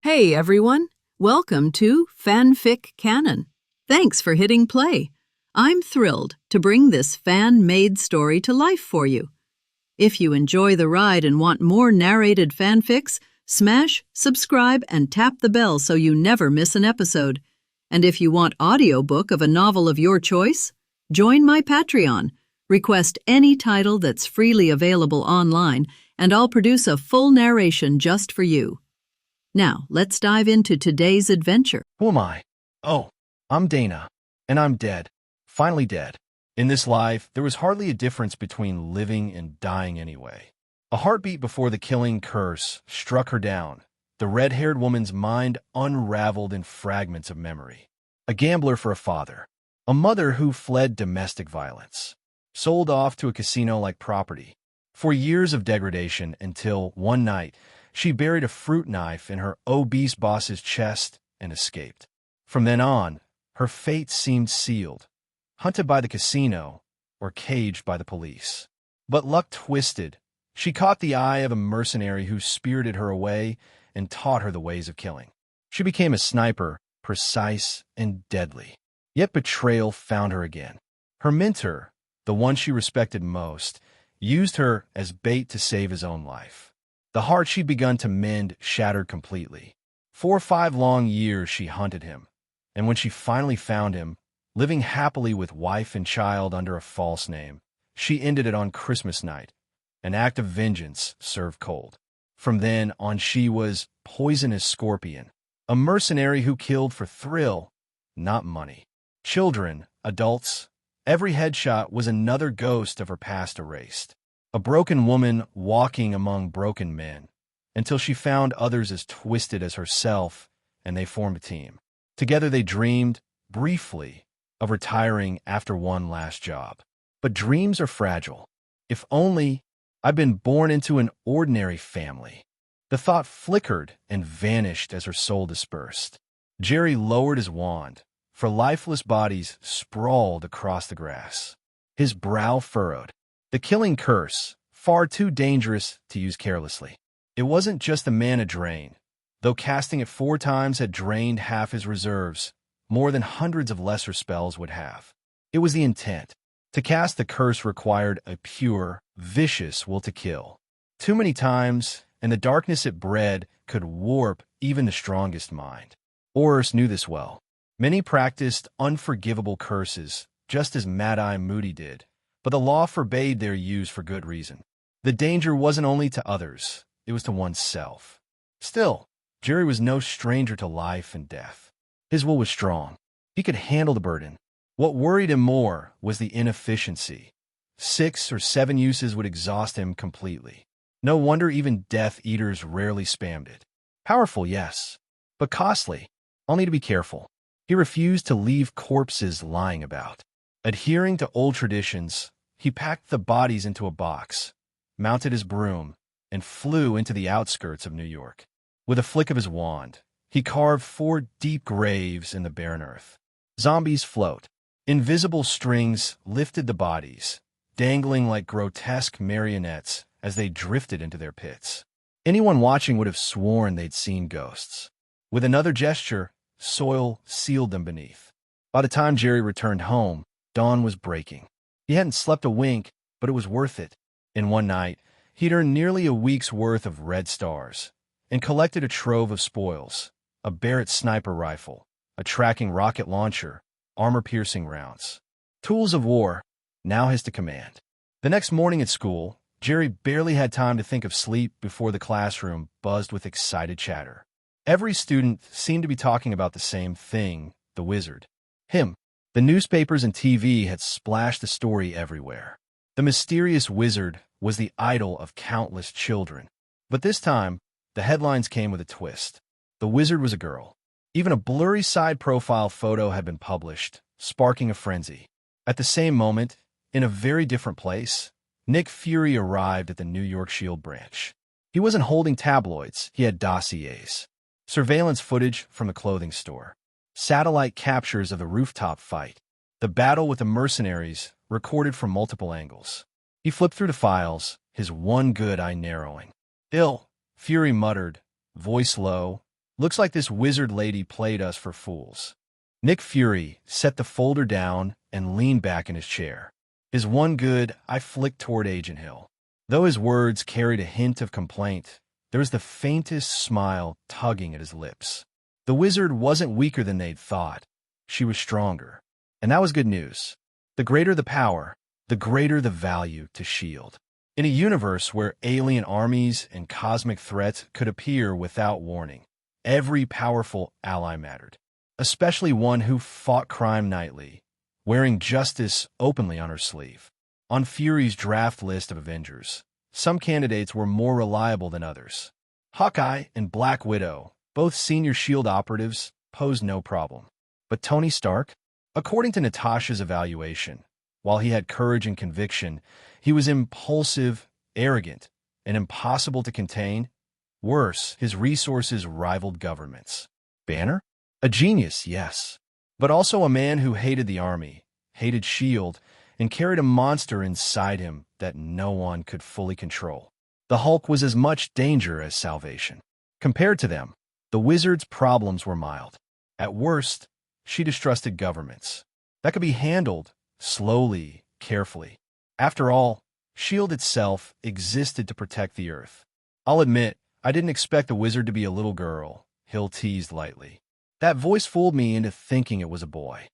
Hey everyone, welcome to FanFic Canon. Thanks for hitting play. I'm thrilled to bring this fan-made story to life for you. If you enjoy the ride and want more narrated fanfics, smash, subscribe, and tap the bell so you never miss an episode. And if you want audiobook of a novel of your choice, join my Patreon. Request any title that's freely available online, and I'll produce a full narration just for you. Now, let's dive into today's adventure. Who am I? Oh, I'm Dana, and I'm dead. Finally dead. In this life, there was hardly a difference between living and dying anyway. A heartbeat before the killing curse struck her down. The red-haired woman's mind unraveled in fragments of memory. A gambler for a father. A mother who fled domestic violence. Sold off to a casino-like property. For years of degradation until, one night, she buried a fruit knife in her obese boss's chest and escaped. From then on, her fate seemed sealed, hunted by the casino or caged by the police. But luck twisted. She caught the eye of a mercenary who spirited her away and taught her the ways of killing. She became a sniper, precise and deadly. Yet betrayal found her again. Her mentor, the one she respected most, used her as bait to save his own life. The heart she'd begun to mend shattered completely. 4 or 5 long years she hunted him, and when she finally found him, living happily with wife and child under a false name, she ended it on Christmas night, an act of vengeance served cold. From then on she was poisonous scorpion, a mercenary who killed for thrill, not money. Children, adults, every headshot was another ghost of her past erased. A broken woman walking among broken men, until she found others as twisted as herself, and they formed a team. Together they dreamed, briefly, of retiring after one last job. But dreams are fragile. If only I'd been born into an ordinary family. The thought flickered and vanished as her soul dispersed. Jerry lowered his wand, for lifeless bodies sprawled across the grass. His brow furrowed. The killing curse, far too dangerous to use carelessly. It wasn't just the mana drain. Though casting it 4 times had drained half his reserves, more than hundreds of lesser spells would have. It was the intent. To cast the curse required a pure, vicious will to kill. Too many times, and the darkness it bred could warp even the strongest mind. Horus knew this well. Many practiced unforgivable curses, just as Mad-Eye Moody did. But the law forbade their use for good reason. The danger wasn't only to others, it was to oneself. Still, Jerry was no stranger to life and death. His will was strong. He could handle the burden. What worried him more was the inefficiency. 6 or 7 uses would exhaust him completely. No wonder even Death Eaters rarely spammed it. Powerful, yes, but costly. Only to be careful. He refused to leave corpses lying about. Adhering to old traditions, he packed the bodies into a box, mounted his broom, and flew into the outskirts of New York. With a flick of his wand, he carved 4 deep graves in the barren earth. Zombies float. Invisible strings lifted the bodies, dangling like grotesque marionettes as they drifted into their pits. Anyone watching would have sworn they'd seen ghosts. With another gesture, soil sealed them beneath. By the time Jerry returned home, dawn was breaking. He hadn't slept a wink, but it was worth it. In one night, he'd earned nearly a week's worth of red stars and collected a trove of spoils, a Barrett sniper rifle, a tracking rocket launcher, armor-piercing rounds. Tools of war, now his to command. The next morning at school, Jerry barely had time to think of sleep before the classroom buzzed with excited chatter. Every student seemed to be talking about the same thing, the wizard. Him. The newspapers and TV had splashed the story everywhere. The mysterious wizard was the idol of countless children. But this time, the headlines came with a twist. The wizard was a girl. Even a blurry side profile photo had been published, sparking a frenzy. At the same moment, in a very different place, Nick Fury arrived at the New York Shield branch. He wasn't holding tabloids, he had dossiers. Surveillance footage from the clothing store. Satellite captures of the rooftop fight. The battle with the mercenaries, recorded from multiple angles. He flipped through the files, his one good eye narrowing. "Ill," Fury muttered, voice low, Looks like this wizard lady played us for fools. Nick Fury set the folder down and leaned back in his chair. His one good eye flicked toward Agent Hill. Though his words carried a hint of complaint, there was the faintest smile tugging at his lips. The wizard wasn't weaker than they'd thought. She was stronger. And that was good news. The greater the power, the greater the value to S.H.I.E.L.D. In a universe where alien armies and cosmic threats could appear without warning, every powerful ally mattered, especially one who fought crime nightly, wearing justice openly on her sleeve. On Fury's draft list of Avengers, some candidates were more reliable than others. Hawkeye and Black Widow, both senior S.H.I.E.L.D. operatives, posed no problem. But Tony Stark? According to Natasha's evaluation, while he had courage and conviction, he was impulsive, arrogant, and impossible to contain. Worse, his resources rivaled governments. Banner? A genius, yes, but also a man who hated the army, hated S.H.I.E.L.D., and carried a monster inside him that no one could fully control. The Hulk was as much danger as salvation. Compared to them, the Wizard's problems were mild. At worst, she distrusted governments. That could be handled slowly, carefully. After all, S.H.I.E.L.D. itself existed to protect the Earth. I'll admit, I didn't expect the Wizard to be a little girl, Hill teased lightly. That voice fooled me into thinking it was a boy.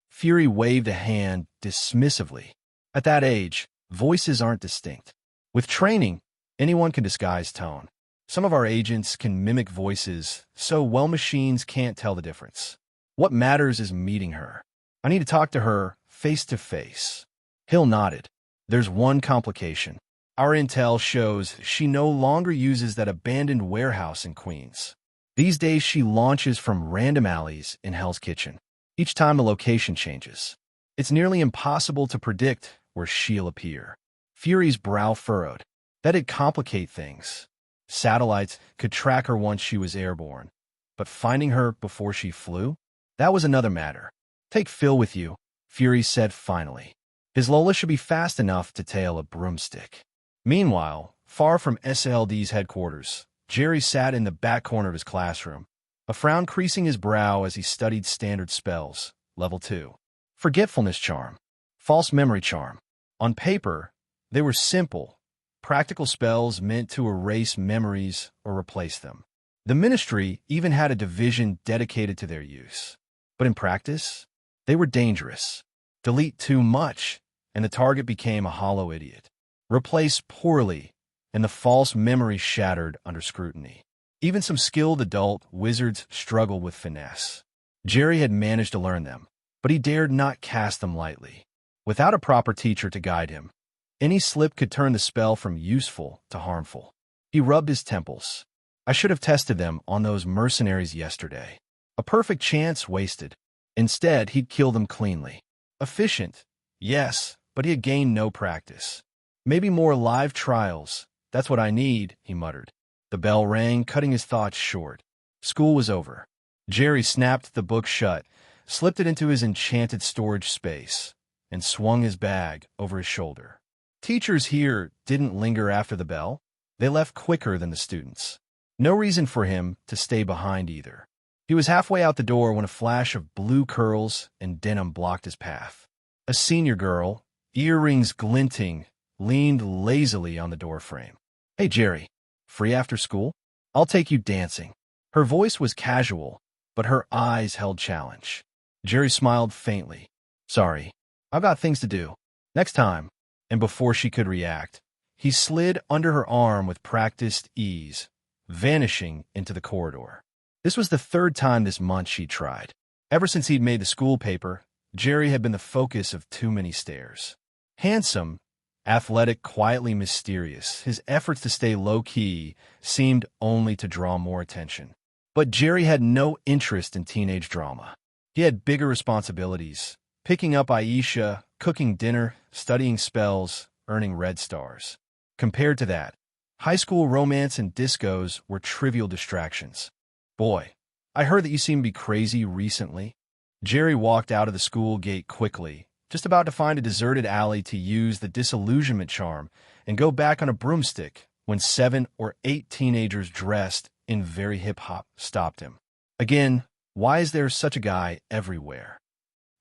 Fury waved a hand dismissively. At that age, voices aren't distinct. With training, anyone can disguise tone. Some of our agents can mimic voices, so well machines can't tell the difference. What matters is meeting her. I need to talk to her face to face. Hill nodded. There's one complication. Our intel shows she no longer uses that abandoned warehouse in Queens. These days she launches from random alleys in Hell's Kitchen. Each time a location changes, it's nearly impossible to predict where she'll appear. Fury's brow furrowed. That'd complicate things. Satellites could track her once she was airborne, but finding her before she flew? That was another matter. Take Phil with you, Fury said finally. His Lola should be fast enough to tail a broomstick. Meanwhile, far from SLD's headquarters, Jerry sat in the back corner of his classroom, a frown creasing his brow as he studied standard spells, level 2. Forgetfulness charm, false memory charm. On paper, they were simple, practical spells meant to erase memories or replace them. The Ministry even had a division dedicated to their use. But in practice, they were dangerous. Delete too much, and the target became a hollow idiot. Replace poorly, and the false memory shattered under scrutiny. Even some skilled adult wizards struggled with finesse. Jerry had managed to learn them, but he dared not cast them lightly. Without a proper teacher to guide him, any slip could turn the spell from useful to harmful. He rubbed his temples. I should have tested them on those mercenaries yesterday. A perfect chance wasted. Instead, he'd kill them cleanly. Efficient, yes, but he had gained no practice. Maybe more live trials. That's what I need, he muttered. The bell rang, cutting his thoughts short. School was over. Jerry snapped the book shut, slipped it into his enchanted storage space, and swung his bag over his shoulder. Teachers here didn't linger after the bell. They left quicker than the students. No reason for him to stay behind either. He was halfway out the door when a flash of blue curls and denim blocked his path. A senior girl, earrings glinting, leaned lazily on the doorframe. Hey, Jerry, free after school? I'll take you dancing. Her voice was casual, but her eyes held challenge. Jerry smiled faintly. Sorry, I've got things to do. Next time. And before she could react, he slid under her arm with practiced ease, vanishing into the corridor. This was the third time this month she'd tried. Ever since he'd made the school paper, Jerry had been the focus of too many stares. Handsome, athletic, quietly mysterious, his efforts to stay low-key seemed only to draw more attention. But Jerry had no interest in teenage drama. He had bigger responsibilities, picking up Aisha, cooking dinner, studying spells, earning red stars. Compared to that, high school romance and discos were trivial distractions. Boy, I heard that you seem to be crazy recently. Jerry walked out of the school gate quickly, just about to find a deserted alley to use the disillusionment charm and go back on a broomstick when 7 or 8 teenagers dressed in very hip-hop stopped him. Again, why is there such a guy everywhere?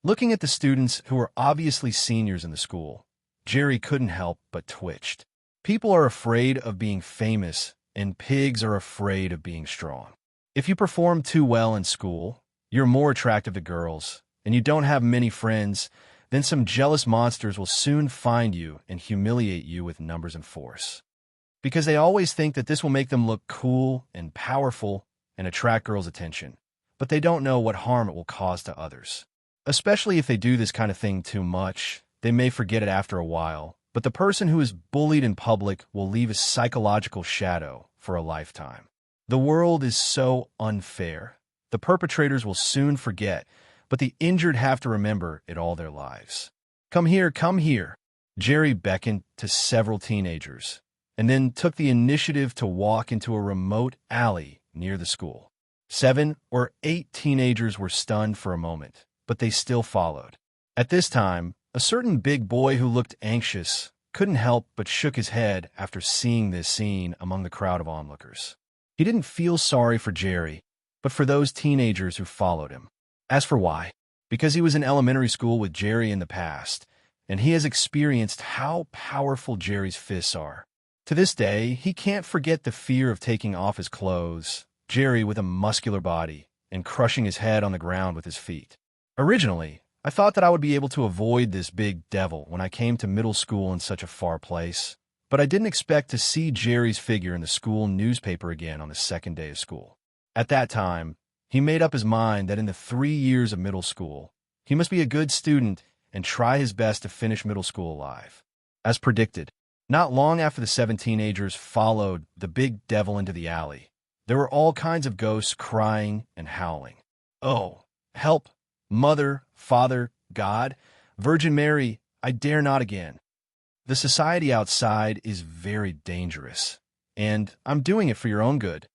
Looking at the students who were obviously seniors in the school, Jerry couldn't help but twitched. People are afraid of being famous, and pigs are afraid of being strong. If you perform too well in school, you're more attractive to girls, and you don't have many friends, then some jealous monsters will soon find you and humiliate you with numbers and force. Because they always think that this will make them look cool and powerful and attract girls' attention, but they don't know what harm it will cause to others. Especially if they do this kind of thing too much, they may forget it after a while, but the person who is bullied in public will leave a psychological shadow for a lifetime. The world is so unfair. The perpetrators will soon forget, but the injured have to remember it all their lives. Come here, come here. Jerry beckoned to several teenagers, and then took the initiative to walk into a remote alley near the school. 7 or 8 teenagers were stunned for a moment, but they still followed. At this time, a certain big boy who looked anxious couldn't help but shook his head after seeing this scene among the crowd of onlookers. He didn't feel sorry for Jerry, but for those teenagers who followed him. As for why? Because he was in elementary school with Jerry in the past, and he has experienced how powerful Jerry's fists are. To this day, he can't forget the fear of taking off his clothes, Jerry with a muscular body, and crushing his head on the ground with his feet. Originally, I thought that I would be able to avoid this big devil when I came to middle school in such a far place, but I didn't expect to see Jerry's figure in the school newspaper again on the second day of school. At that time, he made up his mind that in the 3 years of middle school, he must be a good student and try his best to finish middle school alive. As predicted, not long after the 7 teenagers followed the big devil into the alley, there were all kinds of ghosts crying and howling. Oh, help! Mother, Father, God, Virgin Mary, I dare not again. The society outside is very dangerous, and I'm doing it for your own good.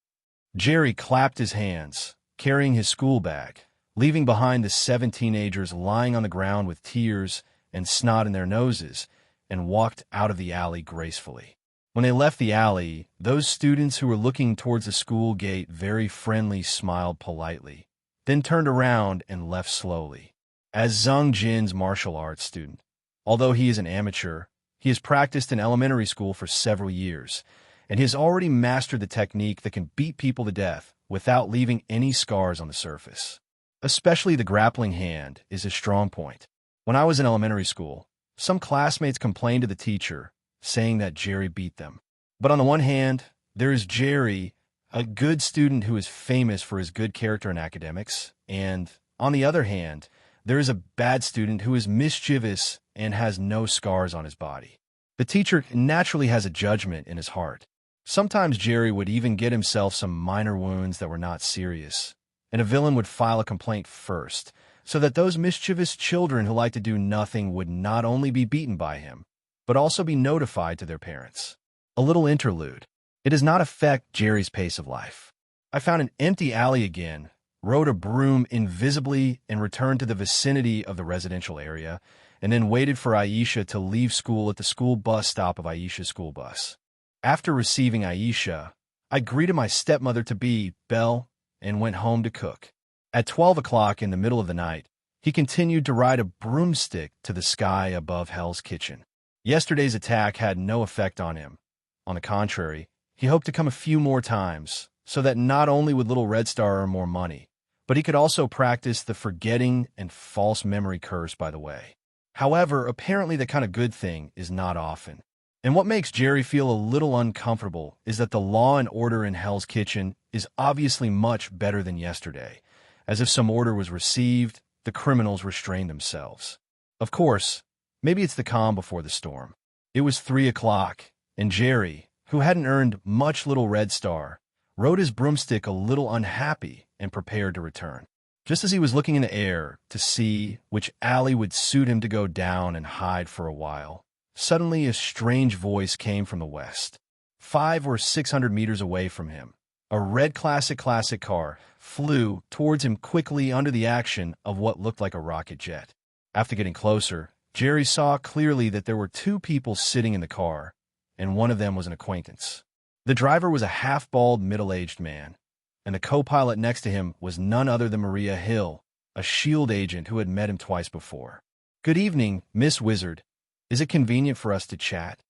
Jerry clapped his hands, carrying his school bag, leaving behind the 7 teenagers lying on the ground with tears and snot in their noses, and walked out of the alley gracefully. When they left the alley, those students who were looking towards the school gate very friendly smiled politely, then turned around and left slowly. As Zhang Jin's martial arts student, although he is an amateur, he has practiced in elementary school for several years, and he has already mastered the technique that can beat people to death without leaving any scars on the surface. Especially the grappling hand is his strong point. When I was in elementary school, some classmates complained to the teacher, saying that Jerry beat them. But on the one hand, there is Jerry, a good student who is famous for his good character in academics, and on the other hand, there is a bad student who is mischievous and has no scars on his body. The teacher naturally has a judgment in his heart. Sometimes Jerry would even get himself some minor wounds that were not serious, and a villain would file a complaint first, so that those mischievous children who like to do nothing would not only be beaten by him, but also be notified to their parents. A little interlude. It does not affect Jerry's pace of life. I found an empty alley again, rode a broom invisibly, and returned to the vicinity of the residential area, and then waited for Aisha to leave school at the school bus stop of Aisha's school bus. After receiving Aisha, I greeted my stepmother-to-be, Belle, and went home to cook. At 12 o'clock in the middle of the night, he continued to ride a broomstick to the sky above Hell's Kitchen. Yesterday's attack had no effect on him. On the contrary, he hoped to come a few more times, so that not only would Little Red Star earn more money, but he could also practice the forgetting and false memory curse by the way. However, apparently that kind of good thing is not often. And what makes Jerry feel a little uncomfortable is that the law and order in Hell's Kitchen is obviously much better than yesterday. As if some order was received, the criminals restrained themselves. Of course, maybe it's the calm before the storm. It was 3 o'clock, and Jerry, who hadn't earned much Little Red Star, rode his broomstick a little unhappy and prepared to return. Just as he was looking in the air to see which alley would suit him to go down and hide for a while, suddenly a strange voice came from the west. 500 or 600 meters away from him, a red classic car flew towards him quickly under the action of what looked like a rocket jet. After getting closer, Jerry saw clearly that there were 2 people sitting in the car, and one of them was an acquaintance. The driver was a half-bald, middle-aged man, and the co-pilot next to him was none other than Maria Hill, a S.H.I.E.L.D. agent who had met him twice before. "Good evening, Miss Wizard. Is it convenient for us to chat?"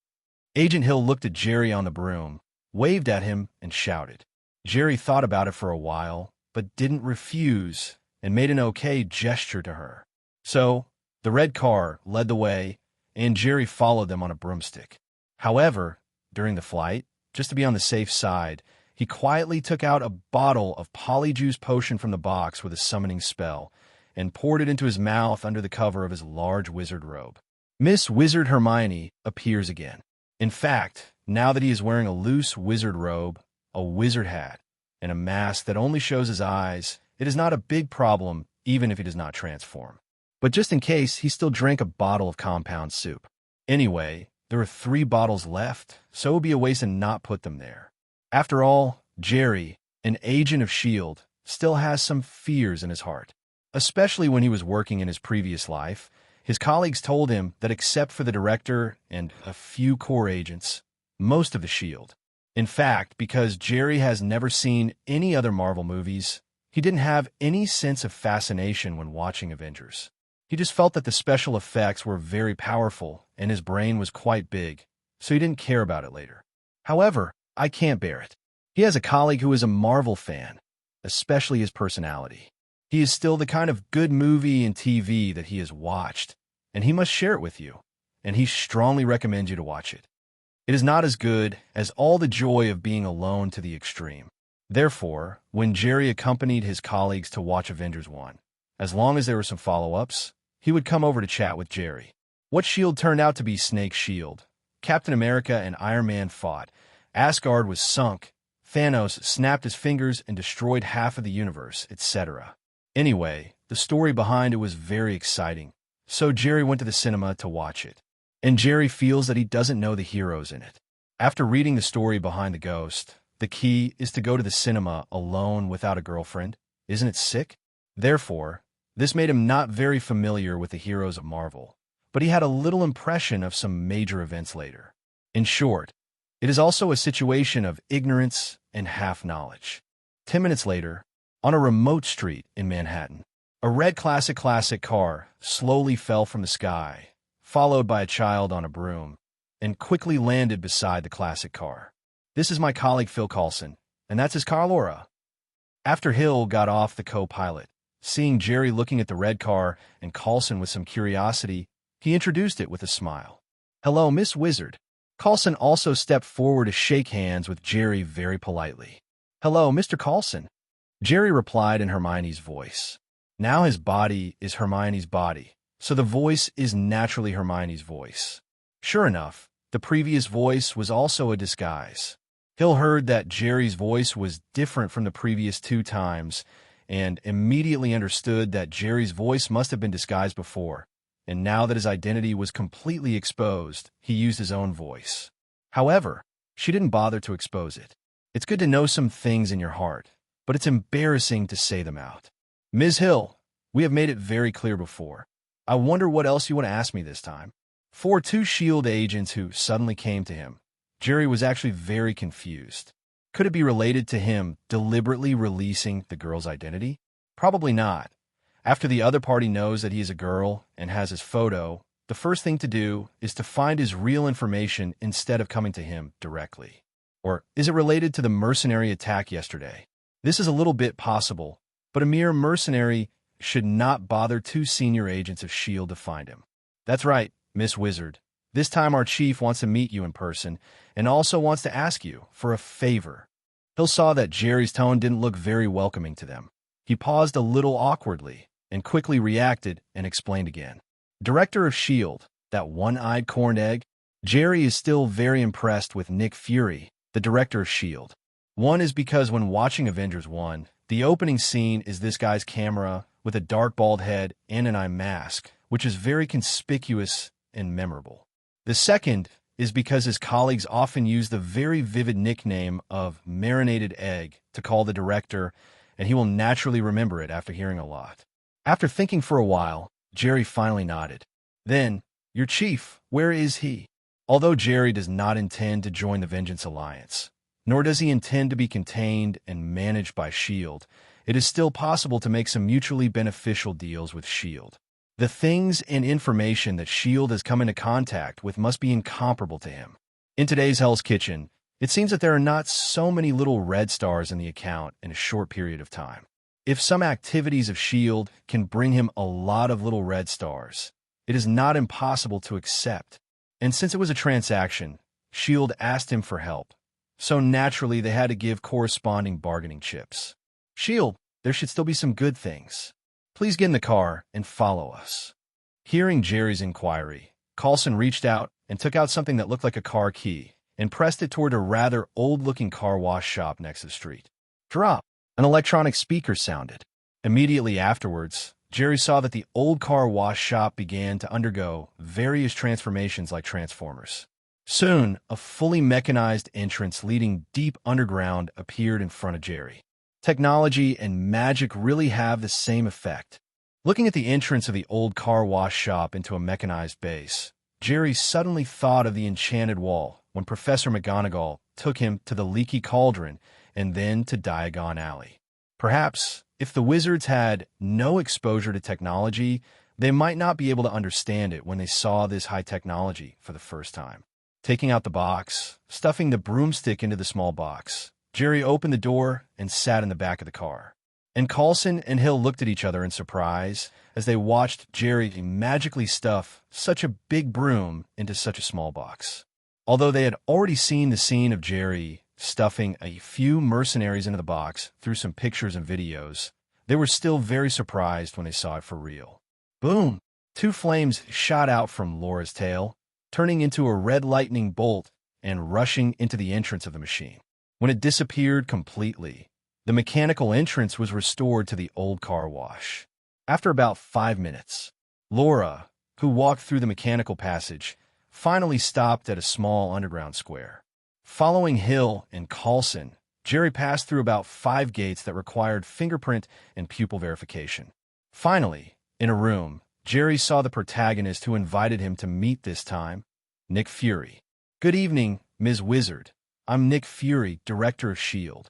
Agent Hill looked at Jerry on the broom, waved at him, and shouted. Jerry thought about it for a while, but didn't refuse, and made an okay gesture to her. So, the red car led the way, and Jerry followed them on a broomstick. However, during the flight, just to be on the safe side, he quietly took out a bottle of polyjuice potion from the box with a summoning spell, and poured it into his mouth under the cover of his large wizard robe. Miss Wizard Hermione appears again. In fact, now that he is wearing a loose wizard robe, a wizard hat, and a mask that only shows his eyes, it is not a big problem even if he does not transform. But just in case, he still drank a bottle of compound soup. Anyway, there are 3 bottles left, so it would be a waste to not put them there. After all, Jerry, an agent of S.H.I.E.L.D., still has some fears in his heart. Especially when he was working in his previous life, his colleagues told him that except for the director and a few core agents, most of the S.H.I.E.L.D. In fact, because Jerry has never seen any other Marvel movies, he didn't have any sense of fascination when watching Avengers. He just felt that the special effects were very powerful and his brain was quite big, so he didn't care about it later. However, I can't bear it. He has a colleague who is a Marvel fan, especially his personality. He is still the kind of good movie and TV that he has watched, and he must share it with you, and he strongly recommends you to watch it. It is not as good as all the joy of being alone to the extreme. Therefore, when Jerry accompanied his colleagues to watch Avengers 1, as long as there were some follow-ups, he would come over to chat with Jerry. What S.H.I.E.L.D. turned out to be Snake's shield. Captain America and Iron Man fought. Asgard was sunk. Thanos snapped his fingers and destroyed half of the universe, etc. Anyway, the story behind it was very exciting, so Jerry went to the cinema to watch it. And Jerry feels that he doesn't know the heroes in it. After reading the story behind the ghost, the key is to go to the cinema alone without a girlfriend. Isn't it sick? Therefore, this made him not very familiar with the heroes of Marvel, but he had a little impression of some major events later. In short, it is also a situation of ignorance and half-knowledge. 10 minutes later, on a remote street in Manhattan, a red classic car slowly fell from the sky, followed by a child on a broom, and quickly landed beside the classic car. "This is my colleague Phil Coulson, and that's his car Laura." After Hill got off the co-pilot, seeing Jerry looking at the red car and Coulson with some curiosity, he introduced it with a smile. "Hello, Miss Wizard." Coulson also stepped forward to shake hands with Jerry very politely. "Hello, Mr. Coulson." Jerry replied in Hermione's voice. Now his body is Hermione's body, so the voice is naturally Hermione's voice. Sure enough, the previous voice was also a disguise. Hill heard that Jerry's voice was different from the previous 2 times, and immediately understood that Jerry's voice must have been disguised before, and now that his identity was completely exposed, he used his own voice. However, she didn't bother to expose it. It's good to know some things in your heart, but it's embarrassing to say them out. "Ms. Hill, we have made it very clear before. I wonder what else you want to ask me this time." For 2 S.H.I.E.L.D. agents who suddenly came to him, Jerry was actually very confused. Could it be related to him deliberately releasing the girl's identity? Probably not. After the other party knows that he is a girl and has his photo, the first thing to do is to find his real information instead of coming to him directly. Or is it related to the mercenary attack yesterday? This is a little bit possible, but a mere mercenary should not bother 2 senior agents of S.H.I.E.L.D. to find him. That's right, Miss Wizard. This time our chief wants to meet you in person and also wants to ask you for a favor. Hill saw that Jerry's tone didn't look very welcoming to them. He paused a little awkwardly and quickly reacted and explained again. Director of S.H.I.E.L.D., that one-eyed corned egg? Jerry is still very impressed with Nick Fury, the director of S.H.I.E.L.D. One is because when watching Avengers 1, the opening scene is this guy's camera with a dark bald head and an eye mask, which is very conspicuous and memorable. The second is because his colleagues often use the very vivid nickname of Marinated Egg to call the director, and he will naturally remember it after hearing a lot. After thinking for a while, Jerry finally nodded. Then, your chief, where is he? Although Jerry does not intend to join the Vengeance Alliance, nor does he intend to be contained and managed by S.H.I.E.L.D. It is still possible to make some mutually beneficial deals with S.H.I.E.L.D. The things and information that S.H.I.E.L.D. has come into contact with must be incomparable to him. In today's Hell's Kitchen, it seems that there are not so many little red stars in the account in a short period of time. If some activities of S.H.I.E.L.D. can bring him a lot of little red stars, it is not impossible to accept. And since it was a transaction, S.H.I.E.L.D. asked him for help. So naturally, they had to give corresponding bargaining chips. S.H.I.E.L.D., there should still be some good things. Please get in the car and follow us. Hearing Jerry's inquiry, Coulson reached out and took out something that looked like a car key and pressed it toward a rather old-looking car wash shop next to the street. Drop! An electronic speaker sounded. Immediately afterwards, Jerry saw that the old car wash shop began to undergo various transformations like Transformers. Soon, a fully mechanized entrance leading deep underground appeared in front of Jerry. Technology and magic really have the same effect. Looking at the entrance of the old car wash shop into a mechanized base, Jerry suddenly thought of the enchanted wall when Professor McGonagall took him to the leaky cauldron and then to Diagon Alley. Perhaps, if the wizards had no exposure to technology, they might not be able to understand it when they saw this high technology for the first time. Taking out the box, stuffing the broomstick into the small box, Jerry opened the door and sat in the back of the car. And Coulson and Hill looked at each other in surprise as they watched Jerry magically stuff such a big broom into such a small box. Although they had already seen the scene of Jerry stuffing a few mercenaries into the box through some pictures and videos, they were still very surprised when they saw it for real. Boom! 2 flames shot out from Laura's tail, turning into a red lightning bolt and rushing into the entrance of the machine. When it disappeared completely, the mechanical entrance was restored to the old car wash. After about 5 minutes, Laura, who walked through the mechanical passage, finally stopped at a small underground square. Following Hill and Coulson, Jerry passed through about 5 gates that required fingerprint and pupil verification. Finally, in a room, Jerry saw the protagonist who invited him to meet this time, Nick Fury. "Good evening, Ms. Wizard. I'm Nick Fury, director of S.H.I.E.L.D.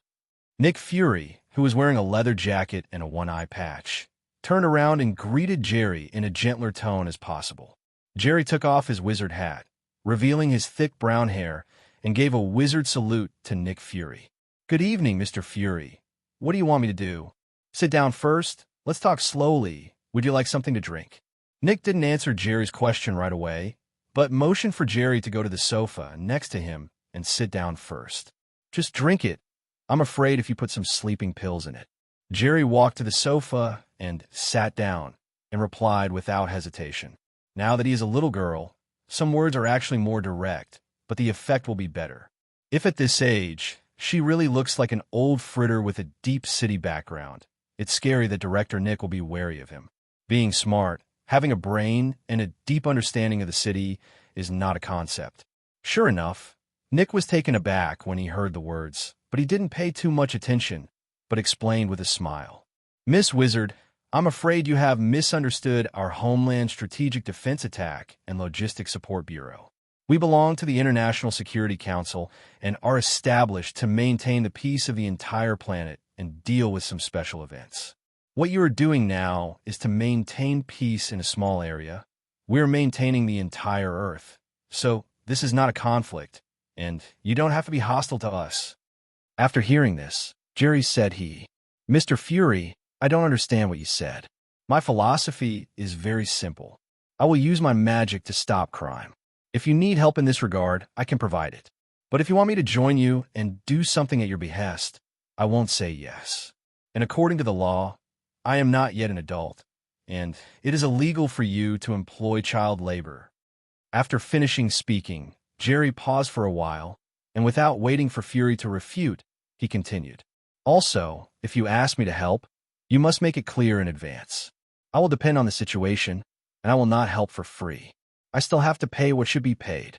Nick Fury, who was wearing a leather jacket and a one-eye patch, turned around and greeted Jerry in a gentler tone as possible. Jerry took off his wizard hat, revealing his thick brown hair, and gave a wizard salute to Nick Fury. "Good evening, Mr. Fury. What do you want me to do? Sit down first. Let's talk slowly. Would you like something to drink?" Nick didn't answer Jerry's question right away, but motioned for Jerry to go to the sofa next to him and sit down first. "Just drink it. I'm afraid if you put some sleeping pills in it." Jerry walked to the sofa and sat down and replied without hesitation. Now that he is a little girl, some words are actually more direct, but the effect will be better. If at this age, she really looks like an old fritter with a deep city background, it's scary that director Nick will be wary of him. Being smart, having a brain, and a deep understanding of the city is not a concept. Sure enough, Nick was taken aback when he heard the words, but he didn't pay too much attention, but explained with a smile. "Miss Wizard, I'm afraid you have misunderstood our Homeland Strategic Defense Attack and Logistics Support Bureau. We belong to the International Security Council and are established to maintain the peace of the entire planet and deal with some special events. What you are doing now is to maintain peace in a small area. We are maintaining the entire Earth. So this is not a conflict, and you don't have to be hostile to us." After hearing this, Jerry said "Mr. Fury, I don't understand what you said. My philosophy is very simple. I will use my magic to stop crime. If you need help in this regard, I can provide it. But if you want me to join you and do something at your behest, I won't say yes. And according to the law, I am not yet an adult, and it is illegal for you to employ child labor." After finishing speaking, Jerry paused for a while, and without waiting for Fury to refute, he continued. "Also, if you ask me to help, you must make it clear in advance. I will depend on the situation, and I will not help for free. I still have to pay what should be paid."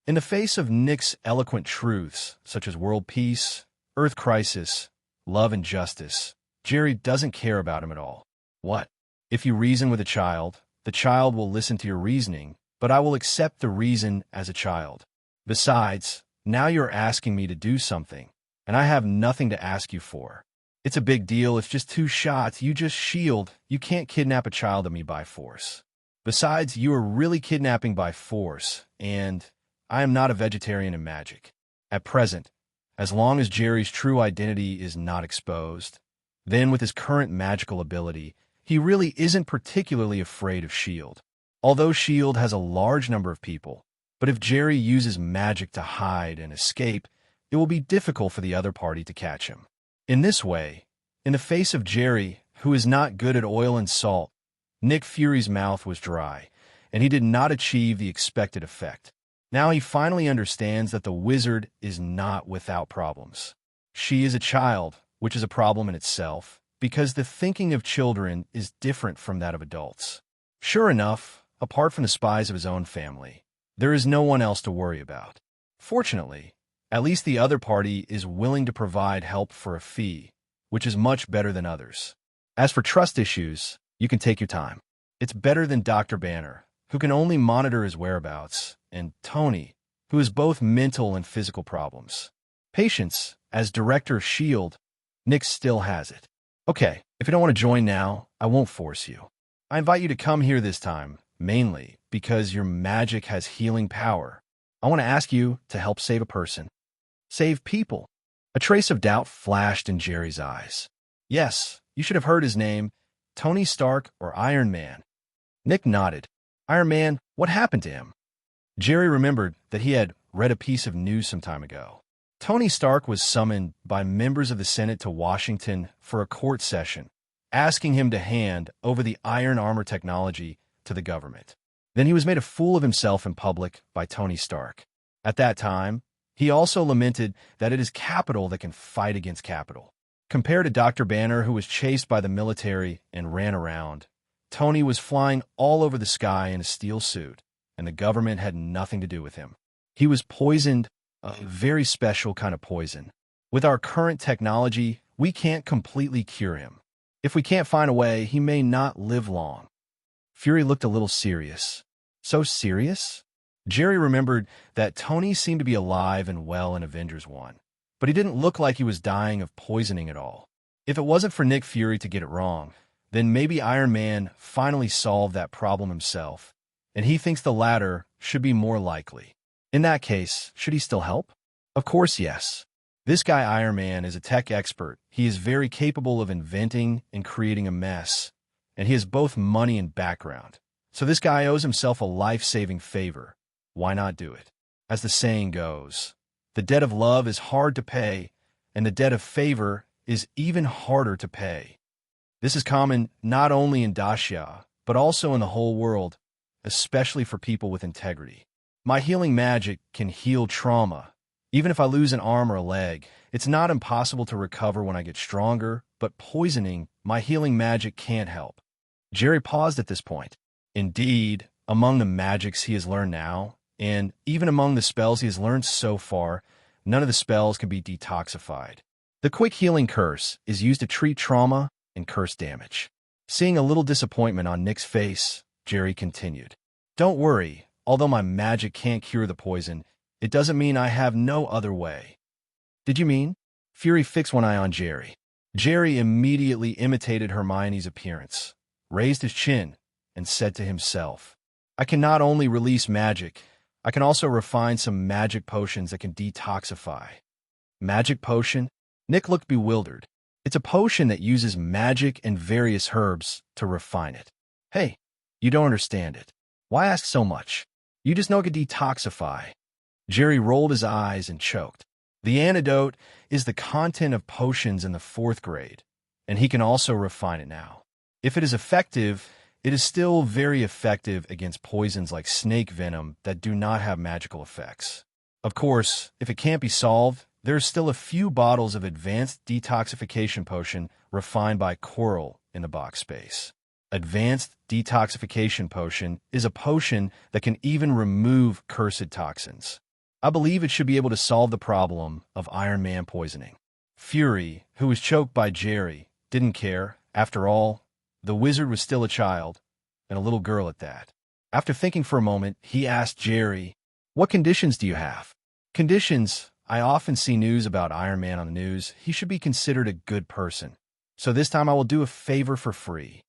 In the face of Nick's eloquent truths, such as world peace, Earth crisis, love and justice, Jerry doesn't care about him at all. "What? If you reason with a child, the child will listen to your reasoning, but I will accept the reason as a child. Besides, now you're asking me to do something, and I have nothing to ask you for. It's a big deal. It's just 2 shots. You just shield. You can't kidnap a child of me by force. Besides, you are really kidnapping by force, and I am not a vegetarian in magic. At present, as long as Jerry's true identity is not exposed, then with his current magical ability, he really isn't particularly afraid of S.H.I.E.L.D. Although S.H.I.E.L.D. has a large number of people, but if Jerry uses magic to hide and escape, it will be difficult for the other party to catch him. In this way, in the face of Jerry, who is not good at oil and salt, Nick Fury's mouth was dry, and he did not achieve the expected effect. Now he finally understands that the wizard is not without problems. She is a child, which is a problem in itself, because the thinking of children is different from that of adults. Sure enough, apart from the spies of his own family, there is no one else to worry about. Fortunately, at least the other party is willing to provide help for a fee, which is much better than others. As for trust issues, you can take your time. It's better than Dr. Banner, who can only monitor his whereabouts, and Tony, who has both mental and physical problems. Patience, as director of S.H.I.E.L.D., Nick still has it. Okay, if you don't want to join now, I won't force you. I invite you to come here this time, mainly because your magic has healing power. I want to ask you to help save a person. Save people. A trace of doubt flashed in Jerry's eyes. Yes, you should have heard his name, Tony Stark or Iron Man. Nick nodded. Iron Man, what happened to him? Jerry remembered that he had read a piece of news some time ago. Tony Stark was summoned by members of the Senate to Washington for a court session, asking him to hand over the iron armor technology to the government. Then he was made a fool of himself in public by Tony Stark. At that time, he also lamented that it is capital that can fight against capital. Compared to Dr. Banner, who was chased by the military and ran around, Tony was flying all over the sky in a steel suit, and the government had nothing to do with him. He was poisoned, a very special kind of poison. With our current technology, we can't completely cure him. If we can't find a way, he may not live long. Fury looked a little serious. So serious? Jerry remembered that Tony seemed to be alive and well in Avengers 1, but he didn't look like he was dying of poisoning at all. If it wasn't for Nick Fury to get it wrong, then maybe Iron Man finally solved that problem himself, and he thinks the latter should be more likely. In that case, should he still help? Of course, yes. This guy Iron Man is a tech expert. He is very capable of inventing and creating a mess, and he has both money and background. So this guy owes himself a life-saving favor. Why not do it? As the saying goes, the debt of love is hard to pay, and the debt of favor is even harder to pay. This is common not only in Dacia, but also in the whole world, especially for people with integrity. My healing magic can heal trauma. Even if I lose an arm or a leg, it's not impossible to recover when I get stronger, but poisoning, my healing magic can't help. Jerry paused at this point. Indeed, among the magics he has learned now, and even among the spells he has learned so far, none of the spells can be detoxified. The quick healing curse is used to treat trauma and curse damage. Seeing a little disappointment on Nick's face, Jerry continued. Don't worry, although my magic can't cure the poison, it doesn't mean I have no other way. Did you mean? Fury fixed one eye on Jerry. Jerry immediately imitated Hermione's appearance, raised his chin, and said to himself, I can not only release magic, I can also refine some magic potions that can detoxify. Magic potion? Nick looked bewildered. It's a potion that uses magic and various herbs to refine it. Hey, you don't understand it. Why ask so much? You just know it could detoxify. Jerry rolled his eyes and choked. The antidote is the content of potions in the 4th grade, and he can also refine it now. If it is effective, it is still very effective against poisons like snake venom that do not have magical effects. Of course, if it can't be solved, there are still a few bottles of advanced detoxification potion refined by Coral in the box space. Advanced detoxification potion is a potion that can even remove cursed toxins. I believe it should be able to solve the problem of Iron Man poisoning. Fury, who was choked by Jerry, didn't care. After all, the wizard was still a child, and a little girl at that. After thinking for a moment, he asked Jerry, what conditions do you have? Conditions? I often see news about Iron Man on the news. He should be considered a good person. So this time I will do a favor for free."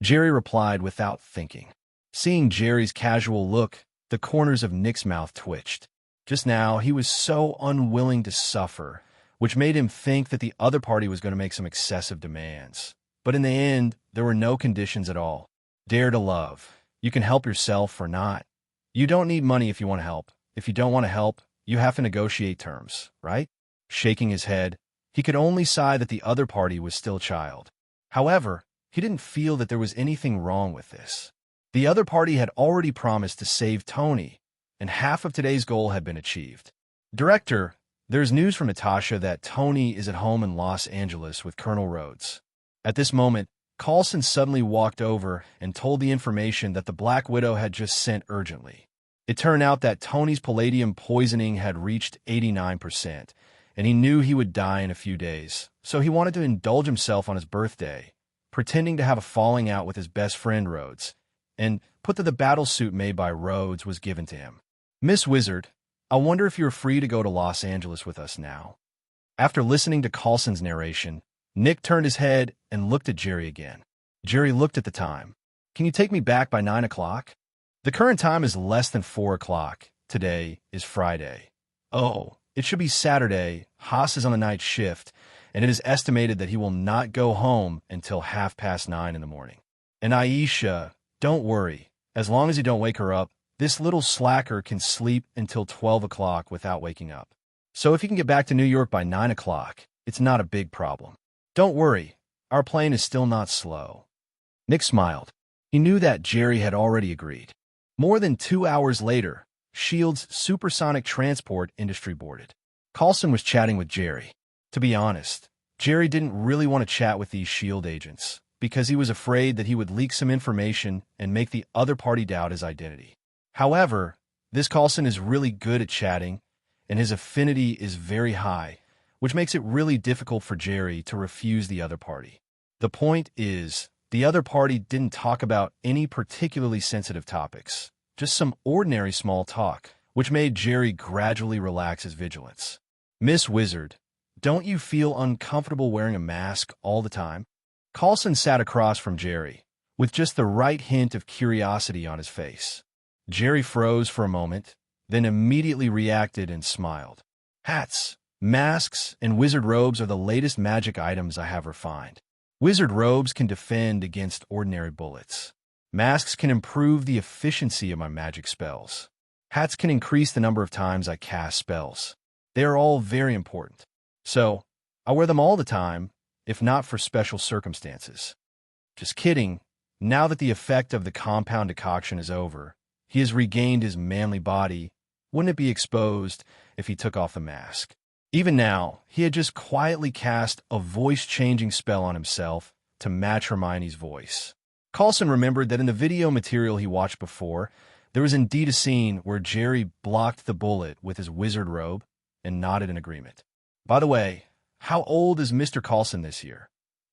Jerry replied without thinking. Seeing Jerry's casual look, the corners of Nick's mouth twitched. Just now, he was so unwilling to suffer, which made him think that the other party was going to make some excessive demands. But in the end, there were no conditions at all. Dare to love. You can help yourself or not. You don't need money if you want to help. If you don't want to help, you have to negotiate terms, right? Shaking his head, he could only sigh that the other party was still child. However, he didn't feel that there was anything wrong with this. The other party had already promised to save Tony, and half of today's goal had been achieved. "Director, there's news from Natasha that Tony is at home in Los Angeles with Colonel Rhodes." At this moment, Coulson suddenly walked over and told the information that the Black Widow had just sent urgently. It turned out that Tony's palladium poisoning had reached 89%, and he knew he would die in a few days, so he wanted to indulge himself on his birthday, pretending to have a falling out with his best friend Rhodes, and put that the battle suit made by Rhodes was given to him. "Miss Wizard, I wonder if you're free to go to Los Angeles with us now." After listening to Coulson's narration, Nick turned his head and looked at Jerry again. Jerry looked at the time. "Can you take me back by 9 o'clock? The current time is less than 4 o'clock. Today is Friday." "Oh, it should be Saturday. Haas is on the night shift, and it is estimated that he will not go home until 9:30 in the morning. And Aisha, don't worry. As long as you don't wake her up, this little slacker can sleep until 12 o'clock without waking up. So if you can get back to New York by 9 o'clock, it's not a big problem. Don't worry, our plane is still not slow." Nick smiled. He knew that Jerry had already agreed. More than 2 hours later, S.H.I.E.L.D.'s supersonic transport industry boarded. Coulson was chatting with Jerry. To be honest, Jerry didn't really want to chat with these S.H.I.E.L.D. agents because he was afraid that he would leak some information and make the other party doubt his identity. However, this Coulson is really good at chatting, and his affinity is very high, which makes it really difficult for Jerry to refuse the other party. The point is, the other party didn't talk about any particularly sensitive topics, just some ordinary small talk, which made Jerry gradually relax his vigilance. "Miss Wizard, don't you feel uncomfortable wearing a mask all the time?" Coulson sat across from Jerry, with just the right hint of curiosity on his face. Jerry froze for a moment, then immediately reacted and smiled. "Hats, masks, and wizard robes are the latest magic items I have refined. Wizard robes can defend against ordinary bullets. Masks can improve the efficiency of my magic spells. Hats can increase the number of times I cast spells. They are all very important. So, I wear them all the time, if not for special circumstances." Just kidding. Now that the effect of the compound decoction is over, he has regained his manly body. Wouldn't it be exposed if he took off the mask? Even now, he had just quietly cast a voice-changing spell on himself to match Hermione's voice. Coulson remembered that in the video material he watched before, there was indeed a scene where Jerry blocked the bullet with his wizard robe and nodded in agreement. By the way, how old is Mr. Coulson this year?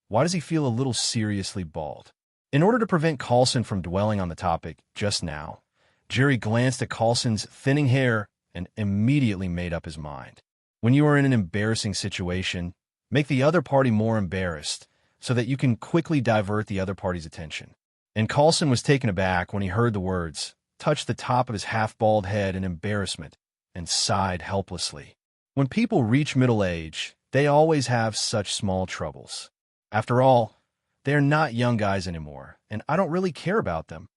Why does he feel a little seriously bald? In order to prevent Coulson from dwelling on the topic just now, Jerry glanced at Coulson's thinning hair and immediately made up his mind. When you are in an embarrassing situation, make the other party more embarrassed so that you can quickly divert the other party's attention. And Coulson was taken aback when he heard the words, touched the top of his half-bald head in embarrassment, and sighed helplessly. When people reach middle age, they always have such small troubles. After all, they are not young guys anymore, and I don't really care about them.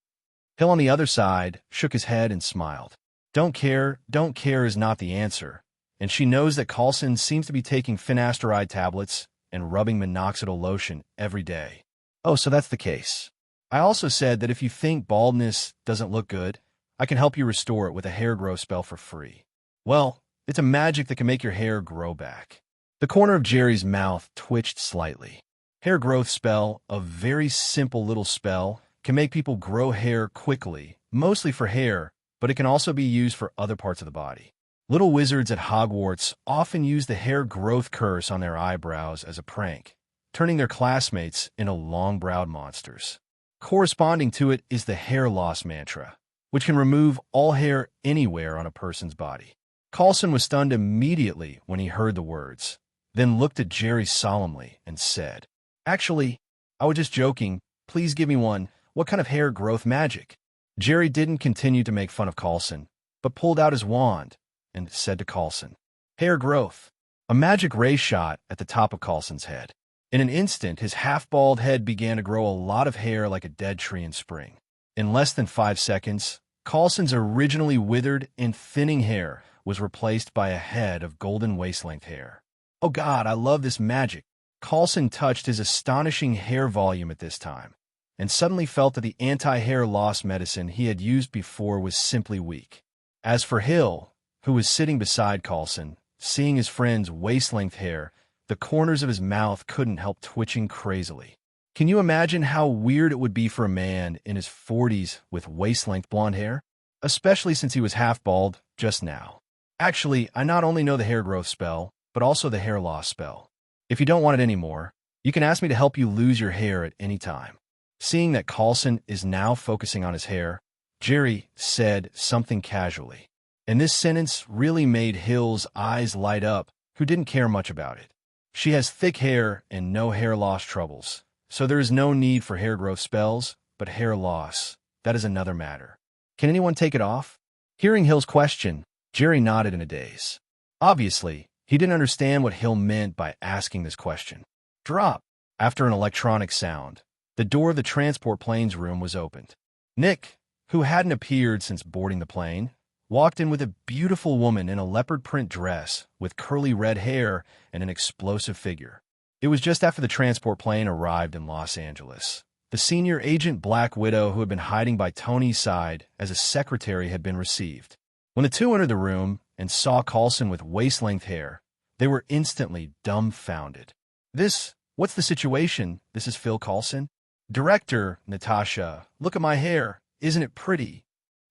Hill on the other side shook his head and smiled. Don't care is not the answer, and she knows that Coulson seems to be taking finasteride tablets and rubbing minoxidil lotion every day. Oh, so that's the case. I also said that if you think baldness doesn't look good, I can help you restore it with a hair growth spell for free. Well, it's a magic that can make your hair grow back. The corner of Jerry's mouth twitched slightly. Hair growth spell, a very simple little spell, can make people grow hair quickly, mostly for hair, but it can also be used for other parts of the body. Little wizards at Hogwarts often use the hair growth curse on their eyebrows as a prank, turning their classmates into long-browed monsters. Corresponding to it is the hair loss mantra, which can remove all hair anywhere on a person's body. Coulson was stunned immediately when he heard the words, then looked at Jerry solemnly and said, "Actually, I was just joking. Please give me one. What kind of hair growth magic?" Jerry didn't continue to make fun of Coulson, but pulled out his wand and said to Coulson, "Hair growth." A magic ray shot at the top of Coulson's head. In an instant, his half-bald head began to grow a lot of hair like a dead tree in spring. In less than 5 seconds, Coulson's originally withered and thinning hair was replaced by a head of golden waist-length hair. "Oh God, I love this magic." Coulson touched his astonishing hair volume at this time, and suddenly felt that the anti-hair loss medicine he had used before was simply weak. As for Hill, who was sitting beside Coulson, seeing his friend's waist-length hair, the corners of his mouth couldn't help twitching crazily. Can you imagine how weird it would be for a man in his 40s with waist-length blonde hair? Especially since he was half-bald just now. "Actually, I not only know the hair growth spell, but also the hair loss spell. If you don't want it anymore, you can ask me to help you lose your hair at any time." Seeing that Coulson is now focusing on his hair, Jerry said something casually. And this sentence really made Hill's eyes light up, who didn't care much about it. She has thick hair and no hair loss troubles, so there is no need for hair growth spells, but hair loss, that is another matter. Can anyone take it off? Hearing Hill's question, Jerry nodded in a daze. Obviously, he didn't understand what Hill meant by asking this question. Drop. After an electronic sound, the door of the transport plane's room was opened. Nick, who hadn't appeared since boarding the plane, walked in with a beautiful woman in a leopard print dress with curly red hair and an explosive figure. It was just after the transport plane arrived in Los Angeles. The senior agent Black Widow, who had been hiding by Tony's side as a secretary, had been received. When the two entered the room and saw Coulson with waist-length hair, they were instantly dumbfounded. What's the situation? This is Phil Coulson. Director, Natasha, look at my hair. Isn't it pretty?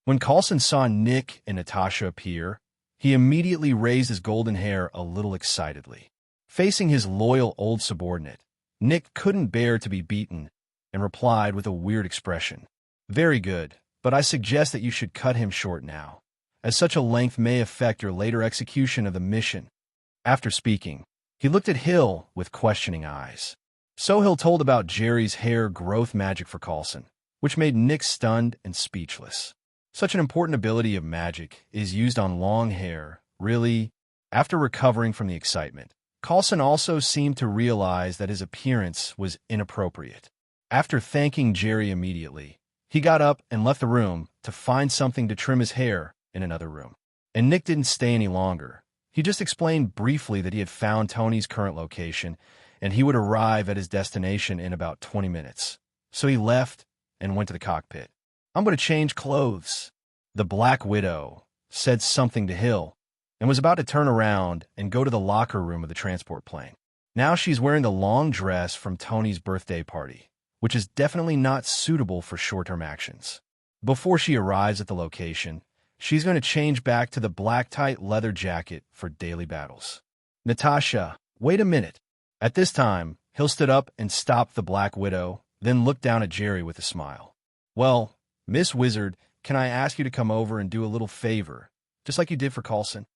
When Coulson saw Nick and Natasha appear, he immediately raised his golden hair a little excitedly. Facing his loyal old subordinate, Nick couldn't bear to be beaten and replied with a weird expression. "Very good, but I suggest that you should cut him short now, as such a length may affect your later execution of the mission." After speaking, he looked at Hill with questioning eyes. So Hill told about Jerry's hair growth magic for Coulson, which made Nick stunned and speechless. Such an important ability of magic is used on long hair, really. After recovering from the excitement, Coulson also seemed to realize that his appearance was inappropriate. After thanking Jerry immediately, he got up and left the room to find something to trim his hair in another room. And Nick didn't stay any longer. He just explained briefly that he had found Tony's current location and he would arrive at his destination in about 20 minutes. So he left and went to the cockpit. "I'm going to change clothes." The Black Widow said something to Hill and was about to turn around and go to the locker room of the transport plane. Now she's wearing the long dress from Tony's birthday party, which is definitely not suitable for short-term actions. Before she arrives at the location, she's going to change back to the black tight leather jacket for daily battles. "Natasha, wait a minute." At this time, Hill stood up and stopped the Black Widow, then looked down at Jerry with a smile. "Well, Miss Wizard, can I ask you to come over and do a little favor, just like you did for Coulson?"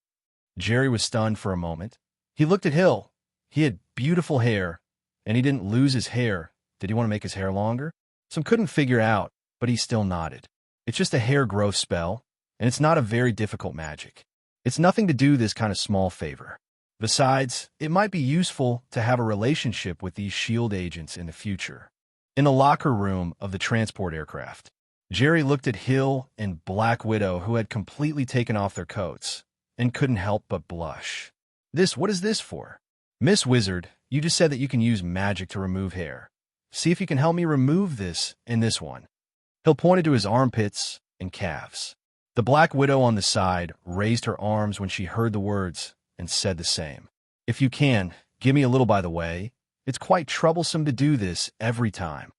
Jerry was stunned for a moment. He looked at Hill. He had beautiful hair, and he didn't lose his hair. Did he want to make his hair longer? Some couldn't figure out, but he still nodded. "It's just a hair growth spell, and it's not a very difficult magic. It's nothing to do this kind of small favor. Besides, it might be useful to have a relationship with these S.H.I.E.L.D. agents in the future." In the locker room of the transport aircraft, Jerry looked at Hill and Black Widow, who had completely taken off their coats, and couldn't help but blush. What is this for?" "Miss Wizard, you just said that you can use magic to remove hair. See if you can help me remove this and this one." Hill pointed to his armpits and calves. The Black Widow on the side raised her arms when she heard the words and said the same. "If you can, give me a little by the way. It's quite troublesome to do this every time."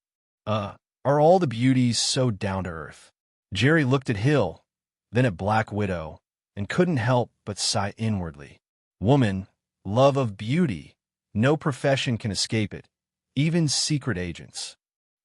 Are all the beauties so down to earth?" Jerry looked at Hill, then at Black Widow, and couldn't help but sigh inwardly. Woman, love of beauty, no profession can escape it, even secret agents.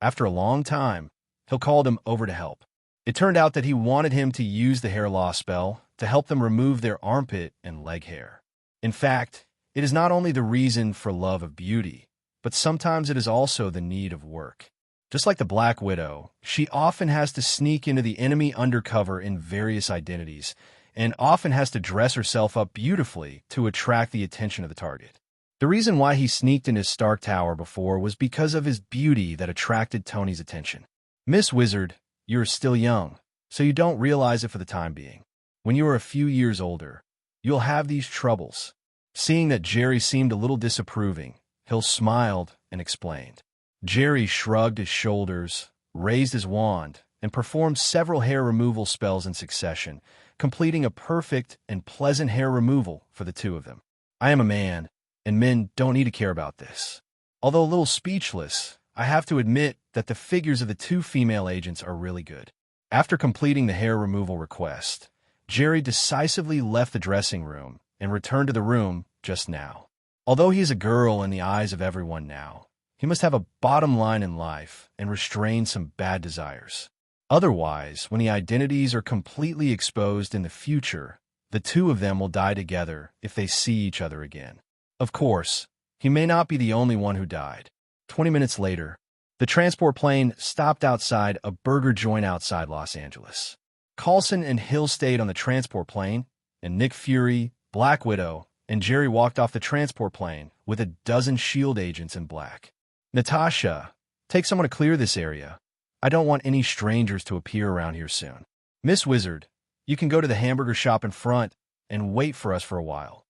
After a long time, Hill called him over to help. It turned out that he wanted him to use the hair loss spell to help them remove their armpit and leg hair. In fact, it is not only the reason for love of beauty, but sometimes it is also the need of work. Just like the Black Widow, she often has to sneak into the enemy undercover in various identities, and often has to dress herself up beautifully to attract the attention of the target. The reason why he sneaked into Stark Tower before was because of his beauty that attracted Tony's attention. Miss Wizard, you are still young, so you don't realize it for the time being. When you are a few years older, you'll have these troubles. Seeing that Jerry seemed a little disapproving, Hill smiled and explained. Jerry shrugged his shoulders, raised his wand, and performed several hair removal spells in succession, completing a perfect and pleasant hair removal for the two of them. I am a man, and men don't need to care about this. Although a little speechless, I have to admit that the figures of the two female agents are really good. After completing the hair removal request, Jerry decisively left the dressing room and returned to the room just now. Although he is a girl in the eyes of everyone now, he must have a bottom line in life and restrain some bad desires. Otherwise, when the identities are completely exposed in the future, the two of them will die together if they see each other again. Of course, he may not be the only one who died. 20 minutes later, the transport plane stopped outside a burger joint outside Los Angeles. Coulson and Hill stayed on the transport plane, and Nick Fury, Black Widow, and Jerry walked off the transport plane with a dozen SHIELD agents in black. Natasha, take someone to clear this area. I don't want any strangers to appear around here soon. Miss Wizard, you can go to the hamburger shop in front and wait for us for a while.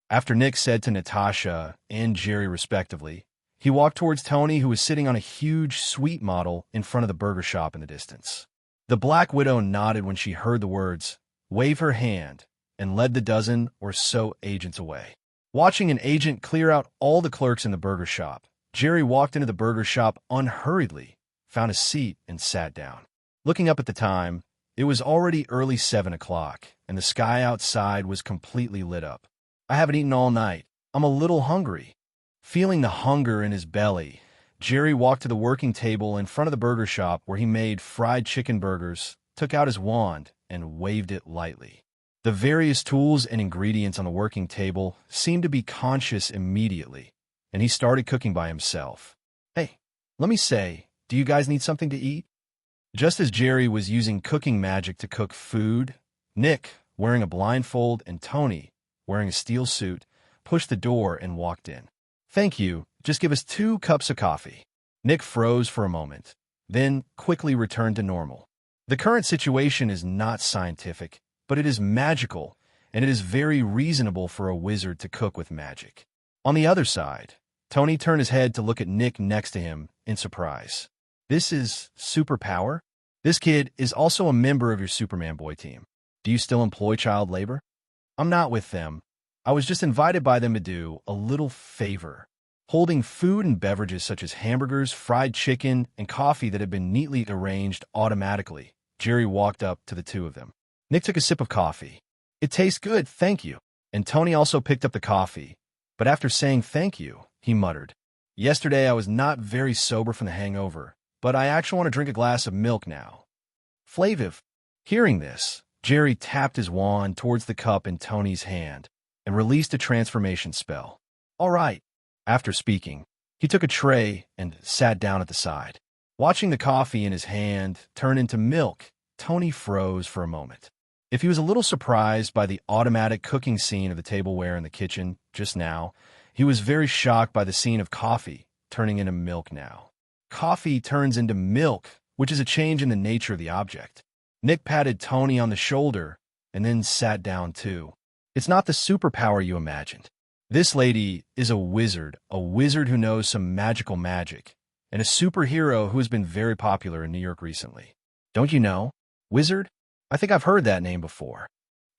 After Nick said to Natasha and Jerry respectively, he walked towards Tony, who was sitting on a huge sweet model in front of the burger shop in the distance. The Black Widow nodded when she heard the words, waved her hand, and led the dozen or so agents away. Watching an agent clear out all the clerks in the burger shop, Jerry walked into the burger shop unhurriedly, found a seat, and sat down. Looking up at the time, it was already early 7 o'clock, and the sky outside was completely lit up. I haven't eaten all night. I'm a little hungry. Feeling the hunger in his belly, Jerry walked to the working table in front of the burger shop where he made fried chicken burgers, took out his wand, and waved it lightly. The various tools and ingredients on the working table seemed to be conscious immediately, and he started cooking by himself. Hey, let me say, do you guys need something to eat? Just as Jerry was using cooking magic to cook food, Nick, wearing a blindfold, and Tony, wearing a steel suit, pushed the door and walked in. Thank you. Just give us 2 cups of coffee. Nick froze for a moment, then quickly returned to normal. The current situation is not scientific, but it is magical, and it is very reasonable for a wizard to cook with magic. On the other side, Tony turned his head to look at Nick next to him in surprise. This is superpower? This kid is also a member of your Superman Boy team. Do you still employ child labor? I'm not with them. I was just invited by them to do a little favor. Holding food and beverages such as hamburgers, fried chicken, and coffee that had been neatly arranged automatically, Jerry walked up to the two of them. Nick took a sip of coffee. It tastes good, thank you. And Tony also picked up the coffee, but after saying thank you, he muttered, Yesterday I was not very sober from the hangover, but I actually want to drink a glass of milk now. Flaviv. Hearing this, Jerry tapped his wand towards the cup in Tony's hand and released a transformation spell. All right. After speaking, he took a tray and sat down at the side. Watching the coffee in his hand turn into milk, Tony froze for a moment. If he was a little surprised by the automatic cooking scene of the tableware in the kitchen just now, he was very shocked by the scene of coffee turning into milk now. Coffee turns into milk, which is a change in the nature of the object. Nick patted Tony on the shoulder and then sat down too. It's not the superpower you imagined. This lady is a wizard who knows some magical magic, and a superhero who has been very popular in New York recently. Don't you know? Wizard? I think I've heard that name before.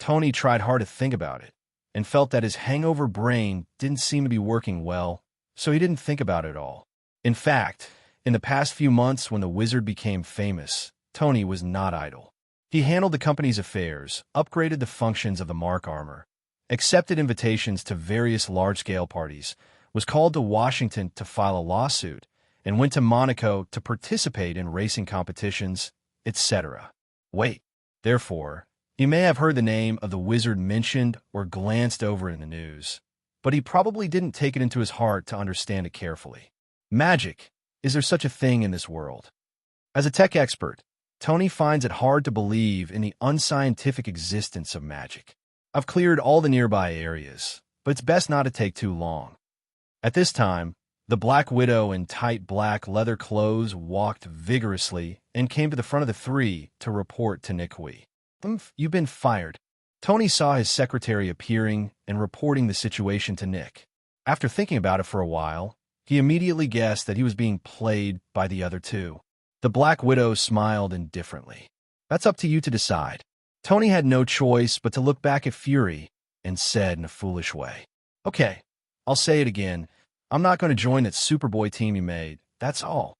Tony tried hard to think about it, and felt that his hangover brain didn't seem to be working well, so he didn't think about it at all. In fact, in the past few months when the wizard became famous, Tony was not idle. He handled the company's affairs, upgraded the functions of the Mark armor, accepted invitations to various large-scale parties, was called to Washington to file a lawsuit, and went to Monaco to participate in racing competitions, etc. Wait. Therefore, He may have heard the name of the wizard mentioned or glanced over in the news, but he probably didn't take it into his heart to understand it carefully. Magic. Is there such a thing in this world? As a tech expert, Tony finds it hard to believe in the unscientific existence of magic. I've cleared all the nearby areas, but it's best not to take too long. At this time, the Black Widow in tight black leather clothes walked vigorously and came to the front of the three to report to Nick Hui. You've been fired. Tony saw his secretary appearing and reporting the situation to Nick. After thinking about it for a while, he immediately guessed that he was being played by the other two. The Black Widow smiled indifferently. That's up to you to decide. Tony had no choice but to look back at Fury and said in a foolish way, "Okay, I'll say it again. I'm not going to join that Superboy team you made, that's all."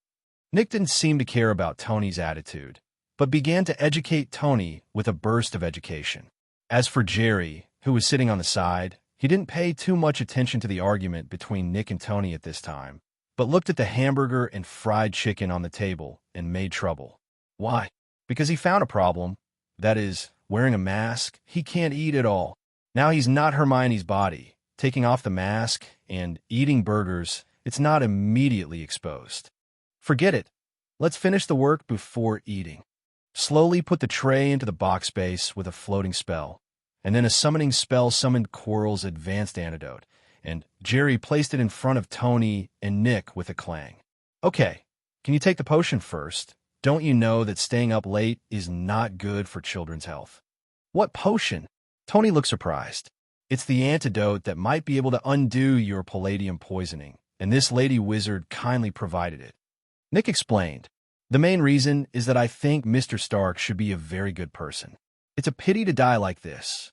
Nick didn't seem to care about Tony's attitude, but began to educate Tony with a burst of education. As for Jerry, who was sitting on the side, he didn't pay too much attention to the argument between Nick and Tony at this time, but looked at the hamburger and fried chicken on the table and made trouble. Why? Because he found a problem. That is, wearing a mask, he can't eat at all. Now he's not Hermione's body. Taking off the mask and eating burgers, it's not immediately exposed. Forget it. Let's finish the work before eating. Slowly put the tray into the box base with a floating spell, and then a summoning spell summoned Quirrell's advanced antidote, and Jerry placed it in front of Tony and Nick with a clang. Okay, can you take the potion first? Don't you know that staying up late is not good for children's health? What potion? Tony looked surprised. It's the antidote that might be able to undo your palladium poisoning, and this lady wizard kindly provided it. Nick explained, "The main reason is that I think Mr. Stark should be a very good person. It's a pity to die like this."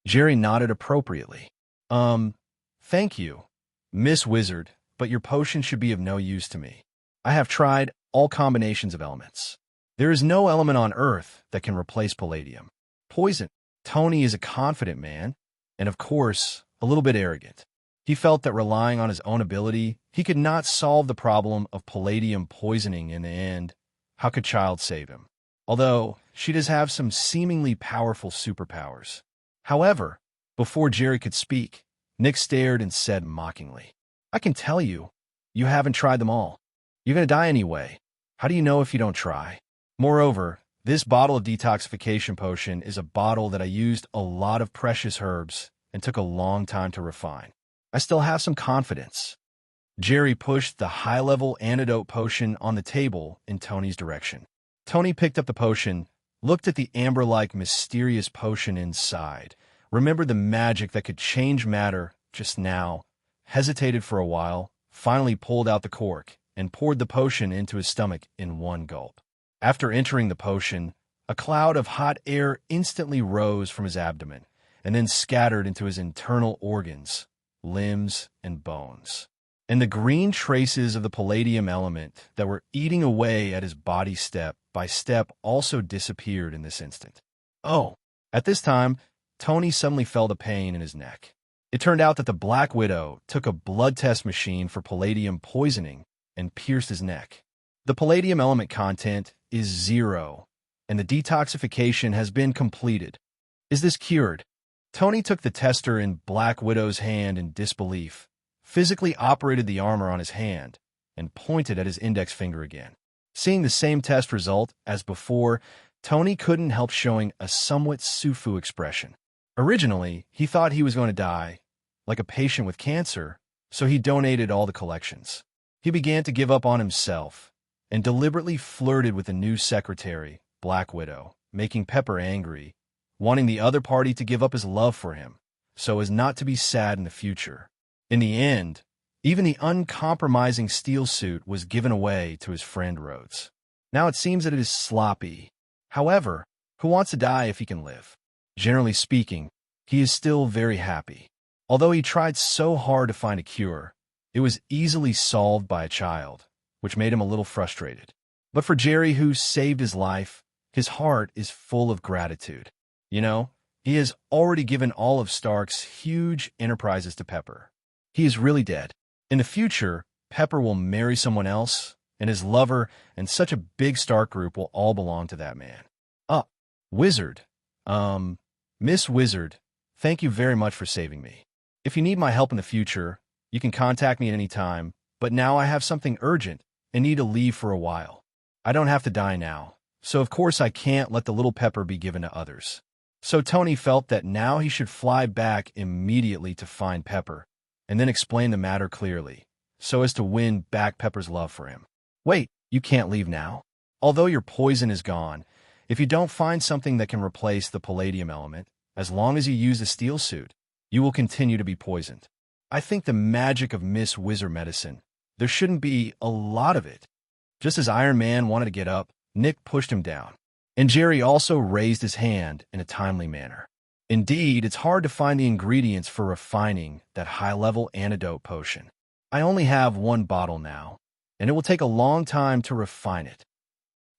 Jerry nodded appropriately. Thank you, Miss Wizard, but your potion should be of no use to me. I have tried all combinations of elements. There is no element on Earth that can replace palladium. Poison. Tony is a confident man, and of course, a little bit arrogant. He felt that relying on his own ability, he could not solve the problem of palladium poisoning in the end. How could Child save him? Although, she does have some seemingly powerful superpowers. However, before Jerry could speak, Nick stared and said mockingly, "I can tell you, you haven't tried them all. You're going to die anyway. How do you know if you don't try? Moreover, this bottle of detoxification potion is a bottle that I used a lot of precious herbs and took a long time to refine. I still have some confidence." Jerry pushed the high-level antidote potion on the table in Tony's direction. Tony picked up the potion, looked at the amber-like mysterious potion inside, remembered the magic that could change matter just now, hesitated for a while, finally pulled out the cork, and poured the potion into his stomach in one gulp. After entering the potion, a cloud of hot air instantly rose from his abdomen, and then scattered into his internal organs, limbs, and bones. And the green traces of the palladium element that were eating away at his body step by step also disappeared in this instant. Oh! At this time, Tony suddenly felt a pain in his neck. It turned out that the Black Widow took a blood test machine for palladium poisoning and pierced his neck. The palladium element content is 0, and the detoxification has been completed. Is this cured? Tony took the tester in Black Widow's hand in disbelief, physically operated the armor on his hand, and pointed at his index finger again. Seeing the same test result as before, Tony couldn't help showing a somewhat Sufu expression. Originally, he thought he was going to die, like a patient with cancer, so he donated all the collections. He began to give up on himself, and deliberately flirted with the new secretary, Black Widow, making Pepper angry, wanting the other party to give up his love for him, so as not to be sad in the future. In the end, even the uncompromising steel suit was given away to his friend Rhodes. Now it seems that it is sloppy. However, who wants to die if he can live? Generally speaking, he is still very happy. Although he tried so hard to find a cure, it was easily solved by a child, which made him a little frustrated. But for Jerry, who saved his life, his heart is full of gratitude. You know, he has already given all of Stark's huge enterprises to Pepper. He is really dead. In the future, Pepper will marry someone else, and his lover and such a big Stark group will all belong to that man. Wizard, Miss Wizard, thank you very much for saving me. If you need my help in the future, you can contact me at any time, but now I have something urgent and need to leave for a while. I don't have to die now, so of course I can't let the little pepper be given to others. So Tony felt that now he should fly back immediately to find Pepper, and then explain the matter clearly, so as to win back Pepper's love for him. Wait, you can't leave now? Although your poison is gone, if you don't find something that can replace the palladium element, as long as you use a steel suit, you will continue to be poisoned. I think the magic of Miss Wizard medicine, there shouldn't be a lot of it. Just as Iron Man wanted to get up, Nick pushed him down, and Jerry also raised his hand in a timely manner. Indeed, it's hard to find the ingredients for refining that high-level antidote potion. I only have one bottle now, and it will take a long time to refine it.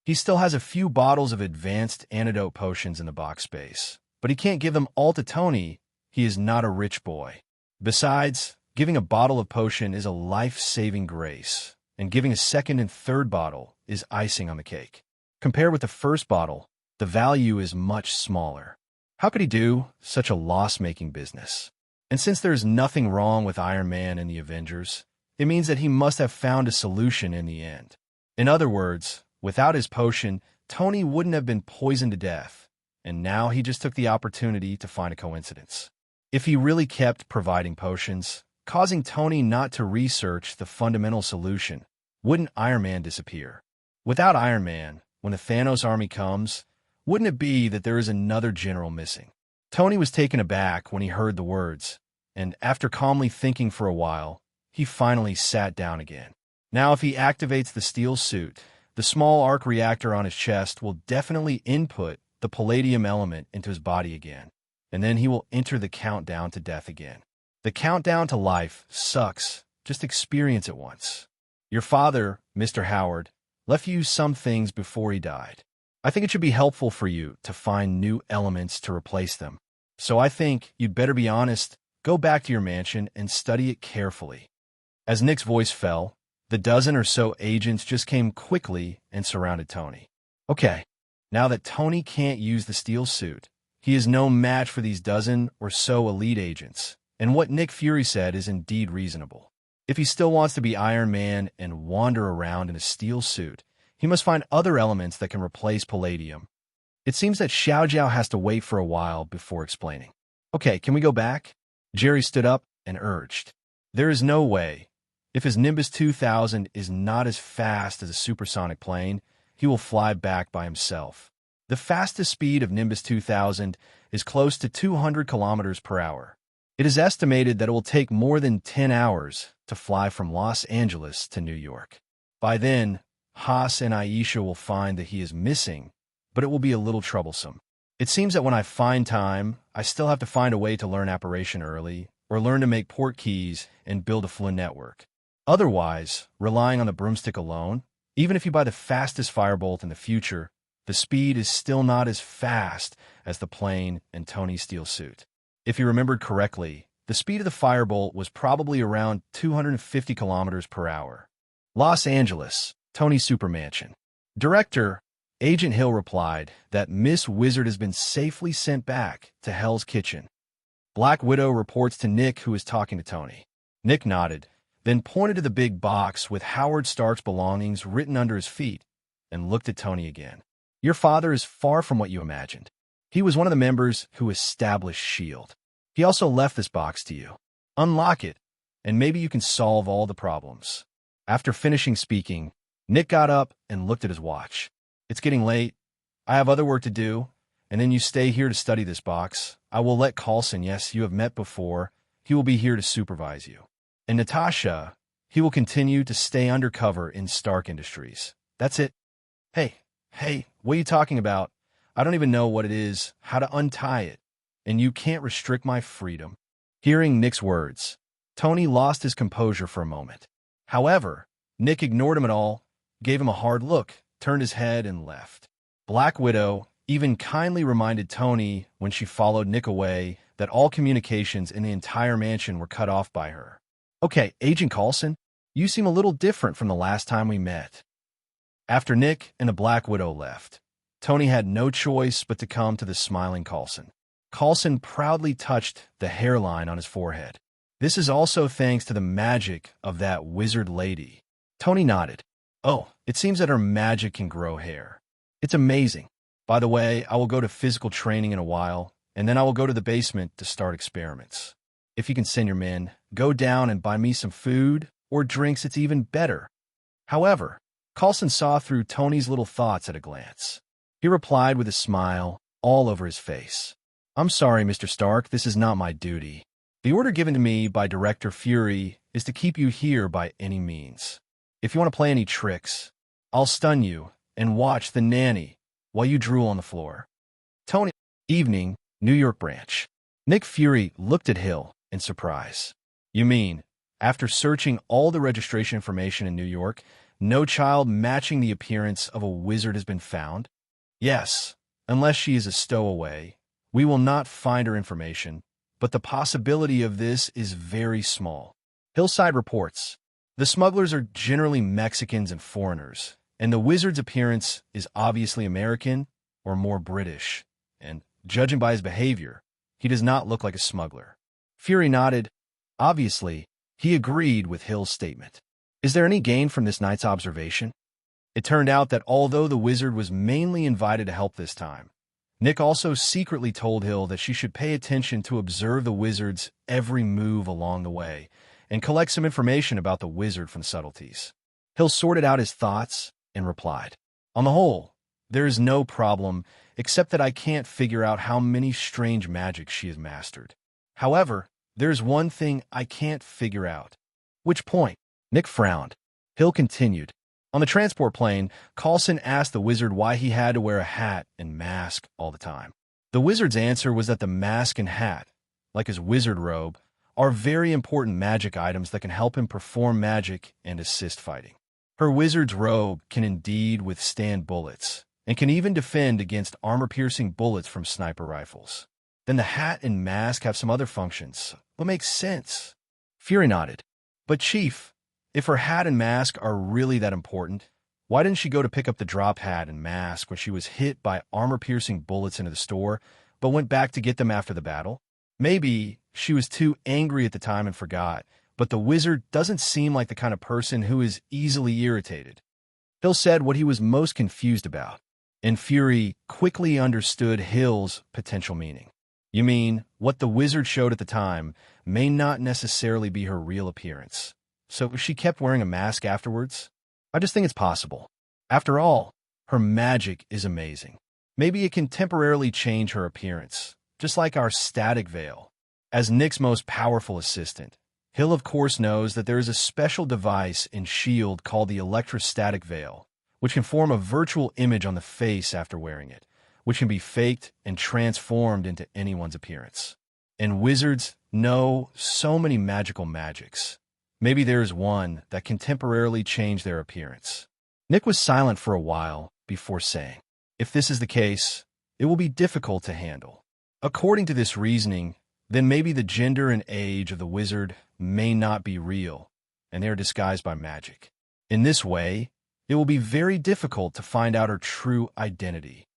He still has a few bottles of advanced antidote potions in the box space, but he can't give them all to Tony. He is not a rich boy. Besides, giving a bottle of potion is a life-saving grace, and giving a second and third bottle is icing on the cake. Compared with the first bottle, the value is much smaller. How could he do such a loss-making business? And since there's nothing wrong with Iron Man and the Avengers, it means that he must have found a solution in the end. In other words, without his potion, Tony wouldn't have been poisoned to death, and now he just took the opportunity to find a coincidence. If he really kept providing potions, causing Tony not to research the fundamental solution, wouldn't Iron Man disappear? Without Iron Man, when the Thanos army comes, wouldn't it be that there is another general missing? Tony was taken aback when he heard the words, and after calmly thinking for a while, he finally sat down again. Now if he activates the steel suit, the small arc reactor on his chest will definitely input the palladium element into his body again, and then he will enter the countdown to death again. The countdown to life sucks. Just experience it once. Your father, Mr. Howard, left you some things before he died. I think it should be helpful for you to find new elements to replace them. So I think you'd better be honest, go back to your mansion and study it carefully. As Nick's voice fell, the dozen or so agents just came quickly and surrounded Tony. Okay, now that Tony can't use the steel suit, he is no match for these dozen or so elite agents, and what Nick Fury said is indeed reasonable. If he still wants to be Iron Man and wander around in a steel suit, he must find other elements that can replace palladium. It seems that Xiao Jiao has to wait for a while before explaining. Okay, can we go back? Jerry stood up and urged. There is no way. If his Nimbus 2000 is not as fast as a supersonic plane, he will fly back by himself. The fastest speed of Nimbus 2000 is close to 200 kilometers per hour. It is estimated that it will take more than 10 hours to fly from Los Angeles to New York. By then, Haas and Aisha will find that he is missing, but it will be a little troublesome. It seems that when I find time, I still have to find a way to learn apparition early, or learn to make port keys and build a Flynn network. Otherwise, relying on the broomstick alone, even if you buy the fastest firebolt in the future, the speed is still not as fast as the plane and Tony's steel suit. If you remembered correctly, the speed of the firebolt was probably around 250 kilometers per hour. Los Angeles, Tony's supermansion. Director, Agent Hill replied that Miss Wizard has been safely sent back to Hell's Kitchen. Black Widow reports to Nick, who is talking to Tony. Nick nodded, then pointed to the big box with Howard Stark's belongings written under his feet, and looked at Tony again. Your father is far from what you imagined. He was one of the members who established S.H.I.E.L.D. He also left this box to you. Unlock it, and maybe you can solve all the problems. After finishing speaking, Nick got up and looked at his watch. It's getting late. I have other work to do, and then you stay here to study this box. I will let Coulson, yes, you have met before. He will be here to supervise you. And Natasha, he will continue to stay undercover in Stark Industries. That's it. Hey, what are you talking about? I don't even know what it is, how to untie it, and you can't restrict my freedom. Hearing Nick's words, Tony lost his composure for a moment. However, Nick ignored him at all, gave him a hard look, turned his head, and left. Black Widow even kindly reminded Tony when she followed Nick away that all communications in the entire mansion were cut off by her. Okay, Agent Coulson, you seem a little different from the last time we met. After Nick and the Black Widow left, Tony had no choice but to come to the smiling Coulson. Coulson proudly touched the hairline on his forehead. This is also thanks to the magic of that wizard lady. Tony nodded. Oh, it seems that her magic can grow hair. It's amazing. By the way, I will go to physical training in a while, and then I will go to the basement to start experiments. If you can send your men, go down and buy me some food or drinks, it's even better. However, Coulson saw through Tony's little thoughts at a glance. He replied with a smile all over his face. I'm sorry, Mr. Stark, this is not my duty. The order given to me by Director Fury is to keep you here by any means. If you want to play any tricks, I'll stun you and watch the nanny while you drool on the floor. Tony. Evening, New York branch. Nick Fury looked at Hill in surprise. You mean, after searching all the registration information in New York, no child matching the appearance of a wizard has been found? Yes, unless she is a stowaway. We will not find her information, but the possibility of this is very small. Hillside reports, the smugglers are generally Mexicans and foreigners, and the wizard's appearance is obviously American or more British, and, judging by his behavior, he does not look like a smuggler. Fury nodded. Obviously, he agreed with Hill's statement. Is there any gain from this night's observation? It turned out that although the wizard was mainly invited to help this time, Nick also secretly told Hill that she should pay attention to observe the wizard's every move along the way and collect some information about the wizard from subtleties. Hill sorted out his thoughts and replied, on the whole, there is no problem except that I can't figure out how many strange magics she has mastered. However, there's one thing I can't figure out. Which point? Nick frowned. Hill continued. On the transport plane, Coulson asked the wizard why he had to wear a hat and mask all the time. The wizard's answer was that the mask and hat, like his wizard robe, are very important magic items that can help him perform magic and assist fighting. Her wizard's robe can indeed withstand bullets, and can even defend against armor-piercing bullets from sniper rifles. Then the hat and mask have some other functions. What makes sense? Fury nodded. But Chief, if her hat and mask are really that important, why didn't she go to pick up the drop hat and mask when she was hit by armor-piercing bullets into the store, but went back to get them after the battle? Maybe she was too angry at the time and forgot, but the wizard doesn't seem like the kind of person who is easily irritated. Hill said what he was most confused about, and Fury quickly understood Hill's potential meaning. You mean, what the wizard showed at the time may not necessarily be her real appearance. So she kept wearing a mask afterwards? I just think it's possible. After all, her magic is amazing. Maybe it can temporarily change her appearance, just like our static veil. As Nick's most powerful assistant, Hill of course knows that there is a special device in S.H.I.E.L.D. called the electrostatic veil, which can form a virtual image on the face after wearing it, which can be faked and transformed into anyone's appearance. And wizards know so many magical magics. Maybe there is one that can temporarily change their appearance. Nick was silent for a while before saying, if this is the case, it will be difficult to handle. According to this reasoning, then maybe the gender and age of the wizard may not be real, and they are disguised by magic. In this way, it will be very difficult to find out her true identity.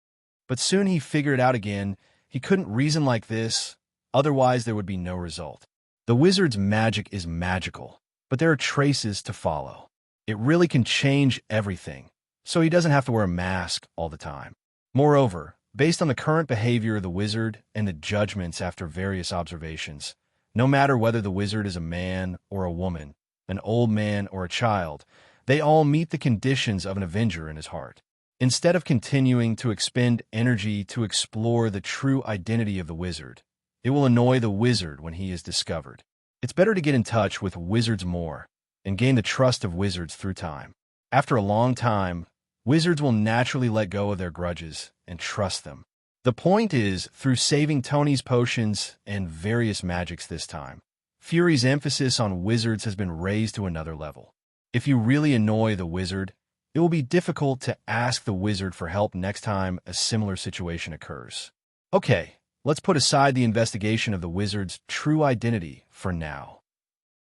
But soon he figured it out again. He couldn't reason like this, otherwise there would be no result. The wizard's magic is magical, but there are traces to follow. It really can change everything, so he doesn't have to wear a mask all the time. Moreover, based on the current behavior of the wizard and the judgments after various observations, no matter whether the wizard is a man or a woman, an old man or a child, they all meet the conditions of an avenger in his heart. Instead of continuing to expend energy to explore the true identity of the wizard, it will annoy the wizard when he is discovered. It's better to get in touch with wizards more and gain the trust of wizards through time. After a long time, wizards will naturally let go of their grudges and trust them. The point is, through saving Tony's potions and various magics this time, Fury's emphasis on wizards has been raised to another level. If you really annoy the wizard, it will be difficult to ask the wizard for help next time a similar situation occurs. Okay, let's put aside the investigation of the wizard's true identity for now.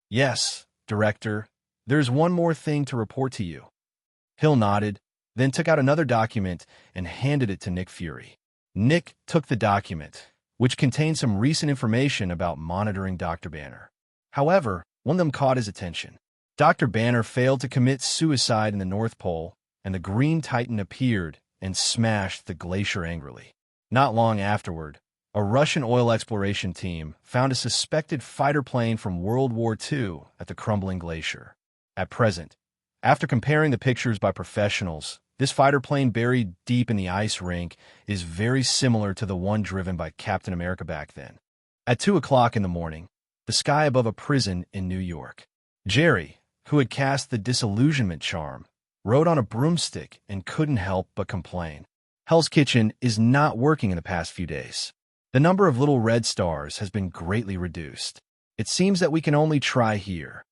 Yes, Director, there's one more thing to report to you. Hill nodded. then took out another document and handed it to Nick Fury. Nick took the document, which contained some recent information about monitoring Dr. Banner. However, one of them caught his attention. Dr. Banner failed to commit suicide in the North Pole, and the Green Titan appeared and smashed the glacier angrily. Not long afterward, a Russian oil exploration team found a suspected fighter plane from World War II at the crumbling glacier. At present, after comparing the pictures by professionals, this fighter plane buried deep in the ice rink is very similar to the one driven by Captain America back then. At 2 o'clock in the morning, the sky above a prison in New York. Jerry, who had cast the disillusionment charm, rode on a broomstick and couldn't help but complain. Hell's Kitchen is not working in the past few days. The number of little red stars has been greatly reduced. It seems that we can only try here.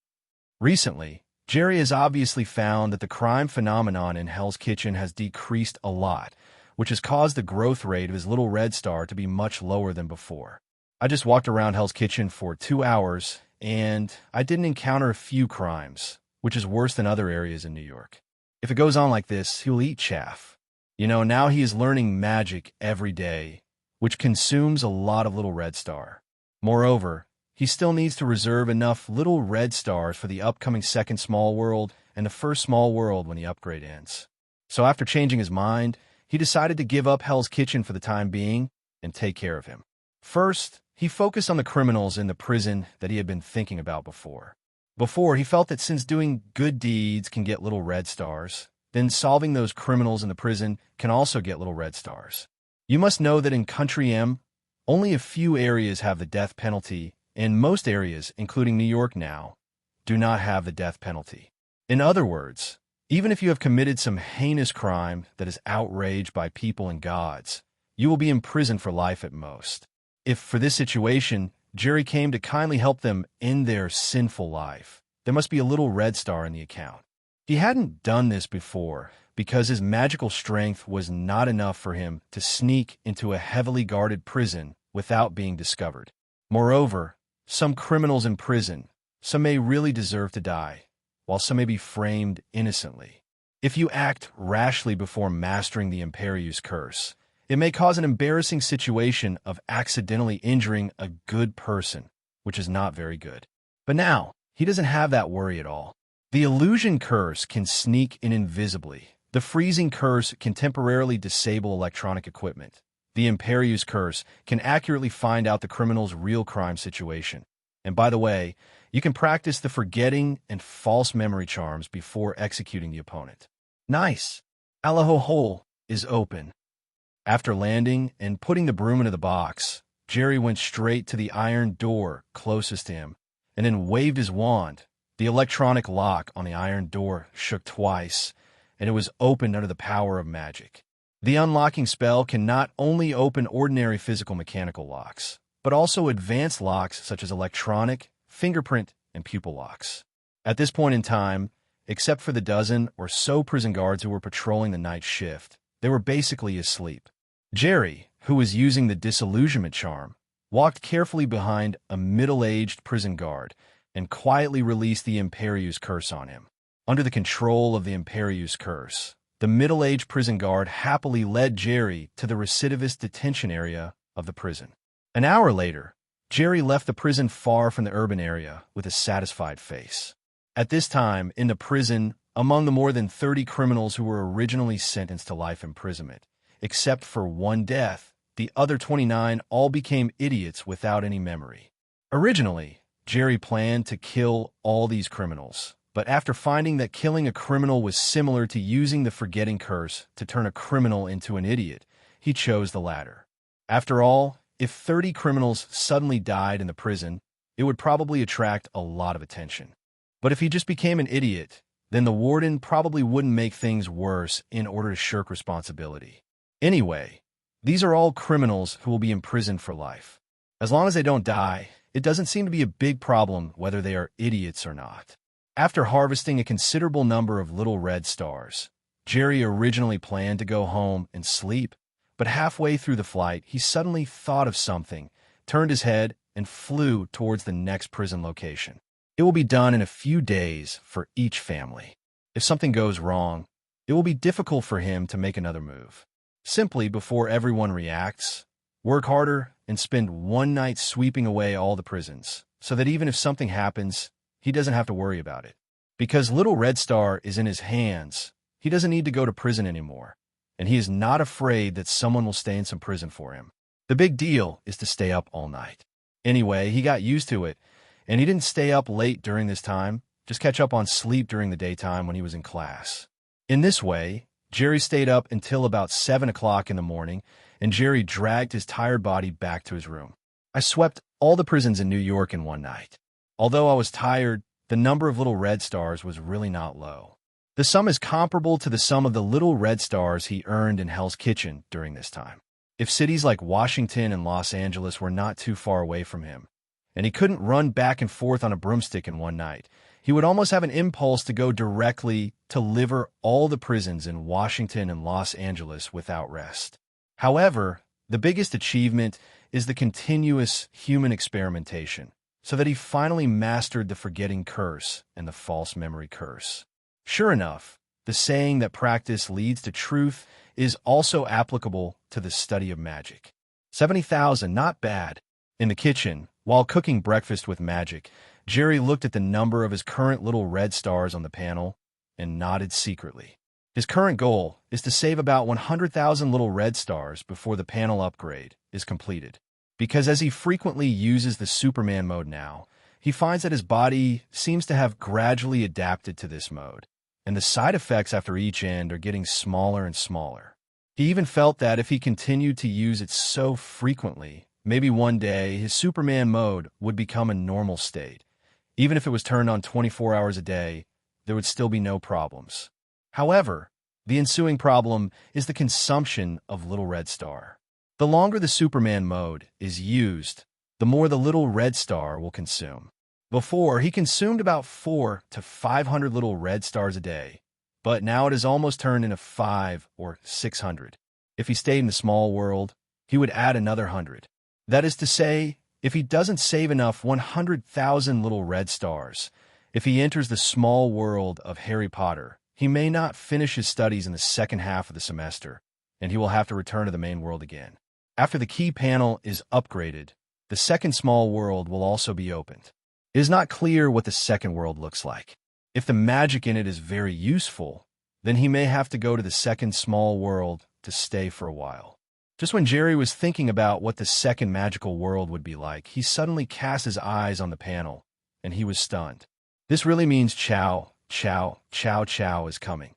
Recently, Jerry has obviously found that the crime phenomenon in Hell's Kitchen has decreased a lot, which has caused the growth rate of his little red star to be much lower than before. I just walked around Hell's Kitchen for 2 hours, and I didn't encounter a few crimes, which is worse than other areas in New York. If it goes on like this, he'll eat chaff. Now he is learning magic every day, which consumes a lot of little red star. Moreover, he still needs to reserve enough little red stars for the upcoming second small world and the first small world when the upgrade ends. So after changing his mind, he decided to give up Hell's Kitchen for the time being and take care of him. First, he focused on the criminals in the prison that he had been thinking about before. Before, he felt that since doing good deeds can get little red stars, then solving those criminals in the prison can also get little red stars. You must know that in Country M, only a few areas have the death penalty, and most areas, including New York now, do not have the death penalty. In other words, even if you have committed some heinous crime that is outraged by people and gods, you will be imprisoned for life at most. If, for this situation, Jerry came to kindly help them end their sinful life, there must be a little red star in the account. He hadn't done this before because his magical strength was not enough for him to sneak into a heavily guarded prison without being discovered. Moreover, some criminals in prison, some may really deserve to die, while some may be framed innocently. If you act rashly before mastering the Imperius curse, it may cause an embarrassing situation of accidentally injuring a good person, which is not very good. But now, he doesn't have that worry at all. The illusion curse can sneak in invisibly. The freezing curse can temporarily disable electronic equipment. The Imperius curse can accurately find out the criminal's real crime situation. And by the way, you can practice the forgetting and false memory charms before executing the opponent. Nice! Alaho hole is open. After landing and putting the broom into the box, Jerry went straight to the iron door closest to him and then waved his wand. The electronic lock on the iron door shook twice, and it was opened under the power of magic. The unlocking spell can not only open ordinary physical mechanical locks, but also advanced locks such as electronic, fingerprint, and pupil locks. At this point in time, except for the dozen or so prison guards who were patrolling the night shift, they were basically asleep. Jerry, who was using the disillusionment charm, walked carefully behind a middle-aged prison guard and quietly released the Imperius curse on him. Under the control of the Imperius curse, the middle-aged prison guard happily led Jerry to the recidivist detention area of the prison. An hour later, Jerry left the prison far from the urban area with a satisfied face. At this time, in the prison, among the more than 30 criminals who were originally sentenced to life imprisonment, except for one death, the other 29 all became idiots without any memory. Originally, Jerry planned to kill all these criminals, but after finding that killing a criminal was similar to using the forgetting curse to turn a criminal into an idiot, he chose the latter. After all, if 30 criminals suddenly died in the prison, it would probably attract a lot of attention. But if he just became an idiot, then the warden probably wouldn't make things worse in order to shirk responsibility. Anyway, these are all criminals who will be imprisoned for life. As long as they don't die, it doesn't seem to be a big problem whether they are idiots or not. After harvesting a considerable number of little red stars, Jerry originally planned to go home and sleep, but halfway through the flight, he suddenly thought of something, turned his head, and flew towards the next prison location. It will be done in a few days for each family. If something goes wrong, it will be difficult for him to make another move. Simply, before everyone reacts, work harder and spend one night sweeping away all the prisons, so that even if something happens, he doesn't have to worry about it. Because Little Red Star is in his hands, he doesn't need to go to prison anymore, and he is not afraid that someone will stay in some prison for him. The big deal is to stay up all night. Anyway, he got used to it, and he didn't stay up late during this time, just catch up on sleep during the daytime when he was in class. In this way, Jerry stayed up until about 7 o'clock in the morning, and Jerry dragged his tired body back to his room. I swept all the prisons in New York in one night. Although I was tired, the number of Little Red Stars was really not low. The sum is comparable to the sum of the Little Red Stars he earned in Hell's Kitchen during this time. If cities like Washington and Los Angeles were not too far away from him, and he couldn't run back and forth on a broomstick in one night, he would almost have an impulse to go directly to liver all the prisons in Washington and Los Angeles without rest. However, the biggest achievement is the continuous human experimentation, so that he finally mastered the forgetting curse and the false memory curse. Sure enough, the saying that practice leads to truth is also applicable to the study of magic. 70,000, not bad. In the kitchen, while cooking breakfast with magic, Jerry looked at the number of his current Little Red Stars on the panel and nodded secretly. His current goal is to save about 100,000 Little Red Stars before the panel upgrade is completed. Because as he frequently uses the Superman mode now, he finds that his body seems to have gradually adapted to this mode, and the side effects after each end are getting smaller and smaller. He even felt that if he continued to use it so frequently, maybe one day his Superman mode would become a normal state. Even if it was turned on 24 hours a day, there would still be no problems. However, the ensuing problem is the consumption of Little Red Star. The longer the Superman mode is used, the more the Little Red Star will consume. Before, he consumed about 400 to 500 Little Red Stars a day, but now it is almost turned into 500 or 600. If he stayed in the small world, he would add another 100. That is to say, if he doesn't save enough 100,000 Little Red Stars, if he enters the small world of Harry Potter, he may not finish his studies in the second half of the semester, and he will have to return to the main world again. After the key panel is upgraded, the second small world will also be opened. It is not clear what the second world looks like. If the magic in it is very useful, then he may have to go to the second small world to stay for a while. Just when Jerry was thinking about what the second magical world would be like, he suddenly cast his eyes on the panel, and he was stunned. This really means Chow, Chow, Chow, Chow is coming.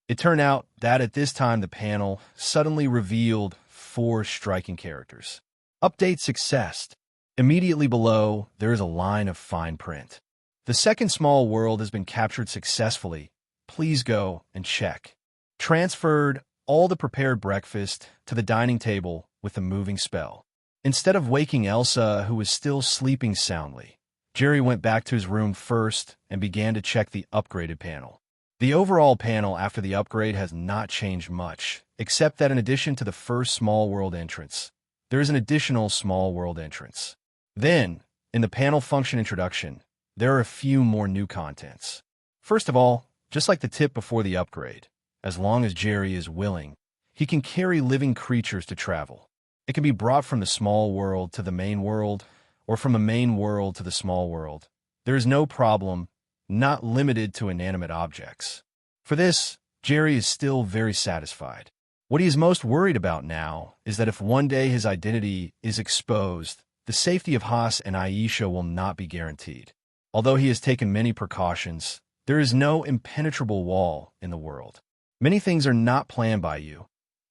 It turned out that at this time the panel suddenly revealed 4 striking characters. Update success. Immediately below, there is a line of fine print. The second small world has been captured successfully. Please go and check. Transferred all the prepared breakfast to the dining table with the moving spell. Instead of waking Elsa, who was still sleeping soundly, Jerry went back to his room first and began to check the upgraded panel. The overall panel after the upgrade has not changed much, except that in addition to the first small world entrance, there is an additional small world entrance. Then, in the panel function introduction, there are a few more new contents. First of all, just like the tip before the upgrade, as long as Jerry is willing, he can carry living creatures to travel. It can be brought from the small world to the main world, or from a main world to the small world. There is no problem, not limited to inanimate objects. For this, Jerry is still very satisfied. What he is most worried about now is that if one day his identity is exposed, the safety of Haas and Aisha will not be guaranteed. Although he has taken many precautions, there is no impenetrable wall in the world. Many things are not planned by you,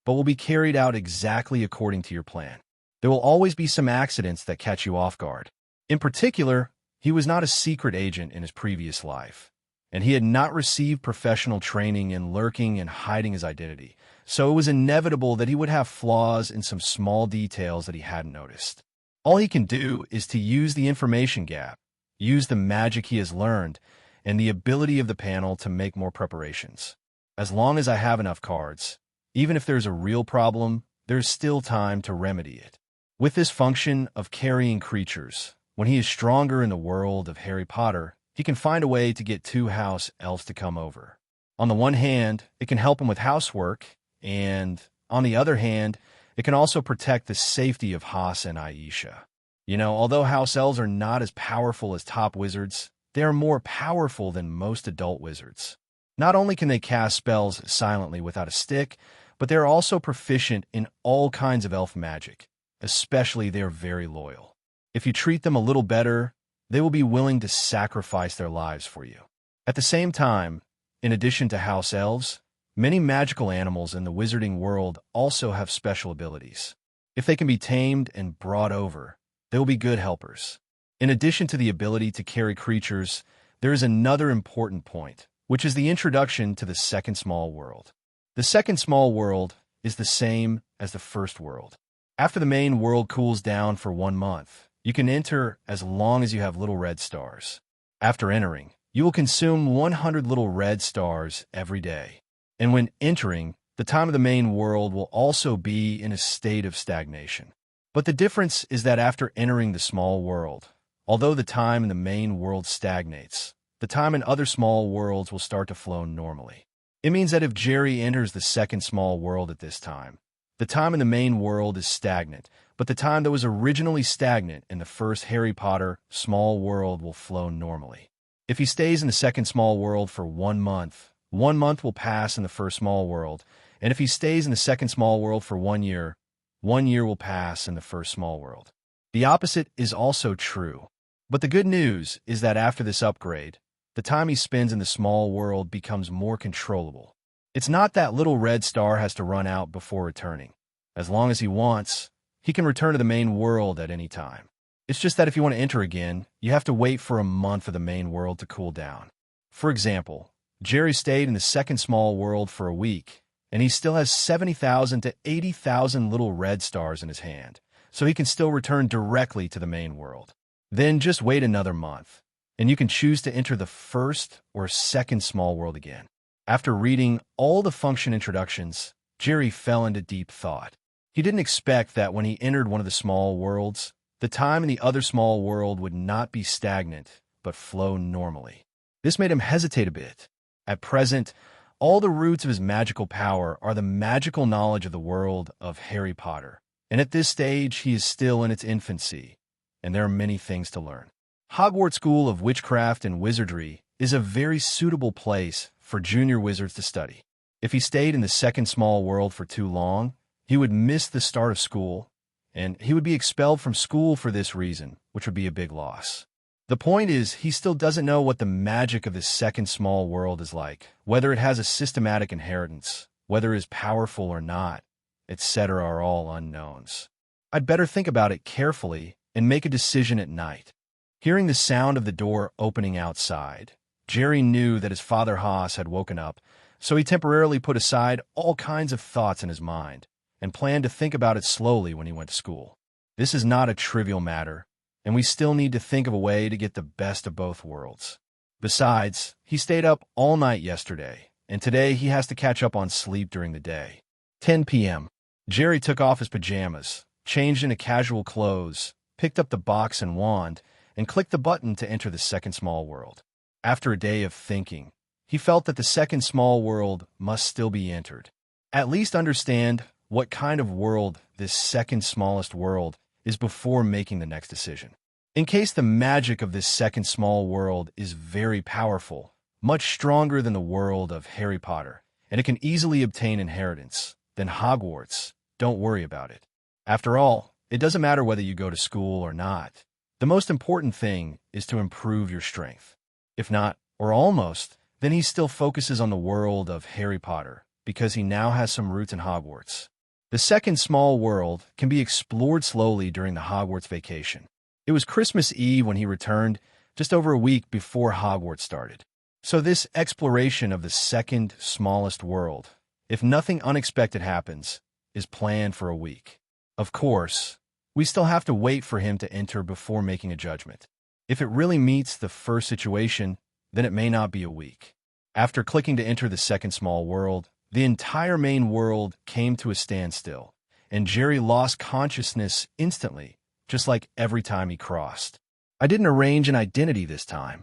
but will be carried out exactly according to your plan. There will always be some accidents that catch you off guard. In particular, he was not a secret agent in his previous life, and he had not received professional training in lurking and hiding his identity, so it was inevitable that he would have flaws in some small details that he hadn't noticed. All he can do is to use the information gap, use the magic he has learned, and the ability of the panel to make more preparations. As long as I have enough cards, even if there's a real problem, there's still time to remedy it. With this function of carrying creatures, when he is stronger in the world of Harry Potter, he can find a way to get 2 house elves to come over. On the one hand, it can help him with housework, and on the other hand, it can also protect the safety of Haas and Aisha. Although house elves are not as powerful as top wizards, they are more powerful than most adult wizards. Not only can they cast spells silently without a stick, but they are also proficient in all kinds of elf magic. Especially, they are very loyal. If you treat them a little better, they will be willing to sacrifice their lives for you. At the same time, in addition to house elves, many magical animals in the wizarding world also have special abilities. If they can be tamed and brought over, they will be good helpers. In addition to the ability to carry creatures, there is another important point, which is the introduction to the second small world. The second small world is the same as the first world. After the main world cools down for 1 month, you can enter as long as you have little red stars. After entering, you will consume 100 little red stars every day. And when entering, the time of the main world will also be in a state of stagnation. But the difference is that after entering the small world, although the time in the main world stagnates, the time in other small worlds will start to flow normally. It means that if Jerry enters the second small world at this time, the time in the main world is stagnant, but the time that was originally stagnant in the first Harry Potter small world will flow normally. If he stays in the second small world for 1 month, 1 month will pass in the first small world, and if he stays in the second small world for 1 year, 1 year will pass in the first small world. The opposite is also true. But the good news is that after this upgrade, the time he spends in the small world becomes more controllable. It's not that little red star has to run out before returning. As long as he wants, he can return to the main world at any time. It's just that if you want to enter again, you have to wait for a month for the main world to cool down. For example, Jerry stayed in the second small world for a week, and he still has 70,000 to 80,000 little red stars in his hand, so he can still return directly to the main world. Then just wait another month, and you can choose to enter the first or second small world again. After reading all the function introductions, Jerry fell into deep thought. He didn't expect that when he entered one of the small worlds, the time in the other small world would not be stagnant, but flow normally. This made him hesitate a bit. At present, all the roots of his magical power are the magical knowledge of the world of Harry Potter, and at this stage he is still in its infancy, and there are many things to learn. Hogwarts School of Witchcraft and Wizardry is a very suitable place for junior wizards to study. If he stayed in the second small world for too long, he would miss the start of school, and he would be expelled from school for this reason, which would be a big loss. The point is, he still doesn't know what the magic of this second small world is like, whether it has a systematic inheritance, whether it is powerful or not, etc. are all unknowns. I'd better think about it carefully and make a decision at night. Hearing the sound of the door opening outside, Jerry knew that his father Haas had woken up, so he temporarily put aside all kinds of thoughts in his mind and planned to think about it slowly when he went to school. This is not a trivial matter, and we still need to think of a way to get the best of both worlds. Besides, he stayed up all night yesterday, and today he has to catch up on sleep during the day. 10 p.m. Jerry took off his pajamas, changed into casual clothes, picked up the box and wand, and clicked the button to enter the second small world. After a day of thinking, he felt that the second small world must still be entered. At least understand what kind of world this second smallest world is before making the next decision. In case the magic of this second small world is very powerful, much stronger than the world of Harry Potter, and it can easily obtain inheritance, then Hogwarts, don't worry about it. After all, it doesn't matter whether you go to school or not. The most important thing is to improve your strength. If not, or almost, then he still focuses on the world of Harry Potter, because he now has some roots in Hogwarts. The second small world can be explored slowly during the Hogwarts vacation. It was Christmas Eve when he returned, just over a week before Hogwarts started. So this exploration of the second smallest world, if nothing unexpected happens, is planned for a week. Of course, we still have to wait for him to enter before making a judgment. If it really meets the first situation, then it may not be a week. After clicking to enter the second small world, the entire main world came to a standstill, and Jerry lost consciousness instantly, just like every time he crossed. I didn't arrange an identity this time.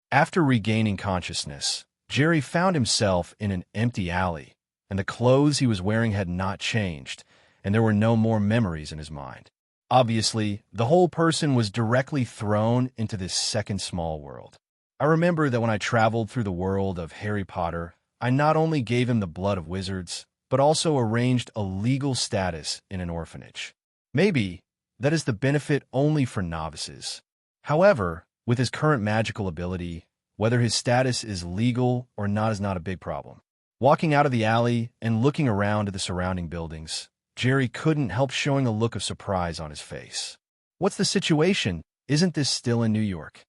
After regaining consciousness, Jerry found himself in an empty alley, and the clothes he was wearing had not changed, and there were no more memories in his mind. Obviously, the whole person was directly thrown into this second small world. I remember that when I traveled through the world of Harry Potter, I not only gave him the blood of wizards, but also arranged a legal status in an orphanage. Maybe that is the benefit only for novices. However, with his current magical ability, whether his status is legal or not is not a big problem. Walking out of the alley and looking around at the surrounding buildings, Jerry couldn't help showing a look of surprise on his face. What's the situation? Isn't this still in New York?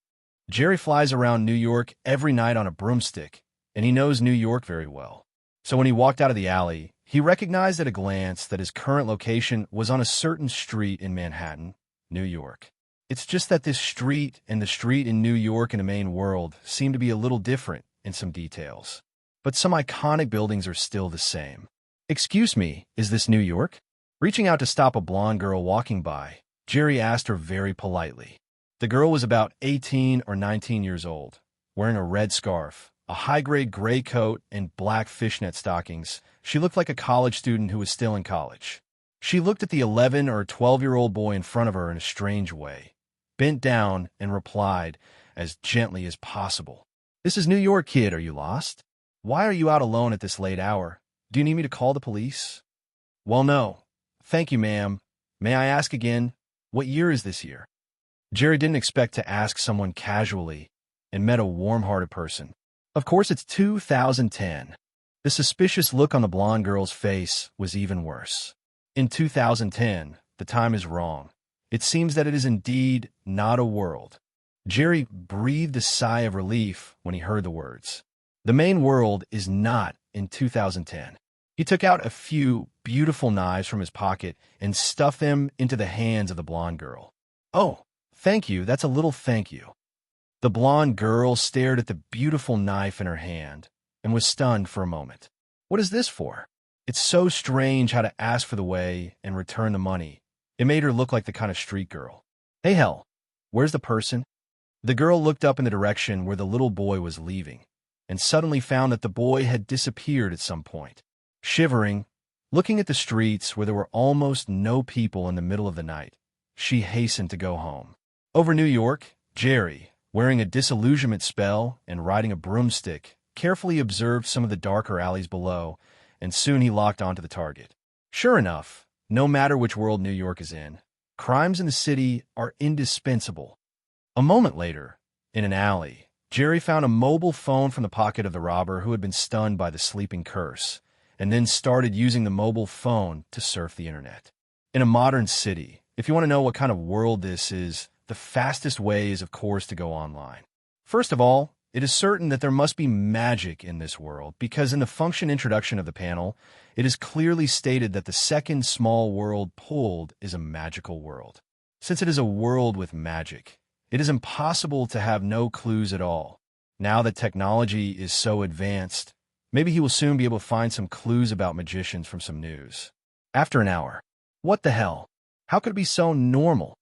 Jerry flies around New York every night on a broomstick, and he knows New York very well. So when he walked out of the alley, he recognized at a glance that his current location was on a certain street in Manhattan, New York. It's just that this street and the street in New York in the main world seem to be a little different in some details. But some iconic buildings are still the same. "Excuse me, is this New York?" Reaching out to stop a blonde girl walking by, Jerry asked her very politely. The girl was about 18 or 19 years old, wearing a red scarf, a high-grade gray coat, and black fishnet stockings. She looked like a college student who was still in college. She looked at the 11 or 12-year-old boy in front of her in a strange way, bent down, and replied as gently as possible, "This is New York, kid. Are you lost? Why are you out alone at this late hour? Do you need me to call the police?" "Well, no. Thank you, ma'am. May I ask again, what year is this year?" Jerry didn't expect to ask someone casually and met a warm-hearted person. "Of course it's 2010. The suspicious look on the blonde girl's face was even worse. "In 2010, the time is wrong. It seems that it is indeed not a world." Jerry breathed a sigh of relief when he heard the words. The main world is not in 2010. He took out a few beautiful knives from his pocket and stuffed them into the hands of the blonde girl. "Oh, thank you, that's a little thank you." The blonde girl stared at the beautiful knife in her hand and was stunned for a moment. "What is this for?" It's so strange how to ask for the way and return the money. It made her look like the kind of street girl. "Hey, hell, where's the person?" The girl looked up in the direction where the little boy was leaving, and suddenly found that the boy had disappeared at some point. Shivering, looking at the streets where there were almost no people in the middle of the night, she hastened to go home. Over New York, Jerry, wearing a disillusionment spell and riding a broomstick, carefully observed some of the darker alleys below, and soon he locked onto the target. Sure enough, no matter which world New York is in, crimes in the city are indispensable. A moment later, in an alley, Jerry found a mobile phone from the pocket of the robber who had been stunned by the sleeping curse, and then started using the mobile phone to surf the internet. In a modern city, if you want to know what kind of world this is, the fastest way is, of course, to go online. First of all, it is certain that there must be magic in this world, because in the function introduction of the panel, it is clearly stated that the second small world pulled is a magical world. Since it is a world with magic, it is impossible to have no clues at all. Now that technology is so advanced, maybe he will soon be able to find some clues about magicians from some news. After an hour. What the hell? How could it be so normal?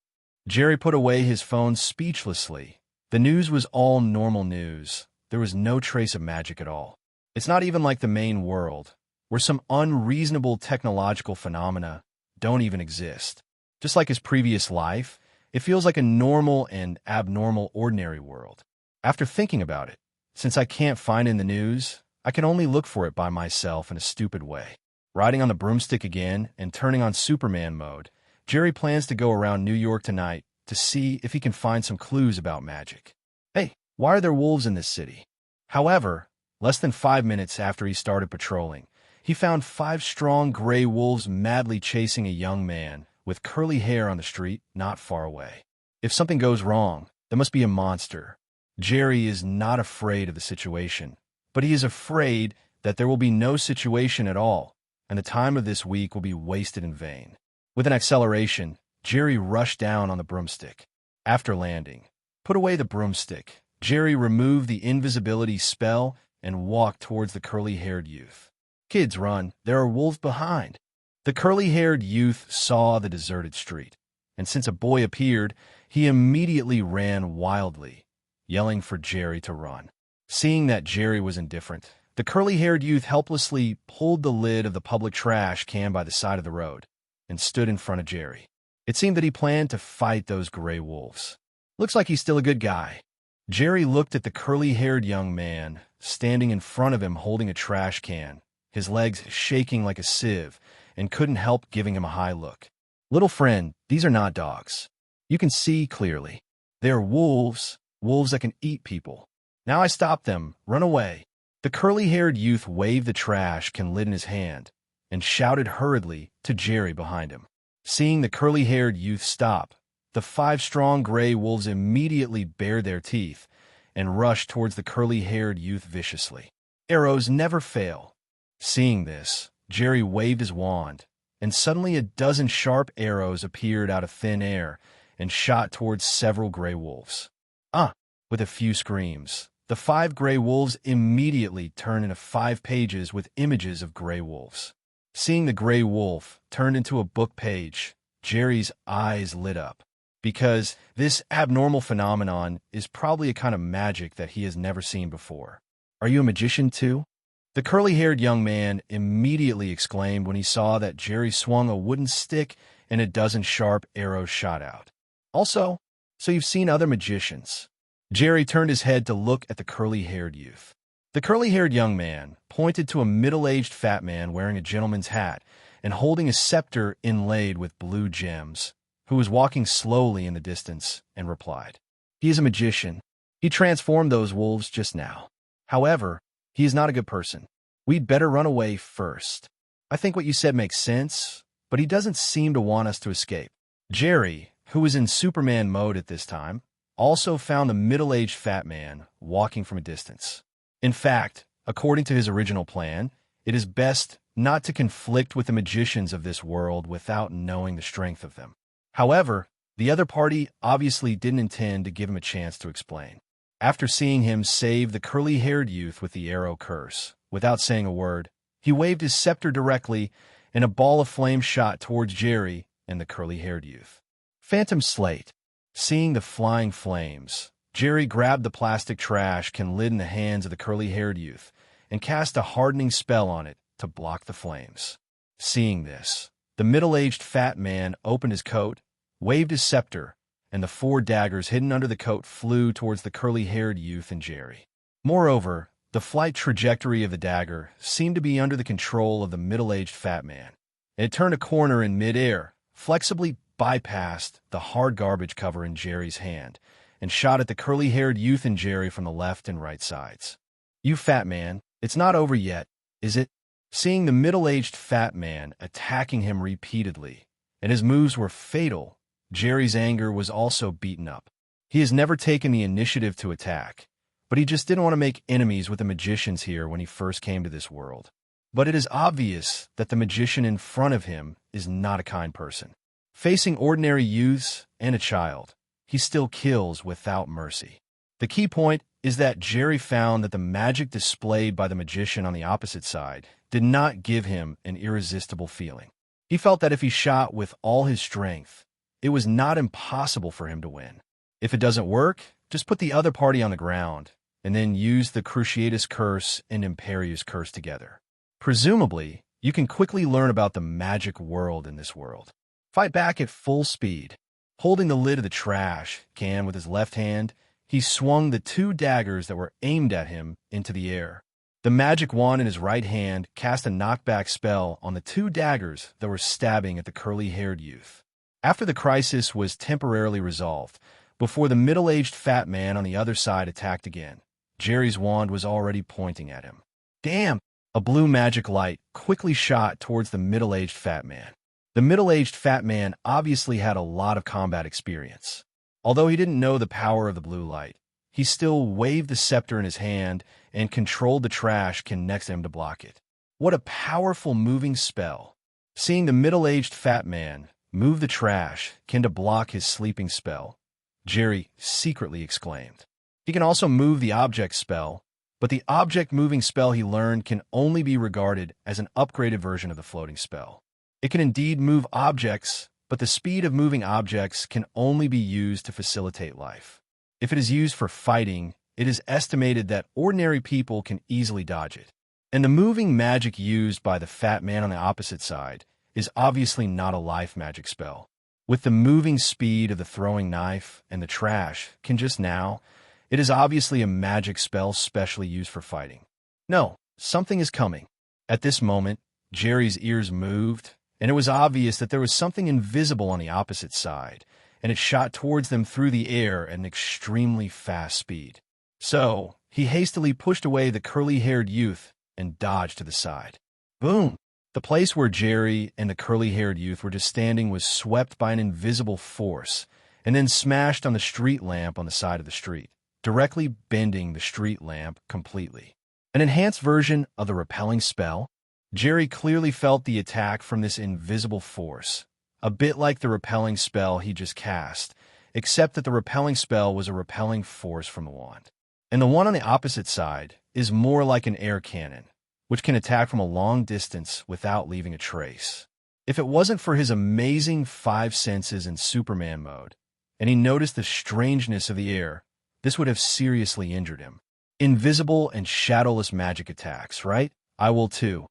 Jerry put away his phone speechlessly. The news was all normal news. There was no trace of magic at all. It's not even like the main world, where some unreasonable technological phenomena don't even exist. Just like his previous life, it feels like a normal and abnormal ordinary world. After thinking about it, since I can't find it in the news, I can only look for it by myself in a stupid way. Riding on the broomstick again and turning on Superman mode, Jerry plans to go around New York tonight to see if he can find some clues about magic. Hey, why are there wolves in this city? However, less than 5 minutes after he started patrolling, he found 5 strong gray wolves madly chasing a young man with curly hair on the street not far away. If something goes wrong, there must be a monster. Jerry is not afraid of the situation, but he is afraid that there will be no situation at all, and the time of this week will be wasted in vain. With an acceleration, Jerry rushed down on the broomstick. After landing, put away the broomstick. Jerry removed the invisibility spell and walked towards the curly-haired youth. "Kids, run. There are wolves behind." The curly-haired youth saw the deserted street, and since a boy appeared, he immediately ran wildly, yelling for Jerry to run. Seeing that Jerry was indifferent, the curly-haired youth helplessly pulled the lid of the public trash can by the side of the road and stood in front of Jerry. It seemed that he planned to fight those gray wolves. Looks like he's still a good guy. Jerry looked at the curly-haired young man standing in front of him holding a trash can, his legs shaking like a sieve, and couldn't help giving him a high look. Little friend, these are not dogs. You can see clearly. They are wolves, wolves that can eat people. Now I stop them. Run away. The curly-haired youth waved the trash can lid in his hand and shouted hurriedly to Jerry behind him. Seeing the curly-haired youth stop, the 5 strong gray wolves immediately bared their teeth and rushed towards the curly-haired youth viciously. Arrows never fail. Seeing this, Jerry waved his wand, and suddenly a dozen sharp arrows appeared out of thin air and shot towards several gray wolves. With a few screams, the 5 gray wolves immediately turned into 5 pages with images of gray wolves. Seeing the gray wolf turned into a book page, Jerry's eyes lit up, because this abnormal phenomenon is probably a kind of magic that he has never seen before. Are you a magician too? The curly-haired young man immediately exclaimed when he saw that Jerry swung a wooden stick and a dozen sharp arrows shot out. Also, so you've seen other magicians. Jerry turned his head to look at the curly-haired youth. The curly-haired young man pointed to a middle-aged fat man wearing a gentleman's hat and holding a scepter inlaid with blue gems, who was walking slowly in the distance, and replied, "He is a magician. He transformed those wolves just now. However, he is not a good person. We'd better run away first. I think what you said makes sense, but he doesn't seem to want us to escape." Jerry, who was in Superman mode at this time, also found the middle-aged fat man walking from a distance. In fact, according to his original plan, it is best not to conflict with the magicians of this world without knowing the strength of them. However, the other party obviously didn't intend to give him a chance to explain. After seeing him save the curly-haired youth with the arrow curse, without saying a word, he waved his scepter directly, and a ball of flame shot towards Jerry and the curly-haired youth. Phantom Slate. Seeing the flying flames, Jerry grabbed the plastic trash can lid in the hands of the curly-haired youth and cast a hardening spell on it to block the flames. Seeing this, the middle-aged fat man opened his coat, waved his scepter, and the 4 daggers hidden under the coat flew towards the curly-haired youth and Jerry. Moreover, the flight trajectory of the dagger seemed to be under the control of the middle-aged fat man. It turned a corner in mid-air, flexibly bypassed the hard garbage cover in Jerry's hand, and shot at the curly-haired youth and Jerry from the left and right sides. "You fat man, it's not over yet, is it?" Seeing the middle-aged fat man attacking him repeatedly, and his moves were fatal, Jerry's anger was also beaten up. He has never taken the initiative to attack, but he just didn't want to make enemies with the magicians here when he first came to this world. But it is obvious that the magician in front of him is not a kind person. Facing ordinary youths and a child, he still kills without mercy. The key point is that Jerry found that the magic displayed by the magician on the opposite side did not give him an irresistible feeling. He felt that if he shot with all his strength, it was not impossible for him to win. If it doesn't work, just put the other party on the ground, and then use the Cruciatus Curse and Imperius Curse together. Presumably, you can quickly learn about the magic world in this world. Fight back at full speed. Holding the lid of the trash can with his left hand, he swung the 2 daggers that were aimed at him into the air. The magic wand in his right hand cast a knockback spell on the 2 daggers that were stabbing at the curly-haired youth. After the crisis was temporarily resolved, before the middle-aged fat man on the other side attacked again, Jerry's wand was already pointing at him. Damn! A blue magic light quickly shot towards the middle-aged fat man. The middle-aged fat man obviously had a lot of combat experience. Although he didn't know the power of the blue light, he still waved the scepter in his hand and controlled the trash can next to him to block it. What a powerful moving spell. Seeing the middle-aged fat man move the trash can to block his sleeping spell, Jerry secretly exclaimed. He can also move the object spell, but the object moving spell he learned can only be regarded as an upgraded version of the floating spell. It can indeed move objects, but the speed of moving objects can only be used to facilitate life. If it is used for fighting, it is estimated that ordinary people can easily dodge it. And the moving magic used by the fat man on the opposite side is obviously not a life magic spell. With the moving speed of the throwing knife and the trash it is obviously a magic spell specially used for fighting. No, something is coming. At this moment, Jerry's ears moved, and it was obvious that there was something invisible on the opposite side, and it shot towards them through the air at an extremely fast speed. So, he hastily pushed away the curly-haired youth and dodged to the side. Boom! The place where Jerry and the curly-haired youth were just standing was swept by an invisible force, and then smashed on the street lamp on the side of the street, directly bending the street lamp completely. An enhanced version of the repelling spell? Jerry clearly felt the attack from this invisible force, a bit like the repelling spell he just cast, except that the repelling spell was a repelling force from the wand. And the one on the opposite side is more like an air cannon, which can attack from a long distance without leaving a trace. If it wasn't for his amazing 5 senses in Superman mode, and he noticed the strangeness of the air, this would have seriously injured him. Invisible and shadowless magic attacks, right? I will too.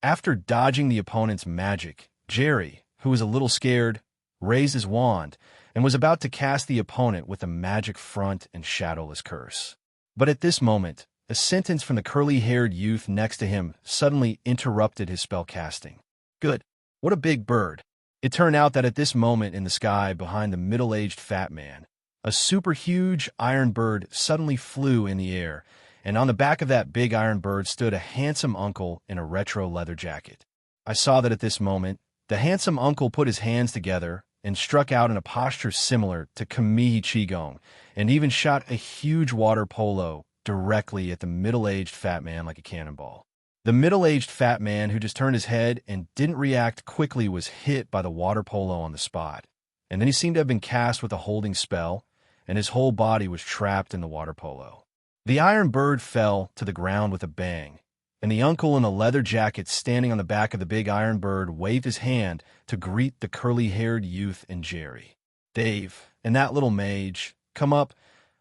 After dodging the opponent's magic, Jerry, who was a little scared, raised his wand and was about to cast the opponent with a magic front and shadowless curse. But at this moment, a sentence from the curly-haired youth next to him suddenly interrupted his spell casting. Good. What a big bird. It turned out that at this moment in the sky behind the middle-aged fat man, a super huge iron bird suddenly flew in the air, and on the back of that big iron bird stood a handsome uncle in a retro leather jacket. I saw that at this moment, the handsome uncle put his hands together and struck out in a posture similar to Kamihi Qigong, and even shot a huge water polo directly at the middle-aged fat man like a cannonball. The middle-aged fat man who just turned his head and didn't react quickly was hit by the water polo on the spot, and then he seemed to have been cast with a holding spell, and his whole body was trapped in the water polo. The iron bird fell to the ground with a bang, and the uncle in a leather jacket standing on the back of the big iron bird waved his hand to greet the curly-haired youth and Jerry. Dave, and that little mage, come up.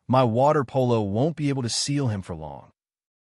My water polo won't be able to seal him for long.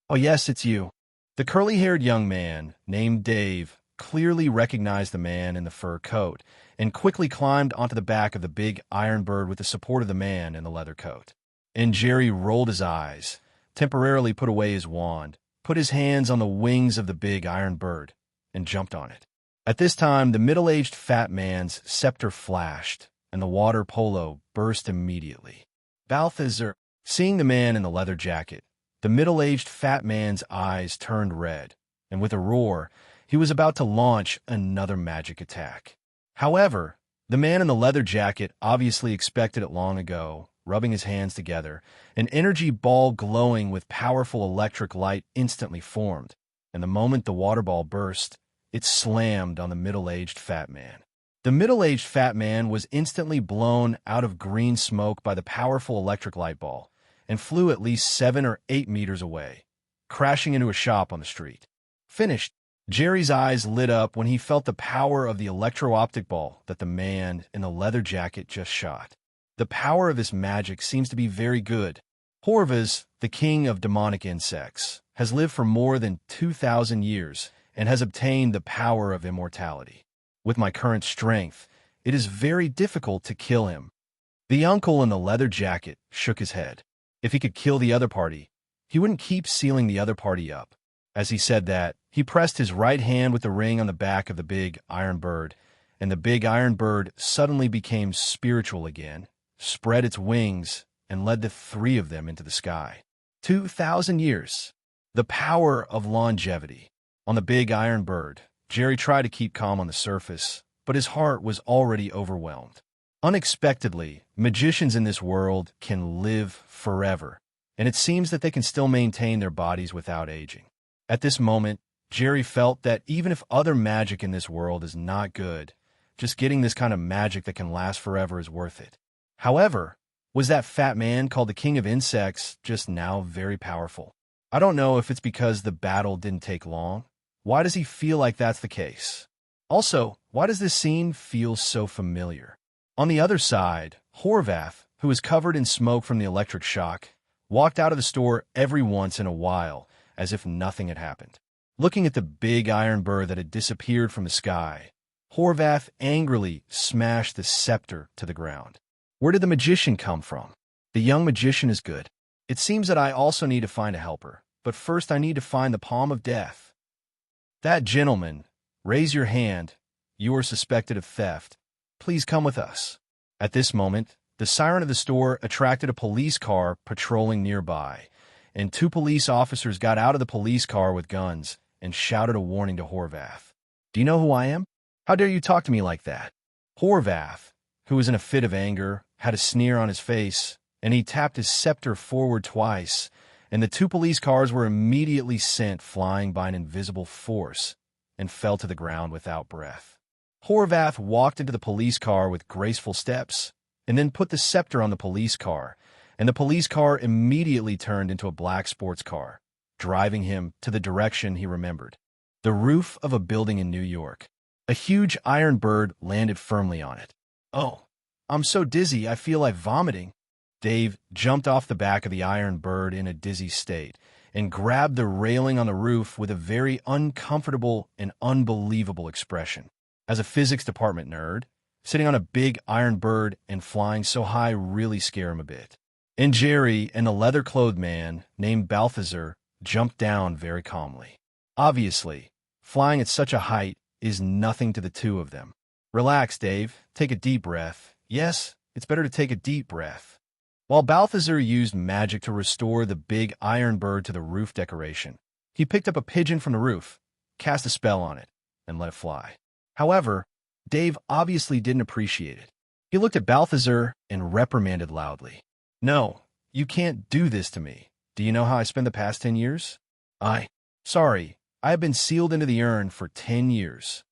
Oh yes, it's you. The curly-haired young man, named Dave, clearly recognized the man in the fur coat and quickly climbed onto the back of the big iron bird with the support of the man in the leather coat. And Jerry rolled his eyes, temporarily put away his wand, put his hands on the wings of the big iron bird, and jumped on it. At this time, the middle-aged fat man's scepter flashed, and the water polo burst immediately. Balthazar, seeing the man in the leather jacket, the middle-aged fat man's eyes turned red, and with a roar, he was about to launch another magic attack. However, the man in the leather jacket obviously expected it long ago. Rubbing his hands together, an energy ball glowing with powerful electric light instantly formed, and the moment the water ball burst, it slammed on the middle-aged fat man. The middle-aged fat man was instantly blown out of green smoke by the powerful electric light ball, and flew at least 7 or 8 meters away, crashing into a shop on the street. Finished. Jerry's eyes lit up when he felt the power of the electro-optic ball that the man in the leather jacket just shot. The power of this magic seems to be very good. Horvath, the king of demonic insects, has lived for more than 2,000 years and has obtained the power of immortality. With my current strength, it is very difficult to kill him. The uncle in the leather jacket shook his head. If he could kill the other party, he wouldn't keep sealing the other party up. As he said that, he pressed his right hand with the ring on the back of the big iron bird, and the big iron bird suddenly became spiritual again, spread its wings, and led the 3 of them into the sky. 2,000 years. The power of longevity. On the big iron bird, Jerry tried to keep calm on the surface, but his heart was already overwhelmed. Unexpectedly, magicians in this world can live forever, and it seems that they can still maintain their bodies without aging. At this moment, Jerry felt that even if other magic in this world is not good, just getting this kind of magic that can last forever is worth it. However, was that fat man called the King of Insects just now very powerful? I don't know if it's because the battle didn't take long. Why does he feel like that's the case? Also, why does this scene feel so familiar? On the other side, Horvath, who was covered in smoke from the electric shock, walked out of the store every once in a while, as if nothing had happened. Looking at the big iron bird that had disappeared from the sky, Horvath angrily smashed the scepter to the ground. Where did the magician come from? The young magician is good. It seems that I also need to find a helper, but first I need to find the palm of death. That gentleman, raise your hand. You are suspected of theft. Please come with us. At this moment, the siren of the store attracted a police car patrolling nearby, and 2 police officers got out of the police car with guns and shouted a warning to Horvath. Do you know who I am? How dare you talk to me like that? Horvath, who was in a fit of anger, had a sneer on his face, and he tapped his scepter forward twice, and the 2 police cars were immediately sent flying by an invisible force and fell to the ground without breath. Horvath walked into the police car with graceful steps, and then put the scepter on the police car, and the police car immediately turned into a black sports car, driving him to the direction he remembered. The roof of a building in New York. A huge iron bird landed firmly on it. Oh, I'm so dizzy I feel like vomiting. Dave jumped off the back of the iron bird in a dizzy state and grabbed the railing on the roof with a very uncomfortable and unbelievable expression. As a physics department nerd, sitting on a big iron bird and flying so high really scare him a bit. And Jerry and a leather-clothed man named Balthazar jumped down very calmly. Obviously, flying at such a height is nothing to the 2 of them. Relax, Dave. Take a deep breath. Yes, it's better to take a deep breath. While Balthazar used magic to restore the big iron bird to the roof decoration, he picked up a pigeon from the roof, cast a spell on it, and let it fly. However, Dave obviously didn't appreciate it. He looked at Balthazar and reprimanded loudly. No, you can't do this to me. Do you know how I spent the past 10 years? Sorry, I have been sealed into the urn for 10 years.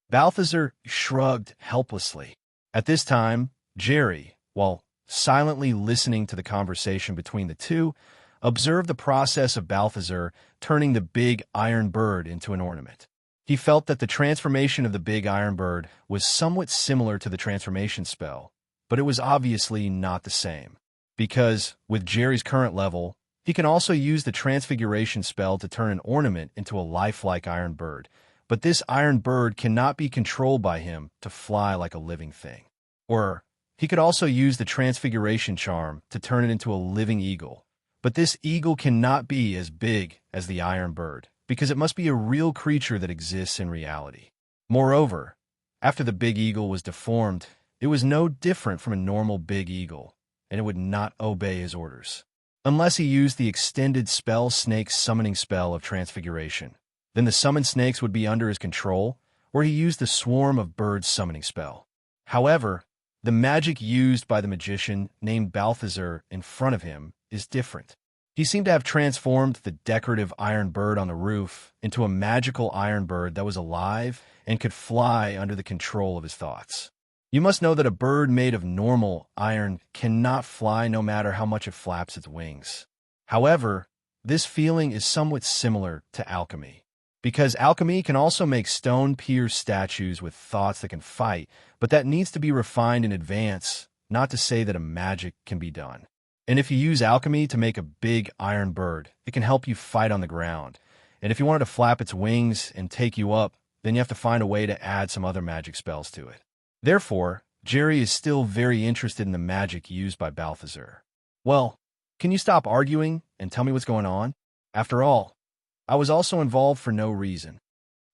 Balthazar shrugged helplessly. At this time, Jerry, while silently listening to the conversation between the 2, observed the process of Balthazar turning the big iron bird into an ornament. He felt that the transformation of the big iron bird was somewhat similar to the transformation spell, but it was obviously not the same. Because, with Jerry's current level, he can also use the transfiguration spell to turn an ornament into a lifelike iron bird, but this iron bird cannot be controlled by him to fly like a living thing. Or, he could also use the transfiguration charm to turn it into a living eagle, but this eagle cannot be as big as the iron bird, because it must be a real creature that exists in reality. Moreover, after the big eagle was deformed, it was no different from a normal big eagle, and it would not obey his orders. Unless he used the extended spell snake summoning spell of transfiguration, then the summoned snakes would be under his control, or he used the swarm of birds summoning spell. However, the magic used by the magician named Balthazar in front of him is different. He seemed to have transformed the decorative iron bird on the roof into a magical iron bird that was alive and could fly under the control of his thoughts. You must know that a bird made of normal iron cannot fly no matter how much it flaps its wings. However, this feeling is somewhat similar to alchemy, because alchemy can also make stone-pierced statues with thoughts that can fight, but that needs to be refined in advance, not to say that a magic can be done. And if you use alchemy to make a big iron bird, it can help you fight on the ground. And if you wanted to flap its wings and take you up, then you have to find a way to add some other magic spells to it. Therefore, Jerry is still very interested in the magic used by Balthazar. Well, can you stop arguing and tell me what's going on? After all, I was also involved for no reason.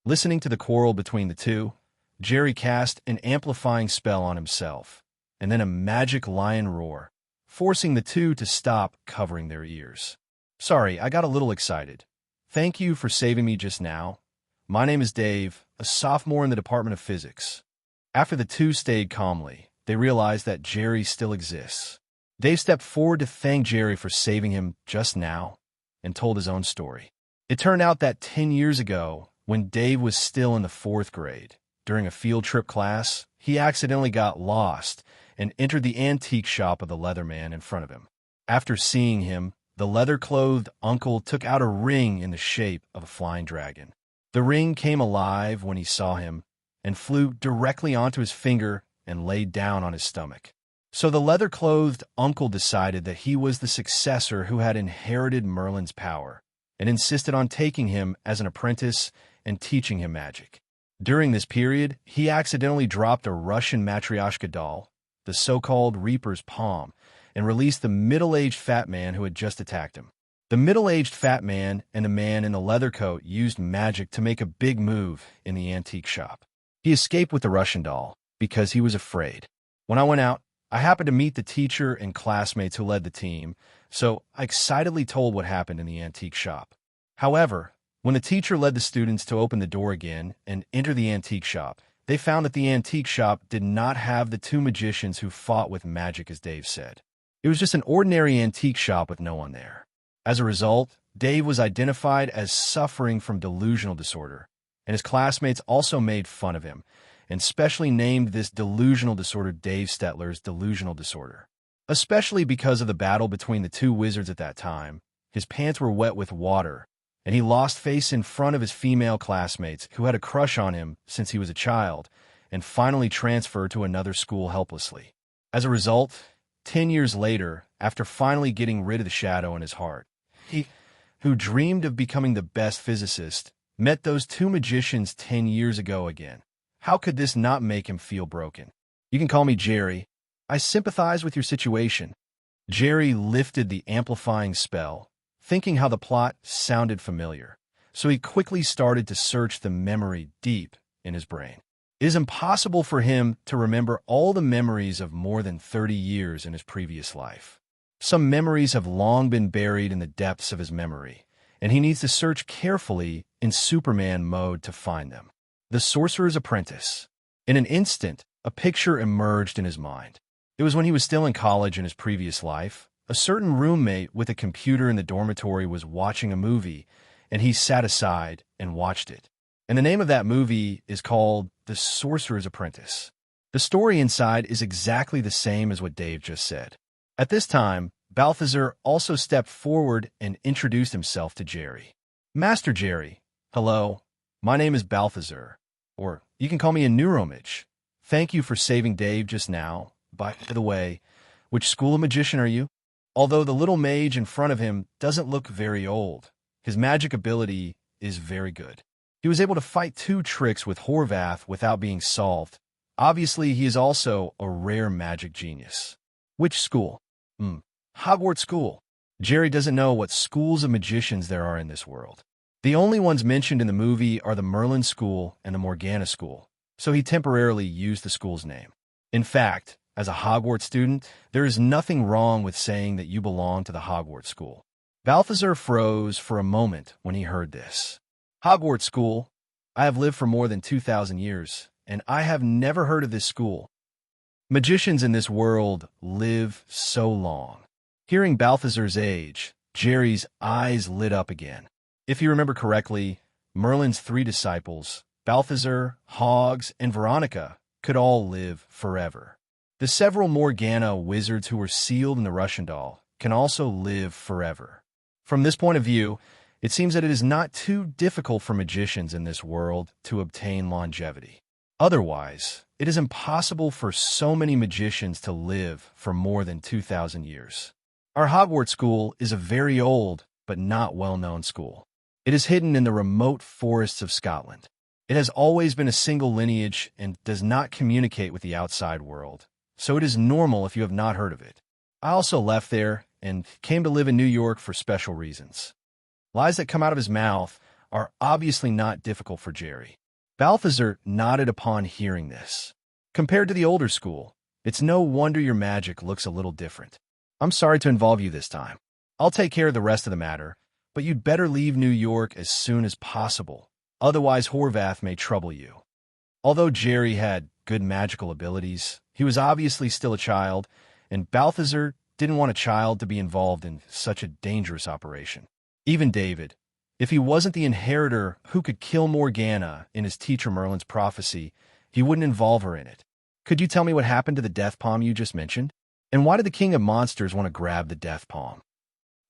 Listening to the quarrel between the 2, Jerry cast an amplifying spell on himself, and then a magic lion roar, forcing the 2 to stop covering their ears. Sorry, I got a little excited. Thank you for saving me just now. My name is Dave, a sophomore in the Department of Physics. After the 2 stayed calmly, they realized that Jerry still exists. Dave stepped forward to thank Jerry for saving him just now and told his own story. It turned out that 10 years ago, when Dave was still in the 4th grade, during a field trip class, he accidentally got lost and entered the antique shop of the Leatherman in front of him. After seeing him, the leather-clothed uncle took out a ring in the shape of a flying dragon. The ring came alive when he saw him and flew directly onto his finger and laid down on his stomach. So the leather-clothed uncle decided that he was the successor who had inherited Merlin's power, and insisted on taking him as an apprentice and teaching him magic. During this period, he accidentally dropped a Russian matryoshka doll, the so-called Reaper's Palm, and released the middle-aged fat man who had just attacked him. The middle-aged fat man and the man in the leather coat used magic to make a big move in the antique shop. He escaped with the Russian doll because he was afraid. When I went out, I happened to meet the teacher and classmates who led the team, so I excitedly told what happened in the antique shop. However, when the teacher led the students to open the door again and enter the antique shop, they found that the antique shop did not have the two magicians who fought with magic, as Dave said. It was just an ordinary antique shop with no one there. As a result, Dave was identified as suffering from delusional disorder, and his classmates also made fun of him, and specially named this delusional disorder Dave Stetler's delusional disorder. Especially because of the battle between the two wizards at that time, his pants were wet with water, and he lost face in front of his female classmates who had a crush on him since he was a child, and finally transferred to another school helplessly. As a result, 10 years later, after finally getting rid of the shadow in his heart, he, who dreamed of becoming the best physicist, met those two magicians 10 years ago again. How could this not make him feel broken? You can call me Jerry. I sympathize with your situation. Jerry lifted the amplifying spell, thinking how the plot sounded familiar, so he quickly started to search the memory deep in his brain. It is impossible for him to remember all the memories of more than 30 years in his previous life. Some memories have long been buried in the depths of his memory, and he needs to search carefully in Superman mode to find them. The Sorcerer's Apprentice. In an instant, a picture emerged in his mind. It was when he was still in college in his previous life. A certain roommate with a computer in the dormitory was watching a movie, and he sat aside and watched it. And the name of that movie is called The Sorcerer's Apprentice. The story inside is exactly the same as what Dave just said. At this time, Balthazar also stepped forward and introduced himself to Jerry. Master Jerry, hello, my name is Balthazar, or you can call me a Neuromage. Thank you for saving Dave just now. By the way, which school of magician are you? Although the little mage in front of him doesn't look very old, his magic ability is very good. He was able to fight 2 tricks with Horvath without being solved. Obviously, he is also a rare magic genius. Which school? Hogwarts School. Jerry doesn't know what schools of magicians there are in this world. The only ones mentioned in the movie are the Merlin School and the Morgana School, so he temporarily used the school's name. In fact, as a Hogwarts student, there is nothing wrong with saying that you belong to the Hogwarts School. Balthazar froze for a moment when he heard this. Hogwarts School? I have lived for more than 2,000 years, and I have never heard of this school. Magicians in this world live so long. Hearing Balthazar's age, Jerry's eyes lit up again. If you remember correctly, Merlin's 3 disciples, Balthazar, Hoggs, and Veronica, could all live forever. The several Morgana wizards who were sealed in the Russian doll can also live forever. From this point of view, it seems that it is not too difficult for magicians in this world to obtain longevity. Otherwise, it is impossible for so many magicians to live for more than 2,000 years. Our Hogwarts School is a very old but not well-known school. It is hidden in the remote forests of Scotland. It has always been a single lineage and does not communicate with the outside world, so it is normal if you have not heard of it. I also left there and came to live in New York for special reasons. Lies that come out of his mouth are obviously not difficult for Jerry. Balthazar nodded upon hearing this. Compared to the older school, it's no wonder your magic looks a little different. I'm sorry to involve you this time. I'll take care of the rest of the matter, but you'd better leave New York as soon as possible. Otherwise, Horvath may trouble you. Although Jerry had good magical abilities, he was obviously still a child, and Balthazar didn't want a child to be involved in such a dangerous operation. Even David, if he wasn't the inheritor who could kill Morgana in his teacher Merlin's prophecy, he wouldn't involve her in it. Could you tell me what happened to the death palm you just mentioned? And why did the King of Monsters want to grab the death palm?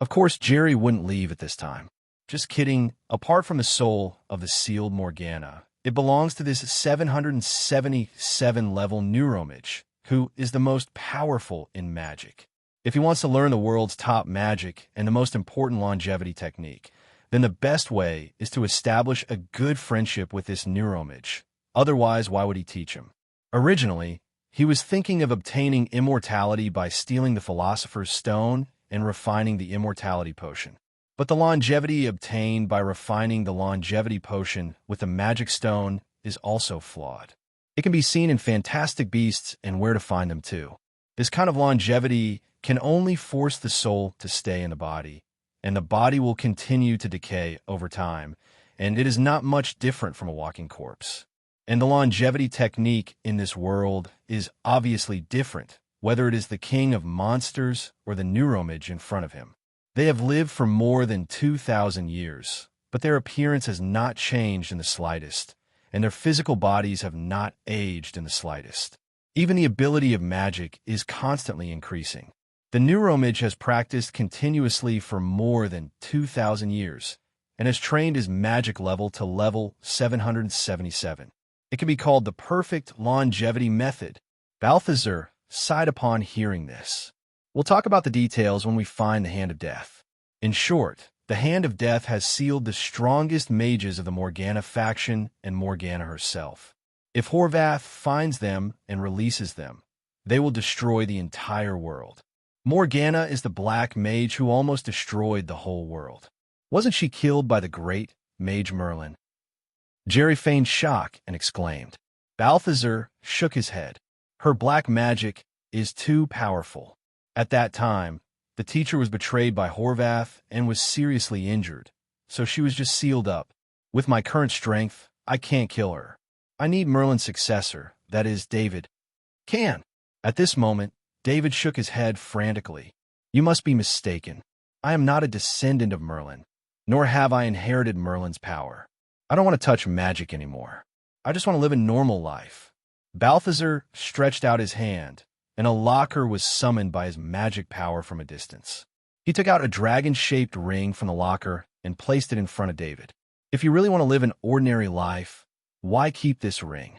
Of course, Jerry wouldn't leave at this time. Just kidding. Apart from the soul of the sealed Morgana, it belongs to this 777-level Neuromage, who is the most powerful in magic. If he wants to learn the world's top magic and the most important longevity technique, then the best way is to establish a good friendship with this neuromage. Otherwise, why would he teach him? Originally, he was thinking of obtaining immortality by stealing the Philosopher's Stone and refining the immortality potion. But the longevity obtained by refining the longevity potion with the magic stone is also flawed. It can be seen in Fantastic Beasts and Where to Find Them too. This kind of longevity can only force the soul to stay in the body, and the body will continue to decay over time, and it is not much different from a walking corpse. And the longevity technique in this world is obviously different, whether it is the king of monsters or the neuromage in front of him. They have lived for more than 2,000 years, but their appearance has not changed in the slightest, and their physical bodies have not aged in the slightest. Even the ability of magic is constantly increasing. The neuromage has practiced continuously for more than 2,000 years and has trained his magic level to level 777. It can be called the perfect longevity method. Balthazar sighed upon hearing this. We'll talk about the details when we find the Hand of Death. In short, the Hand of Death has sealed the strongest mages of the Morgana faction and Morgana herself. If Horvath finds them and releases them, they will destroy the entire world. Morgana is the black mage who almost destroyed the whole world. Wasn't she killed by the great Mage Merlin? Jerry feigned shock and exclaimed. Balthazar shook his head. Her black magic is too powerful. At that time, the teacher was betrayed by Horvath and was seriously injured, so she was just sealed up. With my current strength, I can't kill her. I need Merlin's successor, that is, David. Can. At this moment, David shook his head frantically. You must be mistaken. I am not a descendant of Merlin, nor have I inherited Merlin's power. I don't want to touch magic anymore. I just want to live a normal life. Balthazar stretched out his hand, and a locker was summoned by his magic power from a distance. He took out a dragon-shaped ring from the locker and placed it in front of David. If you really want to live an ordinary life, why keep this ring?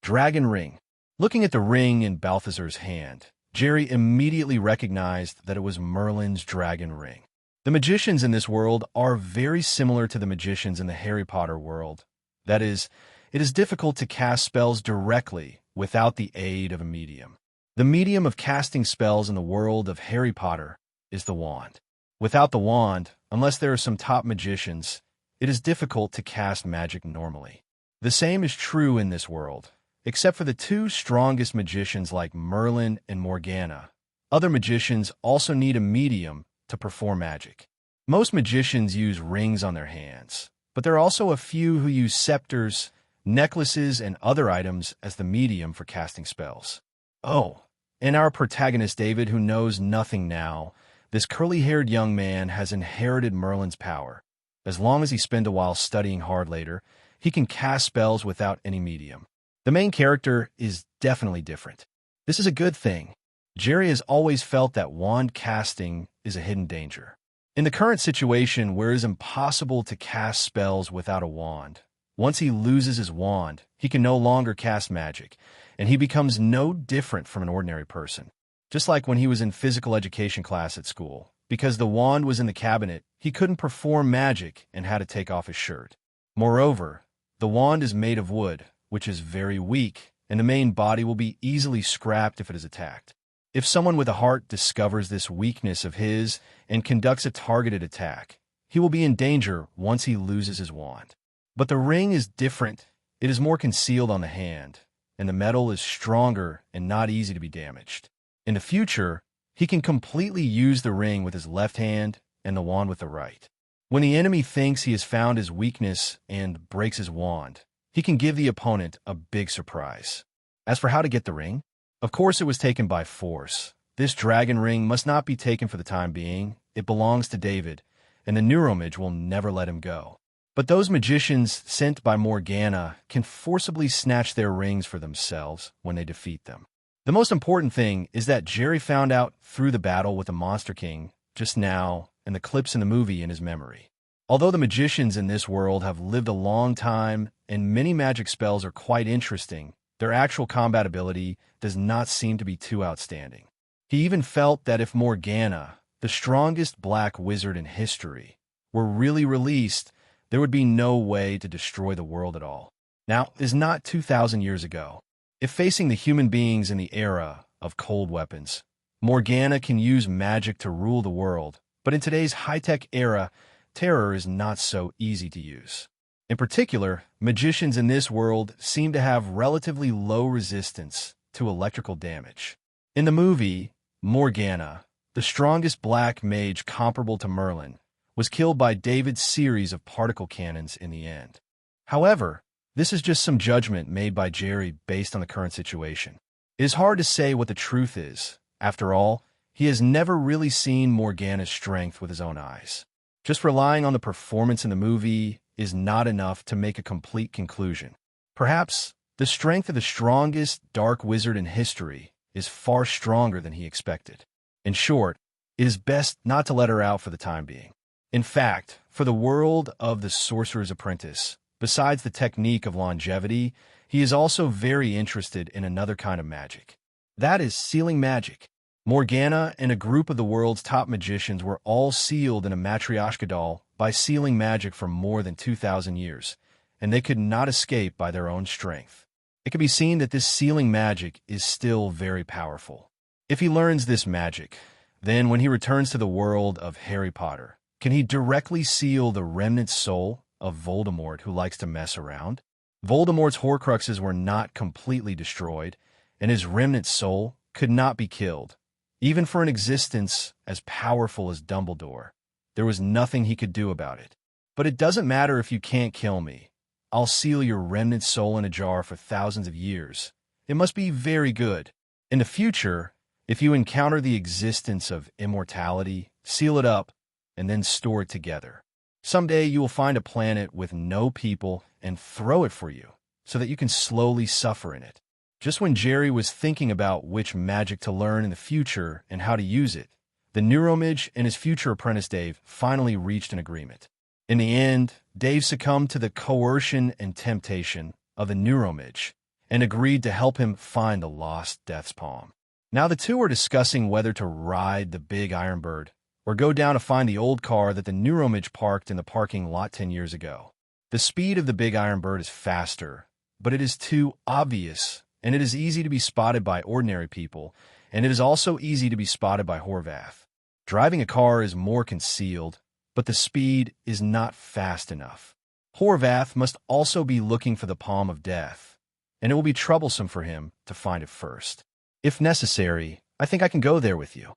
Dragon ring. Looking at the ring in Balthazar's hand, Jerry immediately recognized that it was Merlin's dragon ring. The magicians in this world are very similar to the magicians in the Harry Potter world. That is, it is difficult to cast spells directly without the aid of a medium. The medium of casting spells in the world of Harry Potter is the wand. Without the wand, unless there are some top magicians, it is difficult to cast magic normally. The same is true in this world. Except for the two strongest magicians like Merlin and Morgana, other magicians also need a medium to perform magic. Most magicians use rings on their hands, but there are also a few who use scepters, necklaces, and other items as the medium for casting spells. Oh, and our protagonist David, who knows nothing now, this curly-haired young man has inherited Merlin's power. As long as he spends a while studying hard later, he can cast spells without any medium. The main character is definitely different. This is a good thing. Jerry has always felt that wand casting is a hidden danger. In the current situation where it is impossible to cast spells without a wand, once he loses his wand, he can no longer cast magic, and he becomes no different from an ordinary person. Just like when he was in physical education class at school. Because the wand was in the cabinet, he couldn't perform magic and had to take off his shirt. Moreover, the wand is made of wood, which is very weak, and the main body will be easily scrapped if it is attacked. If someone with a heart discovers this weakness of his and conducts a targeted attack, he will be in danger once he loses his wand. But the ring is different. It is more concealed on the hand, and the metal is stronger and not easy to be damaged. In the future, he can completely use the ring with his left hand and the wand with the right. When the enemy thinks he has found his weakness and breaks his wand, he can give the opponent a big surprise. As for how to get the ring, of course it was taken by force. This dragon ring must not be taken for the time being. It belongs to David, and the neuromage will never let him go. But those magicians sent by Morgana can forcibly snatch their rings for themselves when they defeat them. The most important thing is that Jerry found out through the battle with the Monster King just now and the clips in the movie in his memory. Although the magicians in this world have lived a long time and many magic spells are quite interesting, Their actual combat ability does not seem to be too outstanding. He even felt that if Morgana, the strongest black wizard in history, were really released, there would be no way to destroy the world at all. Now, this is not 2,000 years ago. If facing the human beings in the era of cold weapons, Morgana can use magic to rule the world, but in today's high-tech era, terror is not so easy to use. In particular, magicians in this world seem to have relatively low resistance to electrical damage. In the movie, Morgana, the strongest black mage comparable to Merlin, was killed by David's series of particle cannons in the end. However, this is just some judgment made by Jerry based on the current situation. It is hard to say what the truth is. After all, he has never really seen Morgana's strength with his own eyes. Just relying on the performance in the movie is not enough to make a complete conclusion. Perhaps the strength of the strongest dark wizard in history is far stronger than he expected. In short, it is best not to let her out for the time being. In fact, for the world of the Sorcerer's Apprentice, besides the technique of longevity, he is also very interested in another kind of magic. That is sealing magic. Morgana and a group of the world's top magicians were all sealed in a Matryoshka doll by sealing magic for more than 2,000 years, and they could not escape by their own strength. It can be seen that this sealing magic is still very powerful. If he learns this magic, then when he returns to the world of Harry Potter, can he directly seal the remnant soul of Voldemort who likes to mess around? Voldemort's Horcruxes were not completely destroyed, and his remnant soul could not be killed. Even for an existence as powerful as Dumbledore, there was nothing he could do about it. But it doesn't matter if you can't kill me. I'll seal your remnant soul in a jar for thousands of years. It must be very good. In the future, if you encounter the existence of immortality, seal it up and then store it together. Someday you will find a planet with no people and throw it for you so that you can slowly suffer in it. Just when Jerry was thinking about which magic to learn in the future and how to use it, the Neuromage and his future apprentice Dave finally reached an agreement. In the end, Dave succumbed to the coercion and temptation of the Neuromage and agreed to help him find the lost Death's Palm. Now the two are discussing whether to ride the big Iron Bird or go down to find the old car that the Neuromage parked in the parking lot 10 years ago. The speed of the big Iron Bird is faster, but it is too obvious, and it is easy to be spotted by ordinary people, and it is also easy to be spotted by Horvath. Driving a car is more concealed, but the speed is not fast enough. Horvath must also be looking for the Palm of Death, and it will be troublesome for him to find it first. If necessary, I think I can go there with you.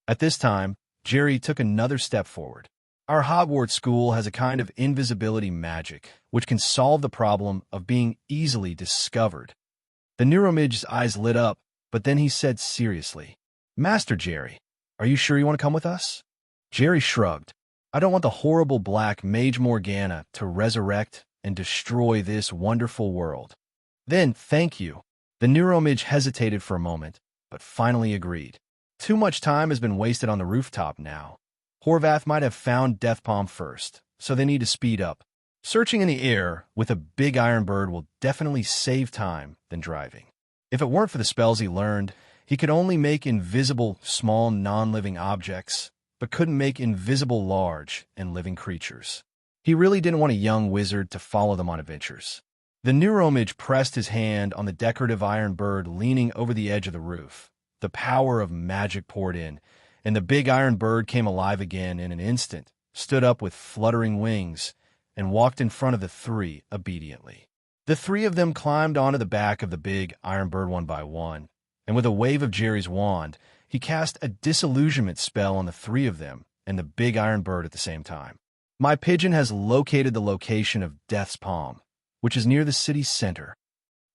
At this time, Jerry took another step forward. Our Hogwarts school has a kind of invisibility magic, which can solve the problem of being easily discovered. The Neuromage's eyes lit up, but then he said seriously, "Master Jerry, are you sure you want to come with us?" Jerry shrugged. "I don't want the horrible black Mage Morgana to resurrect and destroy this wonderful world." "Then, thank you." The Neuromage hesitated for a moment, but finally agreed. Too much time has been wasted on the rooftop now. Horvath might have found Death Palm first, so they need to speed up. Searching in the air with a big Iron Bird will definitely save time than driving. If it weren't for the spells he learned, he could only make invisible small non-living objects, but couldn't make invisible large and living creatures. He really didn't want a young wizard to follow them on adventures. The Neuromage pressed his hand on the decorative Iron Bird leaning over the edge of the roof. The power of magic poured in, and the big Iron Bird came alive again in an instant, stood up with fluttering wings, and walked in front of the three obediently. The three of them climbed onto the back of the big Iron Bird one by one, and with a wave of Jerry's wand, he cast a disillusionment spell on the three of them and the big Iron Bird at the same time. My pigeon has located the location of Death's Palm, which is near the city's center.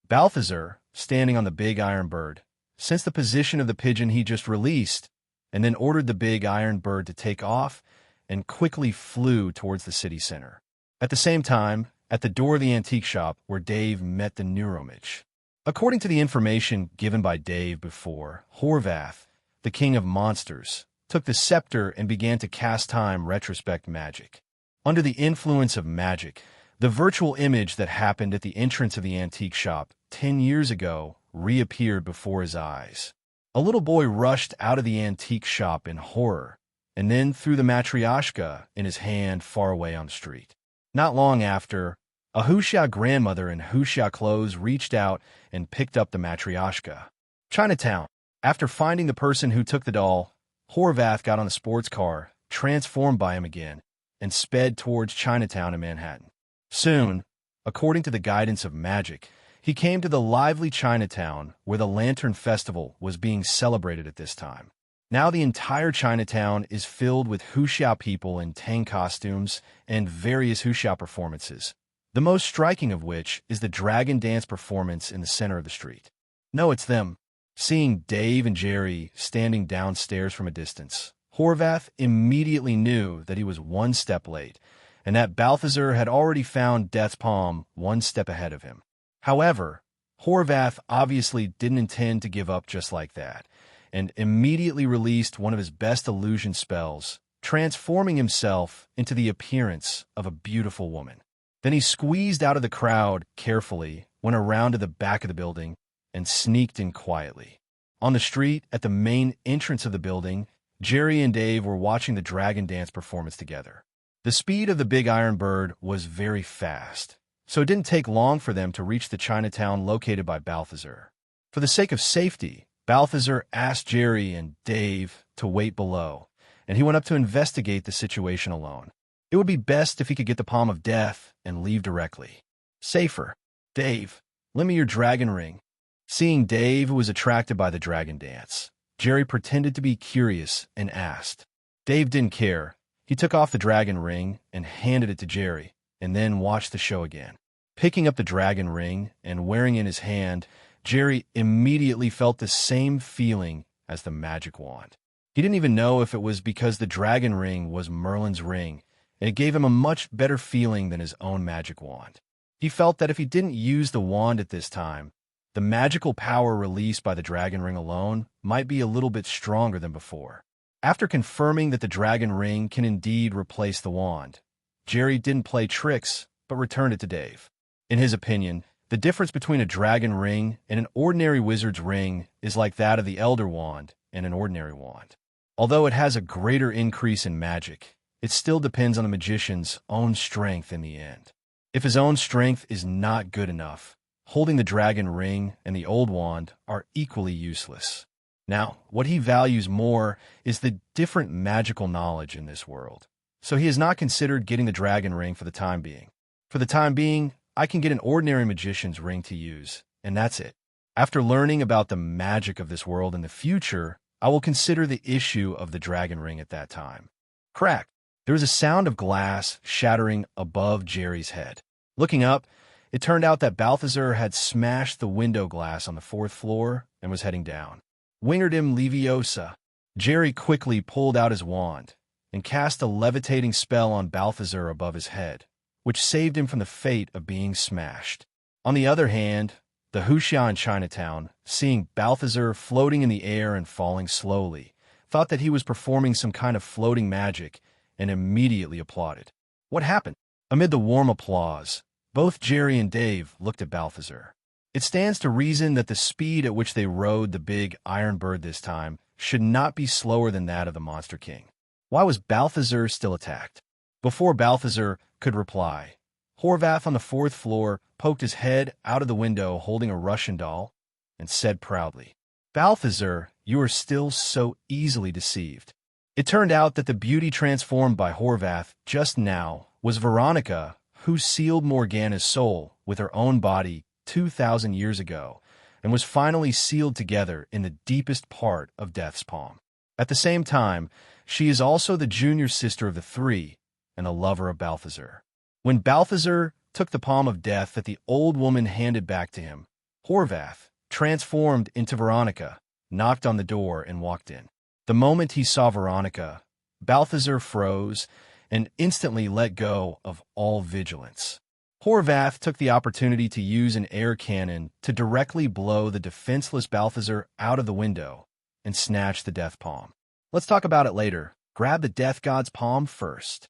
Balthazar, standing on the big Iron Bird, sensed the position of the pigeon he just released, and then ordered the big Iron Bird to take off and quickly flew towards the city center. At the same time, at the door of the antique shop where Dave met the Neuromage. According to the information given by Dave before, Horvath, the king of monsters, took the scepter and began to cast time retrospect magic. Under the influence of magic, the virtual image that happened at the entrance of the antique shop 10 years ago reappeared before his eyes. A little boy rushed out of the antique shop in horror, and then threw the matryoshka in his hand far away on the street. Not long after, a Fuchsia grandmother in Fuchsia clothes reached out and picked up the matryoshka. Chinatown. After finding the person who took the doll, Horvath got on a sports car, transformed by him again, and sped towards Chinatown in Manhattan. Soon, according to the guidance of magic, he came to the lively Chinatown where the Lantern Festival was being celebrated at this time. Now the entire Chinatown is filled with Fuchsia people in Tang costumes and various Fuchsia performances, the most striking of which is the dragon dance performance in the center of the street. No, it's them. Seeing Dave and Jerry standing downstairs from a distance, Horvath immediately knew that he was one step late, and that Balthazar had already found Death's Palm one step ahead of him. However, Horvath obviously didn't intend to give up just like that, and immediately released one of his best illusion spells, transforming himself into the appearance of a beautiful woman. Then he squeezed out of the crowd carefully, went around to the back of the building, and sneaked in quietly. On the street, at the main entrance of the building, Jerry and Dave were watching the dragon dance performance together. The speed of the big iron bird was very fast, so it didn't take long for them to reach the Chinatown located by Balthazar. For the sake of safety, Balthazar asked Jerry and Dave to wait below, and he went up to investigate the situation alone. It would be best if he could get the palm of death and leave directly. Safer. Dave, lend me your dragon ring. Seeing Dave, who was attracted by the dragon dance, Jerry pretended to be curious and asked. Dave didn't care. He took off the dragon ring and handed it to Jerry, and then watched the show again. Picking up the dragon ring and wearing it in his hand, Jerry immediately felt the same feeling as the magic wand. He didn't even know if it was because the dragon ring was Merlin's ring, and it gave him a much better feeling than his own magic wand. He felt that if he didn't use the wand at this time, the magical power released by the dragon ring alone might be a little bit stronger than before. After confirming that the dragon ring can indeed replace the wand, Jerry didn't play tricks, but returned it to Dave. In his opinion, the difference between a dragon ring and an ordinary wizard's ring is like that of the Elder Wand and an ordinary wand. Although it has a greater increase in magic, it still depends on the magician's own strength in the end. If his own strength is not good enough, holding the dragon ring and the old wand are equally useless. Now, what he values more is the different magical knowledge in this world. So he has not considered getting the dragon ring for the time being. For the time being, I can get an ordinary magician's ring to use, and that's it. After learning about the magic of this world in the future, I will consider the issue of the dragon ring at that time. Crack! There was a sound of glass shattering above Jerry's head. Looking up, it turned out that Balthazar had smashed the window glass on the 4th floor and was heading down. Wingardim Leviosa. Jerry quickly pulled out his wand and cast a levitating spell on Balthazar above his head, which saved him from the fate of being smashed. On the other hand, the Fuchsia in Chinatown, seeing Balthazar floating in the air and falling slowly, thought that he was performing some kind of floating magic and immediately applauded. What happened? Amid the warm applause, both Jerry and Dave looked at Balthazar. It stands to reason that the speed at which they rode the big iron bird this time should not be slower than that of the Monster King. Why was Balthazar still attacked? Before Balthazar could reply, Horvath on the 4th floor poked his head out of the window holding a Russian doll and said proudly, Balthazar, you are still so easily deceived. It turned out that the beauty transformed by Horvath just now was Veronica, who sealed Morgana's soul with her own body 2,000 years ago and was finally sealed together in the deepest part of Death's Palm. At the same time, she is also the junior sister of the three and a lover of Balthazar. When Balthazar took the palm of death that the old woman handed back to him, Horvath, transformed into Veronica, knocked on the door and walked in. The moment he saw Veronica, Balthazar froze and instantly let go of all vigilance. Horvath took the opportunity to use an air cannon to directly blow the defenseless Balthazar out of the window and snatch the death palm. Let's talk about it later. Grab the death god's palm first.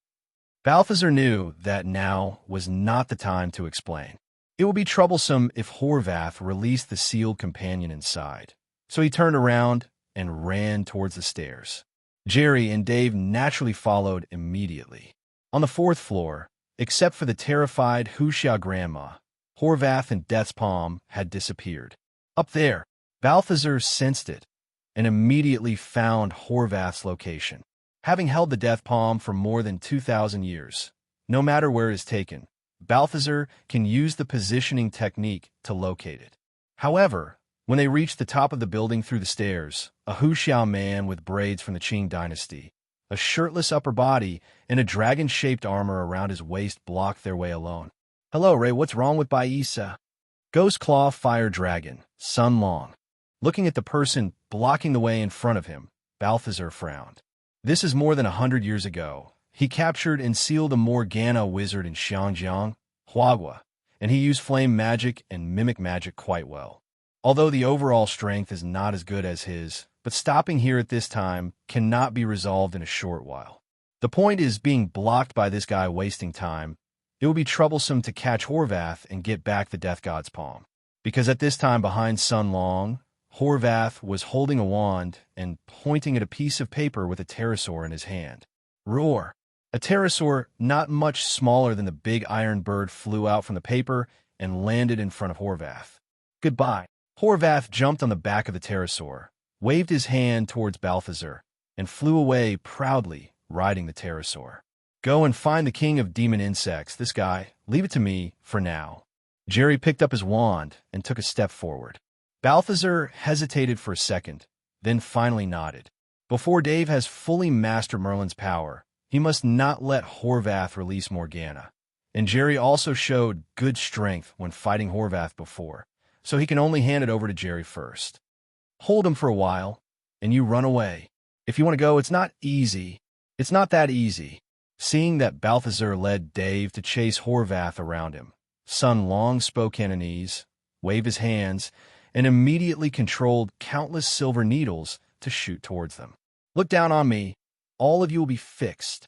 Balthazar knew that now was not the time to explain. It would be troublesome if Horvath released the sealed companion inside. So he turned around and ran towards the stairs. Jerry and Dave naturally followed immediately. On the fourth floor, except for the terrified Fuchsia grandma, Horvath and Death's Palm had disappeared. Up there, Balthazar sensed it and immediately found Horvath's location. Having held the Death Palm for more than 2,000 years, no matter where it is taken, Balthazar can use the positioning technique to locate it. However, when they reached the top of the building through the stairs, a Fuchsia man with braids from the Qing dynasty, a shirtless upper body, and a dragon-shaped armor around his waist blocked their way alone. "Hello, Ray, what's wrong with Baisa?" Ghost Claw Fire Dragon, Sun Long. Looking at the person blocking the way in front of him, Balthazar frowned. This is more than 100 years ago. He captured and sealed a Morgana wizard in Xiangjiang, Huagua, and he used flame magic and mimic magic quite well. Although the overall strength is not as good as his, but stopping here at this time cannot be resolved in a short while. The point is being blocked by this guy wasting time. It will be troublesome to catch Horvath and get back the Death God's palm. Because at this time behind Sun Long, Horvath was holding a wand and pointing at a piece of paper with a pterosaur in his hand. Roar! A pterosaur not much smaller than the big iron bird flew out from the paper and landed in front of Horvath. Goodbye. Horvath jumped on the back of the pterosaur, waved his hand towards Balthazar, and flew away proudly, riding the pterosaur. Go and find the king of demon insects, this guy. Leave it to me, for now. Jerry picked up his wand and took a step forward. Balthazar hesitated for a second, then finally nodded. Before Dave has fully mastered Merlin's power, he must not let Horvath release Morgana. And Jerry also showed good strength when fighting Horvath before, so he can only hand it over to Jerry first. Hold him for a while, and you run away. If you want to go, it's not easy. It's not that easy. Seeing that Balthazar led Dave to chase Horvath around him, Sun Long spoke Cantonese, waved his hands, and immediately controlled countless silver needles to shoot towards them. Look down on me. All of you will be fixed.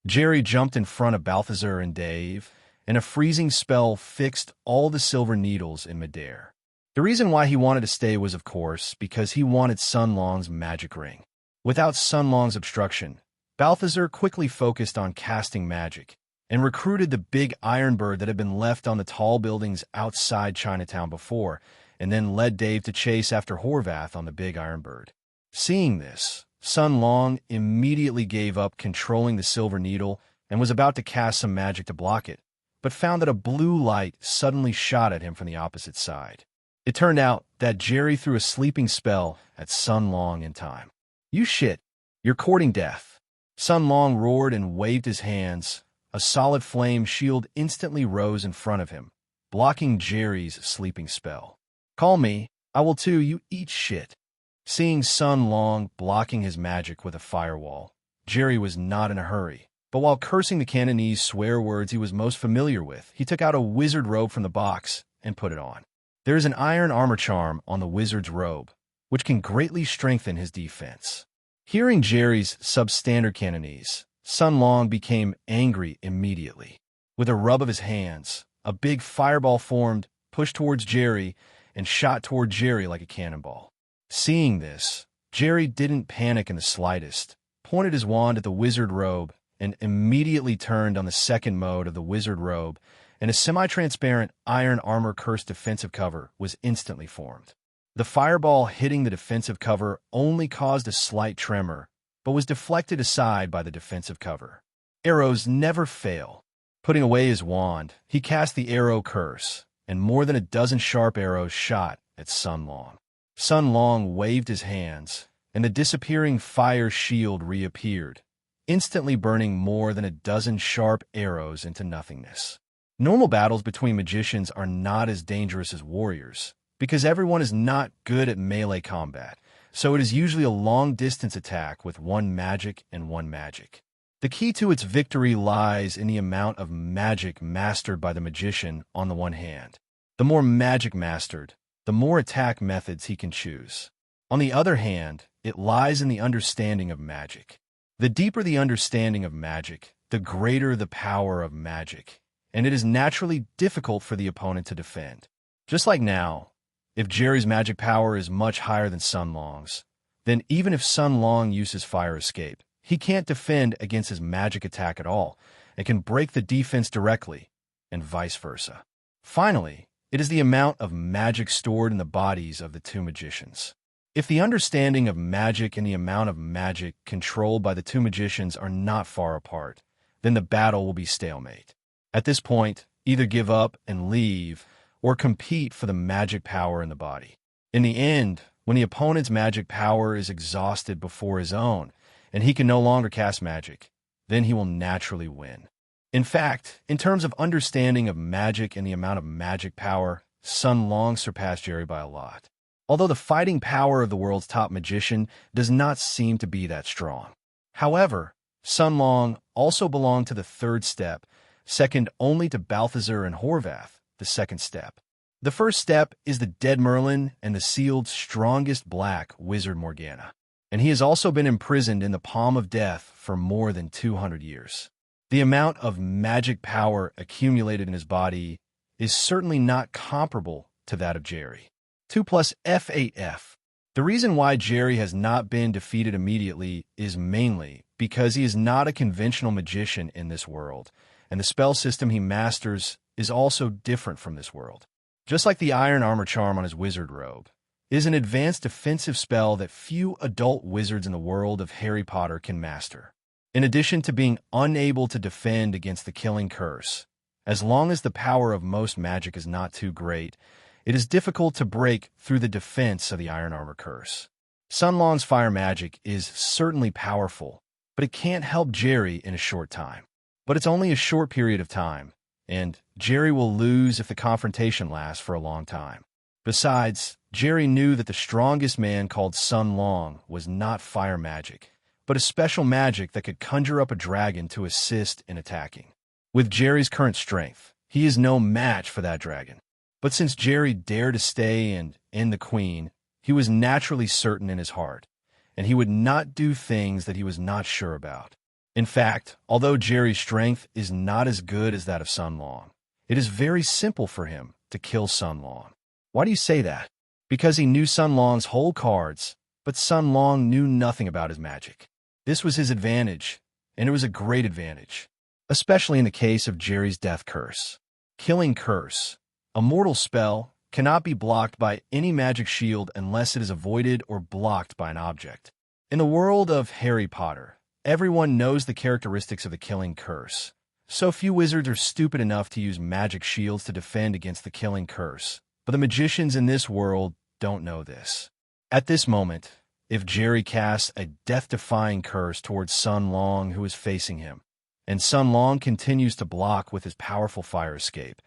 Jerry jumped in front of Balthazar and Dave, and a freezing spell fixed all the silver needles in midair. The reason why he wanted to stay was, of course, because he wanted Sun Long's magic ring. Without Sun Long's obstruction, Balthazar quickly focused on casting magic and recruited the big iron bird that had been left on the tall buildings outside Chinatown before, and then led Dave to chase after Horvath on the big iron bird. Seeing this, Sun Long immediately gave up controlling the silver needle and was about to cast some magic to block it, but found that a blue light suddenly shot at him from the opposite side. It turned out that Jerry threw a sleeping spell at Sun Long in time. "You shit. You're courting death." Sun Long roared and waved his hands. A solid flame shield instantly rose in front of him, blocking Jerry's sleeping spell. "Call me. I will too. You eat shit." Seeing Sun Long blocking his magic with a firewall, Jerry was not in a hurry. But while cursing the Cantonese swear words he was most familiar with, he took out a wizard robe from the box and put it on. There is an iron armor charm on the wizard's robe, which can greatly strengthen his defense. Hearing Jerry's substandard Cantonese, Sun Long became angry immediately. With a rub of his hands, a big fireball formed, pushed towards Jerry, and shot toward Jerry like a cannonball. Seeing this, Jerry didn't panic in the slightest, pointed his wand at the wizard robe, and immediately turned on the second mode of the wizard robe, and a semi-transparent iron armor cursed defensive cover was instantly formed. The fireball hitting the defensive cover only caused a slight tremor, but was deflected aside by the defensive cover. Arrows never fail. Putting away his wand, he cast the arrow curse, and more than a dozen sharp arrows shot at Sun Long. Sun Long waved his hands, and the disappearing fire shield reappeared, instantly burning more than a dozen sharp arrows into nothingness. Normal battles between magicians are not as dangerous as warriors, because everyone is not good at melee combat, so it is usually a long-distance attack with one magic and one magic. The key to its victory lies in the amount of magic mastered by the magician on the one hand. The more magic mastered, the more attack methods he can choose. On the other hand, it lies in the understanding of magic. The deeper the understanding of magic, the greater the power of magic, and it is naturally difficult for the opponent to defend. Just like now, if Jerry's magic power is much higher than Sun Long's, then even if Sun Long uses Fire Escape, he can't defend against his magic attack at all, and can break the defense directly, and vice versa. Finally, it is the amount of magic stored in the bodies of the two magicians. If the understanding of magic and the amount of magic controlled by the two magicians are not far apart, then the battle will be stalemate. At this point, either give up and leave, or compete for the magic power in the body. In the end, when the opponent's magic power is exhausted before his own, and he can no longer cast magic, then he will naturally win. In fact, in terms of understanding of magic and the amount of magic power, Sun Long surpassed Jerry by a lot. Although the fighting power of the world's top magician does not seem to be that strong. However, Sun Long also belonged to the third step, second only to Balthazar and Horvath, the second step. The first step is the dead Merlin and the sealed strongest black wizard Morgana, and he has also been imprisoned in the palm of death for more than 200 years. The amount of magic power accumulated in his body is certainly not comparable to that of Jerry. 2 plus F8F. The reason why Jerry has not been defeated immediately is mainly because he is not a conventional magician in this world, and the spell system he masters is also different from this world. Just like the iron armor charm on his wizard robe, it is an advanced defensive spell that few adult wizards in the world of Harry Potter can master. In addition to being unable to defend against the killing curse, as long as the power of most magic is not too great, it is difficult to break through the defense of the iron armor curse. Sun Long's fire magic is certainly powerful, but it can't help Jerry in a short time. But it's only a short period of time, and Jerry will lose if the confrontation lasts for a long time. Besides, Jerry knew that the strongest man called Sun Long was not fire magic, but a special magic that could conjure up a dragon to assist in attacking. With Jerry's current strength, he is no match for that dragon. But since Jerry dared to stay and end the queen, he was naturally certain in his heart, and he would not do things that he was not sure about. In fact, although Jerry's strength is not as good as that of Sun Long, it is very simple for him to kill Sun Long. Why do you say that? Because he knew Sun Long's whole cards, but Sun Long knew nothing about his magic. This was his advantage, and it was a great advantage, especially in the case of Jerry's death curse. Killing curse, a mortal spell, cannot be blocked by any magic shield unless it is avoided or blocked by an object. In the world of Harry Potter, everyone knows the characteristics of the killing curse, so few wizards are stupid enough to use magic shields to defend against the killing curse, but the magicians in this world don't know this. At this moment, if Jerry casts a death-defying curse towards Sun Long who is facing him, and Sun Long continues to block with his powerful fire escape,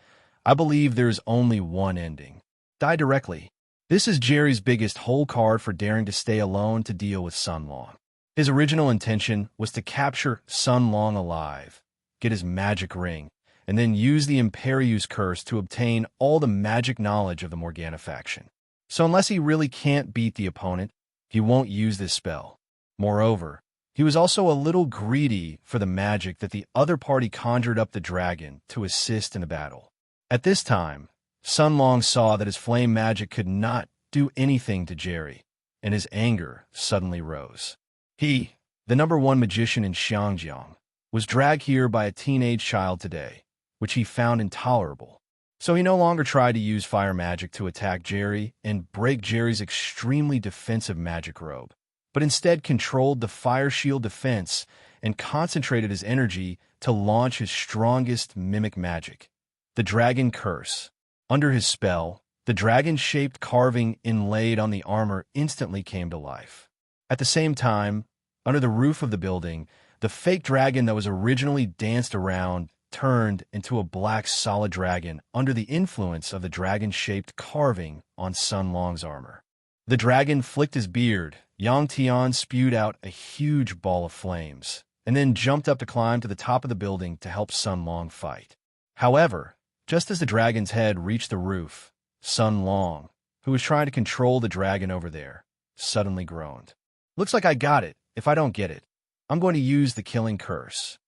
I believe there is only one ending. Die directly. This is Jerry's biggest hole card for daring to stay alone to deal with Sun Long. His original intention was to capture Sun Long alive, get his magic ring, and then use the Imperius curse to obtain all the magic knowledge of the Morgana faction. So unless he really can't beat the opponent, he won't use this spell. Moreover, he was also a little greedy for the magic that the other party conjured up the dragon to assist in the battle. At this time, Sun Long saw that his flame magic could not do anything to Jerry, and his anger suddenly rose. He, the #1 magician in Xiangjiang, was dragged here by a teenage child today, which he found intolerable. So he no longer tried to use fire magic to attack Jerry and break Jerry's extremely defensive magic robe, but instead controlled the fire shield defense and concentrated his energy to launch his strongest mimic magic, the Dragon Curse. Under his spell, the dragon-shaped carving inlaid on the armor instantly came to life. At the same time, under the roof of the building, the fake dragon that was originally danced around turned into a black solid dragon under the influence of the dragon-shaped carving on Sun Long's armor. The dragon flicked his beard, Yang Tian spewed out a huge ball of flames, and then jumped up to climb to the top of the building to help Sun Long fight. However, just as the dragon's head reached the roof, Sun Long, who was trying to control the dragon over there, suddenly groaned. "Looks like I got it. If I don't get it, I'm going to use the killing curse."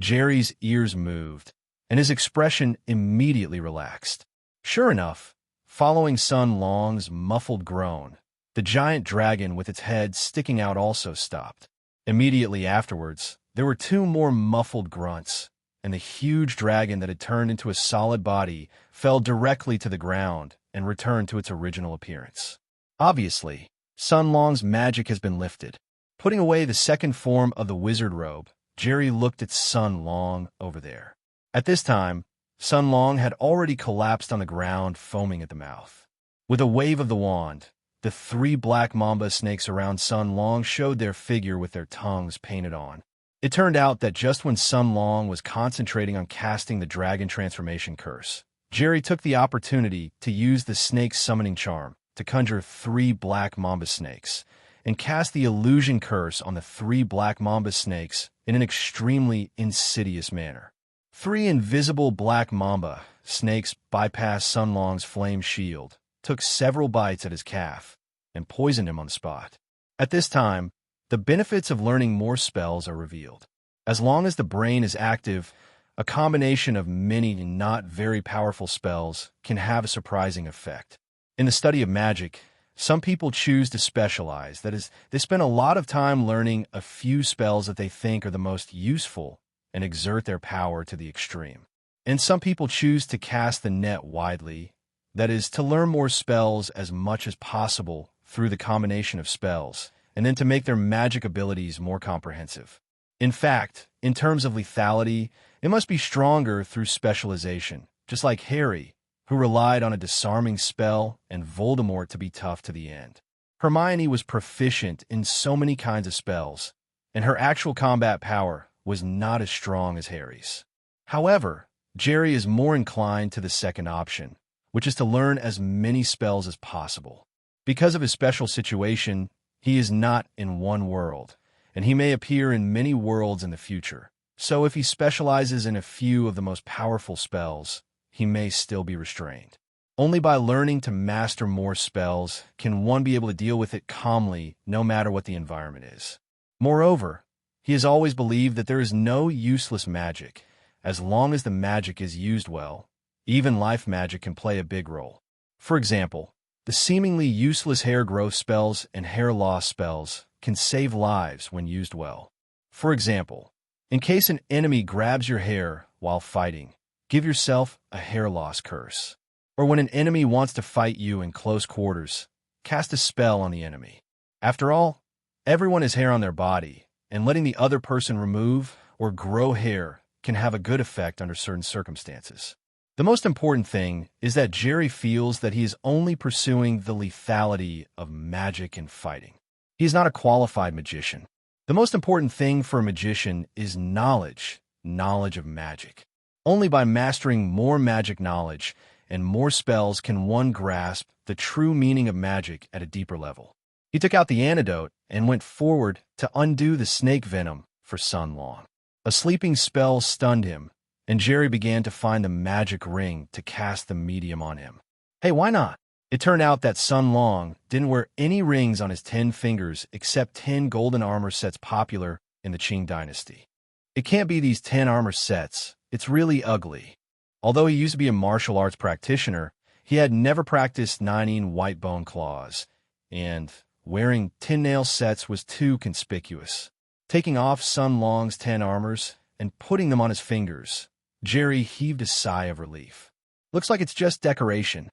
Jerry's ears moved, and his expression immediately relaxed. Sure enough, following Sun Long's muffled groan, the giant dragon with its head sticking out also stopped. Immediately afterwards, there were two more muffled grunts, and the huge dragon that had turned into a solid body fell directly to the ground and returned to its original appearance. Obviously, Sun Long's magic has been lifted. Putting away the second form of the wizard robe, Jerry looked at Sun Long over there. At this time, Sun Long had already collapsed on the ground, foaming at the mouth. With a wave of the wand, the three black mamba snakes around Sun Long showed their figure with their tongues painted on. It turned out that just when Sun Long was concentrating on casting the dragon transformation curse, Jerry took the opportunity to use the snake's summoning charm to conjure three black mamba snakes and cast the illusion curse on the three black mamba snakes in an extremely insidious manner. Three invisible black mamba snakes bypassed Sun Long's flame shield, took several bites at his calf, and poisoned him on the spot. At this time, the benefits of learning more spells are revealed. As long as the brain is active, a combination of many not very powerful spells can have a surprising effect. In the study of magic, some people choose to specialize. That is, they spend a lot of time learning a few spells that they think are the most useful and exert their power to the extreme. And some people choose to cast the net widely. That is, to learn more spells as much as possible through the combination of spells, and then to make their magic abilities more comprehensive. In fact, in terms of lethality, it must be stronger through specialization, just like Harry, who relied on a disarming spell, and Voldemort to be tough to the end. Hermione was proficient in so many kinds of spells, and her actual combat power was not as strong as Harry's. However, Jerry is more inclined to the second option, which is to learn as many spells as possible. Because of his special situation, he is not in one world, and he may appear in many worlds in the future. So if he specializes in a few of the most powerful spells, he may still be restrained. Only by learning to master more spells can one be able to deal with it calmly, no matter what the environment is. Moreover, he has always believed that there is no useless magic. As long as the magic is used well, even life magic can play a big role. For example, the seemingly useless hair growth spells and hair loss spells can save lives when used well. For example, in case an enemy grabs your hair while fighting, give yourself a hair loss curse. Or when an enemy wants to fight you in close quarters, cast a spell on the enemy. After all, everyone has hair on their body, and letting the other person remove or grow hair can have a good effect under certain circumstances. The most important thing is that Jerry feels that he is only pursuing the lethality of magic and fighting. He is not a qualified magician. The most important thing for a magician is knowledge of magic. Only by mastering more magic knowledge and more spells can one grasp the true meaning of magic at a deeper level. He took out the antidote and went forward to undo the snake venom for Sun Long. A sleeping spell stunned him, and Jerry began to find the magic ring to cast the medium on him. Hey, why not? It turned out that Sun Long didn't wear any rings on his 10 fingers except 10 golden armor sets popular in the Qing dynasty. It can't be these 10 armor sets. It's really ugly. Although he used to be a martial arts practitioner, he had never practiced 9 white bone claws, and wearing 10 nail sets was too conspicuous. Taking off Sun Long's 10 armors and putting them on his fingers, Jerry heaved a sigh of relief. Looks like it's just decoration.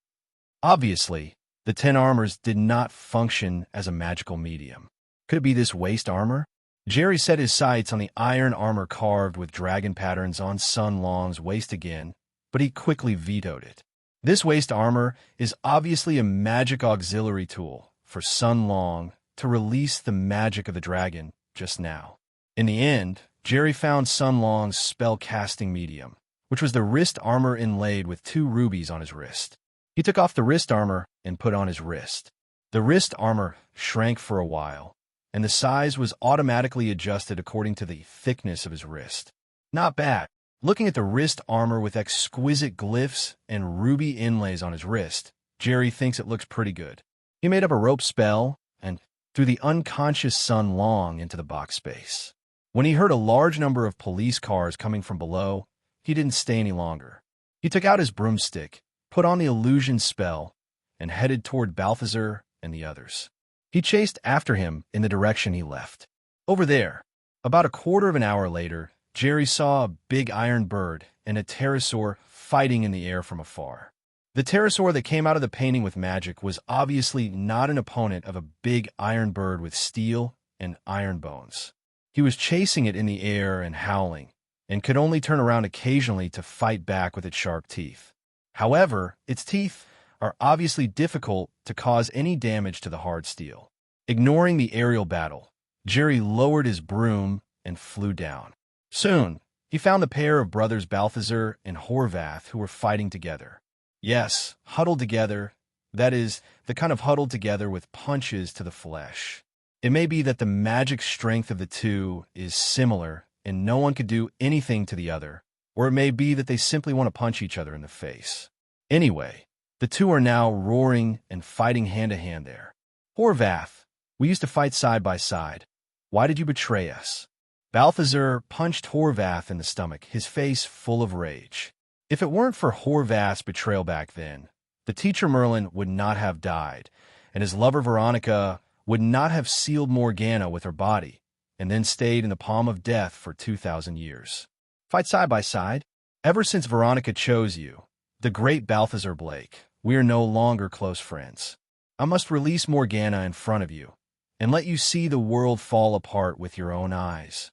Obviously, the 10 armors did not function as a magical medium. Could it be this waist armor? Jerry set his sights on the iron armor carved with dragon patterns on Sun Long's waist again, but he quickly vetoed it. This waist armor is obviously a magic auxiliary tool for Sun Long to release the magic of the dragon just now. In the end, Jerry found Sun Long's spell-casting medium, which was the wrist armor inlaid with 2 rubies on his wrist. He took off the wrist armor and put on his wrist. The wrist armor shrank for a while, and the size was automatically adjusted according to the thickness of his wrist. Not bad. Looking at the wrist armor with exquisite glyphs and ruby inlays on his wrist, Jerry thinks it looks pretty good. He made up a rope spell and threw the unconscious Sun Long into the box space. When he heard a large number of police cars coming from below, he didn't stay any longer. He took out his broomstick, put on the illusion spell, and headed toward Balthazar and the others. He chased after him in the direction he left. Over there, about a quarter of an hour later, Jerry saw a big iron bird and a pterosaur fighting in the air from afar. The pterosaur that came out of the painting with magic was obviously not an opponent of a big iron bird with steel and iron bones. He was chasing it in the air and howling, and could only turn around occasionally to fight back with its sharp teeth. However, its teeth are obviously difficult to cause any damage to the hard steel. Ignoring the aerial battle, Jerry lowered his broom and flew down. Soon, he found the pair of brothers Balthazar and Horvath who were fighting together. Yes, huddled together, that is, the kind of huddled together with punches to the flesh. It may be that the magic strength of the two is similar and no one could do anything to the other, or it may be that they simply want to punch each other in the face. Anyway, the two are now roaring and fighting hand-to-hand there. Horvath, we used to fight side by side. Why did you betray us? Balthazar punched Horvath in the stomach, his face full of rage. If it weren't for Horvath's betrayal back then, the teacher Merlin would not have died, and his lover Veronica would not have sealed Morgana with her body, and then stayed in the palm of death for 2,000 years. Fight side by side? Ever since Veronica chose you, the great Balthazar Blake, we are no longer close friends. I must release Morgana in front of you, and let you see the world fall apart with your own eyes.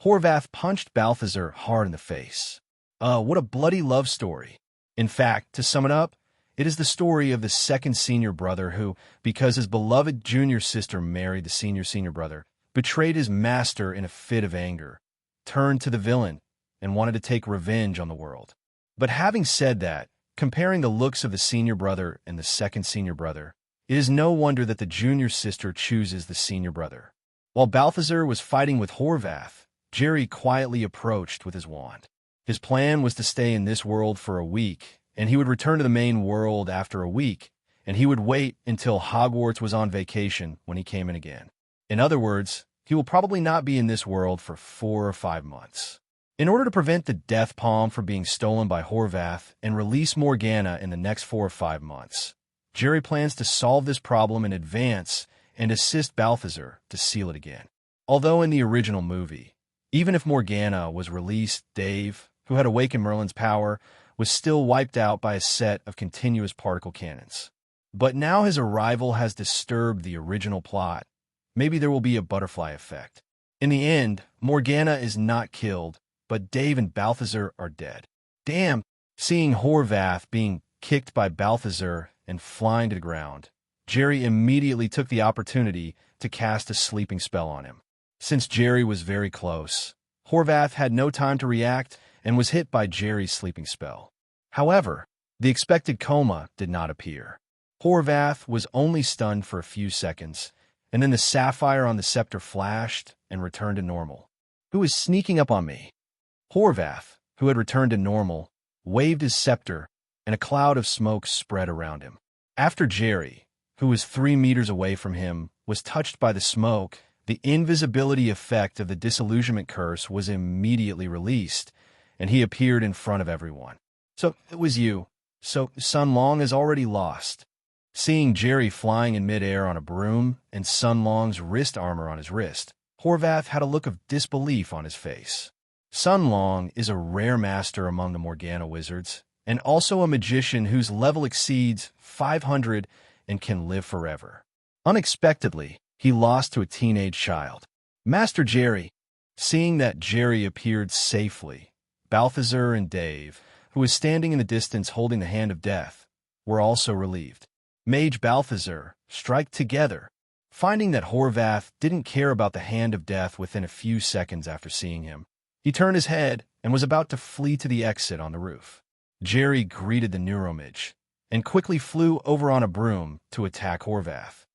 Horvath punched Balthazar hard in the face. What a bloody love story. In fact, to sum it up, it is the story of the second senior brother who, because his beloved junior sister married the senior brother, betrayed his master in a fit of anger, turned to the villain, and wanted to take revenge on the world. But having said that, comparing the looks of the senior brother and the second senior brother, it is no wonder that the junior sister chooses the senior brother. While Balthazar was fighting with Horvath, Jerry quietly approached with his wand. His plan was to stay in this world for a week, and he would return to the main world after a week, and he would wait until Hogwarts was on vacation when he came in again. In other words, he will probably not be in this world for 4 or 5 months. In order to prevent the Death Palm from being stolen by Horvath and release Morgana in the next 4 or 5 months, Jerry plans to solve this problem in advance and assist Balthazar to seal it again. Although in the original movie, even if Morgana was released, Dave, who had awakened Merlin's power, was still wiped out by a set of continuous particle cannons. But now his arrival has disturbed the original plot. Maybe there will be a butterfly effect. In the end, Morgana is not killed, but Dave and Balthazar are dead. Damn! Seeing Horvath being kicked by Balthazar and flying to the ground, Jerry immediately took the opportunity to cast a sleeping spell on him. Since Jerry was very close, Horvath had no time to react and was hit by Jerry's sleeping spell. However, the expected coma did not appear. Horvath was only stunned for a few seconds, and then the sapphire on the scepter flashed and returned to normal. Who is sneaking up on me? Horvath, who had returned to normal, waved his scepter, and a cloud of smoke spread around him. After Jerry, who was 3 meters away from him, was touched by the smoke, the invisibility effect of the disillusionment curse was immediately released, and he appeared in front of everyone. So it was you. So Sun Long is already lost. Seeing Jerry flying in midair on a broom and Sun Long's wrist armor on his wrist, Horvath had a look of disbelief on his face. Sun Long is a rare master among the Morgana wizards, and also a magician whose level exceeds 500 and can live forever. Unexpectedly, he lost to a teenage child. Master Jerry. Seeing that Jerry appeared safely, Balthazar and Dave, who was standing in the distance holding the hand of death, were also relieved. Mage Balthazar, strike together. Finding that Horvath didn't care about the hand of death within a few seconds after seeing him, he turned his head and was about to flee to the exit on the roof. Jerry greeted the neuromage and quickly flew over on a broom to attack Horvath.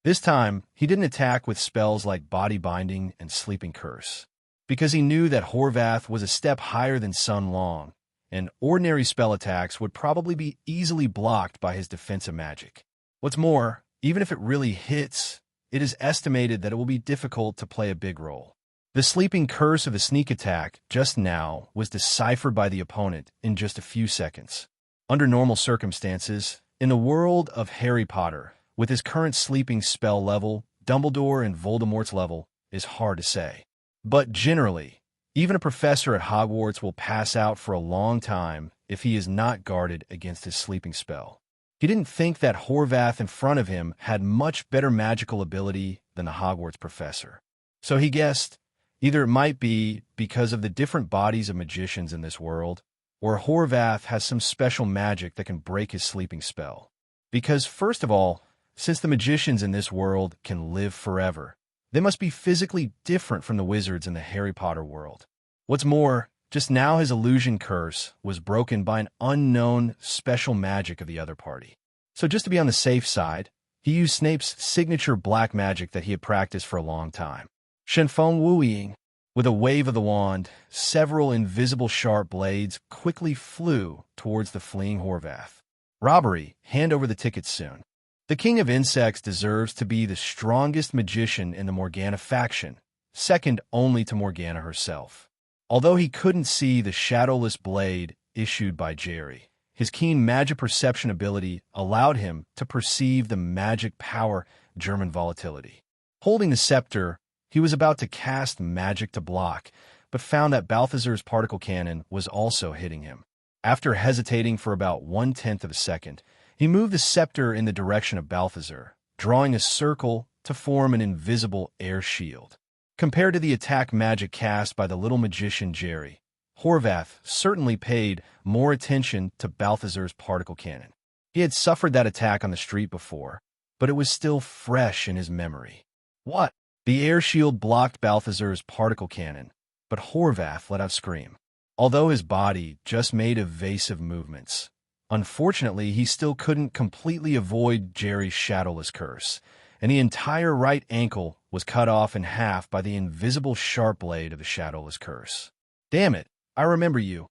This time, he didn't attack with spells like Body Binding and Sleeping Curse, because he knew that Horvath was a step higher than Sun Long, and ordinary spell attacks would probably be easily blocked by his defensive magic. What's more, even if it really hits, it is estimated that it will be difficult to play a big role. The sleeping curse of the sneak attack just now was deciphered by the opponent in just a few seconds. Under normal circumstances, in the world of Harry Potter, with his current sleeping spell level, Dumbledore and Voldemort's level is hard to say. But generally, even a professor at Hogwarts will pass out for a long time if he is not guarded against his sleeping spell. He didn't think that Horvath in front of him had much better magical ability than the Hogwarts professor. So he guessed either it might be because of the different bodies of magicians in this world, or Horvath has some special magic that can break his sleeping spell. Because, first of all, since the magicians in this world can live forever, they must be physically different from the wizards in the Harry Potter world. What's more, just now his illusion curse was broken by an unknown special magic of the other party. So just to be on the safe side, he used Snape's signature black magic that he had practiced for a long time. Shenfeng Wuying. With a wave of the wand, several invisible sharp blades quickly flew towards the fleeing Horvath. Robbery, hand over the tickets soon. The King of Insects deserves to be the strongest magician in the Morgana faction, second only to Morgana herself. Although he couldn't see the shadowless blade issued by Jerry, his keen magic perception ability allowed him to perceive the magic power German volatility. Holding the scepter, he was about to cast magic to block, but found that Balthazar's particle cannon was also hitting him. After hesitating for about 1/10 of a second, he moved the scepter in the direction of Balthazar, drawing a circle to form an invisible air shield. Compared to the attack magic cast by the little magician Jerry, Horvath certainly paid more attention to Balthazar's particle cannon. He had suffered that attack on the street before, but it was still fresh in his memory. What? The air shield blocked Balthazar's particle cannon, but Horvath let out a scream. Although his body just made evasive movements, unfortunately he still couldn't completely avoid Jerry's shadowless curse, and the entire right ankle was cut off in half by the invisible sharp blade of the shadowless curse. Damn it, I remember you.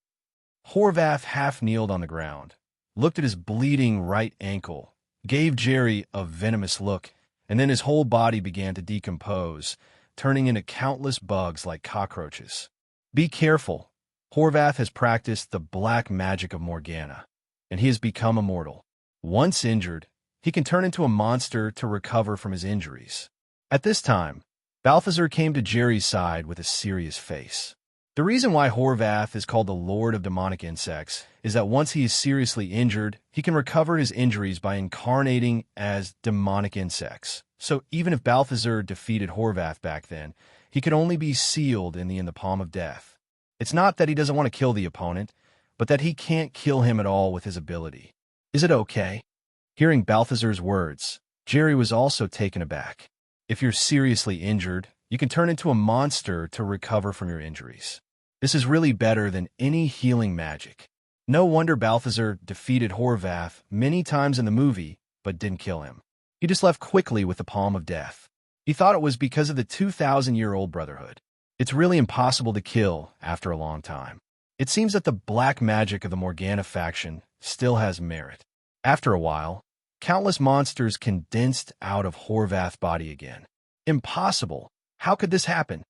Horvath half kneeled on the ground, looked at his bleeding right ankle, gave Jerry a venomous look, and then his whole body began to decompose, turning into countless bugs like cockroaches. Be careful. Horvath has practiced the black magic of Morgana, and he has become immortal. Once injured, he can turn into a monster to recover from his injuries. At this time, Balthazar came to Jerry's side with a serious face. The reason why Horvath is called the Lord of Demonic Insects is that once he is seriously injured, he can recover his injuries by incarnating as demonic insects. So even if Balthazar defeated Horvath back then, he could only be sealed in the palm of death. It's not that he doesn't want to kill the opponent, but that he can't kill him at all with his ability. Is it okay? Hearing Balthazar's words, Jerry was also taken aback. If you're seriously injured, you can turn into a monster to recover from your injuries. This is really better than any healing magic. No wonder Balthazar defeated Horvath many times in the movie, but didn't kill him. He just left quickly with the palm of death. He thought it was because of the 2,000-year-old brotherhood. It's really impossible to kill after a long time. It seems that the black magic of the Morgana faction still has merit. After a while, countless monsters condensed out of Horvath's body again. Impossible! How could this happen?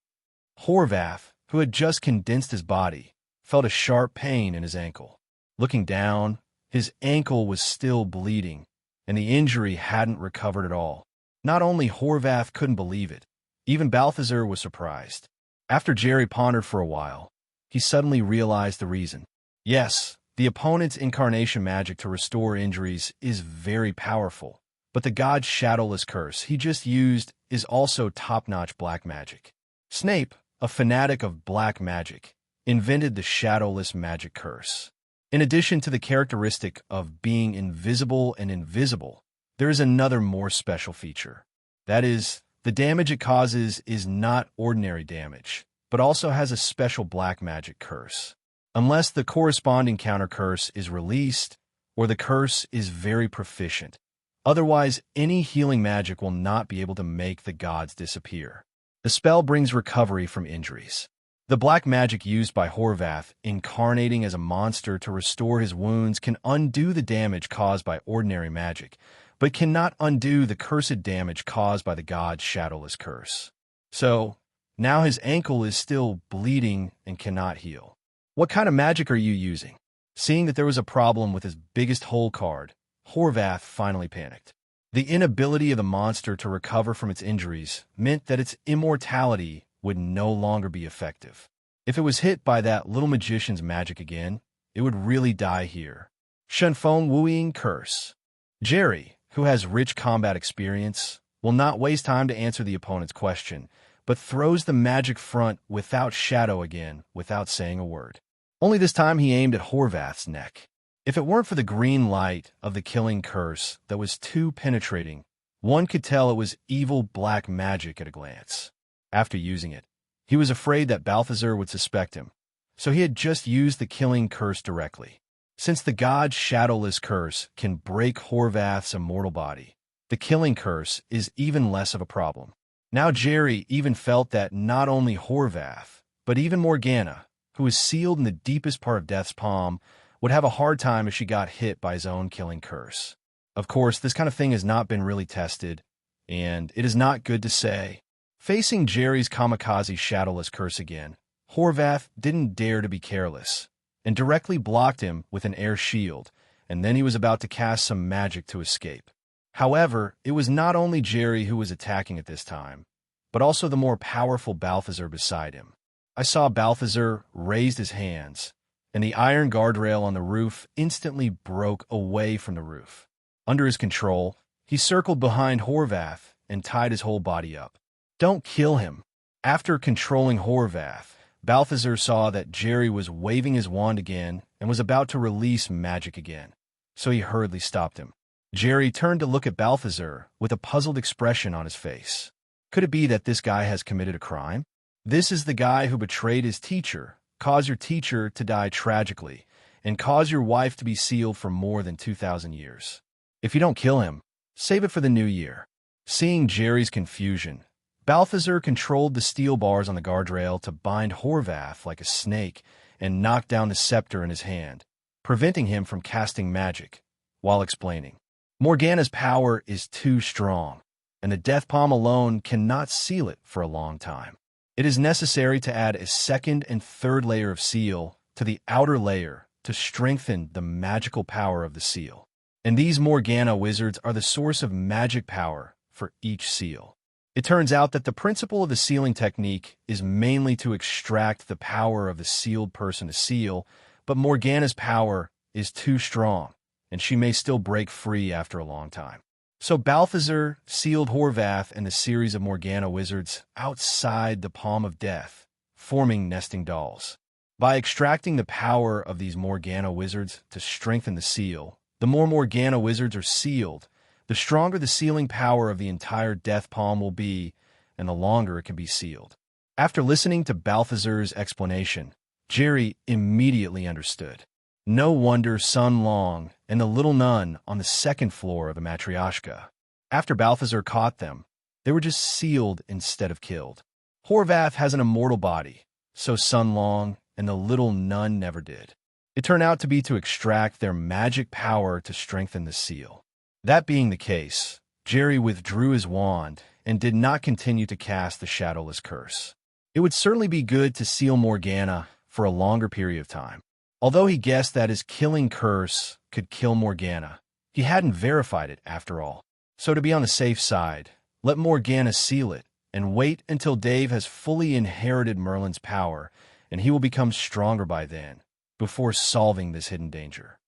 Horvath, who had just condensed his body, felt a sharp pain in his ankle. Looking down, his ankle was still bleeding, and the injury hadn't recovered at all. Not only Horvath couldn't believe it, even Balthazar was surprised. After Jerry pondered for a while, he suddenly realized the reason. Yes, the opponent's incarnation magic to restore injuries is very powerful, but the god's shadowless curse he just used is also top-notch black magic. Snape, a fanatic of black magic, invented the shadowless magic curse. In addition to the characteristic of being invisible and invisible, there is another more special feature. That is, the damage it causes is not ordinary damage, but also has a special black magic curse. Unless the corresponding counter curse is released, or the curse is very proficient. Otherwise, any healing magic will not be able to make the gods disappear. The spell brings recovery from injuries. The black magic used by Horvath, incarnating as a monster to restore his wounds, can undo the damage caused by ordinary magic, but cannot undo the cursed damage caused by the god's shadowless curse. So, Now his ankle is still bleeding and cannot heal. What kind of magic are you using? Seeing that there was a problem with his biggest hole card, Horvath finally panicked. The inability of the monster to recover from its injuries meant that its immortality would no longer be effective. If it was hit by that little magician's magic again, it would really die here. Shenfeng Wuying curse. Jerry, who has rich combat experience, will not waste time to answer the opponent's question, but throws the magic front without shadow again without saying a word. Only this time he aimed at Horvath's neck. If it weren't for the green light of the killing curse that was too penetrating, one could tell it was evil black magic at a glance. After using it, he was afraid that Balthazar would suspect him, so he had just used the killing curse directly. Since the god's shadowless curse can break Horvath's immortal body, the killing curse is even less of a problem. Now Jerry even felt that not only Horvath, but even Morgana, who was sealed in the deepest part of Death's palm, would have a hard time if she got hit by his own killing curse. Of course, this kind of thing has not been really tested, and it is not good to say. Facing Jerry's kamikaze shadowless curse again, Horvath didn't dare to be careless, and directly blocked him with an air shield, and then he was about to cast some magic to escape. However, it was not only Jerry who was attacking at this time, but also the more powerful Balthazar beside him. I saw Balthazar raise his hands, and the iron guardrail on the roof instantly broke away from the roof. Under his control, he circled behind Horvath and tied his whole body up. Don't kill him. After controlling Horvath, Balthazar saw that Jerry was waving his wand again and was about to release magic again, so he hurriedly stopped him. Jerry turned to look at Balthazar with a puzzled expression on his face. Could it be that this guy has committed a crime? This is the guy who betrayed his teacher, caused your teacher to die tragically, and caused your wife to be sealed for more than 2,000 years. If you don't kill him, save it for the new year. Seeing Jerry's confusion, Balthazar controlled the steel bars on the guardrail to bind Horvath like a snake and knock down the scepter in his hand, preventing him from casting magic, while explaining. Morgana's power is too strong, and the death palm alone cannot seal it for a long time. It is necessary to add a second and third layer of seal to the outer layer to strengthen the magical power of the seal. And these Morgana wizards are the source of magic power for each seal. It turns out that the principle of the sealing technique is mainly to extract the power of the sealed person to seal, but Morgana's power is too strong, and she may still break free after a long time. So Balthazar sealed Horvath and the series of Morgana wizards outside the palm of death, forming nesting dolls. By extracting the power of these Morgana wizards to strengthen the seal, the more Morgana wizards are sealed, the stronger the sealing power of the entire death palm will be, and the longer it can be sealed. After listening to Balthazar's explanation, Jerry immediately understood. No wonder Sun Long and the little nun on the second floor of the Matryoshka. After Balthazar caught them, they were just sealed instead of killed. Horvath has an immortal body, so Sun Long and the little nun never did. It turned out to be to extract their magic power to strengthen the seal. That being the case, Jerry withdrew his wand and did not continue to cast the shadowless curse. It would certainly be good to seal Morgana for a longer period of time. Although he guessed that his killing curse could kill Morgana, he hadn't verified it after all. So to be on the safe side, let Morgana seal it and wait until Dave has fully inherited Merlin's power, and he will become stronger by then, before solving this hidden danger.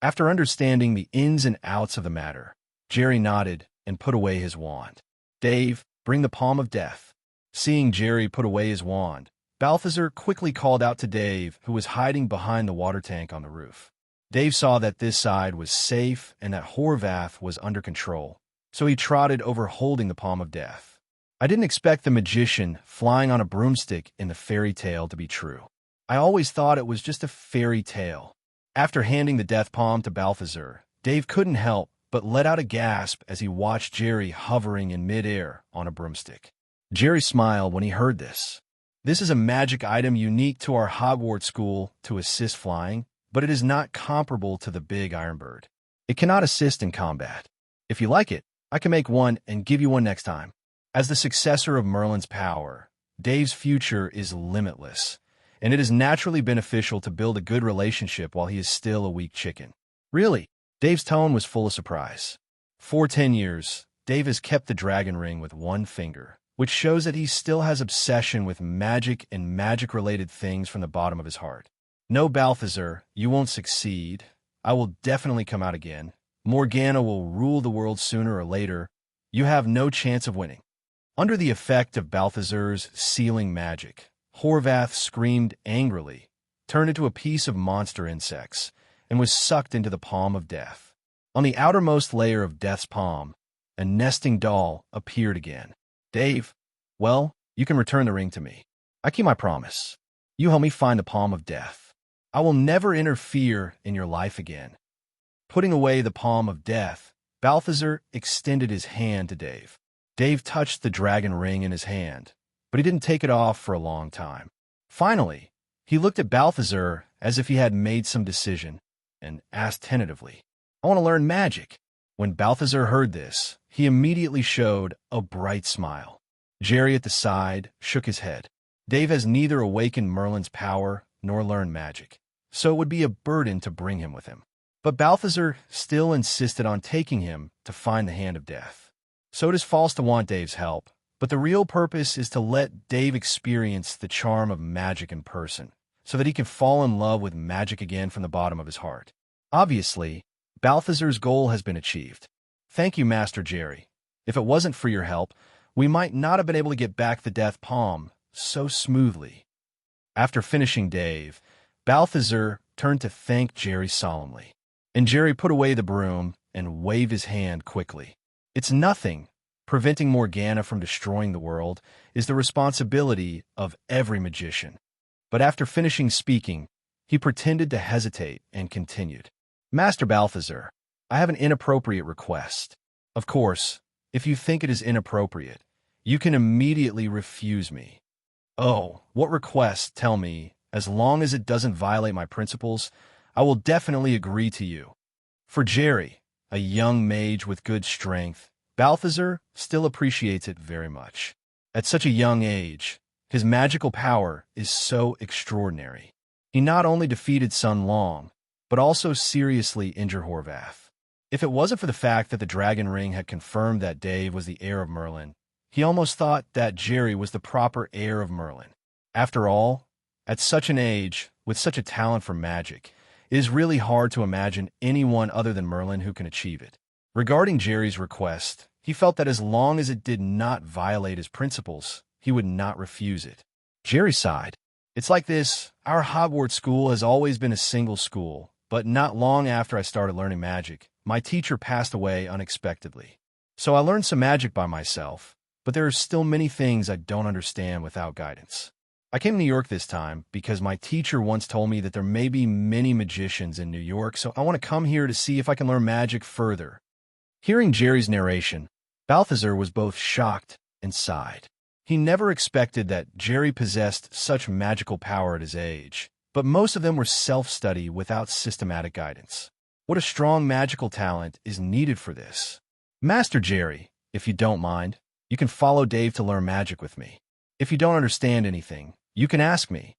After understanding the ins and outs of the matter, Jerry nodded and put away his wand. Dave, bring the palm of death. Seeing Jerry put away his wand, Balthazar quickly called out to Dave, who was hiding behind the water tank on the roof. Dave saw that this side was safe and that Horvath was under control, so he trotted over holding the palm of death. I didn't expect the magician flying on a broomstick in the fairy tale to be true. I always thought it was just a fairy tale. After handing the death palm to Balthazar, Dave couldn't help but let out a gasp as he watched Jerry hovering in midair on a broomstick. Jerry smiled when he heard this. This is a magic item unique to our Hogwarts school to assist flying, but it is not comparable to the big Iron Bird. It cannot assist in combat. If you like it, I can make one and give you one next time. As the successor of Merlin's power, Dave's future is limitless, and it is naturally beneficial to build a good relationship while he is still a weak chicken. Really? Dave's tone was full of surprise. For 10 years, Dave has kept the dragon ring with one finger, which shows that he still has obsession with magic and magic-related things from the bottom of his heart. No, Balthazar, you won't succeed. I will definitely come out again. Morgana will rule the world sooner or later. You have no chance of winning. Under the effect of Balthazar's sealing magic, Horvath screamed angrily, turned into a piece of monster insects, and was sucked into the palm of death. On the outermost layer of death's palm, a nesting doll appeared again. Dave, well, you can return the ring to me. I keep my promise. You help me find the palm of death. I will never interfere in your life again. Putting away the palm of death, Balthazar extended his hand to Dave. Dave touched the dragon ring in his hand, but he didn't take it off for a long time. Finally, he looked at Balthazar as if he had made some decision and asked tentatively, I want to learn magic. When Balthazar heard this, he immediately showed a bright smile. Jerry at the side shook his head. Dave has neither awakened Merlin's power nor learned magic, so it would be a burden to bring him with him. But Balthazar still insisted on taking him to find the hand of death. So it is false to want Dave's help, but the real purpose is to let Dave experience the charm of magic in person, so that he can fall in love with magic again from the bottom of his heart. Obviously, Balthazar's goal has been achieved. Thank you, Master Jerry. If it wasn't for your help, we might not have been able to get back the death palm so smoothly. After finishing Dave, Balthazar turned to thank Jerry solemnly, and Jerry put away the broom and waved his hand quickly. It's nothing. Preventing Morgana from destroying the world is the responsibility of every magician. But after finishing speaking, he pretended to hesitate and continued. Master Balthazar, I have an inappropriate request. Of course, if you think it is inappropriate, you can immediately refuse me. Oh, what request? Tell me. As long as it doesn't violate my principles, I will definitely agree to you. For Jerry, a young mage with good strength, Balthazar still appreciates it very much. At such a young age, his magical power is so extraordinary. He not only defeated Sun Long, but also seriously injured Horvath. If it wasn't for the fact that the dragon ring had confirmed that Dave was the heir of Merlin, he almost thought that Jerry was the proper heir of Merlin. After all, at such an age, with such a talent for magic, it is really hard to imagine anyone other than Merlin who can achieve it. Regarding Jerry's request, he felt that as long as it did not violate his principles, he would not refuse it. Jerry sighed. It's like this, our Hogwarts school has always been a single school, but not long after I started learning magic, my teacher passed away unexpectedly. So I learned some magic by myself, but there are still many things I don't understand without guidance. I came to New York this time because my teacher once told me that there may be many magicians in New York, so I want to come here to see if I can learn magic further. Hearing Jerry's narration, Balthazar was both shocked and sighed. He never expected that Jerry possessed such magical power at his age, but most of them were self-study without systematic guidance. What a strong magical talent is needed for this. Master Jerry, if you don't mind, you can follow Dave to learn magic with me. If you don't understand anything, you can ask me.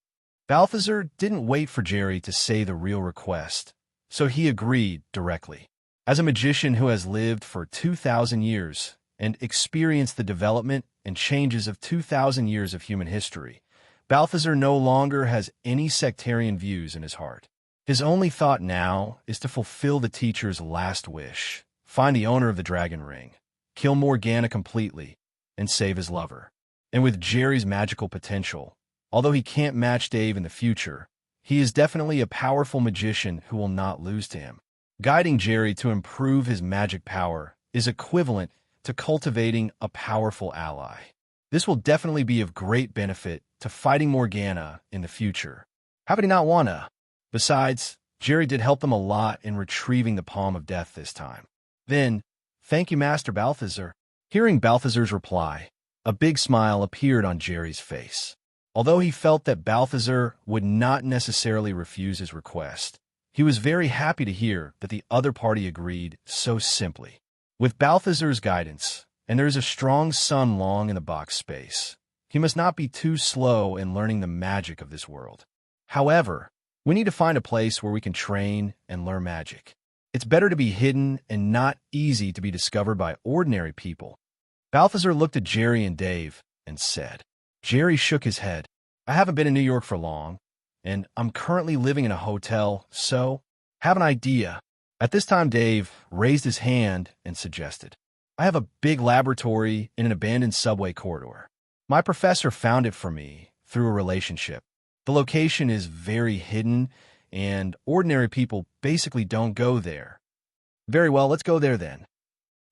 Balthazar didn't wait for Jerry to say the real request, so he agreed directly. As a magician who has lived for 2,000 years and experienced the development and changes of 2,000 years of human history, Balthazar no longer has any sectarian views in his heart. His only thought now is to fulfill the teacher's last wish, find the owner of the dragon ring, kill Morgana completely, and save his lover. And with Jerry's magical potential, although he can't match Dave in the future, he is definitely a powerful magician who will not lose to him. Guiding Jerry to improve his magic power is equivalent to cultivating a powerful ally. This will definitely be of great benefit to fighting Morgana in the future. How would he not want to? Besides, Jerry did help them a lot in retrieving the palm of death this time. Then, thank you, Master Balthazar. Hearing Balthazar's reply, a big smile appeared on Jerry's face. Although he felt that Balthazar would not necessarily refuse his request, he was very happy to hear that the other party agreed so simply. With Balthazar's guidance, and there is a strong Sun Long in the box space, He must not be too slow in learning the magic of this world. However, we need to find a place where we can train and learn magic. It's better to be hidden and not easy to be discovered by ordinary people. Balthazar looked at Jerry and Dave and said. Jerry shook his head. I haven't been in New York for long, and I'm currently living in a hotel, so have an idea. At this time, Dave raised his hand and suggested, I have a big laboratory in an abandoned subway corridor. My professor found it for me through a relationship. The location is very hidden, and ordinary people basically don't go there. Very well, let's go there then.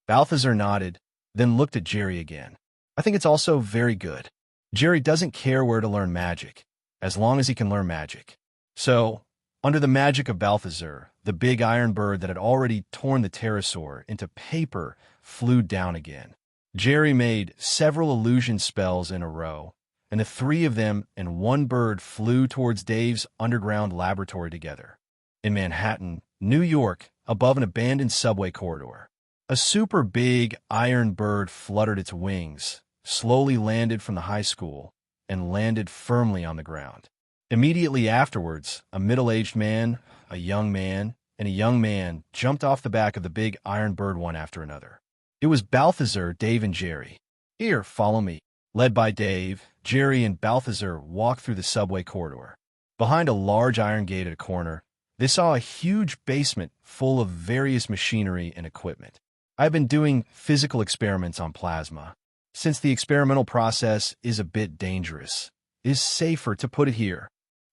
Balthazar nodded, then looked at Jerry again. I think it's also very good. Jerry doesn't care where to learn magic, as long as he can learn magic. So, under the magic of Balthazar, the big iron bird that had already torn the pterosaur into paper flew down again. Jerry made several illusion spells in a row, and the three of them and one bird flew towards Dave's underground laboratory together. In Manhattan, New York, above an abandoned subway corridor, a super big iron bird fluttered its wings, slowly landed from the high school, and landed firmly on the ground. Immediately afterwards, a middle-aged man, a young man, and a young man jumped off the back of the big iron bird one after another. It was Balthazar, Dave, and Jerry. Here, follow me. Led by Dave, Jerry and Balthazar walked through the subway corridor. Behind a large iron gate at a corner, they saw a huge basement full of various machinery and equipment. I've been doing physical experiments on plasma. Since the experimental process is a bit dangerous, it is safer to put it here.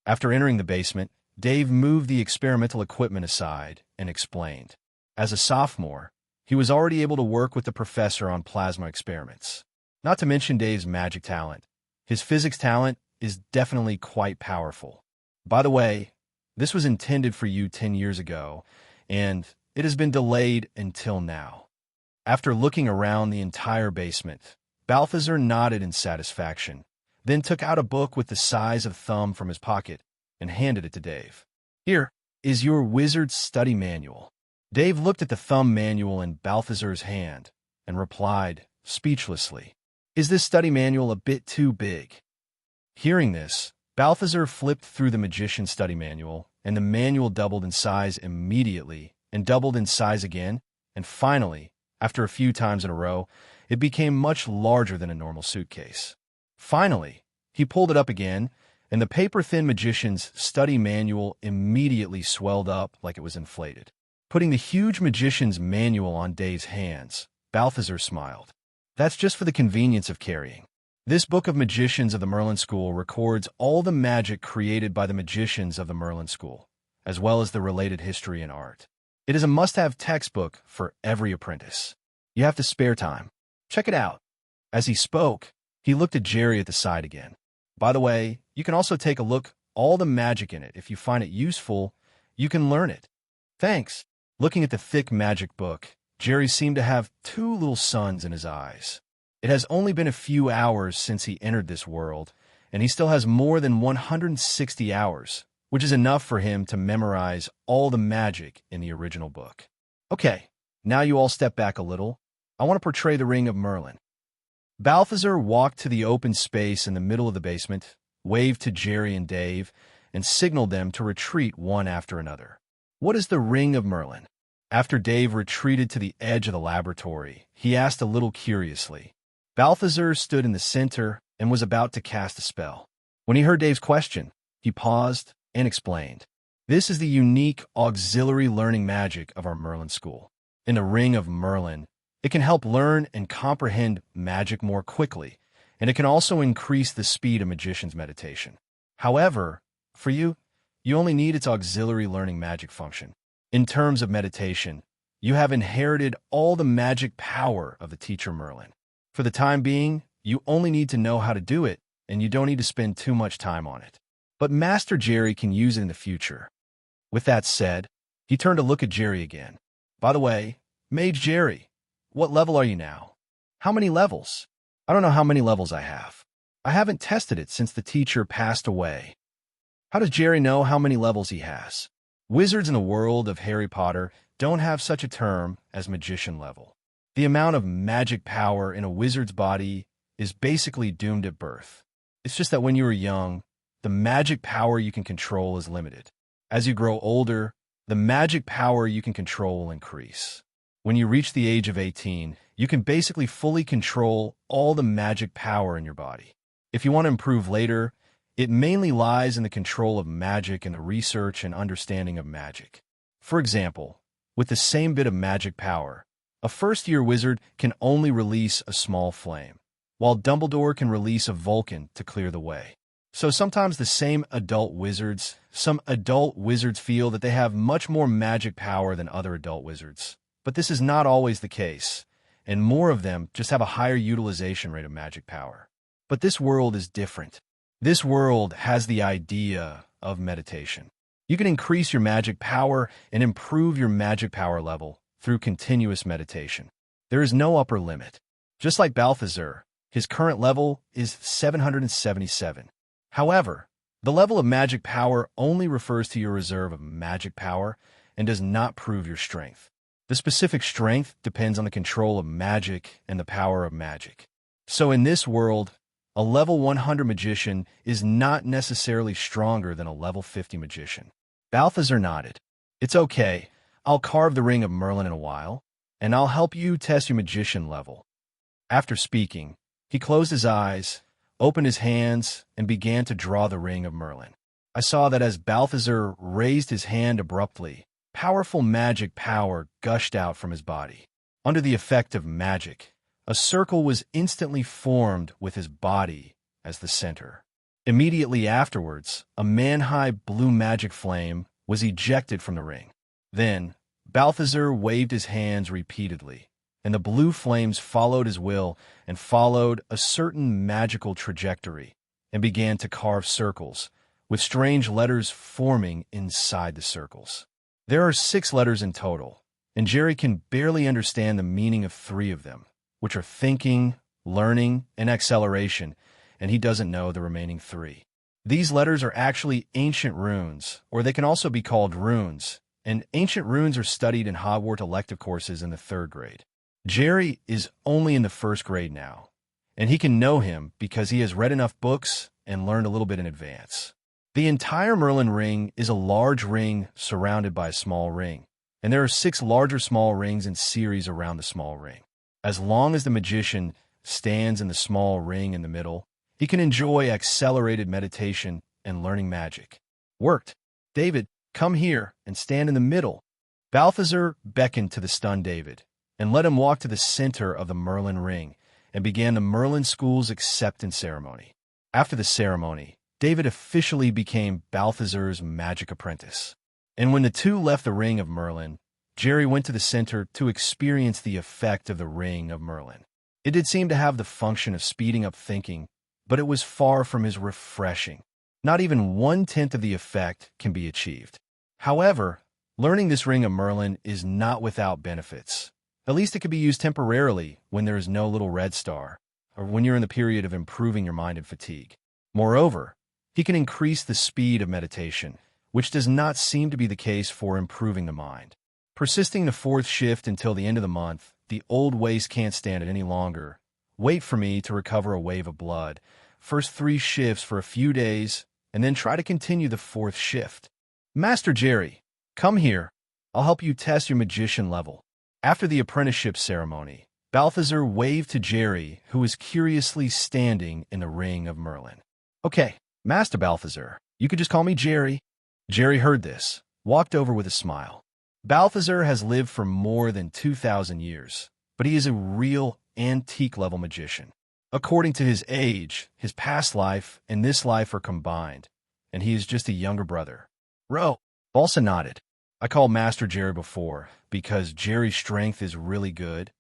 After entering the basement, Dave moved the experimental equipment aside and explained. As a sophomore, he was already able to work with the professor on plasma experiments. Not to mention Dave's magic talent. His physics talent is definitely quite powerful. By the way, this was intended for you 10 years ago, and it has been delayed until now. After looking around the entire basement, Balthazar nodded in satisfaction, then took out a book with the size of a thumb from his pocket and handed it to Dave. Here is your wizard's study manual. Dave looked at the thumb manual in Balthazar's hand and replied speechlessly, Is this study manual a bit too big? Hearing this, Balthazar flipped through the magician's study manual, and the manual doubled in size immediately and doubled in size again, and finally, after a few times in a row, it became much larger than a normal suitcase. Finally, he pulled it up again, and the paper-thin magician's study manual immediately swelled up like it was inflated. Putting the huge magician's manual on Dave's hands, Balthazar smiled. That's just for the convenience of carrying. This book of magicians of the Merlin School records all the magic created by the magicians of the Merlin School, as well as the related history and art. It is a must-have textbook for every apprentice. You have to spare time. Check it out. As he spoke, he looked at Jerry at the side again. By the way, you can also take a look all the magic in it. If you find it useful, you can learn it. Thanks. Looking at the thick magic book, Jerry seemed to have two little suns in his eyes. It has only been a few hours since he entered this world, and he still has more than 160 hours, which is enough for him to memorize all the magic in the original book. Okay, now you all step back a little. I want to portray the Ring of Merlin. Balthazar walked to the open space in the middle of the basement, waved to Jerry and Dave, and signaled them to retreat one after another. What is the Ring of Merlin? After Dave retreated to the edge of the laboratory, he asked a little curiously. Balthazar stood in the center and was about to cast a spell. When he heard Dave's question, he paused and explained. This is the unique auxiliary learning magic of our Merlin School. In the Ring of Merlin, it can help learn and comprehend magic more quickly, and it can also increase the speed of magician's meditation. However, for you only need its auxiliary learning magic function. In terms of meditation, you have inherited all the magic power of the teacher Merlin. For the time being, you only need to know how to do it, and you don't need to spend too much time on it. But Master Jerry can use it in the future. With that said, he turned to look at Jerry again. By the way, Mage Jerry, what level are you now? How many levels? I don't know how many levels I have. I haven't tested it since the teacher passed away. How does Jerry know how many levels he has? Wizards in the world of Harry Potter don't have such a term as magician level. The amount of magic power in a wizard's body is basically doomed at birth. It's just that when you are young, the magic power you can control is limited. As you grow older, the magic power you can control will increase. When you reach the age of 18, you can basically fully control all the magic power in your body. If you want to improve later, it mainly lies in the control of magic and the research and understanding of magic. For example, with the same bit of magic power, a first-year wizard can only release a small flame, while Dumbledore can release a Vulcan to clear the way. So sometimes some adult wizards feel that they have much more magic power than other adult wizards. But this is not always the case, and more of them just have a higher utilization rate of magic power. But this world is different. This world has the idea of meditation. You can increase your magic power and improve your magic power level through continuous meditation. There is no upper limit. Just like Balthazar, his current level is 777. However, the level of magic power only refers to your reserve of magic power and does not prove your strength. The specific strength depends on the control of magic and the power of magic. So in this world, a level 100 magician is not necessarily stronger than a level 50 magician. Balthazar nodded. It's okay. I'll carve the ring of Merlin in a while, and I'll help you test your magician level. After speaking, he closed his eyes, opened his hands, and began to draw the ring of Merlin. I saw that as Balthazar raised his hand abruptly, powerful magic power gushed out from his body. Under the effect of magic, a circle was instantly formed with his body as the center. Immediately afterwards, a man-high blue magic flame was ejected from the ring. Then, Balthazar waved his hands repeatedly, and the blue flames followed his will and followed a certain magical trajectory and began to carve circles, with strange letters forming inside the circles. There are 6 letters in total, and Jerry can barely understand the meaning of 3 of them, which are thinking, learning, and acceleration, and he doesn't know the remaining 3. These letters are actually ancient runes, or they can also be called runes, and ancient runes are studied in Hogwarts elective courses in the 3rd grade. Jerry is only in the 1st grade now, and he can know him because he has read enough books and learned a little bit in advance. The entire Merlin ring is a large ring surrounded by a small ring, and there are 6 larger small rings in series around the small ring. As long as the magician stands in the small ring in the middle, he can enjoy accelerated meditation and learning magic. Worked. David, come here and stand in the middle. Balthazar beckoned to the stunned David and let him walk to the center of the Merlin ring and began the Merlin School's acceptance ceremony. After the ceremony, David officially became Balthazar's magic apprentice. And when the two left the ring of Merlin, Jerry went to the center to experience the effect of the ring of Merlin. It did seem to have the function of speeding up thinking, but it was far from as refreshing. Not even 1/10 of the effect can be achieved. However, learning this ring of Merlin is not without benefits. At least it can be used temporarily when there is no little red star, or when you're in the period of improving your mind and fatigue. Moreover, he can increase the speed of meditation, which does not seem to be the case for improving the mind. Persisting the 4th shift until the end of the month, the old waist can't stand it any longer. Wait for me to recover a wave of blood. First 3 shifts for a few days, and then try to continue the 4th shift. Master Jerry, come here. I'll help you test your magician level. After the apprenticeship ceremony, Balthazar waved to Jerry, who was curiously standing in the ring of Merlin. Okay, Master Balthazar, you could just call me Jerry. Jerry heard this, walked over with a smile. Balthazar has lived for more than 2,000 years, but he is a real antique-level magician. According to his age, his past life and this life are combined, and he is just a younger brother. Balsa nodded. I called Master Jerry before because Jerry's strength is really good,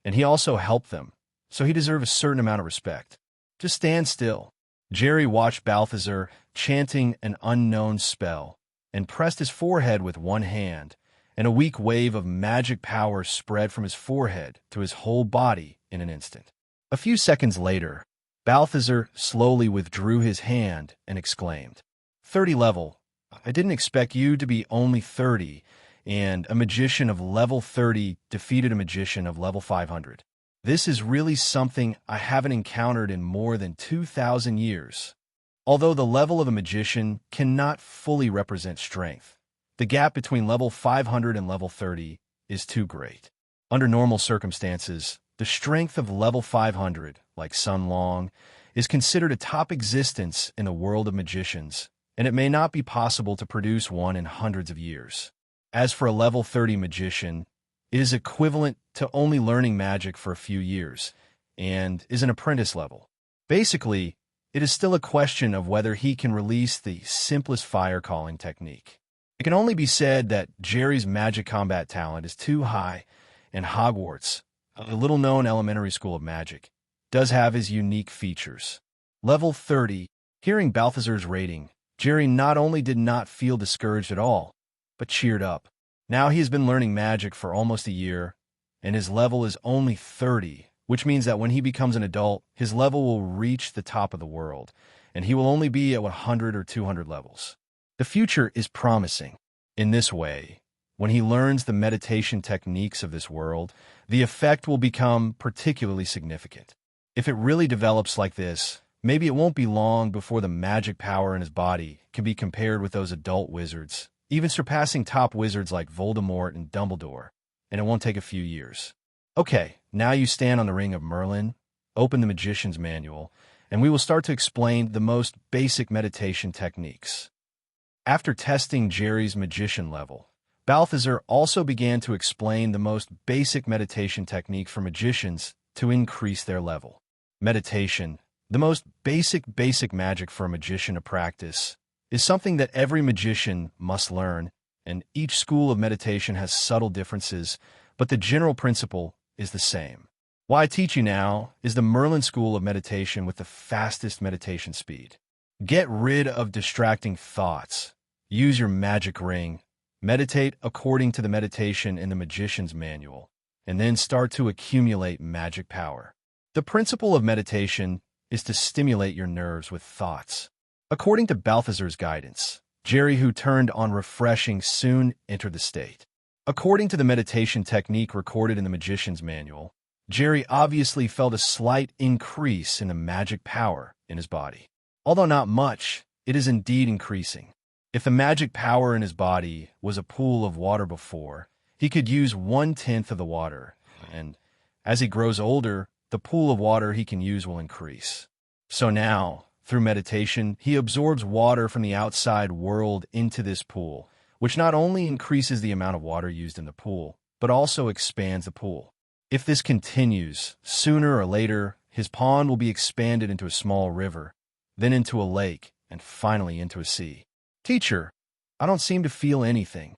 and he also helped them, so he deserves a certain amount of respect. Just stand still. Jerry watched Balthazar chanting an unknown spell and pressed his forehead with one hand, and a weak wave of magic power spread from his forehead to his whole body in an instant. A few seconds later, Balthazar slowly withdrew his hand and exclaimed, 30 level. I didn't expect you to be only 30, and a magician of level 30 defeated a magician of level 500. This is really something I haven't encountered in more than 2,000 years. Although the level of a magician cannot fully represent strength, the gap between level 500 and level 30 is too great. Under normal circumstances, the strength of level 500, like Sun Long, is considered a top existence in the world of magicians, and it may not be possible to produce one in hundreds of years. As for a level 30 magician, it is equivalent to only learning magic for a few years, and is an apprentice level. Basically, it is still a question of whether he can release the simplest fire calling technique. It can only be said that Jerry's magic combat talent is too high, and Hogwarts, a little-known elementary school of magic, does have his unique features. Level 30, hearing Balthazar's rating, Jerry not only did not feel discouraged at all, but cheered up. Now he has been learning magic for almost a year, and his level is only 30, which means that when he becomes an adult, his level will reach the top of the world, and he will only be at 100 or 200 levels. The future is promising. In this way, when he learns the meditation techniques of this world, the effect will become particularly significant. If it really develops like this, maybe it won't be long before the magic power in his body can be compared with those adult wizards, even surpassing top wizards like Voldemort and Dumbledore, and it won't take a few years. Okay, now you stand on the ring of Merlin, open the Magician's Manual, and we will start to explain the most basic meditation techniques. After testing Jerry's magician level, Balthazar also began to explain the most basic meditation technique for magicians to increase their level. Meditation, the most basic magic for a magician to practice, is something that every magician must learn, and each school of meditation has subtle differences, but the general principle is the same. What I teach you now is the Merlin school of meditation with the fastest meditation speed. Get rid of distracting thoughts. Use your magic ring. Meditate according to the meditation in the Magician's Manual, and then start to accumulate magic power. The principle of meditation is to stimulate your nerves with thoughts. According to Balthazar's guidance, Jerry, who turned on refreshing, soon entered the state. According to the meditation technique recorded in the Magician's Manual, Jerry obviously felt a slight increase in the magic power in his body. Although not much, it is indeed increasing. If the magic power in his body was a pool of water before, he could use 1/10 of the water, and as he grows older, the pool of water he can use will increase. So now, through meditation, he absorbs water from the outside world into this pool, which not only increases the amount of water used in the pool, but also expands the pool. If this continues, sooner or later, his pond will be expanded into a small river, then into a lake, and finally into a sea. Teacher, I don't seem to feel anything.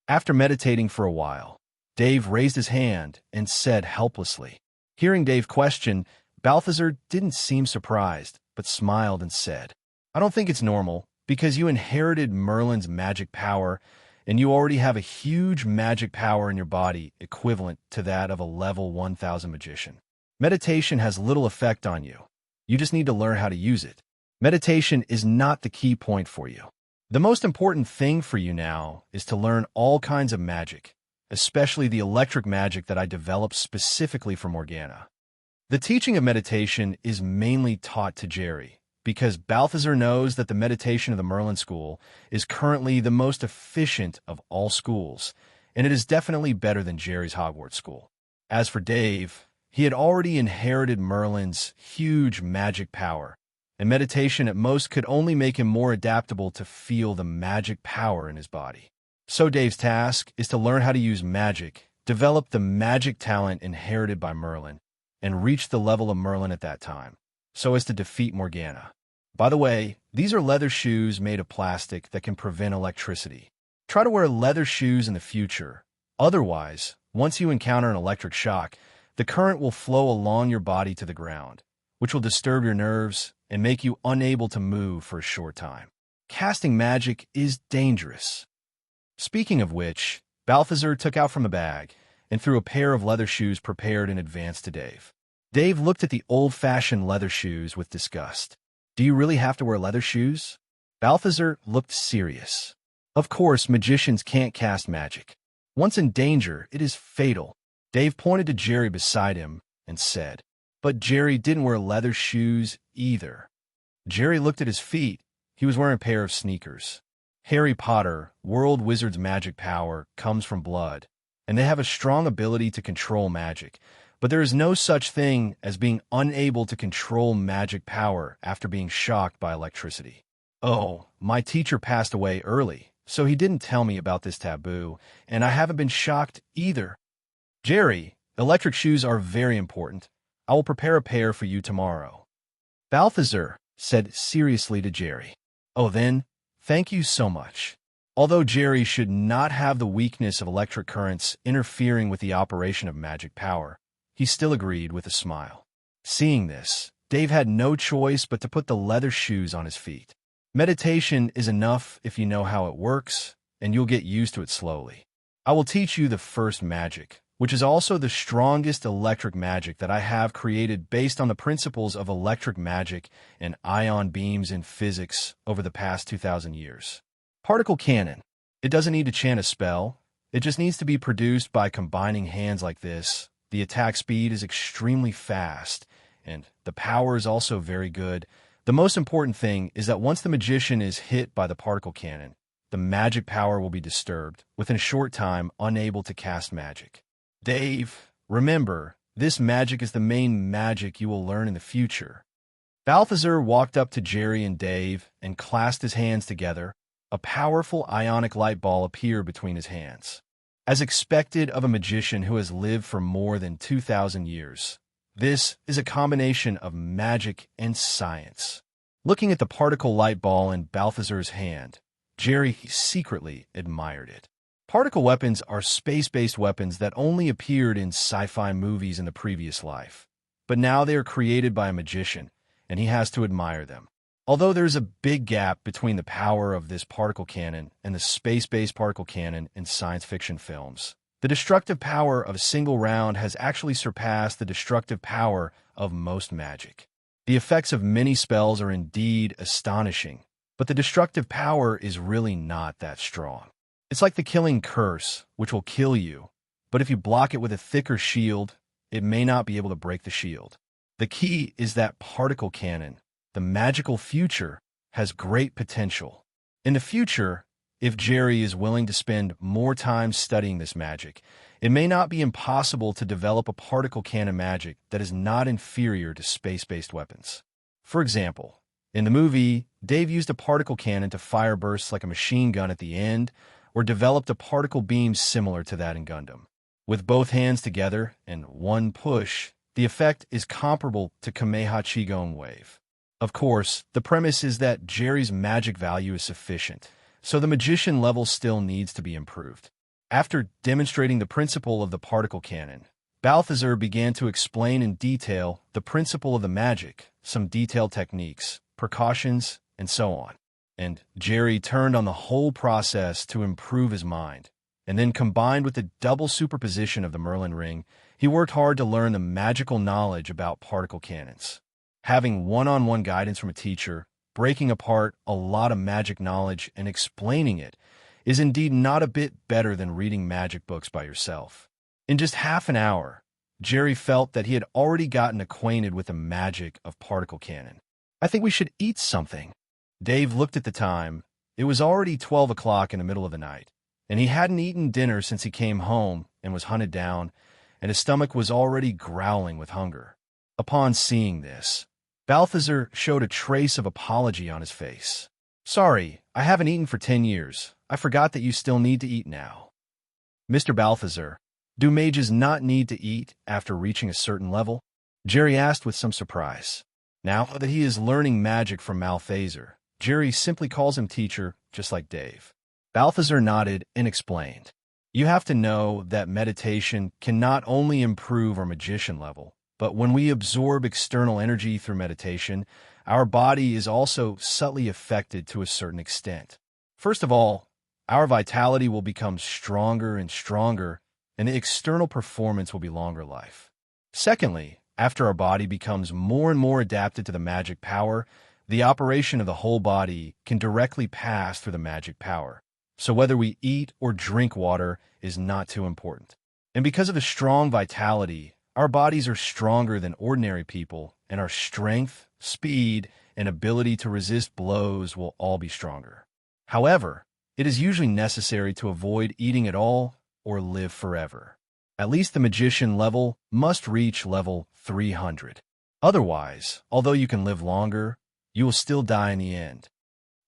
After meditating for a while, Dave raised his hand and said helplessly. Hearing Dave question, Balthazar didn't seem surprised, but smiled and said, I don't think it's normal, because you inherited Merlin's magic power, and you already have a huge magic power in your body equivalent to that of a level 1000 magician. Meditation has little effect on you. You just need to learn how to use it. Meditation is not the key point for you. The most important thing for you now is to learn all kinds of magic, especially the electric magic that I developed specifically for Morgana. The teaching of meditation is mainly taught to Jerry, because Balthazar knows that the meditation of the Merlin School is currently the most efficient of all schools, and it is definitely better than Jerry's Hogwarts school. As for Dave, he had already inherited Merlin's huge magic power, and meditation at most could only make him more adaptable to feel the magic power in his body. So Dave's task is to learn how to use magic, develop the magic talent inherited by Merlin, and reach the level of Merlin at that time, so as to defeat Morgana. By the way, these are leather shoes made of plastic that can prevent electricity. Try to wear leather shoes in the future. Otherwise, once you encounter an electric shock, the current will flow along your body to the ground, which will disturb your nerves and make you unable to move for a short time. Casting magic is dangerous. Speaking of which, Balthazar took out from a bag and threw a pair of leather shoes prepared in advance to Dave. Dave looked at the old-fashioned leather shoes with disgust. Do you really have to wear leather shoes? Balthazar looked serious. Of course, magicians can't cast magic. Once in danger, it is fatal. Dave pointed to Jerry beside him, and said. But Jerry didn't wear leather shoes either. Jerry looked at his feet. He was wearing a pair of sneakers. Harry Potter, World Wizard's magic power, comes from blood, and they have a strong ability to control magic. But there is no such thing as being unable to control magic power after being shocked by electricity. Oh, my teacher passed away early, so he didn't tell me about this taboo, and I haven't been shocked either. Jerry, electric shoes are very important. I will prepare a pair for you tomorrow. Balthazar said seriously to Jerry. Oh, then, thank you so much. Although Jerry should not have the weakness of electric currents interfering with the operation of magic power, he still agreed with a smile. Seeing this, Dave had no choice but to put the leather shoes on his feet. Meditation is enough if you know how it works, and you'll get used to it slowly. I will teach you the first magic, which is also the strongest electric magic that I have created based on the principles of electric magic and ion beams in physics over the past 2,000 years. Particle cannon. It doesn't need to chant a spell. It just needs to be produced by combining hands like this. The attack speed is extremely fast, and the power is also very good. The most important thing is that once the magician is hit by the particle cannon, the magic power will be disturbed, within a short time unable to cast magic. Dave, remember, this magic is the main magic you will learn in the future. Balthazar walked up to Jerry and Dave and clasped his hands together. A powerful ionic light ball appeared between his hands. As expected of a magician who has lived for more than 2,000 years, this is a combination of magic and science. Looking at the particle light ball in Balthazar's hand, Jerry secretly admired it. Particle weapons are space-based weapons that only appeared in sci-fi movies in the previous life. But now they are created by a magician, and he has to admire them. Although there's a big gap between the power of this particle cannon and the space-based particle cannon in science fiction films, the destructive power of a single round has actually surpassed the destructive power of most magic. The effects of many spells are indeed astonishing, but the destructive power is really not that strong. It's like the killing curse, which will kill you, but if you block it with a thicker shield, it may not be able to break the shield. The key is that particle cannon, the magical future, has great potential. In the future, if Jerry is willing to spend more time studying this magic, it may not be impossible to develop a particle cannon magic that is not inferior to space-based weapons. For example, in the movie, Dave used a particle cannon to fire bursts like a machine gun at the end, or developed a particle beam similar to that in Gundam. With both hands together and one push, the effect is comparable to Kameha Qigong Wave. Of course, the premise is that Jerry's magic value is sufficient, so the magician level still needs to be improved. After demonstrating the principle of the particle cannon, Balthazar began to explain in detail the principle of the magic, some detailed techniques, precautions, and so on. And Jerry turned on the whole process to improve his mind. And then combined with the double superposition of the Merlin ring, he worked hard to learn the magical knowledge about particle cannons. Having one-on-one guidance from a teacher, breaking apart a lot of magic knowledge and explaining it, is indeed not a bit better than reading magic books by yourself. In just half an hour, Jerry felt that he had already gotten acquainted with the magic of particle cannon. I think we should eat something. Dave looked at the time. It was already 12 o'clock in the middle of the night, and he hadn't eaten dinner since he came home and was hunted down, and his stomach was already growling with hunger. Upon seeing this, Balthazar showed a trace of apology on his face. Sorry, I haven't eaten for 10 years. I forgot that you still need to eat now. Mr. Balthazar, do mages not need to eat after reaching a certain level? Jerry asked with some surprise. Now that he is learning magic from Balthazar, Jerry simply calls him teacher, just like Dave. Balthazar nodded and explained. You have to know that meditation can not only improve our magician level, but when we absorb external energy through meditation, our body is also subtly affected to a certain extent. First of all, our vitality will become stronger and stronger, and the external performance will be longer life. Secondly, after our body becomes more and more adapted to the magic power, the operation of the whole body can directly pass through the magic power. So whether we eat or drink water is not too important. And because of the strong vitality, our bodies are stronger than ordinary people, and our strength, speed, and ability to resist blows will all be stronger. However, it is usually necessary to avoid eating at all or live forever. At least the magician level must reach level 300. Otherwise, although you can live longer, you will still die in the end.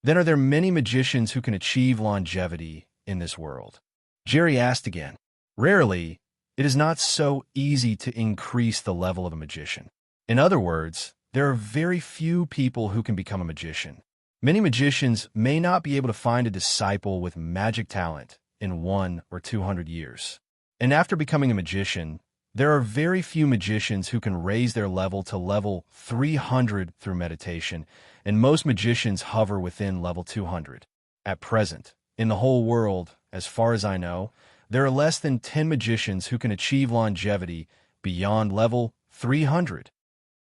Then are there many magicians who can achieve longevity in this world? Jerry asked again. Rarely, it is not so easy to increase the level of a magician. In other words, there are very few people who can become a magician. Many magicians may not be able to find a disciple with magic talent in 100 or 200 years. And after becoming a magician, there are very few magicians who can raise their level to level 300 through meditation, and most magicians hover within level 200. At present, in the whole world, as far as I know, there are less than 10 magicians who can achieve longevity beyond level 300.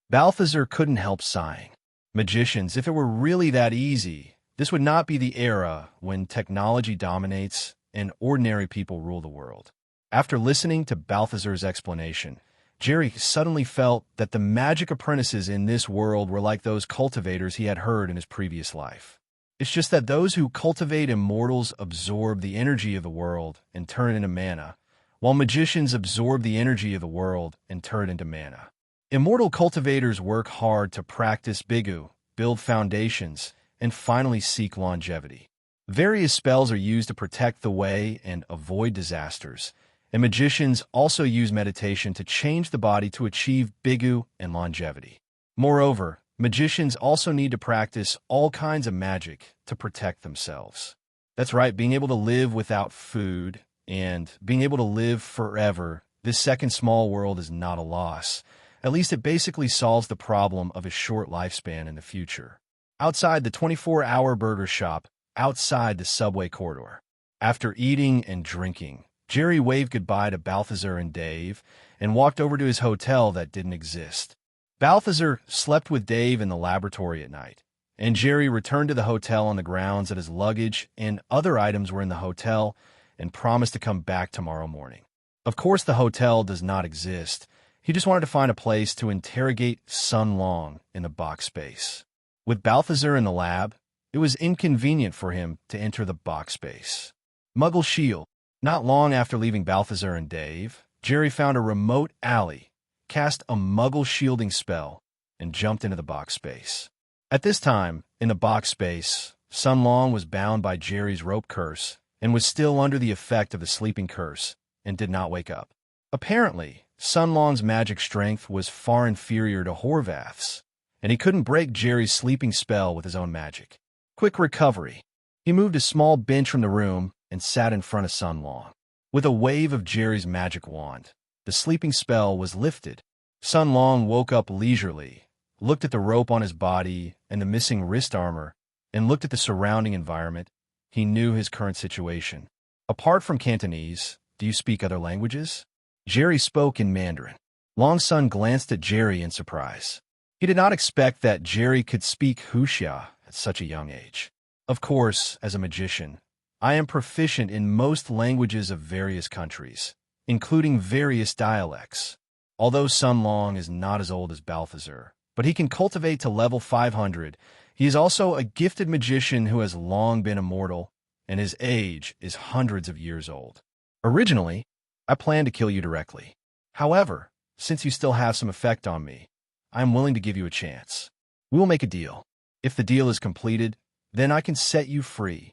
Balthazar couldn't help sighing. Magicians, if it were really that easy, this would not be the era when technology dominates and ordinary people rule the world. After listening to Balthazar's explanation, Jerry suddenly felt that the magic apprentices in this world were like those cultivators he had heard in his previous life. It's just that those who cultivate immortals absorb the energy of the world and turn it into mana, while magicians absorb the energy of the world and turn it into mana. Immortal cultivators work hard to practice bigu, build foundations, and finally seek longevity. Various spells are used to protect the way and avoid disasters, and magicians also use meditation to change the body to achieve bigu and longevity. Moreover, magicians also need to practice all kinds of magic to protect themselves. That's right, being able to live without food and being able to live forever, this second small world is not a loss. At least it basically solves the problem of a short lifespan in the future. Outside the 24-hour burger shop, outside the subway corridor. After eating and drinking, Jerry waved goodbye to Balthazar and Dave and walked over to his hotel that didn't exist. Balthazar slept with Dave in the laboratory at night, and Jerry returned to the hotel on the grounds that his luggage and other items were in the hotel and promised to come back tomorrow morning. Of course, the hotel does not exist. He just wanted to find a place to interrogate Sun Long in the box space. With Balthazar in the lab, it was inconvenient for him to enter the box space. Muggle Shield. Not long after leaving Balthazar and Dave, Jerry found a remote alley, cast a Muggle shielding spell, and jumped into the box space. At this time, in the box space, Sun Long was bound by Jerry's rope curse and was still under the effect of the sleeping curse and did not wake up. Apparently, Sun Long's magic strength was far inferior to Horvath's, and he couldn't break Jerry's sleeping spell with his own magic. Quick recovery. He moved a small bench from the room and sat in front of Sun Long. With a wave of Jerry's magic wand, the sleeping spell was lifted. Sun Long woke up leisurely, looked at the rope on his body and the missing wrist armor, and looked at the surrounding environment. He knew his current situation. Apart from Cantonese, do you speak other languages? Jerry spoke in Mandarin. Long Sun glanced at Jerry in surprise. He did not expect that Jerry could speak Fuchsia at such a young age. Of course, as a magician, I am proficient in most languages of various countries, including various dialects. Although Sun Long is not as old as Balthazar, but he can cultivate to level 500, he is also a gifted magician who has long been immortal, and his age is hundreds of years old. Originally, I planned to kill you directly. However, since you still have some effect on me, I am willing to give you a chance. We will make a deal. If the deal is completed, then I can set you free.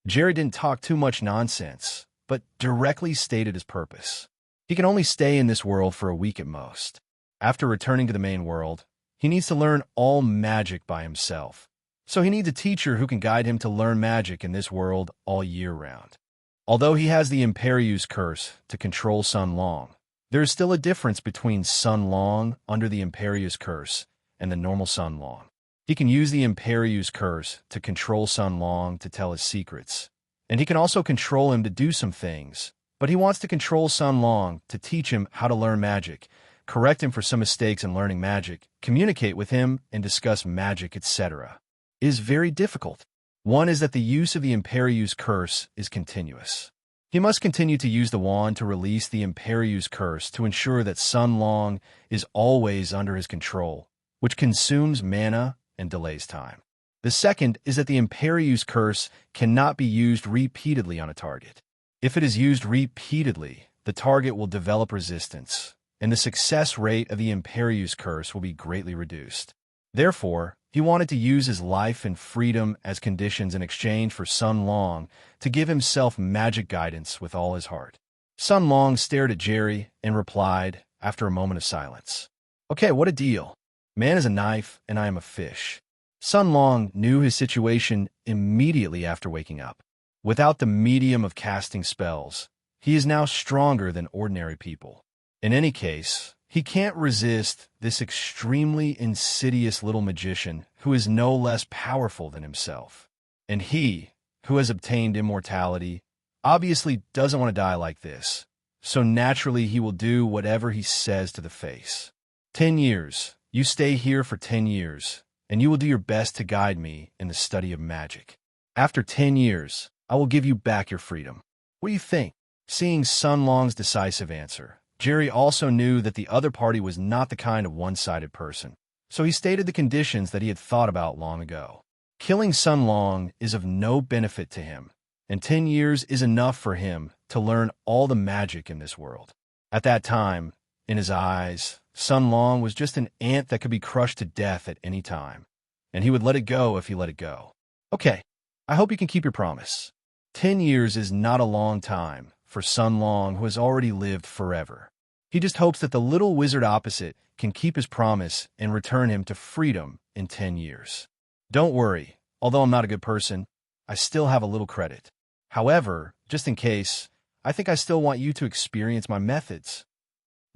Jerry didn't talk too much nonsense, but directly stated his purpose. He can only stay in this world for a week at most. After returning to the main world, he needs to learn all magic by himself. So he needs a teacher who can guide him to learn magic in this world all year round. Although he has the Imperius curse to control Sun Long, there is still a difference between Sun Long under the Imperius curse and the normal Sun Long. He can use the Imperius curse to control Sun Long to tell his secrets, and he can also control him to do some things, but he wants to control Sun Long to teach him how to learn magic, correct him for some mistakes in learning magic, communicate with him, and discuss magic, etc. It is very difficult. One is that the use of the Imperius curse is continuous. He must continue to use the wand to release the Imperius curse to ensure that Sun Long is always under his control, which consumes mana and delays time. The second is that the Imperius curse cannot be used repeatedly on a target. If it is used repeatedly, the target will develop resistance, and the success rate of the Imperius curse will be greatly reduced. Therefore, he wanted to use his life and freedom as conditions in exchange for Sun Long to give himself magic guidance with all his heart. Sun Long stared at Jerry and replied, after a moment of silence, "Okay, what a deal. Man is a knife, and I am a fish." Sun Long knew his situation immediately after waking up. Without the medium of casting spells, he is now stronger than ordinary people. In any case, he can't resist this extremely insidious little magician who is no less powerful than himself. And he, who has obtained immortality, obviously doesn't want to die like this, so naturally he will do whatever he says to the face. 10 years. You stay here for 10 years, and you will do your best to guide me in the study of magic. After 10 years, I will give you back your freedom. What do you think? Seeing Sun Long's decisive answer, Jerry also knew that the other party was not the kind of one-sided person, so he stated the conditions that he had thought about long ago. Killing Sun Long is of no benefit to him, and 10 years is enough for him to learn all the magic in this world. At that time, in his eyes, Sun Long was just an ant that could be crushed to death at any time, and he would let it go if he let it go. Okay, I hope you can keep your promise. 10 years is not a long time for Sun Long, who has already lived forever. He just hopes that the little wizard opposite can keep his promise and return him to freedom in 10 years. Don't worry, although I'm not a good person, I still have a little credit. However, just in case, I think I still want you to experience my methods.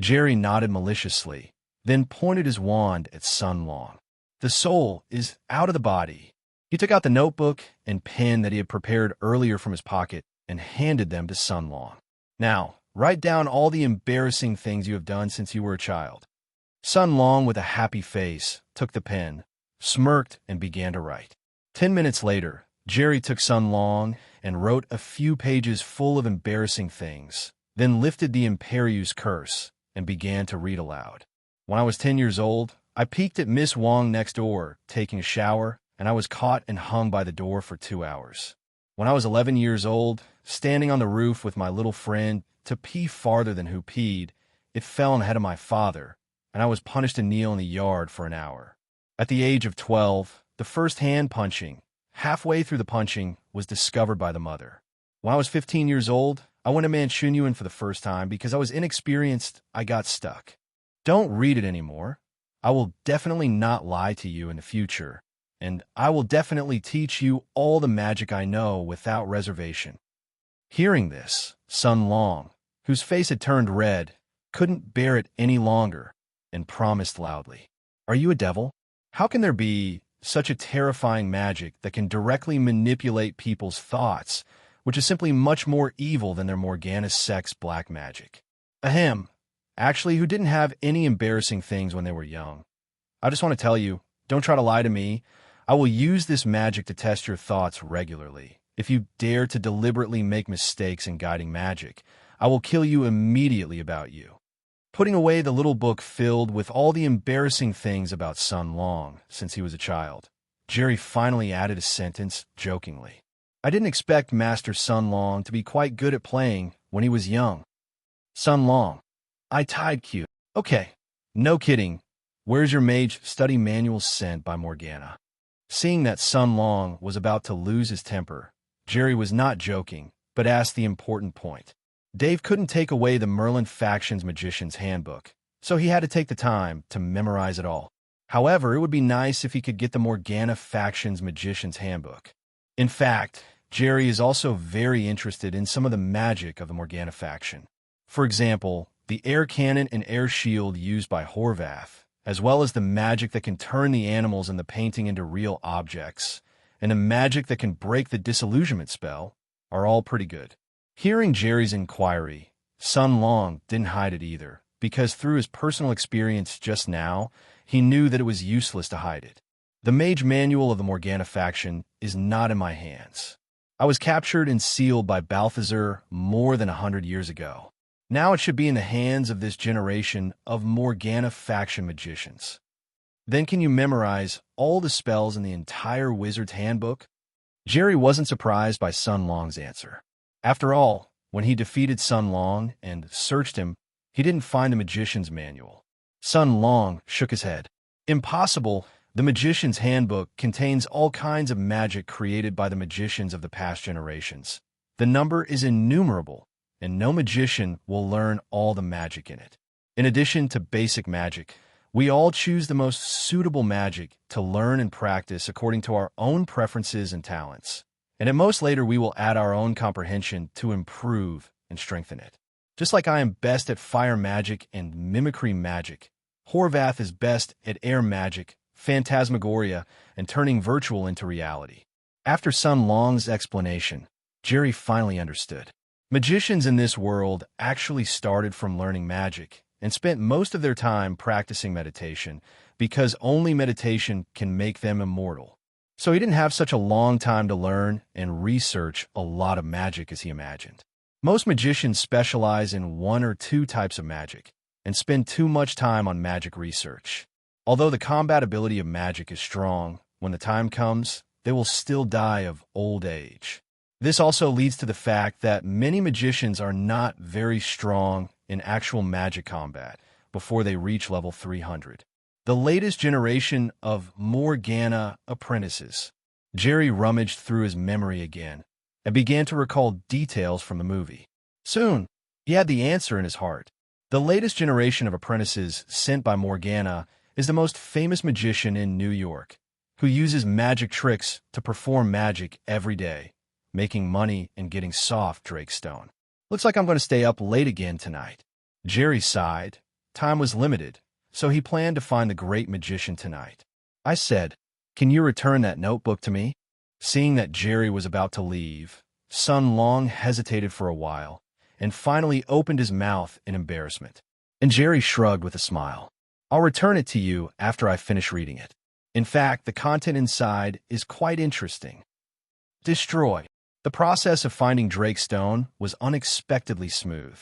Jerry nodded maliciously, then pointed his wand at Sun Long. The soul is out of the body. He took out the notebook and pen that he had prepared earlier from his pocket and handed them to Sun Long. Now, write down all the embarrassing things you have done since you were a child. Sun Long, with a happy face, took the pen, smirked, and began to write. 10 minutes later, Jerry took Sun Long and wrote a few pages full of embarrassing things, then lifted the Imperius curse and began to read aloud. When I was 10 years old, I peeked at Miss Wong next door, taking a shower, and I was caught and hung by the door for 2 hours. When I was 11 years old, standing on the roof with my little friend to pee farther than who peed, it fell on the head of my father, and I was punished to kneel in the yard for an hour. At the age of 12, the first hand punching, halfway through the punching, was discovered by the mother. When I was 15 years old, I went to Manchunian for the first time because I was inexperienced. I got stuck. Don't read it anymore. I will definitely not lie to you in the future, and I will definitely teach you all the magic I know without reservation. Hearing this, Sun Long, whose face had turned red, couldn't bear it any longer and promised loudly, "Are you a devil? How can there be such a terrifying magic that can directly manipulate people's thoughts, which is simply much more evil than their Morgana sex black magic?" Ahem. Actually, who didn't have any embarrassing things when they were young. I just want to tell you, don't try to lie to me. I will use this magic to test your thoughts regularly. If you dare to deliberately make mistakes in guiding magic, I will kill you immediately about you. Putting away the little book filled with all the embarrassing things about Sun Long since he was a child, Jerry finally added a sentence jokingly. I didn't expect Master Sun Long to be quite good at playing when he was young. Sun Long. I tied Q. Okay, no kidding. Where's your mage study manual sent by Morgana? Seeing that Sun Long was about to lose his temper, Jerry was not joking, but asked the important point. Dave couldn't take away the Merlin faction's magician's handbook, so he had to take the time to memorize it all. However, it would be nice if he could get the Morgana faction's magician's handbook. In fact, Jerry is also very interested in some of the magic of the Morgana faction. For example, the air cannon and air shield used by Horvath, as well as the magic that can turn the animals in the painting into real objects, and the magic that can break the disillusionment spell, are all pretty good. Hearing Jerry's inquiry, Sun Long didn't hide it either, because through his personal experience just now, he knew that it was useless to hide it. The mage manual of the Morgana faction is not in my hands. I was captured and sealed by Balthazar more than 100 years ago. Now it should be in the hands of this generation of Morgana faction magicians. Then can you memorize all the spells in the entire wizard's handbook? Jerry wasn't surprised by Sun Long's answer. After all, when he defeated Sun Long and searched him, he didn't find the magician's manual. Sun Long shook his head. Impossible. The magician's handbook contains all kinds of magic created by the magicians of the past generations. The number is innumerable, and no magician will learn all the magic in it. In addition to basic magic, we all choose the most suitable magic to learn and practice according to our own preferences and talents. And at most later, we will add our own comprehension to improve and strengthen it. Just like I am best at fire magic and mimicry magic, Horvath is best at air magic, phantasmagoria, and turning virtual into reality. After Sun Long's explanation, Jerry finally understood. Magicians in this world actually started from learning magic and spent most of their time practicing meditation because only meditation can make them immortal. So he didn't have such a long time to learn and research a lot of magic as he imagined. Most magicians specialize in one or two types of magic and spend too much time on magic research. Although the combat ability of magic is strong, when the time comes, they will still die of old age. This also leads to the fact that many magicians are not very strong in actual magic combat before they reach level 300. The latest generation of Morgana apprentices. Jerry rummaged through his memory again and began to recall details from the movie. Soon, he had the answer in his heart. The latest generation of apprentices sent by Morgana is the most famous magician in New York, who uses magic tricks to perform magic every day, making money and getting soft Drakestone. Looks like I'm going to stay up late again tonight. Jerry sighed. Time was limited, so he planned to find the great magician tonight. I said, "Can you return that notebook to me?" Seeing that Jerry was about to leave, Sun Long hesitated for a while and finally opened his mouth in embarrassment. And Jerry shrugged with a smile. "I'll return it to you after I finish reading it. In fact, the content inside is quite interesting." Destroy. The process of finding Drakestone was unexpectedly smooth.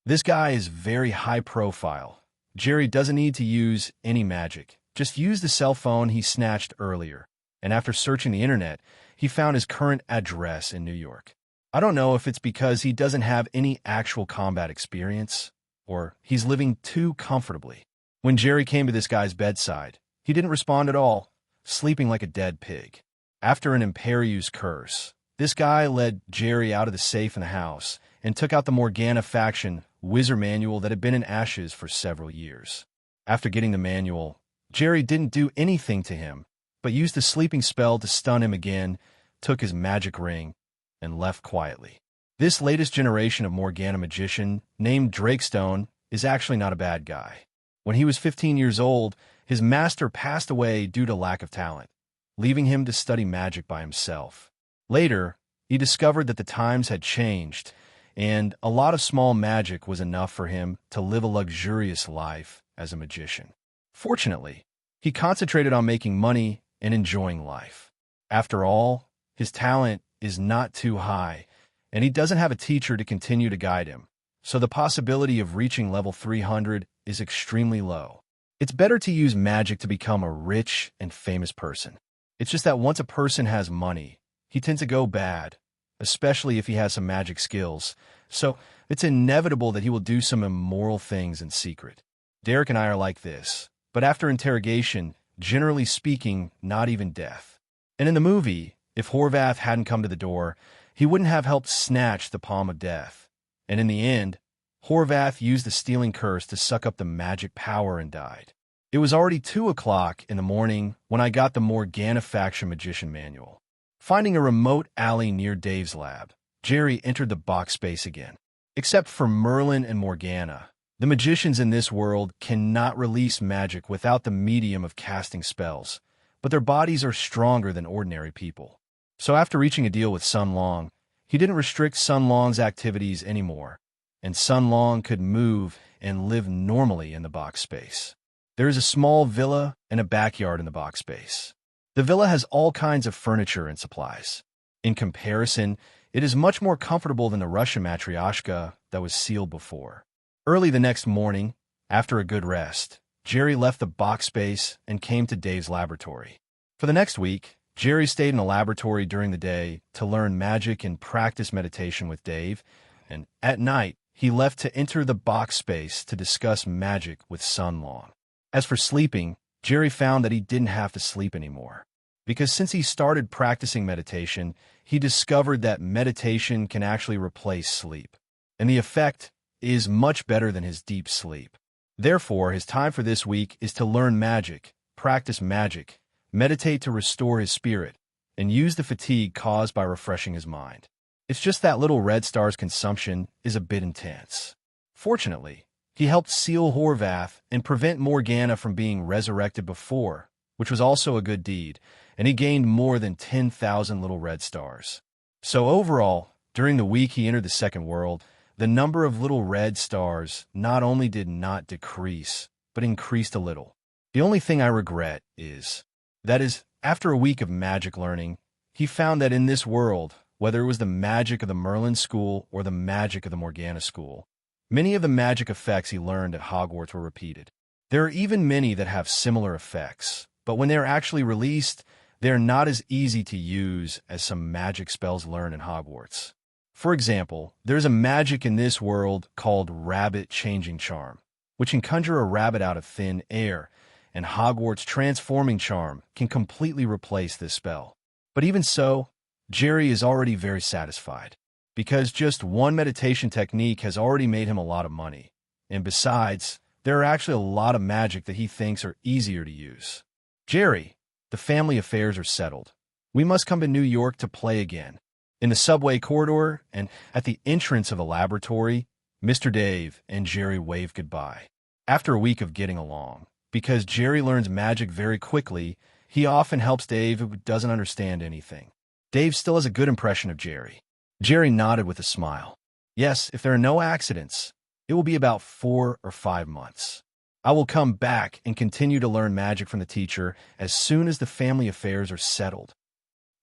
This guy is very high profile. Jerry doesn't need to use any magic. Just use the cell phone he snatched earlier. And after searching the internet, he found his current address in New York. I don't know if it's because he doesn't have any actual combat experience, or he's living too comfortably. When Jerry came to this guy's bedside, he didn't respond at all, sleeping like a dead pig. After an Imperius curse, this guy led Jerry out of the safe in the house and took out the Morgana faction wizard manual that had been in ashes for several years. After getting the manual, Jerry didn't do anything to him, but used the sleeping spell to stun him again, took his magic ring, and left quietly. This latest generation of Morgana magician, named Drakestone, is actually not a bad guy. When he was 15 years old, his master passed away due to lack of talent, leaving him to study magic by himself. Later, he discovered that the times had changed, and a lot of small magic was enough for him to live a luxurious life as a magician. Fortunately, he concentrated on making money and enjoying life. After all, his talent is not too high, and he doesn't have a teacher to continue to guide him, so the possibility of reaching level 300 is extremely low. It's better to use magic to become a rich and famous person. It's just that once a person has money, he tends to go bad, especially if he has some magic skills, so it's inevitable that he will do some immoral things in secret. Derek and I are like this, but after interrogation, generally speaking, not even death. And in the movie, if Horvath hadn't come to the door, he wouldn't have helped snatch the palm of death. And in the end, Horvath used the stealing curse to suck up the magic power and died. It was already 2 o'clock in the morning when I got the Morgana faction magician manual. Finding a remote alley near Dave's lab, Jerry entered the box space again. Except for Merlin and Morgana, the magicians in this world cannot release magic without the medium of casting spells, but their bodies are stronger than ordinary people. So after reaching a deal with Sun Long, he didn't restrict Sun Long's activities anymore, and Sun Long could move and live normally in the box space. There is a small villa and a backyard in the box space. The villa has all kinds of furniture and supplies. In comparison, it is much more comfortable than the Russian matryoshka that was sealed before. Early the next morning, after a good rest, Jerry left the box space and came to Dave's laboratory. For the next week, Jerry stayed in the laboratory during the day to learn magic and practice meditation with Dave, and at night, he left to enter the box space to discuss magic with Sun Long. As for sleeping, Jerry found that he didn't have to sleep anymore, because since he started practicing meditation, he discovered that meditation can actually replace sleep, and the effect is much better than his deep sleep. Therefore, his time for this week is to learn magic, practice magic, meditate to restore his spirit, and use the fatigue caused by refreshing his mind. It's just that little Red Star's consumption is a bit intense. Fortunately, he helped seal Horvath and prevent Morgana from being resurrected before, which was also a good deed, and he gained more than 10,000 little Red Stars. So overall, during the week he entered the second world, the number of little Red Stars not only did not decrease, but increased a little. The only thing I regret is, after a week of magic learning, he found that in this world, whether it was the magic of the Merlin school or the magic of the Morgana school, many of the magic effects he learned at Hogwarts were repeated. There are even many that have similar effects, but when they are actually released, they are not as easy to use as some magic spells learned in Hogwarts. For example, there's a magic in this world called Rabbit Changing Charm, which can conjure a rabbit out of thin air, and Hogwarts Transforming Charm can completely replace this spell. But even so, Jerry is already very satisfied, because just one meditation technique has already made him a lot of money. And besides, there are actually a lot of magic that he thinks are easier to use. Jerry, the family affairs are settled. We must come to New York to play again. In the subway corridor and at the entrance of the laboratory, Mr. Dave and Jerry wave goodbye. After a week of getting along, because Jerry learns magic very quickly, he often helps Dave who doesn't understand anything. Dave still has a good impression of Jerry. Jerry nodded with a smile. Yes, if there are no accidents, it will be about 4 or 5 months. I will come back and continue to learn magic from the teacher as soon as the family affairs are settled.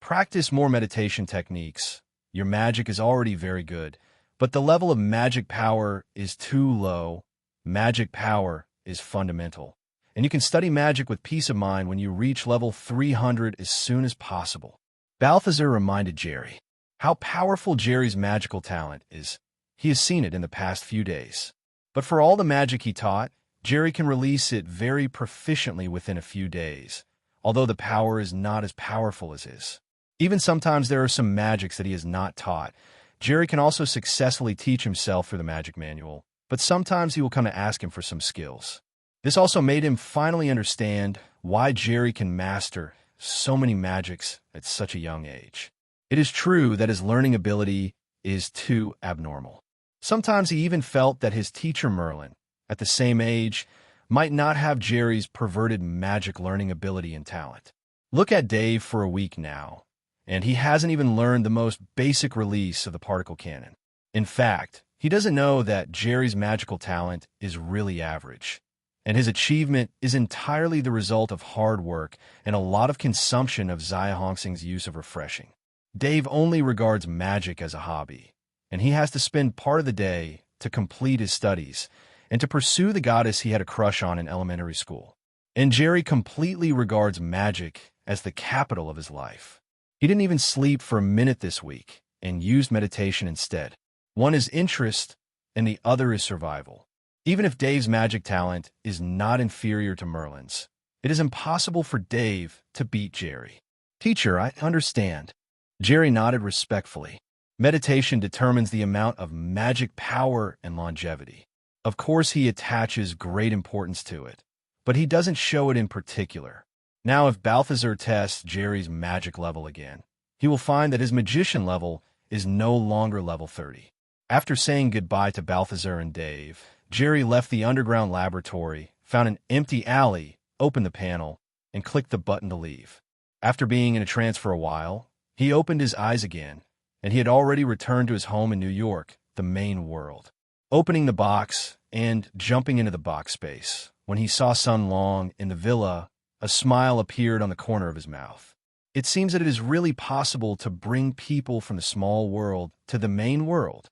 Practice more meditation techniques. Your magic is already very good, but the level of magic power is too low. Magic power is fundamental, and you can study magic with peace of mind when you reach level 300 as soon as possible. Balthazar reminded Jerry how powerful Jerry's magical talent is. He has seen it in the past few days. But for all the magic he taught, Jerry can release it very proficiently within a few days, although the power is not as powerful as his. Even sometimes there are some magics that he has not taught. Jerry can also successfully teach himself through the magic manual, but sometimes he will come to ask him for some skills. This also made him finally understand why Jerry can master so many magics at such a young age. It is true that his learning ability is too abnormal. Sometimes he even felt that his teacher Merlin, at the same age, might not have Jerry's perverted magic learning ability and talent. Look at Dave for a week now, and he hasn't even learned the most basic release of the particle cannon. In fact, he doesn't know that Jerry's magical talent is really average, and his achievement is entirely the result of hard work and a lot of consumption of Zaya Hongsing's use of refreshing. Dave only regards magic as a hobby, and he has to spend part of the day to complete his studies and to pursue the goddess he had a crush on in elementary school. And Jerry completely regards magic as the capital of his life. He didn't even sleep for a minute this week and used meditation instead. One is interest, and the other is survival. Even if Dave's magic talent is not inferior to Merlin's, it is impossible for Dave to beat Jerry. Teacher, I understand. Jerry nodded respectfully. Meditation determines the amount of magic power and longevity. Of course, he attaches great importance to it, but he doesn't show it in particular. Now, if Balthazar tests Jerry's magic level again, he will find that his magician level is no longer level 30. After saying goodbye to Balthazar and Dave, Jerry left the underground laboratory, found an empty alley, opened the panel, and clicked the button to leave. After being in a trance for a while, he opened his eyes again, and he had already returned to his home in New York, the main world. Opening the box and jumping into the box space, when he saw Sun Long in the villa, a smile appeared on the corner of his mouth. It seems that it is really possible to bring people from the small world to the main world.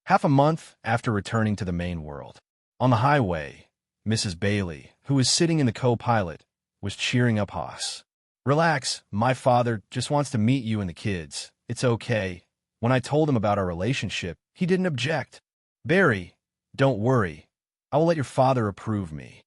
Half a month after returning to the main world, on the highway, Mrs. Bailey, who was sitting in the co-pilot, was cheering up Haas. "Relax, my father just wants to meet you and the kids. It's okay." When I told him about our relationship, he didn't object. "Barry, don't worry. I will let your father approve me."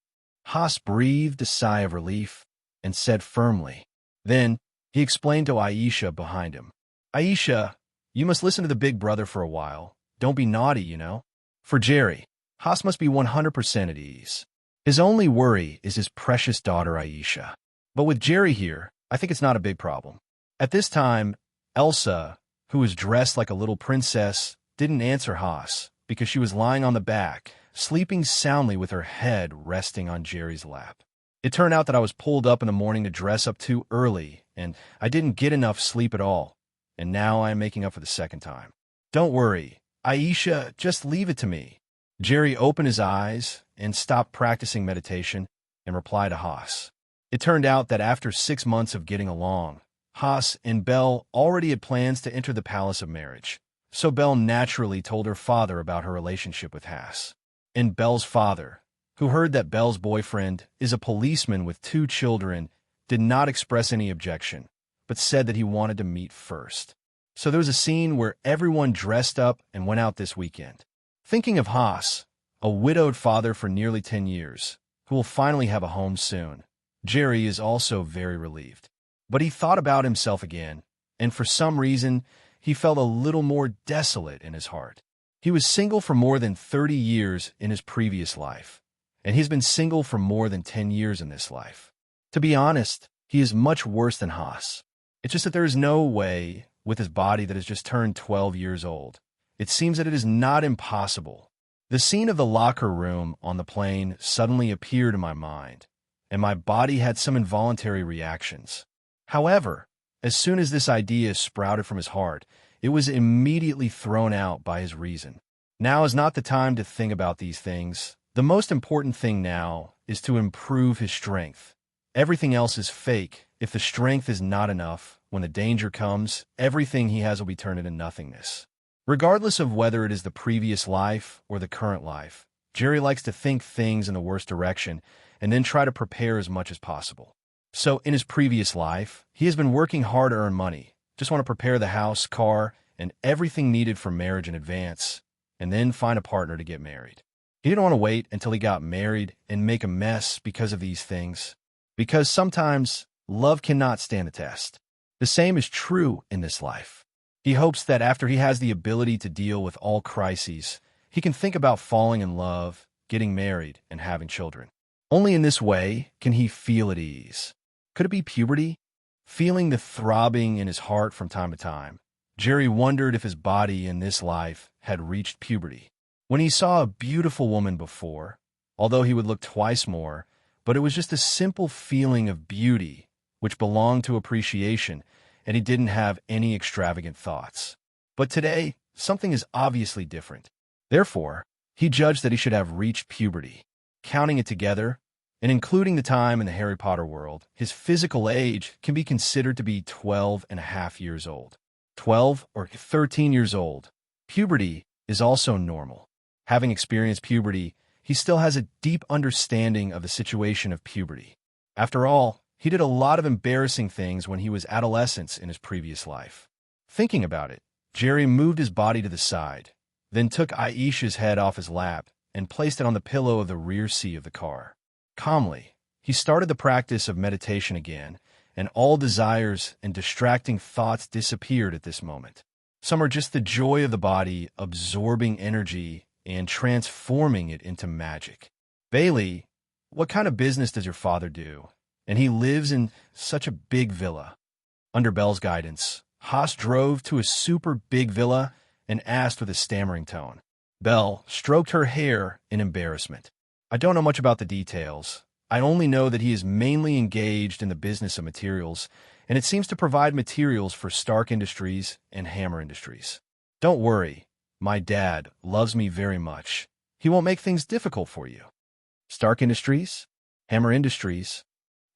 Haas breathed a sigh of relief and said firmly. Then he explained to Aisha behind him. "Aisha, you must listen to the big brother for a while. Don't be naughty, you know." For Jerry, Haas must be 100% at ease. His only worry is his precious daughter Aisha. But with Jerry here, I think it's not a big problem. At this time, Elsa, who was dressed like a little princess, didn't answer Haas because she was lying on the back, sleeping soundly with her head resting on Jerry's lap. It turned out that I was pulled up in the morning to dress up too early, and I didn't get enough sleep at all, and now I am making up for the second time. "Don't worry, Aisha, just leave it to me." Jerry opened his eyes and stopped practicing meditation and replied to Haas. It turned out that after 6 months of getting along, Haas and Belle already had plans to enter the palace of marriage. So Belle naturally told her father about her relationship with Haas. And Belle's father, who heard that Belle's boyfriend is a policeman with 2 children, did not express any objection, but said that he wanted to meet first. So there was a scene where everyone dressed up and went out this weekend. Thinking of Haas, a widowed father for nearly 10 years, who will finally have a home soon, Jerry is also very relieved. But he thought about himself again, and for some reason, he felt a little more desolate in his heart. He was single for more than 30 years in his previous life, and he's been single for more than 10 years in this life. To be honest, he is much worse than Haas. It's just that there is no way, with his body that has just turned 12 years old. It seems that it is not impossible. The scene of the locker room on the plane suddenly appeared in my mind, and my body had some involuntary reactions. However, as soon as this idea sprouted from his heart, it was immediately thrown out by his reason. Now is not the time to think about these things. The most important thing now is to improve his strength. Everything else is fake. If the strength is not enough, when the danger comes, everything he has will be turned into nothingness. Regardless of whether it is the previous life or the current life, Jerry likes to think things in the worst direction and then try to prepare as much as possible. So in his previous life, he has been working hard to earn money, just want to prepare the house, car, and everything needed for marriage in advance, and then find a partner to get married. He didn't want to wait until he got married and make a mess because of these things, because sometimes love cannot stand the test. The same is true in this life. He hopes that after he has the ability to deal with all crises, he can think about falling in love, getting married, and having children. Only in this way can he feel at ease. Could it be puberty? Feeling the throbbing in his heart from time to time, Jerry wondered if his body in this life had reached puberty. When he saw a beautiful woman before, although he would look twice more, but it was just a simple feeling of beauty, which belonged to appreciation, and he didn't have any extravagant thoughts. But today, something is obviously different. Therefore, he judged that he should have reached puberty. Counting it together, and including the time in the Harry Potter world, his physical age can be considered to be 12 and a half years old. 12 or 13 years old. Puberty is also normal. Having experienced puberty, he still has a deep understanding of the situation of puberty. After all, he did a lot of embarrassing things when he was adolescent in his previous life. Thinking about it, Jerry moved his body to the side, then took Aisha's head off his lap and placed it on the pillow of the rear seat of the car. Calmly, he started the practice of meditation again, and all desires and distracting thoughts disappeared at this moment. Some are just the joy of the body absorbing energy and transforming it into magic. "Bailey, what kind of business does your father do? And he lives in such a big villa." Under Belle's guidance, Haas drove to a super big villa and asked with a stammering tone. Belle stroked her hair in embarrassment. "I don't know much about the details. I only know that he is mainly engaged in the business of materials, and it seems to provide materials for Stark Industries and Hammer Industries. Don't worry, my dad loves me very much. He won't make things difficult for you." Stark Industries? Hammer Industries?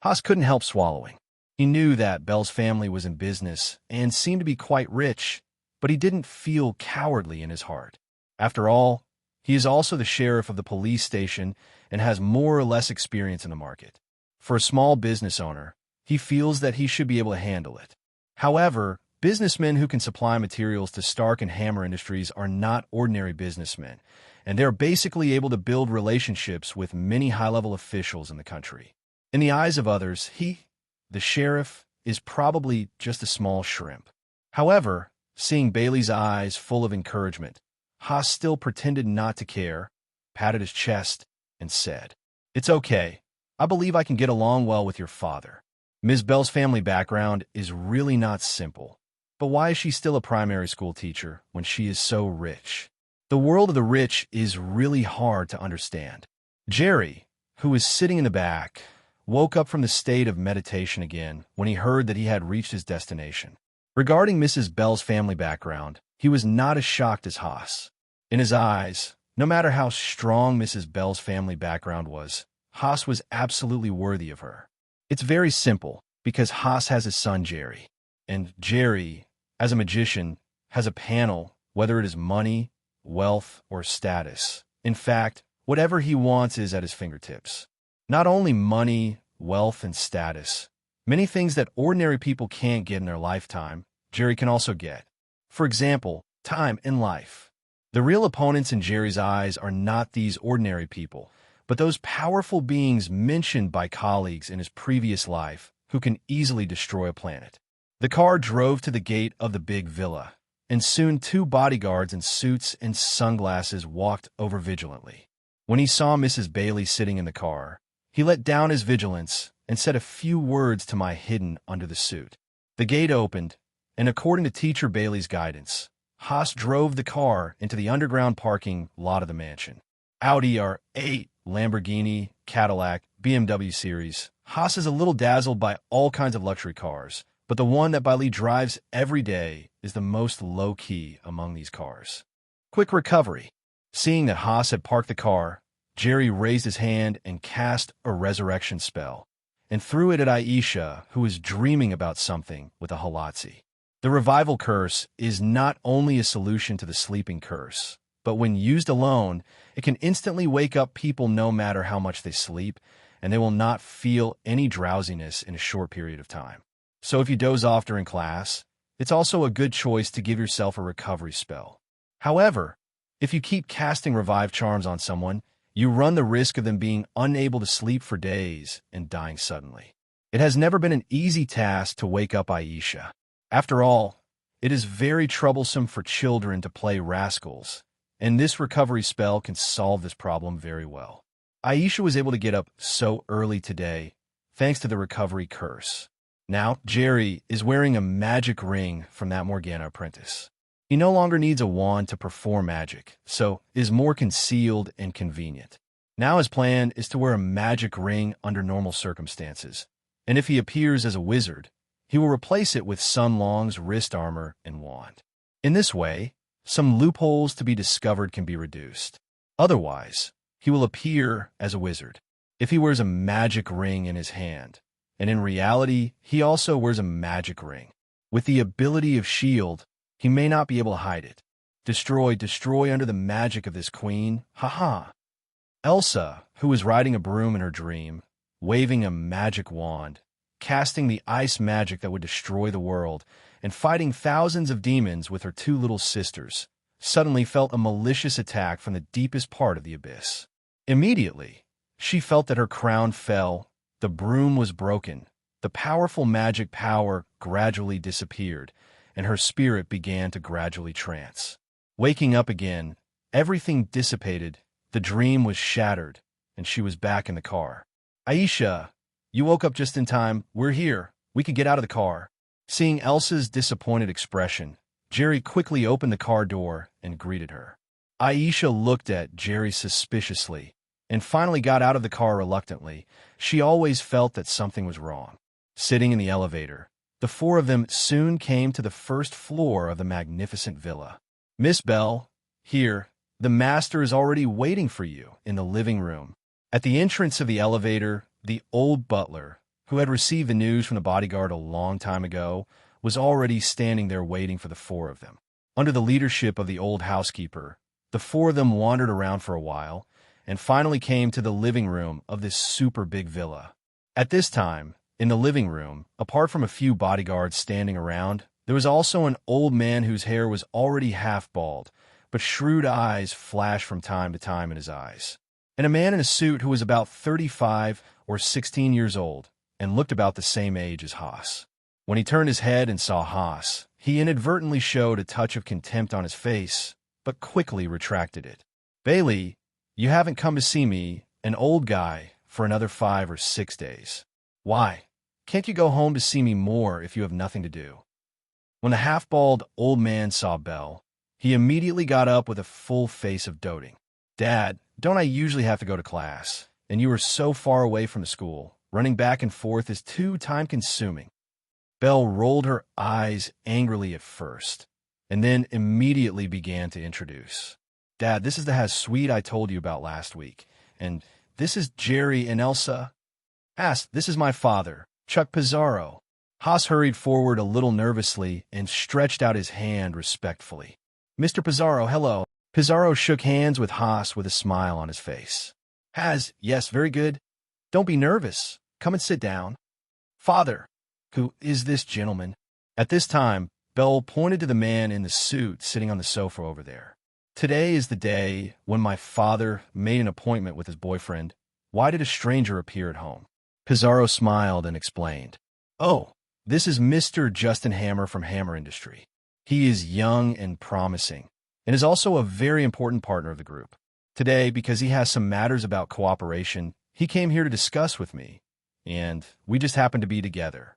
Haas couldn't help swallowing. He knew that Bell's family was in business and seemed to be quite rich, but he didn't feel cowardly in his heart. After all, he is also the sheriff of the police station and has more or less experience in the market. For a small business owner, he feels that he should be able to handle it. However, businessmen who can supply materials to Stark and Hammer Industries are not ordinary businessmen, and they're basically able to build relationships with many high-level officials in the country. In the eyes of others, the sheriff, is probably just a small shrimp. However, seeing Bailey's eyes full of encouragement, Haas still pretended not to care, patted his chest, and said, "It's okay. I believe I can get along well with your father." Ms. Bell's family background is really not simple. But why is she still a primary school teacher when she is so rich? The world of the rich is really hard to understand. Jerry, who was sitting in the back, woke up from the state of meditation again when he heard that he had reached his destination. Regarding Mrs. Bell's family background, he was not as shocked as Haas. In his eyes, no matter how strong Mrs. Bell's family background was, Haas was absolutely worthy of her. It's very simple, because Haas has his son Jerry. And Jerry, as a magician, has a panel, whether it is money, wealth, or status. In fact, whatever he wants is at his fingertips. Not only money, wealth, and status, many things that ordinary people can't get in their lifetime, Jerry can also get. For example, time in life. The real opponents in Jerry's eyes are not these ordinary people, but those powerful beings mentioned by colleagues in his previous life who can easily destroy a planet. The car drove to the gate of the big villa, and soon 2 bodyguards in suits and sunglasses walked over vigilantly. When he saw Mrs. Bailey sitting in the car, he let down his vigilance and said a few words to my hidden under the suit. The gate opened, and according to Teacher Bailey's guidance, Haas drove the car into the underground parking lot of the mansion. Audi R8, Lamborghini, Cadillac, BMW series. Haas is a little dazzled by all kinds of luxury cars, but the one that Bailey drives every day is the most low-key among these cars. Quick recovery. Seeing that Haas had parked the car, Jerry raised his hand and cast a resurrection spell, and threw it at Aisha, who was dreaming about something with a halotzi. The revival curse is not only a solution to the sleeping curse, but when used alone, it can instantly wake up people no matter how much they sleep, and they will not feel any drowsiness in a short period of time. So if you doze off during class, it's also a good choice to give yourself a recovery spell. However, if you keep casting revive charms on someone, you run the risk of them being unable to sleep for days and dying suddenly. It has never been an easy task to wake up Aisha. After all, it is very troublesome for children to play rascals, and this recovery spell can solve this problem very well. Aisha was able to get up so early today, thanks to the recovery curse. Now, Jerry is wearing a magic ring from that Morgana apprentice. He no longer needs a wand to perform magic, so is more concealed and convenient. Now his plan is to wear a magic ring under normal circumstances, and if he appears as a wizard, he will replace it with Sun Long's wrist armor and wand. In this way, some loopholes to be discovered can be reduced. Otherwise, he will appear as a wizard. If he wears a magic ring in his hand, and in reality, he also wears a magic ring. With the ability of shield, he may not be able to hide it. Destroy under the magic of this queen, haha. Elsa, who was riding a broom in her dream, waving a magic wand, casting the ice magic that would destroy the world, and fighting thousands of demons with her 2 little sisters, suddenly felt a malicious attack from the deepest part of the abyss. Immediately, she felt that her crown fell, the broom was broken, the powerful magic power gradually disappeared, and her spirit began to gradually trance. Waking up again, everything dissipated, the dream was shattered, and she was back in the car. Aisha, you woke up just in time. We're here. We could get out of the car. Seeing Elsa's disappointed expression, Jerry quickly opened the car door and greeted her. Aisha looked at Jerry suspiciously and finally got out of the car reluctantly. She always felt that something was wrong. Sitting in the elevator, the 4 of them soon came to the first floor of the magnificent villa. Miss Bell, here, the master is already waiting for you in the living room. At the entrance of the elevator, the old butler, who had received the news from the bodyguard a long time ago, was already standing there waiting for the four of them. Under the leadership of the old housekeeper, the four of them wandered around for a while and finally came to the living room of this super big villa. At this time, in the living room, apart from a few bodyguards standing around, there was also an old man whose hair was already half bald, but shrewd eyes flashed from time to time in his eyes, and a man in a suit who was about 35 or 16 years old and looked about the same age as Haas. When he turned his head and saw Haas, he inadvertently showed a touch of contempt on his face, but quickly retracted it. "Bailey, you haven't come to see me, an old guy, for another 5 or 6 days. Why? Can't you go home to see me more if you have nothing to do?" When the half-bald old man saw Belle, he immediately got up with a full face of doting. "Dad, don't I usually have to go to class? And you are so far away from the school. Running back and forth is too time-consuming." Belle rolled her eyes angrily at first, and then immediately began to introduce. "Dad, this is the has-suite I told you about last week, and this is Jerry and Elsa. This is my father, Chuck Pizarro." Haas hurried forward a little nervously and stretched out his hand respectfully. "Mr. Pizarro, hello." Pizarro shook hands with Haas with a smile on his face. "Yes, very good. Don't be nervous. Come and sit down." "Father, who is this gentleman?" At this time, Belle pointed to the man in the suit sitting on the sofa over there. "Today is the day when my father made an appointment with his boyfriend. Why did a stranger appear at home?" Pizarro smiled and explained. "Oh, this is Mr. Justin Hammer from Hammer Industry. He is young and promising, and is also a very important partner of the group. Today, because he has some matters about cooperation, he came here to discuss with me, and we just happened to be together.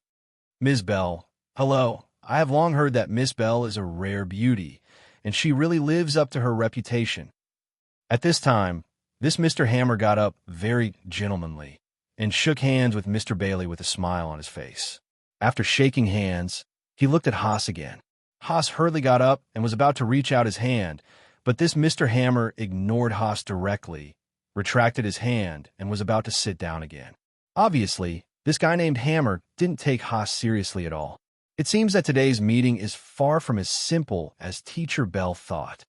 Ms. Belle, hello. I have long heard that Miss Belle is a rare beauty, and she really lives up to her reputation." At this time, this Mr. Hammer got up very gentlemanly and shook hands with Mr. Bailey with a smile on his face. After shaking hands, he looked at Haas again. Haas hurriedly got up and was about to reach out his hand, but this Mr. Hammer ignored Haas directly, retracted his hand, and was about to sit down again. Obviously, this guy named Hammer didn't take Haas seriously at all. It seems that today's meeting is far from as simple as Teacher Bell thought.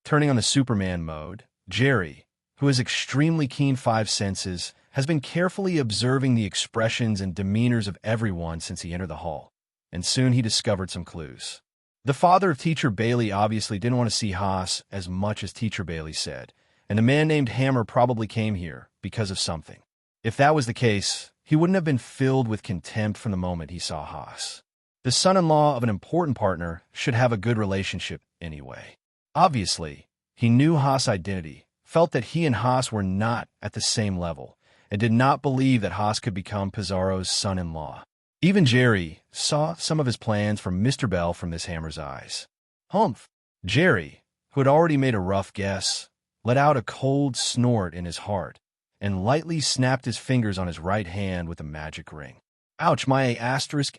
Turning on the Superman mode, Jerry, who has extremely keen 5 senses, has been carefully observing the expressions and demeanors of everyone since he entered the hall, and soon he discovered some clues. The father of Teacher Bailey obviously didn't want to see Haas as much as Teacher Bailey said, and the man named Hammer probably came here because of something. If that was the case, he wouldn't have been filled with contempt from the moment he saw Haas. The son-in-law of an important partner should have a good relationship anyway. Obviously, he knew Haas' identity, felt that he and Haas were not at the same level, and did not believe that Haas could become Pizarro's son-in-law. Even Jerry saw some of his plans for Mr. Bell from this Hammer's eyes. Humph! Jerry, who had already made a rough guess, let out a cold snort in his heart, and lightly snapped his fingers on his right hand with a magic ring. Ouch, my asterisk.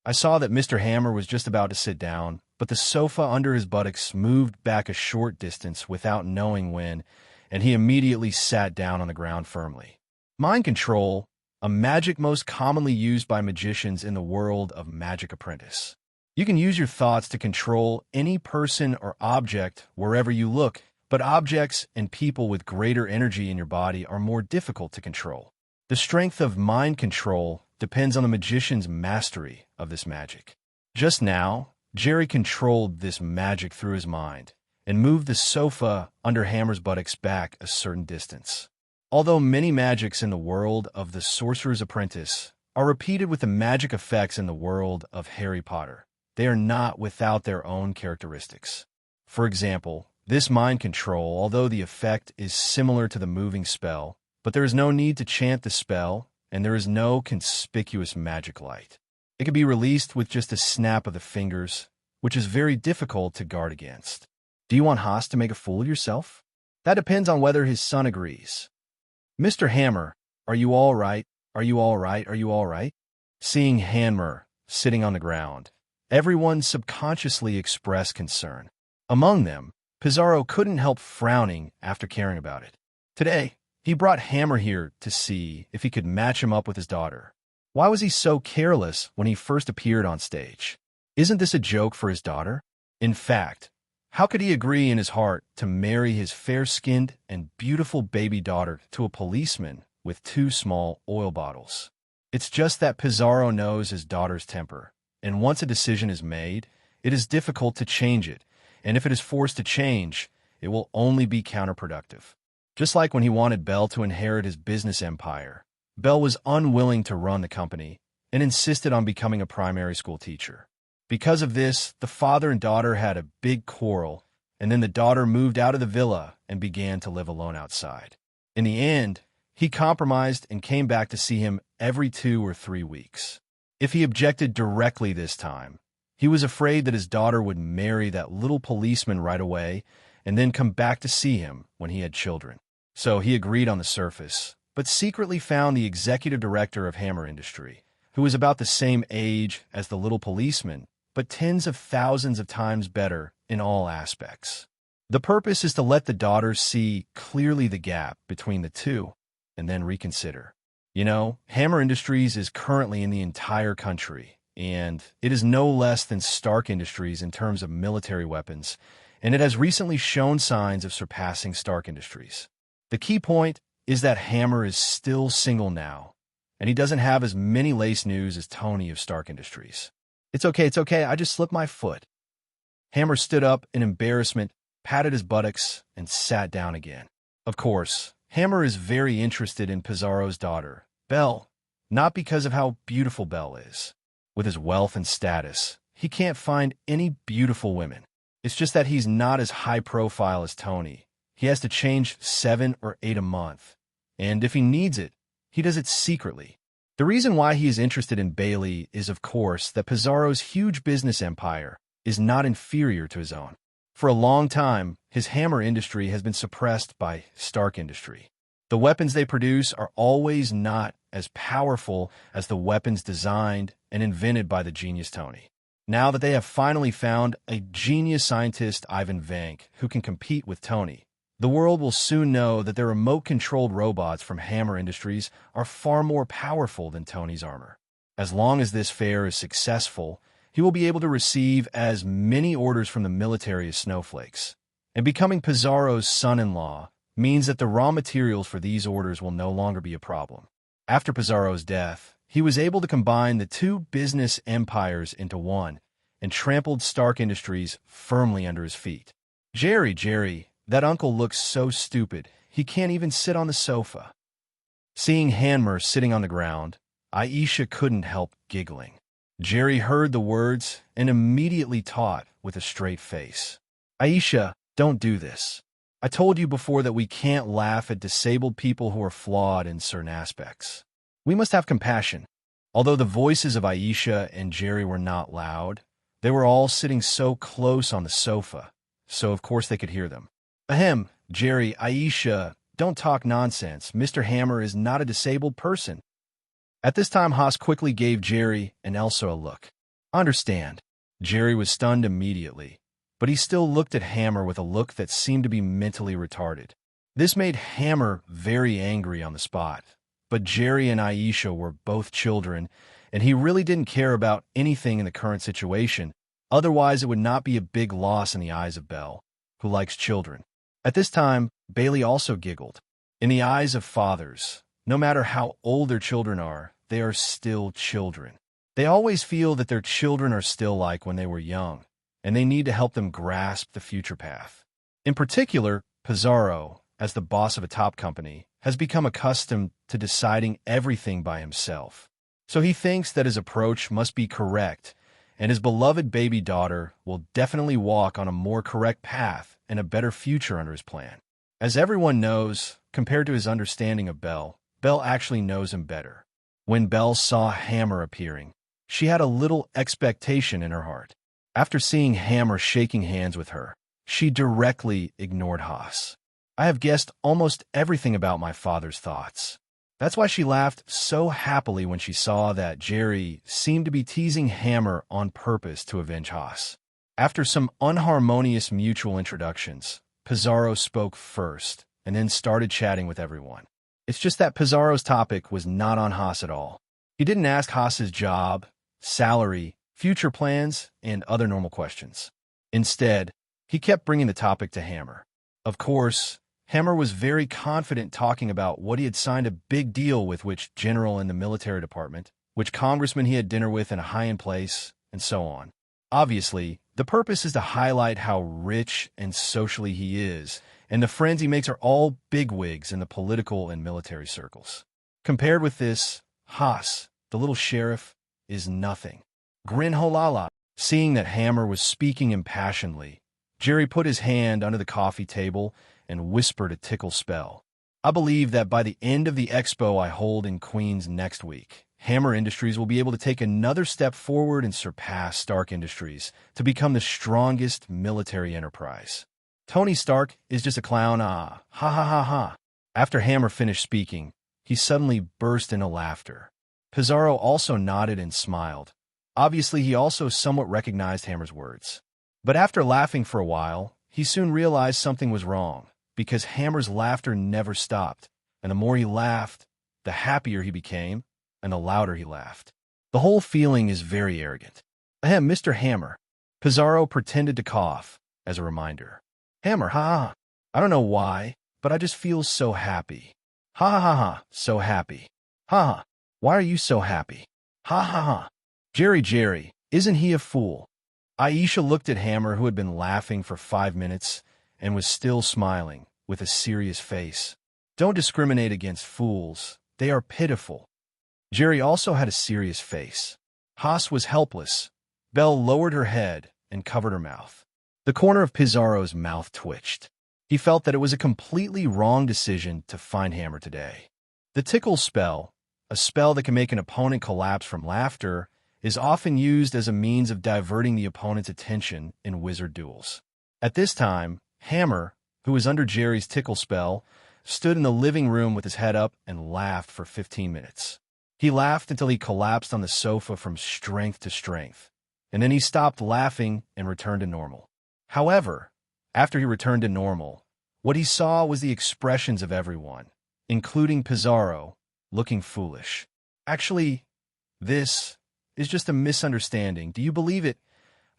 I saw that Mr. Hammer was just about to sit down, but the sofa under his buttocks moved back a short distance without knowing when, and he immediately sat down on the ground firmly. Mind control, a magic most commonly used by magicians in the world of Magic Apprentice. You can use your thoughts to control any person or object wherever you look, but objects and people with greater energy in your body are more difficult to control. The strength of mind control depends on the magician's mastery of this magic. Just now, Jerry controlled this magic through his mind and moved the sofa under Hammer's buttocks back a certain distance. Although many magics in the world of the Sorcerer's Apprentice are repeated with the magic effects in the world of Harry Potter, they are not without their own characteristics. For example, this mind control, although the effect is similar to the moving spell, but there is no need to chant the spell, and there is no conspicuous magic light. It can be released with just a snap of the fingers, which is very difficult to guard against. Do you want Haas to make a fool of yourself? That depends on whether his son agrees. Mr. Hammer, are you all right? Are you all right? Are you all right? Seeing Hammer sitting on the ground, everyone subconsciously expressed concern. Among them, Pizarro couldn't help frowning after caring about it. Today, He brought Hammer here to see if he could match him up with his daughter. Why was he so careless when he first appeared on stage? Isn't this a joke for his daughter? In fact, how could he agree in his heart to marry his fair-skinned and beautiful baby daughter to a policeman with 2 small oil bottles? It's just that Pizarro knows his daughter's temper, and once a decision is made, it is difficult to change it, and if it is forced to change, it will only be counterproductive. Just like when he wanted Belle to inherit his business empire, Belle was unwilling to run the company and insisted on becoming a primary school teacher. Because of this, the father and daughter had a big quarrel, and then the daughter moved out of the villa and began to live alone outside. In the end, he compromised and came back to see him every 2 or 3 weeks. If he objected directly this time, he was afraid that his daughter would marry that little policeman right away and then come back to see him when he had children. So he agreed on the surface, but secretly found the executive director of Hammer Industry, who was about the same age as the little policeman, but tens of thousands of times better in all aspects. The purpose is to let the daughter see clearly the gap between the two, and then reconsider. You know, Hammer Industries is currently in the entire country, and it is no less than Stark Industries in terms of military weapons, and it has recently shown signs of surpassing Stark Industries. The key point is that Hammer is still single now, and he doesn't have as many lace news as Tony of Stark Industries. It's okay, I just slipped my foot. Hammer stood up in embarrassment, patted his buttocks, and sat down again. Of course, Hammer is very interested in Pizarro's daughter, Belle, not because of how beautiful Belle is. With his wealth and status, he can't find any beautiful women. It's just that he's not as high profile as Tony. He has to change 7 or 8 a month, and if he needs it, he does it secretly. The reason why he is interested in Bailey is, of course, that Pizarro's huge business empire is not inferior to his own. For a long time, his Hammer Industry has been suppressed by Stark Industry. The weapons they produce are always not as powerful as the weapons designed and invented by the genius Tony. Now that they have finally found a genius scientist, Ivan Vank, who can compete with Tony, the world will soon know that their remote-controlled robots from Hammer Industries are far more powerful than Tony's armor. As long as this fair is successful, he will be able to receive as many orders from the military as snowflakes. And becoming Pizarro's son-in-law means that the raw materials for these orders will no longer be a problem. After Pizarro's death, he was able to combine the 2 business empires into one and trampled Stark Industries firmly under his feet. Jerry, that uncle looks so stupid, he can't even sit on the sofa. Seeing Hammer sitting on the ground, Aisha couldn't help giggling. Jerry heard the words and immediately taught with a straight face. Aisha, don't do this. I told you before that we can't laugh at disabled people who are flawed in certain aspects. We must have compassion. Although the voices of Aisha and Jerry were not loud, they were all sitting so close on the sofa, so of course they could hear them. Ahem, Jerry, Aisha, don't talk nonsense. Mr. Hammer is not a disabled person. At this time, Haas quickly gave Jerry and Elsa a look. Understand. Jerry was stunned immediately, but he still looked at Hammer with a look that seemed to be mentally retarded. This made Hammer very angry on the spot, but Jerry and Aisha were both children, and he really didn't care about anything in the current situation. Otherwise, it would not be a big loss in the eyes of Belle, who likes children. At this time, Bailey also giggled. In the eyes of fathers, no matter how old their children are, they are still children. They always feel that their children are still like when they were young, and they need to help them grasp the future path. In particular, Pizarro, as the boss of a top company, has become accustomed to deciding everything by himself. So he thinks that his approach must be correct, and his beloved baby daughter will definitely walk on a more correct path and a better future under his plan. As everyone knows, compared to his understanding of Belle, Belle actually knows him better. When Belle saw Hammer appearing, she had a little expectation in her heart. After seeing Hammer shaking hands with her, she directly ignored Haas. I have guessed almost everything about my father's thoughts. That's why she laughed so happily when she saw that Jerry seemed to be teasing Hammer on purpose to avenge Haas. After some unharmonious mutual introductions, Pizarro spoke first and then started chatting with everyone. It's just that Pizarro's topic was not on Haas at all. He didn't ask Haas's job, salary, future plans, and other normal questions. Instead, he kept bringing the topic to Hammer. Of course, Hammer was very confident talking about what he had signed a big deal with which general in the military department, which congressman he had dinner with in a high-end place, and so on. Obviously, the purpose is to highlight how rich and socially he is, and the friends he makes are all bigwigs in the political and military circles. Compared with this, Haas, the little sheriff, is nothing. Grin holala. Seeing that Hammer was speaking impassionedly, Jerry put his hand under the coffee table and whispered a tickle spell. I believe that by the end of the expo I hold in Queens next week, Hammer Industries will be able to take another step forward and surpass Stark Industries to become the strongest military enterprise. Tony Stark is just a clown, ha ha ha ha. After Hammer finished speaking, he suddenly burst into laughter. Pizarro also nodded and smiled. Obviously, he also somewhat recognized Hammer's words. But after laughing for a while, he soon realized something was wrong, because Hammer's laughter never stopped, and the more he laughed, the happier he became, and the louder he laughed. The whole feeling is very arrogant. Ahem, Mr. Hammer. Pizarro pretended to cough, as a reminder. Hammer, ha ha. I don't know why, but I just feel so happy. Ha ha ha ha, so happy. Ha ha. Why are you so happy? Ha ha ha. Jerry, isn't he a fool? Aisha looked at Hammer, who had been laughing for 5 minutes and was still smiling, with a serious face. Don't discriminate against fools. They are pitiful. Jerry also had a serious face. Haas was helpless. Belle lowered her head and covered her mouth. The corner of Pizarro's mouth twitched. He felt that it was a completely wrong decision to find Hammer today. The tickle spell, a spell that can make an opponent collapse from laughter, is often used as a means of diverting the opponent's attention in wizard duels. At this time, Hammer, who was under Jerry's tickle spell, stood in the living room with his head up and laughed for 15 minutes. He laughed until he collapsed on the sofa from strength to strength, and then he stopped laughing and returned to normal. However, after he returned to normal, what he saw was the expressions of everyone, including Pizarro, looking foolish. Actually, this is just a misunderstanding. Do you believe it?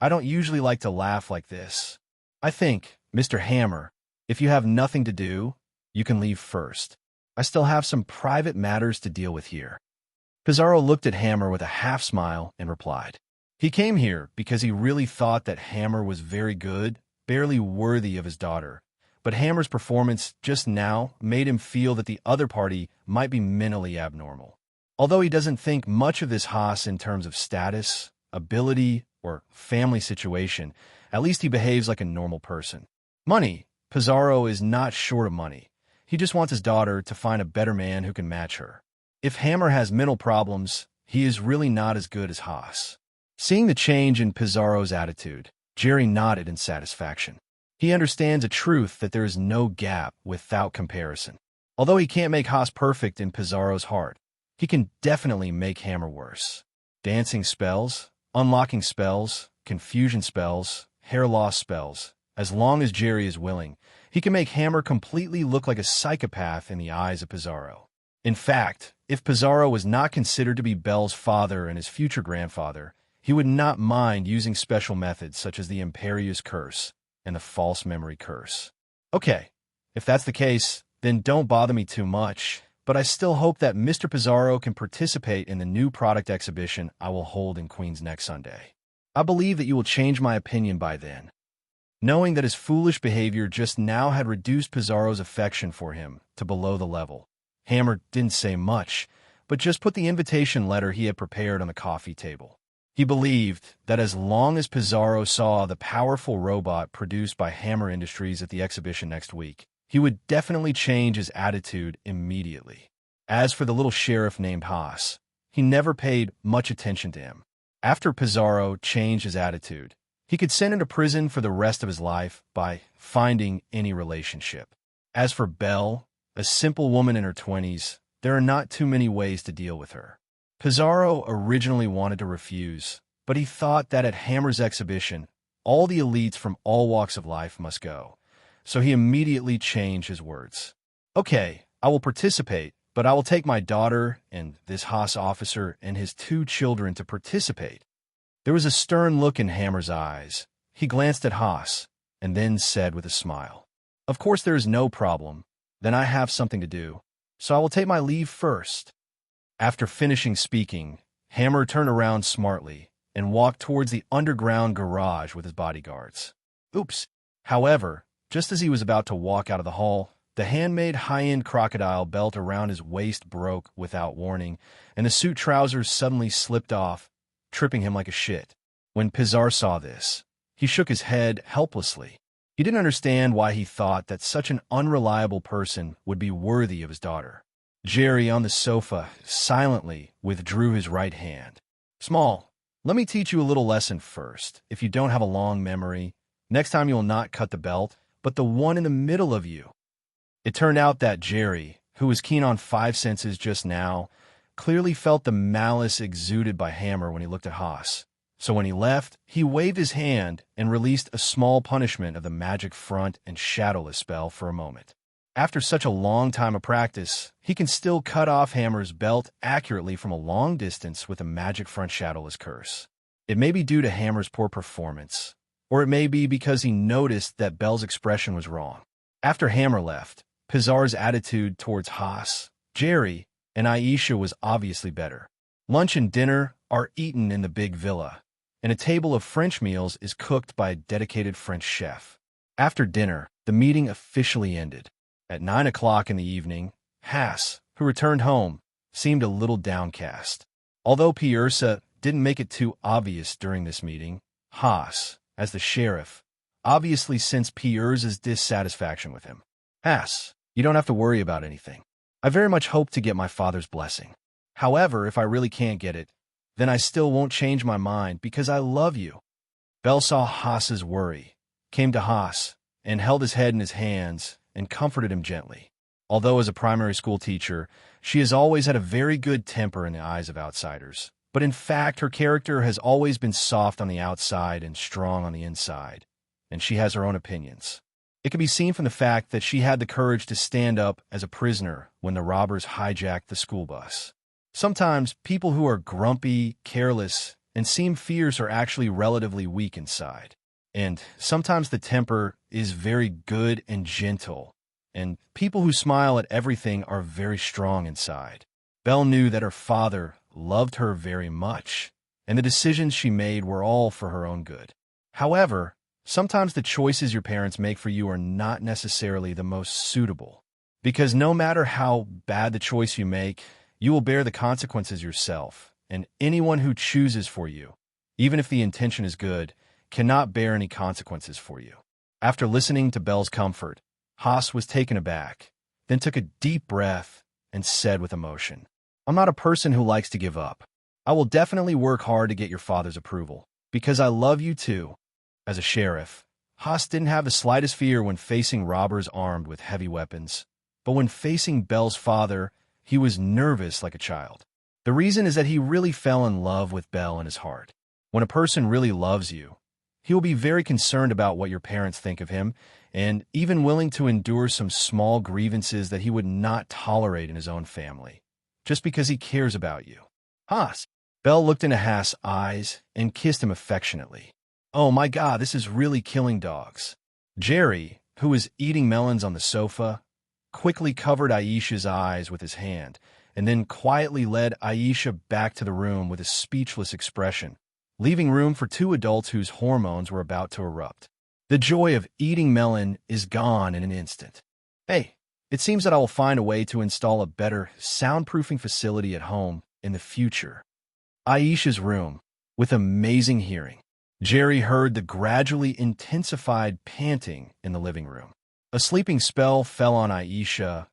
I don't usually like to laugh like this. I think, Mr. Hammer, if you have nothing to do, you can leave first. I still have some private matters to deal with here. Pizarro looked at Hammer with a half-smile and replied. He came here because he really thought that Hammer was very good, barely worthy of his daughter. But Hammer's performance just now made him feel that the other party might be mentally abnormal. Although he doesn't think much of this Haas in terms of status, ability, or family situation, at least he behaves like a normal person. Money. Pizarro is not short of money. He just wants his daughter to find a better man who can match her. If Hammer has mental problems, he is really not as good as Haas. Seeing the change in Pizarro's attitude, Jerry nodded in satisfaction. He understands a truth that there is no gap without comparison. Although he can't make Haas perfect in Pizarro's heart, he can definitely make Hammer worse. Dancing spells, unlocking spells, confusion spells, hair loss spells. As long as Jerry is willing, he can make Hammer completely look like a psychopath in the eyes of Pizarro. In fact, if Pizarro was not considered to be Belle's father and his future grandfather, he would not mind using special methods such as the Imperious Curse and the False Memory Curse. Okay, if that's the case, then don't bother me too much, but I still hope that Mr. Pizarro can participate in the new product exhibition I will hold in Queens next Sunday. I believe that you will change my opinion by then. Knowing that his foolish behavior just now had reduced Pizarro's affection for him to below the level, Hammer didn't say much, but just put the invitation letter he had prepared on the coffee table. He believed that as long as Pizarro saw the powerful robot produced by Hammer Industries at the exhibition next week, he would definitely change his attitude immediately. As for the little sheriff named Haas, he never paid much attention to him. After Pizarro changed his attitude, he could send him to prison for the rest of his life by finding any relationship. As for Belle, a simple woman in her 20s, there are not too many ways to deal with her. Pizarro originally wanted to refuse, but he thought that at Hammer's exhibition, all the elites from all walks of life must go. So he immediately changed his words. Okay, I will participate, but I will take my daughter and this Haas officer and his 2 children to participate." There was a stern look in Hammer's eyes. He glanced at Haas and then said with a smile, "Of course there is no problem. Then I have something to do, so I will take my leave first." After finishing speaking, Hammer turned around smartly and walked towards the underground garage with his bodyguards. Oops. However, just as he was about to walk out of the hall, the handmade high-end crocodile belt around his waist broke without warning, and the suit trousers suddenly slipped off, tripping him like a shit. When Pizar saw this, he shook his head helplessly. He didn't understand why he thought that such an unreliable person would be worthy of his daughter. Jerry, on the sofa, silently withdrew his right hand. "Small, let me teach you a little lesson first. If you don't have a long memory, next time you will not cut the belt, but the one in the middle of you." It turned out that Jerry, who was keen on 5 senses just now, clearly felt the malice exuded by Hammer when he looked at Haas. So when he left, he waved his hand and released a small punishment of the magic front and shadowless spell for a moment. After such a long time of practice, he can still cut off Hammer's belt accurately from a long distance with a magic front shadowless curse. It may be due to Hammer's poor performance, or it may be because he noticed that Bell's expression was wrong. After Hammer left, Pizar's attitude towards Haas, Jerry, and Aisha was obviously better. Lunch and dinner are eaten in the big villa, and a table of French meals is cooked by a dedicated French chef. After dinner, the meeting officially ended. At 9 o'clock in the evening, Haas, who returned home, seemed a little downcast. Although Piersa didn't make it too obvious during this meeting, Haas, as the sheriff, obviously sensed Piersa's dissatisfaction with him. "Haas, you don't have to worry about anything. I very much hope to get my father's blessing. However, if I really can't get it, then I still won't change my mind because I love you." Bell saw Haas's worry, came to Haas, and held his head in his hands and comforted him gently. Although as a primary school teacher, she has always had a very good temper in the eyes of outsiders. But in fact, her character has always been soft on the outside and strong on the inside, and she has her own opinions. It can be seen from the fact that she had the courage to stand up as a prisoner when the robbers hijacked the school bus. Sometimes people who are grumpy, careless, and seem fierce are actually relatively weak inside. And sometimes the temper is very good and gentle, and people who smile at everything are very strong inside. Belle knew that her father loved her very much, and the decisions she made were all for her own good. However, sometimes the choices your parents make for you are not necessarily the most suitable, because no matter how bad the choice you make, you will bear the consequences yourself, and anyone who chooses for you, even if the intention is good, cannot bear any consequences for you. After listening to Belle's comfort, Haas was taken aback, then took a deep breath and said with emotion, "I'm not a person who likes to give up. I will definitely work hard to get your father's approval, because I love you too." As a sheriff, Haas didn't have the slightest fear when facing robbers armed with heavy weapons, but when facing Belle's father, he was nervous like a child. The reason is that he really fell in love with Belle in his heart. When a person really loves you, he will be very concerned about what your parents think of him, and even willing to endure some small grievances that he would not tolerate in his own family, just because he cares about you. Haas. Belle looked into Haas' eyes and kissed him affectionately. "Oh my God, this is really killing dogs." Jerry, who was eating melons on the sofa, quickly covered Aisha's eyes with his hand, and then quietly led Aisha back to the room with a speechless expression, leaving room for 2 adults whose hormones were about to erupt. The joy of eating melon is gone in an instant. "Hey, it seems that I will find a way to install a better soundproofing facility at home in the future." Aisha's room, with amazing hearing. Jerry heard the gradually intensified panting in the living room. A sleeping spell fell on Aisha,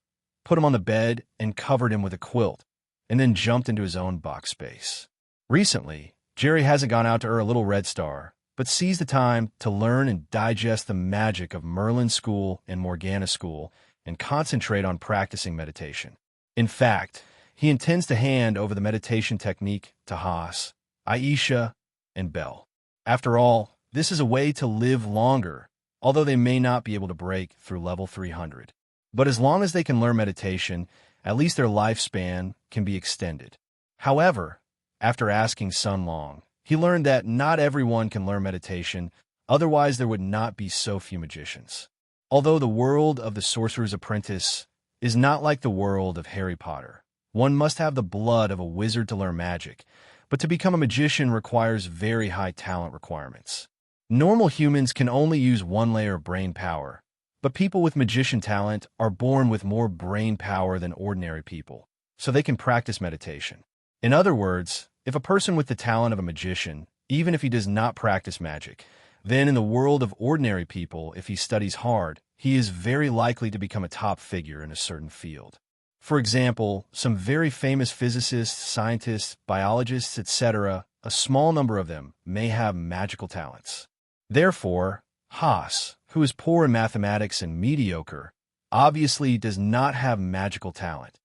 put him on the bed, and covered him with a quilt, and then jumped into his own box space. Recently, Jerry hasn't gone out to her Little Red Star, but seized the time to learn and digest the magic of Merlin School and Morgana School and concentrate on practicing meditation. In fact, he intends to hand over the meditation technique to Haas, Aisha, and Belle. After all, this is a way to live longer, although they may not be able to break through level 300. But as long as they can learn meditation, at least their lifespan can be extended. However, after asking Sun Long, he learned that not everyone can learn meditation, otherwise there would not be so few magicians. Although the world of the Sorcerer's Apprentice is not like the world of Harry Potter, one must have the blood of a wizard to learn magic, but to become a magician requires very high talent requirements. Normal humans can only use one layer of brain power, but people with magician talent are born with more brain power than ordinary people, so they can practice meditation. In other words, if a person with the talent of a magician, even if he does not practice magic, then in the world of ordinary people, if he studies hard, he is very likely to become a top figure in a certain field. For example, some very famous physicists, scientists, biologists, etc., a small number of them may have magical talents. Therefore, Haas, who is poor in mathematics and mediocre, obviously does not have magical talent,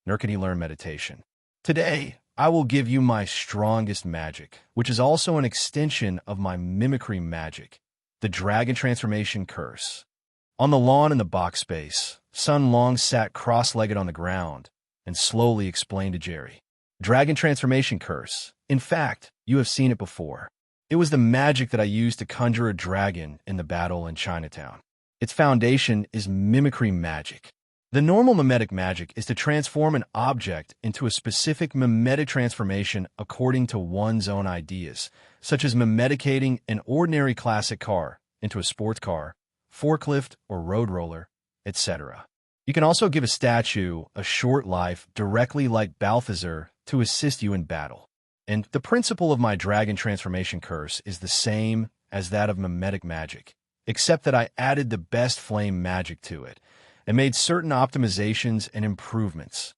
nor can he learn meditation. Today, I will give you my strongest magic, which is also an extension of my mimicry magic, the Dragon Transformation Curse. On the lawn in the box space, Sun Long sat cross-legged on the ground and slowly explained to Jerry. Dragon Transformation Curse. In fact, you have seen it before. It was the magic that I used to conjure a dragon in the battle in Chinatown. Its foundation is mimicry magic. The normal mimetic magic is to transform an object into a specific mimetic transformation according to one's own ideas, such as mimeticating an ordinary classic car into a sports car, forklift or road roller, etc. You can also give a statue a short life directly like Balthazar to assist you in battle. And the principle of my Dragon Transformation Curse is the same as that of mimetic magic, except that I added the best flame magic to it and made certain optimizations and improvements.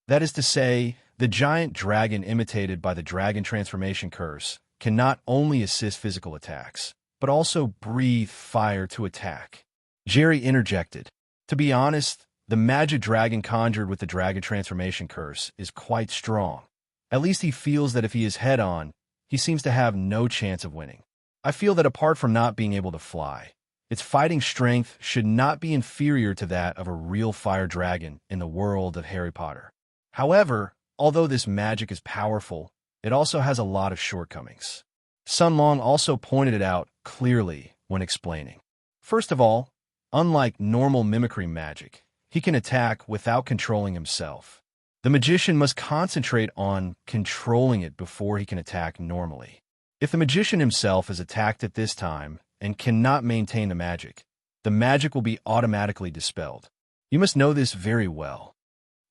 That is to say, the giant dragon imitated by the Dragon Transformation Curse can not only assist physical attacks, but also breathe fire to attack. Jerry interjected. To be honest, the magic dragon conjured with the Dragon Transformation Curse is quite strong. At least he feels that if he is head-on, he seems to have no chance of winning. I feel that apart from not being able to fly, its fighting strength should not be inferior to that of a real fire dragon in the world of Harry Potter. However, although this magic is powerful, it also has a lot of shortcomings. Sun Long also pointed it out clearly when explaining. First of all, unlike normal mimicry magic, he can attack without controlling himself. The magician must concentrate on controlling it before he can attack normally. If the magician himself is attacked at this time and cannot maintain the magic will be automatically dispelled. You must know this very well.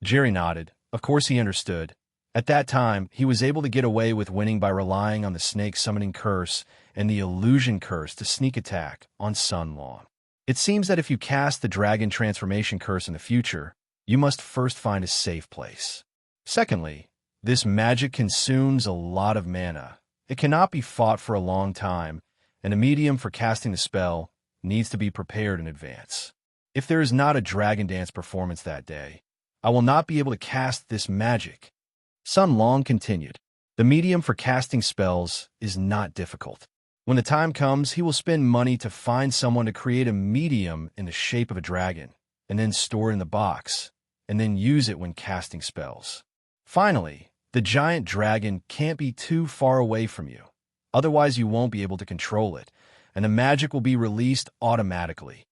Jerry nodded. Of course he understood. At that time, he was able to get away with winning by relying on the snake summoning curse and the illusion curse to sneak attack on Sun Long. It seems that if you cast the Dragon Transformation Curse in the future, you must first find a safe place. Secondly, this magic consumes a lot of mana. It cannot be fought for a long time, and a medium for casting the spell needs to be prepared in advance. If there is not a dragon dance performance that day, I will not be able to cast this magic. Sun Long continued. The medium for casting spells is not difficult. When the time comes, he will spend money to find someone to create a medium in the shape of a dragon, and then store it in the box, and then use it when casting spells. Finally, the giant dragon can't be too far away from you. Otherwise, you won't be able to control it, and the magic will be released automatically.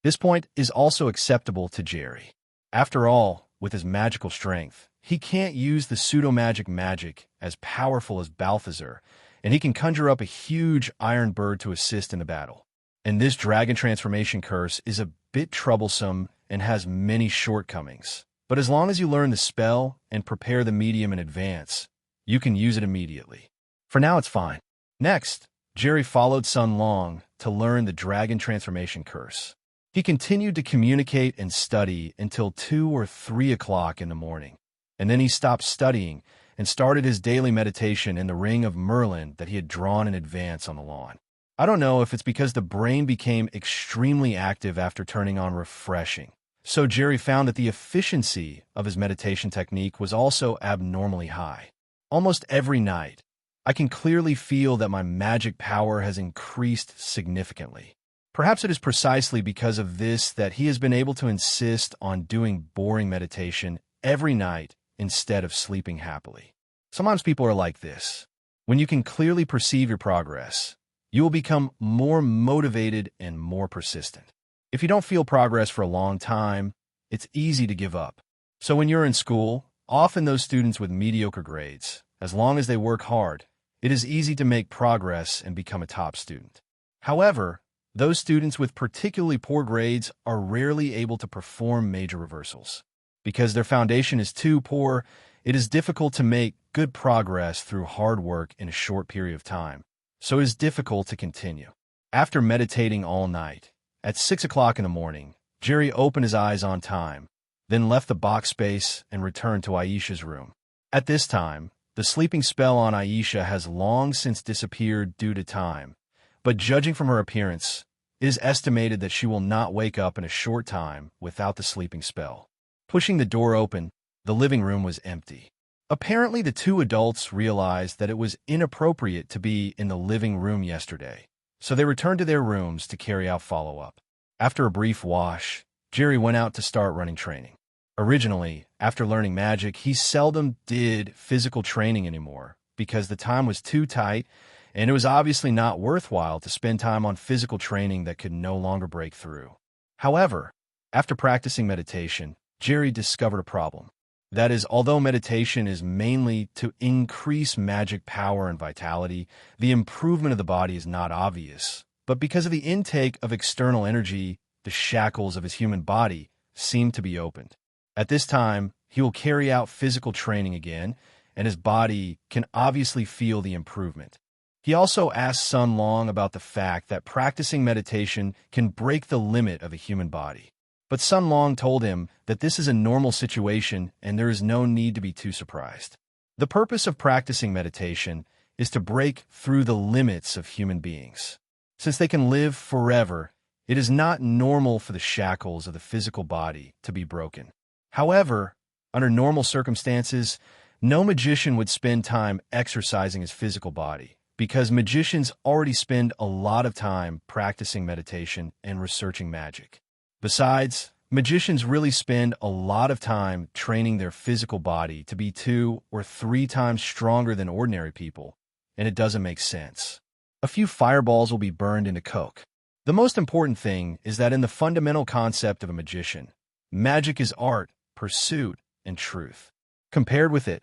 This point is also acceptable to Jerry. After all, with his magical strength, he can't use the pseudo-magic magic as powerful as Balthazar, and he can conjure up a huge iron bird to assist in the battle. And this Dragon Transformation Curse is a bit troublesome and has many shortcomings. But as long as you learn the spell and prepare the medium in advance, you can use it immediately. For now, it's fine. Next, Jerry followed Sun Long to learn the Dragon Transformation Curse. He continued to communicate and study until 2 or 3 o'clock in the morning, and then he stopped studying and started his daily meditation in the ring of Merlin that he had drawn in advance on the lawn. I don't know if it's because the brain became extremely active after turning on refreshing, so Jerry found that the efficiency of his meditation technique was also abnormally high. Almost every night, I can clearly feel that my magic power has increased significantly. Perhaps it is precisely because of this that he has been able to insist on doing boring meditation every night instead of sleeping happily. Sometimes people are like this. When you can clearly perceive your progress, you will become more motivated and more persistent. If you don't feel progress for a long time, it's easy to give up. So when you're in school, often those students with mediocre grades, as long as they work hard, it is easy to make progress and become a top student. However, those students with particularly poor grades are rarely able to perform major reversals. Because their foundation is too poor, it is difficult to make good progress through hard work in a short period of time, so it is difficult to continue. After meditating all night, at 6 o'clock in the morning, Jerry opened his eyes on time, then left the box space and returned to Aisha's room. At this time, the sleeping spell on Aisha has long since disappeared due to time, but judging from her appearance, it is estimated that she will not wake up in a short time without the sleeping spell. Pushing the door open, the living room was empty. Apparently, the two adults realized that it was inappropriate to be in the living room yesterday, so they returned to their rooms to carry out follow-up. After a brief wash, Jerry went out to start running training. Originally, after learning magic, he seldom did physical training anymore because the time was too tight, and it was obviously not worthwhile to spend time on physical training that could no longer break through. However, after practicing meditation, Jerry discovered a problem. That is, although meditation is mainly to increase magic power and vitality, the improvement of the body is not obvious. But because of the intake of external energy, the shackles of his human body seem to be opened. At this time, he will carry out physical training again, and his body can obviously feel the improvement. He also asked Sun Long about the fact that practicing meditation can break the limit of a human body. But Sun Long told him that this is a normal situation and there is no need to be too surprised. The purpose of practicing meditation is to break through the limits of human beings. Since they can live forever, it is not normal for the shackles of the physical body to be broken. However, under normal circumstances, no magician would spend time exercising his physical body, because magicians already spend a lot of time practicing meditation and researching magic. Besides, magicians really spend a lot of time training their physical body to be 2 or 3 times stronger than ordinary people, and it doesn't make sense. A few fireballs will be burned into coke. The most important thing is that in the fundamental concept of a magician, magic is art, pursuit, and truth. Compared with it,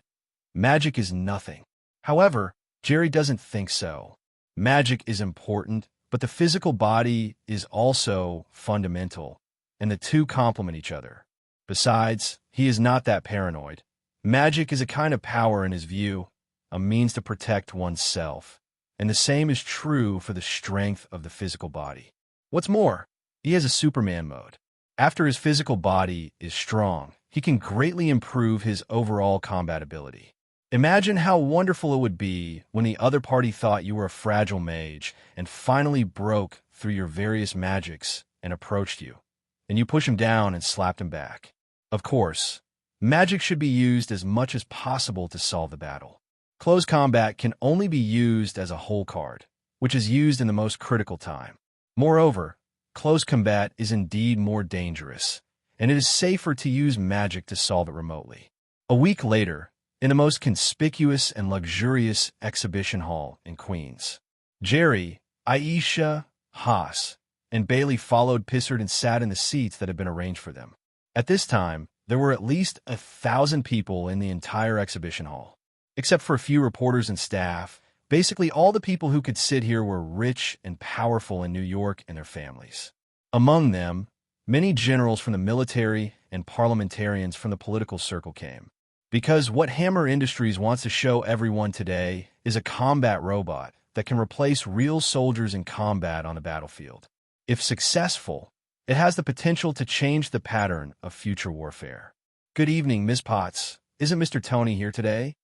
magic is nothing. However, Jerry doesn't think so. Magic is important, but the physical body is also fundamental, and the two complement each other. Besides, he is not that paranoid. Magic is a kind of power in his view, a means to protect oneself, and the same is true for the strength of the physical body. What's more, he has a Superman mode. After his physical body is strong, he can greatly improve his overall combat ability. Imagine how wonderful it would be when the other party thought you were a fragile mage and finally broke through your various magics and approached you, and you push him down and slapped him back. Of course, magic should be used as much as possible to solve the battle. Close combat can only be used as a whole card, which is used in the most critical time. Moreover, close combat is indeed more dangerous, and it is safer to use magic to solve it remotely. A week later, in the most conspicuous and luxurious exhibition hall in Queens, Jerry, Aisha, Haas, and Bailey followed Pissard and sat in the seats that had been arranged for them. At this time, there were at least 1,000 people in the entire exhibition hall. Except for a few reporters and staff, basically all the people who could sit here were rich and powerful in New York and their families. Among them, many generals from the military and parliamentarians from the political circle came. Because what Hammer Industries wants to show everyone today is a combat robot that can replace real soldiers in combat on the battlefield. If successful, it has the potential to change the pattern of future warfare. Good evening, Ms. Potts. Isn't Mr. Tony here today?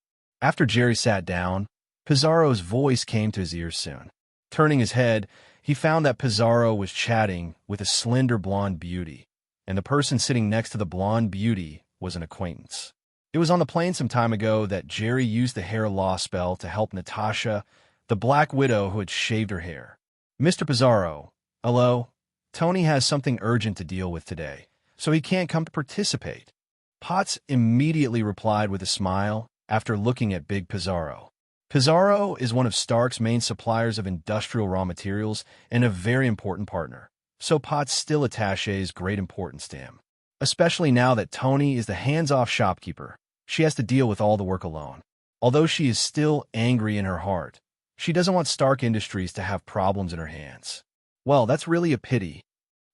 After Jerry sat down, Pizarro's voice came to his ears soon. Turning his head, he found that Pizarro was chatting with a slender blonde beauty, and the person sitting next to the blonde beauty was an acquaintance. It was on the plane some time ago that Jerry used the hair loss spell to help Natasha, the Black Widow who had shaved her hair. Mr. Pizarro, hello. Tony has something urgent to deal with today, so he can't come to participate. Potts immediately replied with a smile after looking at Big Pizarro. Pizarro is one of Stark's main suppliers of industrial raw materials and a very important partner, so Potts still attaches great importance to him. Especially now that Tony is the hands-off shopkeeper, she has to deal with all the work alone. Although she is still angry in her heart, she doesn't want Stark Industries to have problems in her hands. Well, that's really a pity.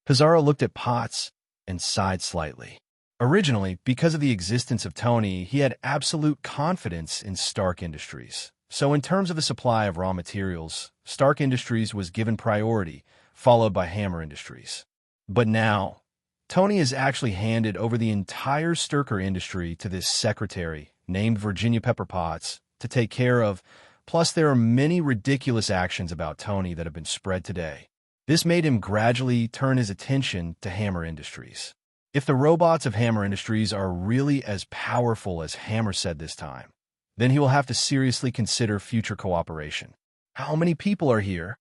Pizarro looked at Potts and sighed slightly. Originally, because of the existence of Tony, he had absolute confidence in Stark Industries. So in terms of the supply of raw materials, Stark Industries was given priority, followed by Hammer Industries. But now, Tony has actually handed over the entire Sturker industry to this secretary named Virginia Pepper Potts to take care of, plus there are many ridiculous actions about Tony that have been spread today. This made him gradually turn his attention to Hammer Industries. If the robots of Hammer Industries are really as powerful as Hammer said this time, then he will have to seriously consider future cooperation. How many people are here?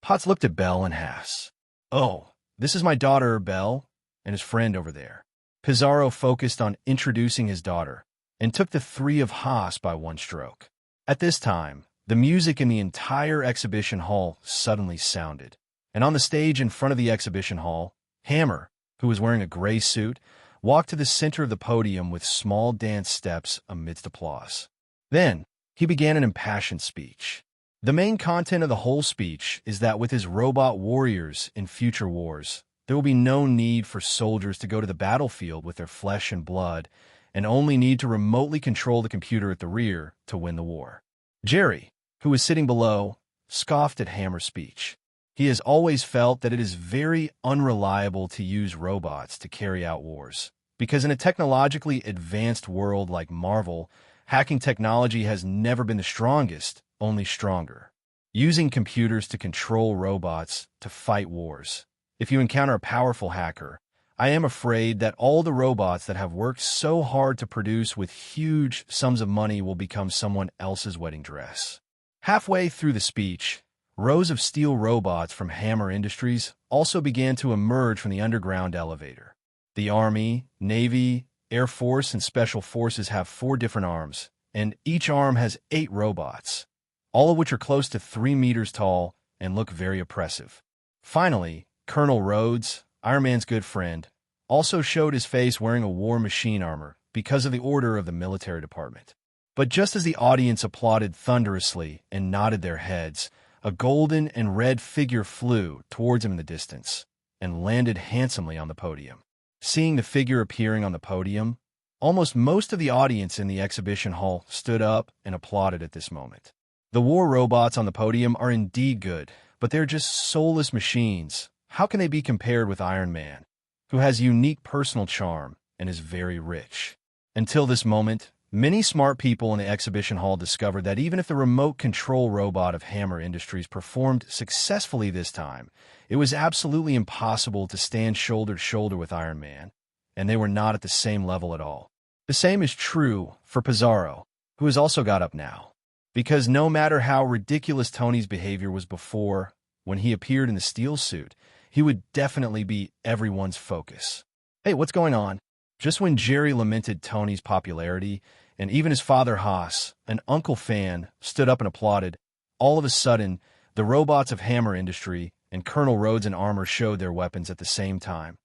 Potts looked at Belle and Haas. Oh, this is my daughter, Belle, and his friend over there. Pizarro focused on introducing his daughter and took the three of Haas by one stroke. At this time, the music in the entire exhibition hall suddenly sounded, and on the stage in front of the exhibition hall, Hammer, who was wearing a gray suit, walked to the center of the podium with small dance steps amidst applause. Then, he began an impassioned speech. The main content of the whole speech is that with his robot warriors in future wars, there will be no need for soldiers to go to the battlefield with their flesh and blood, and only need to remotely control the computer at the rear to win the war. Jerry, who was sitting below, scoffed at Hammer's speech. He has always felt that it is very unreliable to use robots to carry out wars, because in a technologically advanced world like Marvel, hacking technology has never been the strongest, only stronger. Using computers to control robots to fight wars. If you encounter a powerful hacker, I am afraid that all the robots that have worked so hard to produce with huge sums of money will become someone else's wedding dress. Halfway through the speech, rows of steel robots from Hammer Industries also began to emerge from the underground elevator. The Army, Navy, Air Force, and Special Forces have 4 different arms, and each arm has 8 robots, all of which are close to 3 meters tall and look very oppressive. Finally, Colonel Rhodes, Iron Man's good friend, also showed his face wearing a war machine armor because of the order of the military department. But just as the audience applauded thunderously and nodded their heads, a golden and red figure flew towards him in the distance and landed handsomely on the podium. Seeing the figure appearing on the podium, almost most of the audience in the exhibition hall stood up and applauded at this moment. The war robots on the podium are indeed good, but they're just soulless machines. How can they be compared with Iron Man, who has unique personal charm and is very rich? Until this moment, many smart people in the exhibition hall discovered that even if the remote control robot of Hammer Industries performed successfully this time, it was absolutely impossible to stand shoulder to shoulder with Iron Man, and they were not at the same level at all. The same is true for Pizarro, who has also got up now, because no matter how ridiculous Tony's behavior was before, when he appeared in the steel suit, he would definitely be everyone's focus. Hey, what's going on? Just when Jerry lamented Tony's popularity, and even his father Haas, an uncle fan, stood up and applauded, all of a sudden, the robots of Hammer Industry and Colonel Rhodes in armor showed their weapons at the same time,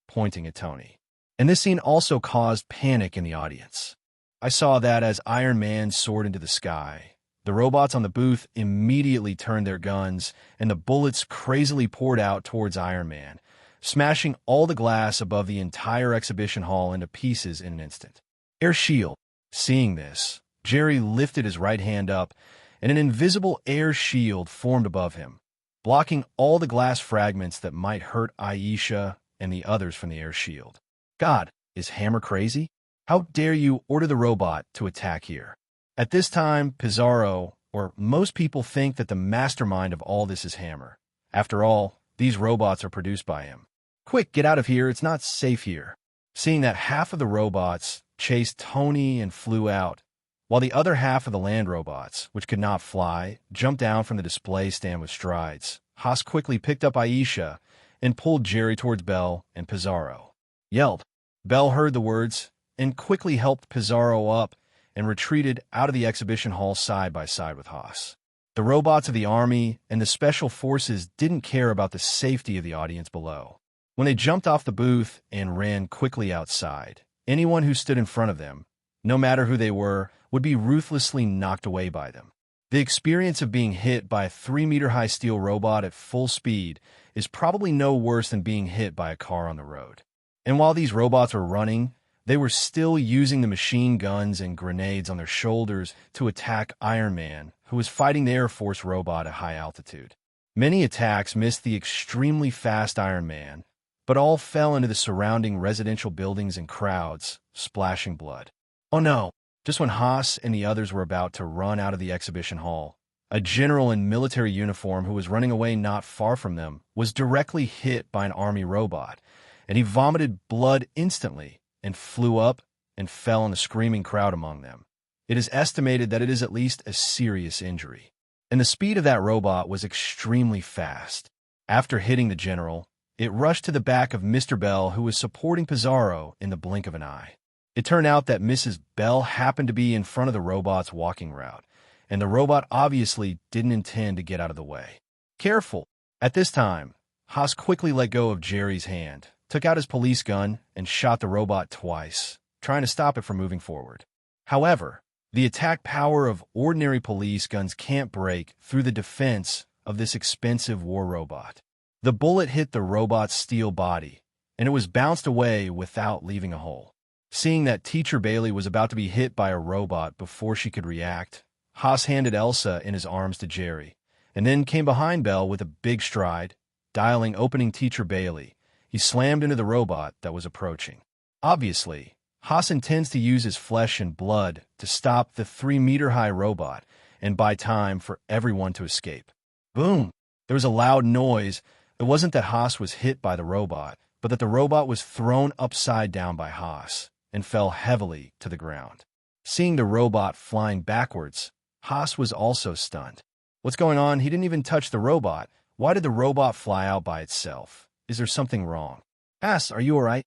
pointing at Tony. And this scene also caused panic in the audience. I saw that as Iron Man soared into the sky. The robots on the booth immediately turned their guns, and the bullets crazily poured out towards Iron Man, smashing all the glass above the entire exhibition hall into pieces in an instant. Air shield. Seeing this, Jerry lifted his right hand up, and an invisible air shield formed above him, blocking all the glass fragments that might hurt Aisha and the others from the air shield. God, is Hammer crazy? How dare you order the robot to attack here? At this time, Pizarro, or most people, think that the mastermind of all this is Hammer. After all, these robots are produced by him. Quick, get out of here, it's not safe here. Seeing that half of the robots chased Tony and flew out, while the other half of the land robots, which could not fly, jumped down from the display stand with strides, Haas quickly picked up Aisha and pulled Jerry towards Belle and Pizarro. Yelled. Belle heard the words and quickly helped Pizarro up and retreated out of the exhibition hall side by side with Haas. The robots of the army and the special forces didn't care about the safety of the audience below. When they jumped off the booth and ran quickly outside, anyone who stood in front of them, no matter who they were, would be ruthlessly knocked away by them. The experience of being hit by a 3-meter-high steel robot at full speed is probably no worse than being hit by a car on the road. And while these robots were running, they were still using the machine guns and grenades on their shoulders to attack Iron Man, who was fighting the Air Force robot at high altitude. Many attacks missed the extremely fast Iron Man, but all fell into the surrounding residential buildings and crowds, splashing blood. Oh no! Just when Haas and the others were about to run out of the exhibition hall, a general in military uniform who was running away not far from them was directly hit by an army robot, and he vomited blood instantly and flew up and fell on the screaming crowd among them. It is estimated that it is at least a serious injury. And the speed of that robot was extremely fast. After hitting the general, it rushed to the back of Mr. Bell, who was supporting Pizarro, in the blink of an eye. It turned out that Mrs. Bell happened to be in front of the robot's walking route, and the robot obviously didn't intend to get out of the way. Careful! At this time, Haas quickly let go of Jerry's hand, took out his police gun, and shot the robot twice, trying to stop it from moving forward. However, the attack power of ordinary police guns can't break through the defense of this expensive war robot. The bullet hit the robot's steel body, and it was bounced away without leaving a hole. Seeing that Teacher Bailey was about to be hit by a robot before she could react, Haas handed Elsa in his arms to Jerry, and then came behind Bell with a big stride, dialing opening Teacher Bailey. He slammed into the robot that was approaching. Obviously, Haas intends to use his flesh and blood to stop the 3-meter-high robot and buy time for everyone to escape. Boom! There was a loud noise. It wasn't that Haas was hit by the robot, but that the robot was thrown upside down by Haas and fell heavily to the ground. Seeing the robot flying backwards, Haas was also stunned. What's going on? He didn't even touch the robot. Why did the robot fly out by itself? Is there something wrong? Haas, are you all right?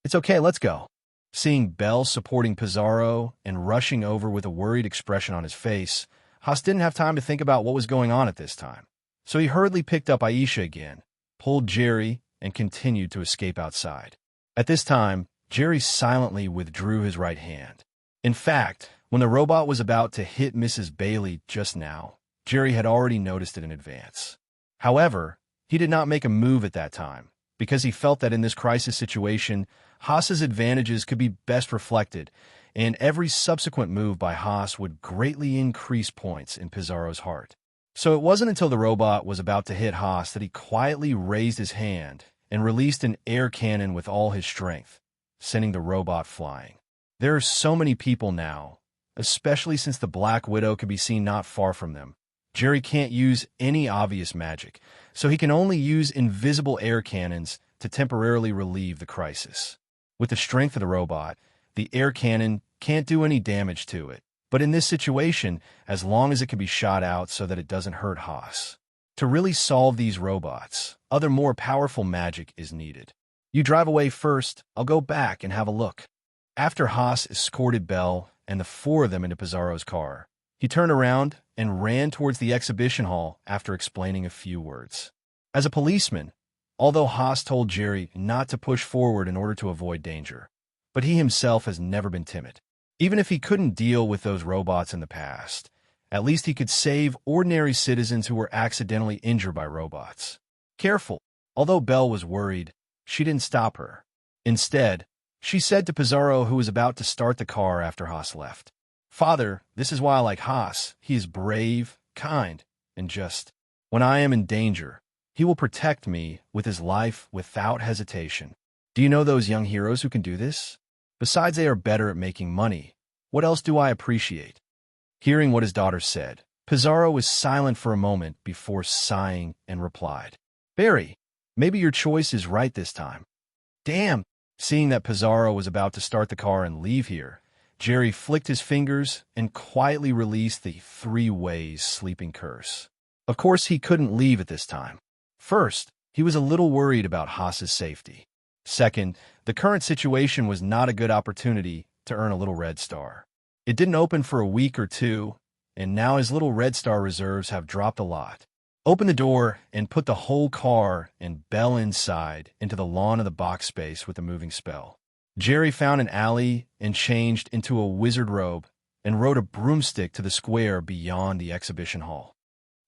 It's okay, let's go. Seeing Bell supporting Pizarro and rushing over with a worried expression on his face, Haas didn't have time to think about what was going on at this time. So he hurriedly picked up Aisha again, pulled Jerry, and continued to escape outside. At this time, Jerry silently withdrew his right hand. In fact, when the robot was about to hit Mrs. Bailey just now, Jerry had already noticed it in advance. However, he did not make a move at that time, because he felt that in this crisis situation, Haas's advantages could be best reflected, and every subsequent move by Haas would greatly increase points in Pizarro's heart. So it wasn't until the robot was about to hit Haas that he quietly raised his hand and released an air cannon with all his strength, sending the robot flying. There are so many people now, especially since the Black Widow could be seen not far from them. Jerry can't use any obvious magic, so he can only use invisible air cannons to temporarily relieve the crisis. With the strength of the robot, the air cannon can't do any damage to it, but in this situation, as long as it can be shot out so that it doesn't hurt Haas. To really solve these robots, other more powerful magic is needed. You drive away first, I'll go back and have a look. After Haas escorted Bell and the 4 of them into Pizarro's car, he turned around and ran towards the exhibition hall after explaining a few words. As a policeman, although Haas told Jerry not to push forward in order to avoid danger, but he himself has never been timid. Even if he couldn't deal with those robots in the past, at least he could save ordinary citizens who were accidentally injured by robots. Careful! Although Belle was worried, she didn't stop her. Instead, she said to Pizarro, who was about to start the car after Haas left, "Father, this is why I like Haas. He is brave, kind, and just. When I am in danger, he will protect me with his life without hesitation. Do you know those young heroes who can do this? Besides they are better at making money, what else do I appreciate?" Hearing what his daughter said, Pizarro was silent for a moment before sighing and replied, "Barry, maybe your choice is right this time." Damn! Seeing that Pizarro was about to start the car and leave here, Jerry flicked his fingers and quietly released the 3 ways sleeping curse. Of course, he couldn't leave at this time. First, he was a little worried about Haas's safety. Second, the current situation was not a good opportunity to earn a little red star. It didn't open for a week or two, and now his little red star reserves have dropped a lot. Open the door and put the whole car and bell inside into the lawn of the box space with the moving spell. Jerry found an alley and changed into a wizard robe and rode a broomstick to the square beyond the exhibition hall.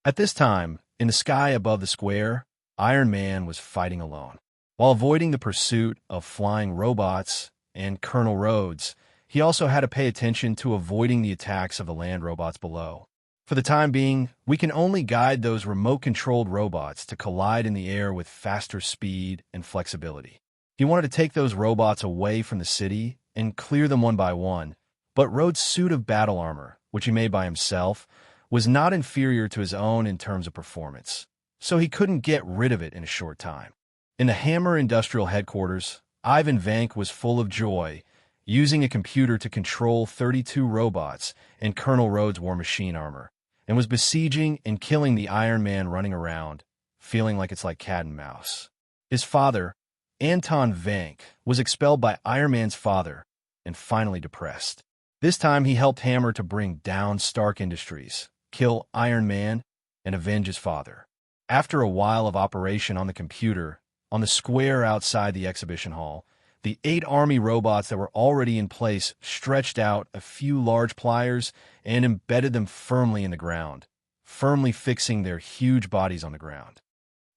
At this time, in the sky above the square, Iron Man was fighting alone. While avoiding the pursuit of flying robots and Colonel Rhodes, he also had to pay attention to avoiding the attacks of the land robots below. For the time being, we can only guide those remote-controlled robots to collide in the air with faster speed and flexibility. He wanted to take those robots away from the city and clear them one by one, but Rhodes' suit of battle armor, which he made by himself, was not inferior to his own in terms of performance, so he couldn't get rid of it in a short time. In the Hammer Industrial Headquarters, Ivan Vank was full of joy, using a computer to control 32 robots and Colonel Rhodes' war machine armor, and was besieging and killing the Iron Man running around, feeling like it's like cat and mouse. His father, Anton Vank, was expelled by Iron Man's father and finally depressed. This time he helped Hammer to bring down Stark Industries, kill Iron Man, and avenge his father. After a while of operation on the computer, on the square outside the exhibition hall, the 8 army robots that were already in place stretched out a few large pliers and embedded them firmly in the ground, firmly fixing their huge bodies on the ground.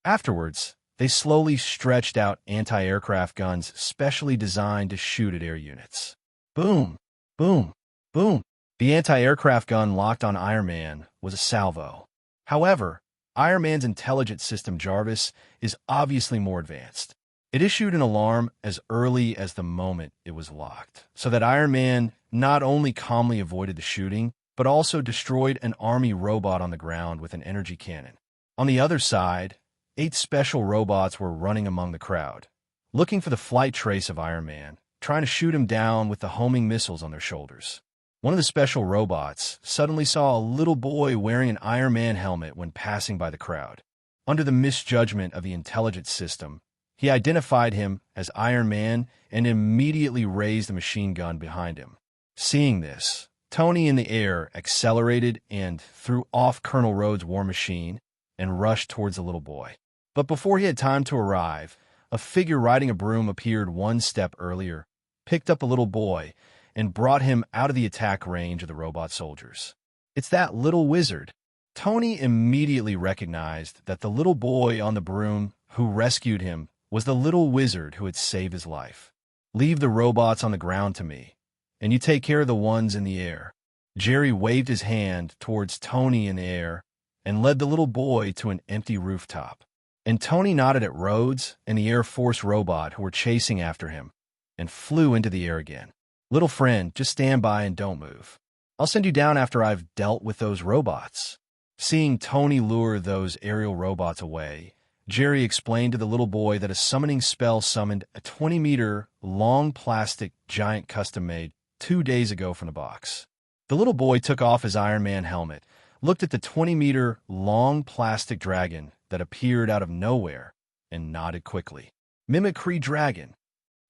Afterwards, they slowly stretched out anti-aircraft guns specially designed to shoot at air units. Boom, boom, boom. The anti-aircraft gun locked on Iron Man was a salvo. However, Iron Man's intelligence system Jarvis is obviously more advanced. It issued an alarm as early as the moment it was locked, so that Iron Man not only calmly avoided the shooting, but also destroyed an army robot on the ground with an energy cannon. On the other side, 8 special robots were running among the crowd, looking for the flight trace of Iron Man, trying to shoot him down with the homing missiles on their shoulders. One of the special robots suddenly saw a little boy wearing an Iron Man helmet when passing by the crowd. Under the misjudgment of the intelligence system, he identified him as Iron Man and immediately raised the machine gun behind him. Seeing this, Tony in the air accelerated and threw off Colonel Rhodes' war machine and rushed towards the little boy. But before he had time to arrive, a figure riding a broom appeared one step earlier, picked up a little boy, and brought him out of the attack range of the robot soldiers. It's that little wizard. Tony immediately recognized that the little boy on the broom who rescued him was the little wizard who had saved his life. Leave the robots on the ground to me, and you take care of the ones in the air. Jerry waved his hand towards Tony in the air and led the little boy to an empty rooftop. And Tony nodded at Rhodes and the Air Force robot who were chasing after him and flew into the air again. Little friend, just stand by and don't move. I'll send you down after I've dealt with those robots. Seeing Tony lure those aerial robots away, Jerry explained to the little boy that a summoning spell summoned a 20-meter long plastic giant custom-made 2 days ago from the box. The little boy took off his Iron Man helmet, looked at the 20-meter long plastic dragon that appeared out of nowhere, and nodded quickly. Mimicry Dragon.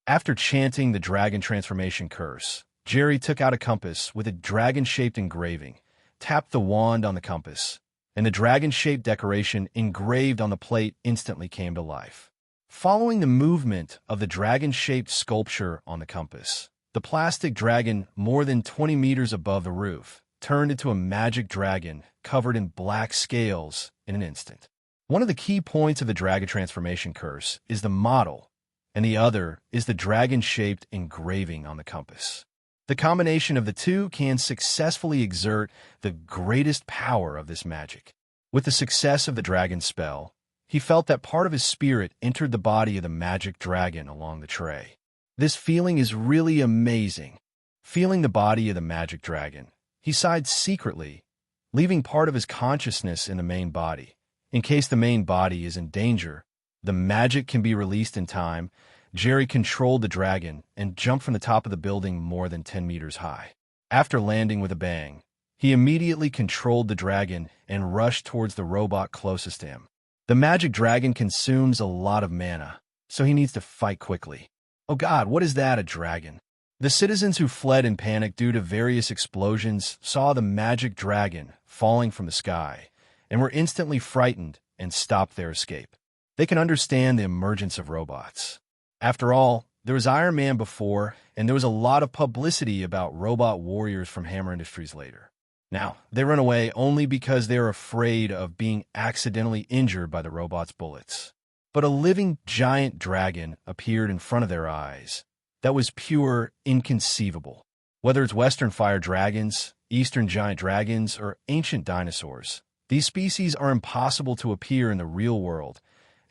After chanting the dragon transformation curse, Jerry took out a compass with a dragon-shaped engraving, tapped the wand on the compass, and the dragon-shaped decoration engraved on the plate instantly came to life. Following the movement of the dragon-shaped sculpture on the compass, the plastic dragon more than 20 meters above the roof turned into a magic dragon covered in black scales in an instant. One of the key points of the dragon transformation curse is the model, and the other is the dragon-shaped engraving on the compass. The combination of the two can successfully exert the greatest power of this magic. With the success of the dragon spell, he felt that part of his spirit entered the body of the magic dragon along the tray. This feeling is really amazing. Feeling the body of the magic dragon, he sighed secretly, leaving part of his consciousness in the main body. In case the main body is in danger, the magic can be released in time. Jerry controlled the dragon and jumped from the top of the building more than 10 meters high. After landing with a bang, he immediately controlled the dragon and rushed towards the robot closest to him. The magic dragon consumes a lot of mana, so he needs to fight quickly. Oh God, what is that, a dragon? The citizens who fled in panic due to various explosions saw the magic dragon falling from the sky and were instantly frightened and stopped their escape. They can understand the emergence of robots. After all, there was Iron Man before, and there was a lot of publicity about robot warriors from Hammer Industries later. Now, they run away only because they are afraid of being accidentally injured by the robot's bullets. But a living giant dragon appeared in front of their eyes. That was pure inconceivable. Whether it's Western fire dragons, Eastern giant dragons, or ancient dinosaurs, these species are impossible to appear in the real world,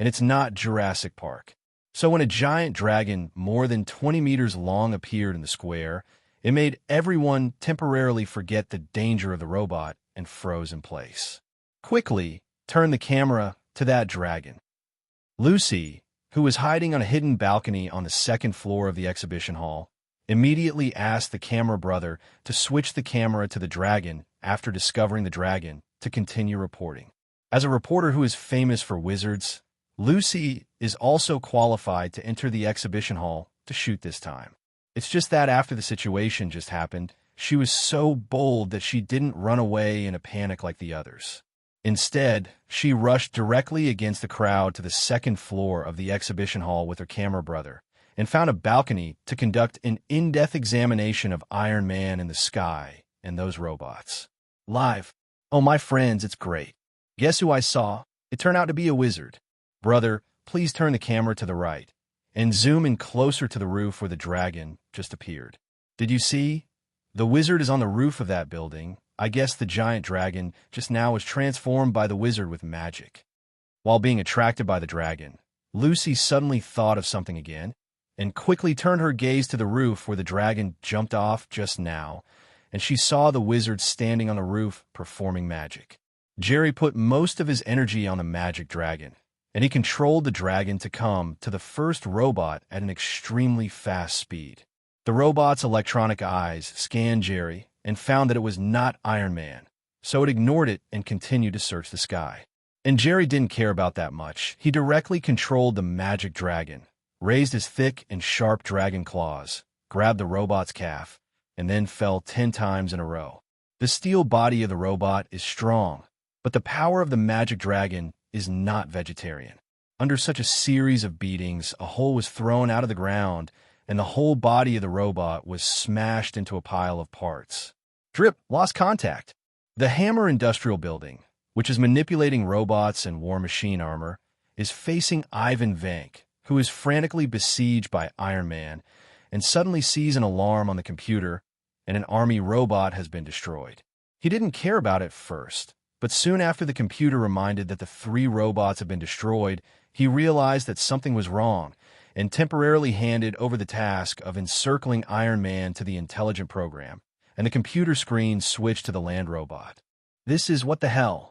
and it's not Jurassic Park. So when a giant dragon more than 20 meters long appeared in the square, it made everyone temporarily forget the danger of the robot and froze in place. Quickly, turn the camera to that dragon. Lucy, who was hiding on a hidden balcony on the second floor of the exhibition hall, immediately asked the camera brother to switch the camera to the dragon after discovering the dragon to continue reporting. As a reporter who is famous for wizards, Lucy is also qualified to enter the exhibition hall to shoot this time. It's just that after the situation just happened, she was so bold that she didn't run away in a panic like the others. Instead, she rushed directly against the crowd to the second floor of the exhibition hall with her camera brother and found a balcony to conduct an in-depth examination of Iron Man in the sky and those robots. Live. Oh, my friends, it's great. Guess who I saw? It turned out to be a wizard. Brother, please turn the camera to the right and zoom in closer to the roof where the dragon just appeared. Did you see? The wizard is on the roof of that building. I guess the giant dragon just now was transformed by the wizard with magic. While being attracted by the dragon, Lucy suddenly thought of something again and quickly turned her gaze to the roof where the dragon jumped off just now, and she saw the wizard standing on the roof performing magic. Jerry put most of his energy on the magic dragon, and he controlled the dragon to come to the first robot at an extremely fast speed. The robot's electronic eyes scanned Jerry and found that it was not Iron Man, so it ignored it and continued to search the sky. And Jerry didn't care about that much. He directly controlled the magic dragon, raised his thick and sharp dragon claws, grabbed the robot's calf, and then fell 10 times in a row. The steel body of the robot is strong, but the power of the magic dragon is not vegetarian. Under such a series of beatings, a hole was thrown out of the ground, and the whole body of the robot was smashed into a pile of parts. Drip lost contact. The Hammer Industrial Building, which is manipulating robots and war machine armor, is facing Ivan Vank, who is frantically besieged by Iron Man, and suddenly sees an alarm on the computer, and an army robot has been destroyed. He didn't care about it first, but soon after the computer reminded that the 3 robots had been destroyed, he realized that something was wrong, and temporarily handed over the task of encircling Iron Man to the intelligent program, and the computer screen switched to the land robot. This is what the hell.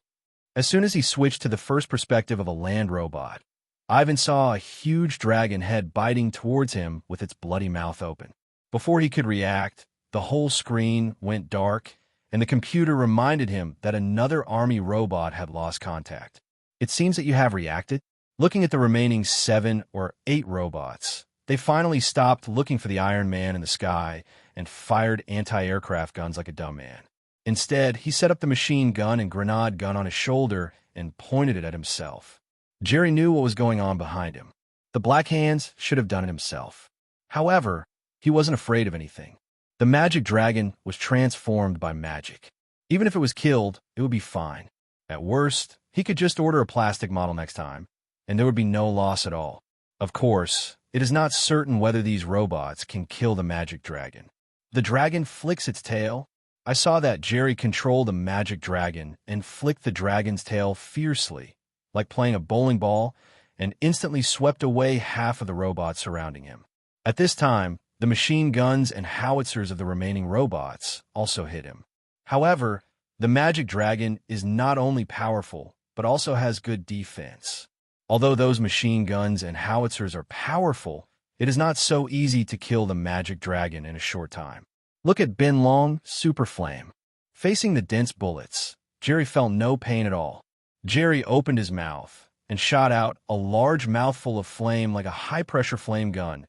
As soon as he switched to the first perspective of a land robot, Ivan saw a huge dragon head biting towards him with its bloody mouth open. Before he could react, the whole screen went dark, and the computer reminded him that another army robot had lost contact. It seems that you have reacted. Looking at the remaining 7 or 8 robots, they finally stopped looking for the Iron Man in the sky and fired anti-aircraft guns like a dumb man. Instead, he set up the machine gun and grenade gun on his shoulder and pointed it at himself. Jerry knew what was going on behind him. The Black Hands should have done it himself. However, he wasn't afraid of anything. The magic dragon was transformed by magic. Even if it was killed, it would be fine. At worst, he could just order a plastic model next time, and there would be no loss at all. Of course, it is not certain whether these robots can kill the magic dragon. The dragon flicks its tail. I saw that Jerry controlled the magic dragon and flicked the dragon's tail fiercely, like playing a bowling ball, and instantly swept away half of the robots surrounding him. At this time, the machine guns and howitzers of the remaining robots also hit him. However, the magic dragon is not only powerful, but also has good defense. Although those machine guns and howitzers are powerful, it is not so easy to kill the magic dragon in a short time. Look at Ben Long, Super Flame. Facing the dense bullets, Jerry felt no pain at all. Jerry opened his mouth and shot out a large mouthful of flame like a high-pressure flame gun,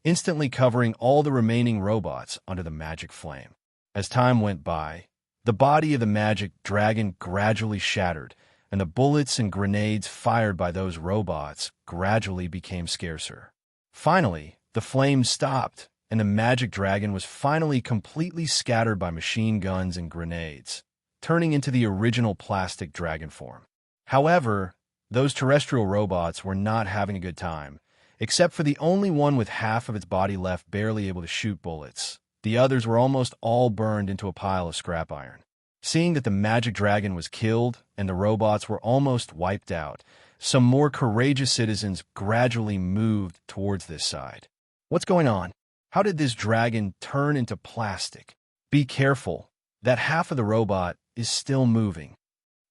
instantly covering all the remaining robots under the magic flame. As time went by, the body of the magic dragon gradually shattered, and the bullets and grenades fired by those robots gradually became scarcer. Finally, the flames stopped, and the magic dragon was finally completely scattered by machine guns and grenades, turning into the original plastic dragon form. However, those terrestrial robots were not having a good time, except for the only one with half of its body left barely able to shoot bullets. The others were almost all burned into a pile of scrap iron. Seeing that the magic dragon was killed and the robots were almost wiped out, some more courageous citizens gradually moved towards this side. What's going on? How did this dragon turn into plastic? Be careful. That half of the robot is still moving.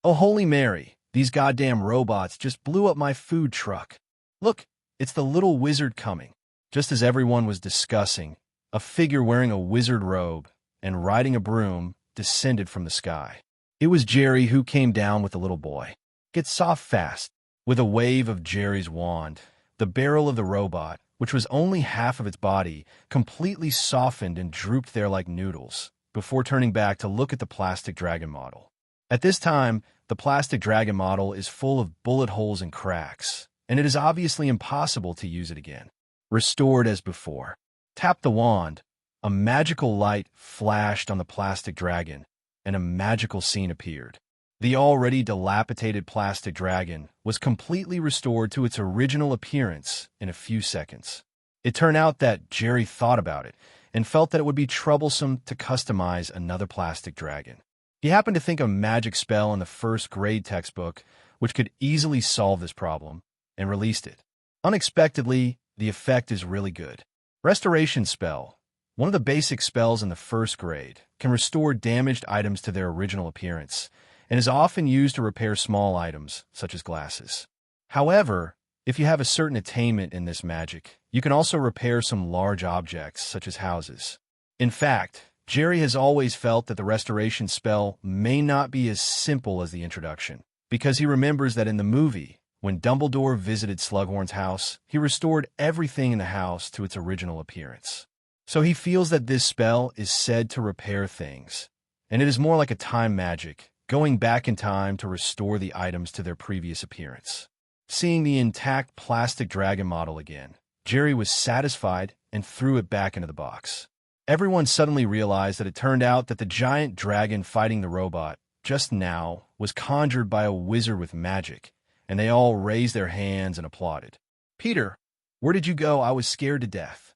Oh, Holy Mary, these goddamn robots just blew up my food truck. Look, it's the little wizard coming. Just as everyone was discussing, a figure wearing a wizard robe and riding a broom descended from the sky. It was Jerry who came down with the little boy. Get soft fast. With a wave of Jerry's wand, the barrel of the robot, which was only half of its body, completely softened and drooped there like noodles, before turning back to look at the plastic dragon model. At this time, the plastic dragon model is full of bullet holes and cracks, and it is obviously impossible to use it again. Restored as before. Tap the wand. A magical light flashed on the plastic dragon, and a magical scene appeared. The already dilapidated plastic dragon was completely restored to its original appearance in a few seconds. It turned out that Jerry thought about it and felt that it would be troublesome to customize another plastic dragon. He happened to think of a magic spell in the first grade textbook which could easily solve this problem, and released it. Unexpectedly, the effect is really good. Restoration spell, one of the basic spells in the first grade, can restore damaged items to their original appearance, and is often used to repair small items, such as glasses. However, if you have a certain attainment in this magic, you can also repair some large objects, such as houses. In fact, Jerry has always felt that the restoration spell may not be as simple as the introduction, because he remembers that in the movie, when Dumbledore visited Slughorn's house, he restored everything in the house to its original appearance. So he feels that this spell is said to repair things, and it is more like a time magic, going back in time to restore the items to their previous appearance. Seeing the intact plastic dragon model again, Jerry was satisfied and threw it back into the box. Everyone suddenly realized that it turned out that the giant dragon fighting the robot just now was conjured by a wizard with magic, and they all raised their hands and applauded. "Peter, where did you go? I was scared to death."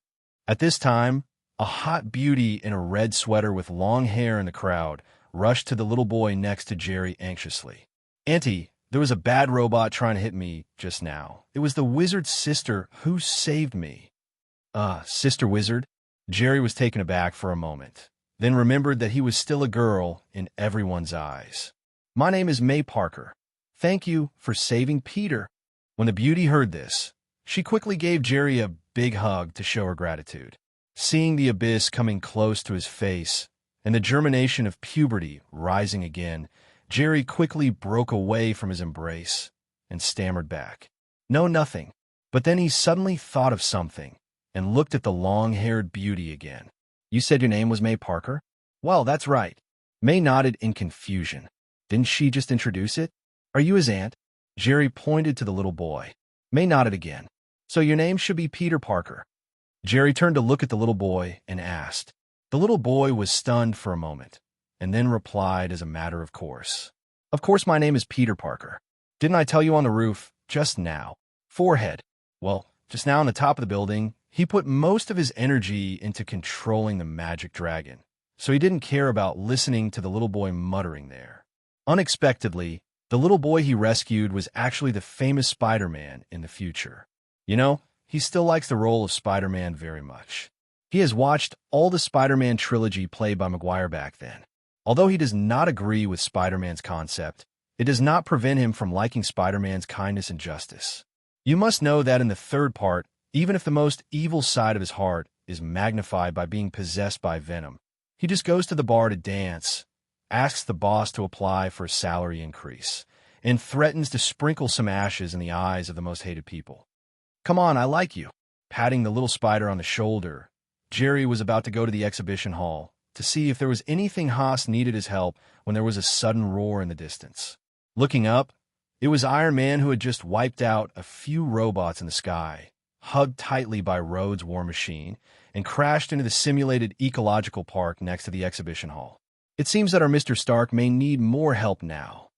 At this time, a hot beauty in a red sweater with long hair in the crowd rushed to the little boy next to Jerry anxiously. "Auntie, there was a bad robot trying to hit me just now. It was the wizard's sister who saved me." Sister wizard?" Jerry was taken aback for a moment, then remembered that he was still a girl in everyone's eyes. "My name is May Parker. Thank you for saving Peter." When the beauty heard this, she quickly gave Jerry a big hug to show her gratitude. Seeing the abyss coming close to his face, and the germination of puberty rising again, Jerry quickly broke away from his embrace and stammered back, "No, nothing." But then he suddenly thought of something and looked at the long-haired beauty again. "You said your name was May Parker?" "Well, that's right." May nodded in confusion. "Didn't she just introduce it? Are you his aunt?" Jerry pointed to the little boy. May nodded again. "So your name should be Peter Parker." Jerry turned to look at the little boy and asked. The little boy was stunned for a moment, and then replied as a matter of course. "Of course my name is Peter Parker. Didn't I tell you on the roof just now?" Forehead. Well, just now on the top of the building, he put most of his energy into controlling the magic dragon, so he didn't care about listening to the little boy muttering there. Unexpectedly, the little boy he rescued was actually the famous Spider-Man in the future. You know, he still likes the role of Spider-Man very much. He has watched all the Spider-Man trilogy played by Maguire back then. Although he does not agree with Spider-Man's concept, it does not prevent him from liking Spider-Man's kindness and justice. You must know that in the third part, even if the most evil side of his heart is magnified by being possessed by venom, he just goes to the bar to dance, asks the boss to apply for a salary increase, and threatens to sprinkle some ashes in the eyes of the most hated people. "Come on, I like you." patting the little spider on the shoulder. Jerry was about to go to the exhibition hall to see if there was anything Haas needed his help when there was a sudden roar in the distance. Looking up, it was Iron Man who had just wiped out a few robots in the sky, hugged tightly by Rhodes' war machine, and crashed into the simulated ecological park next to the exhibition hall. It seems that our Mr. Stark may need more help now.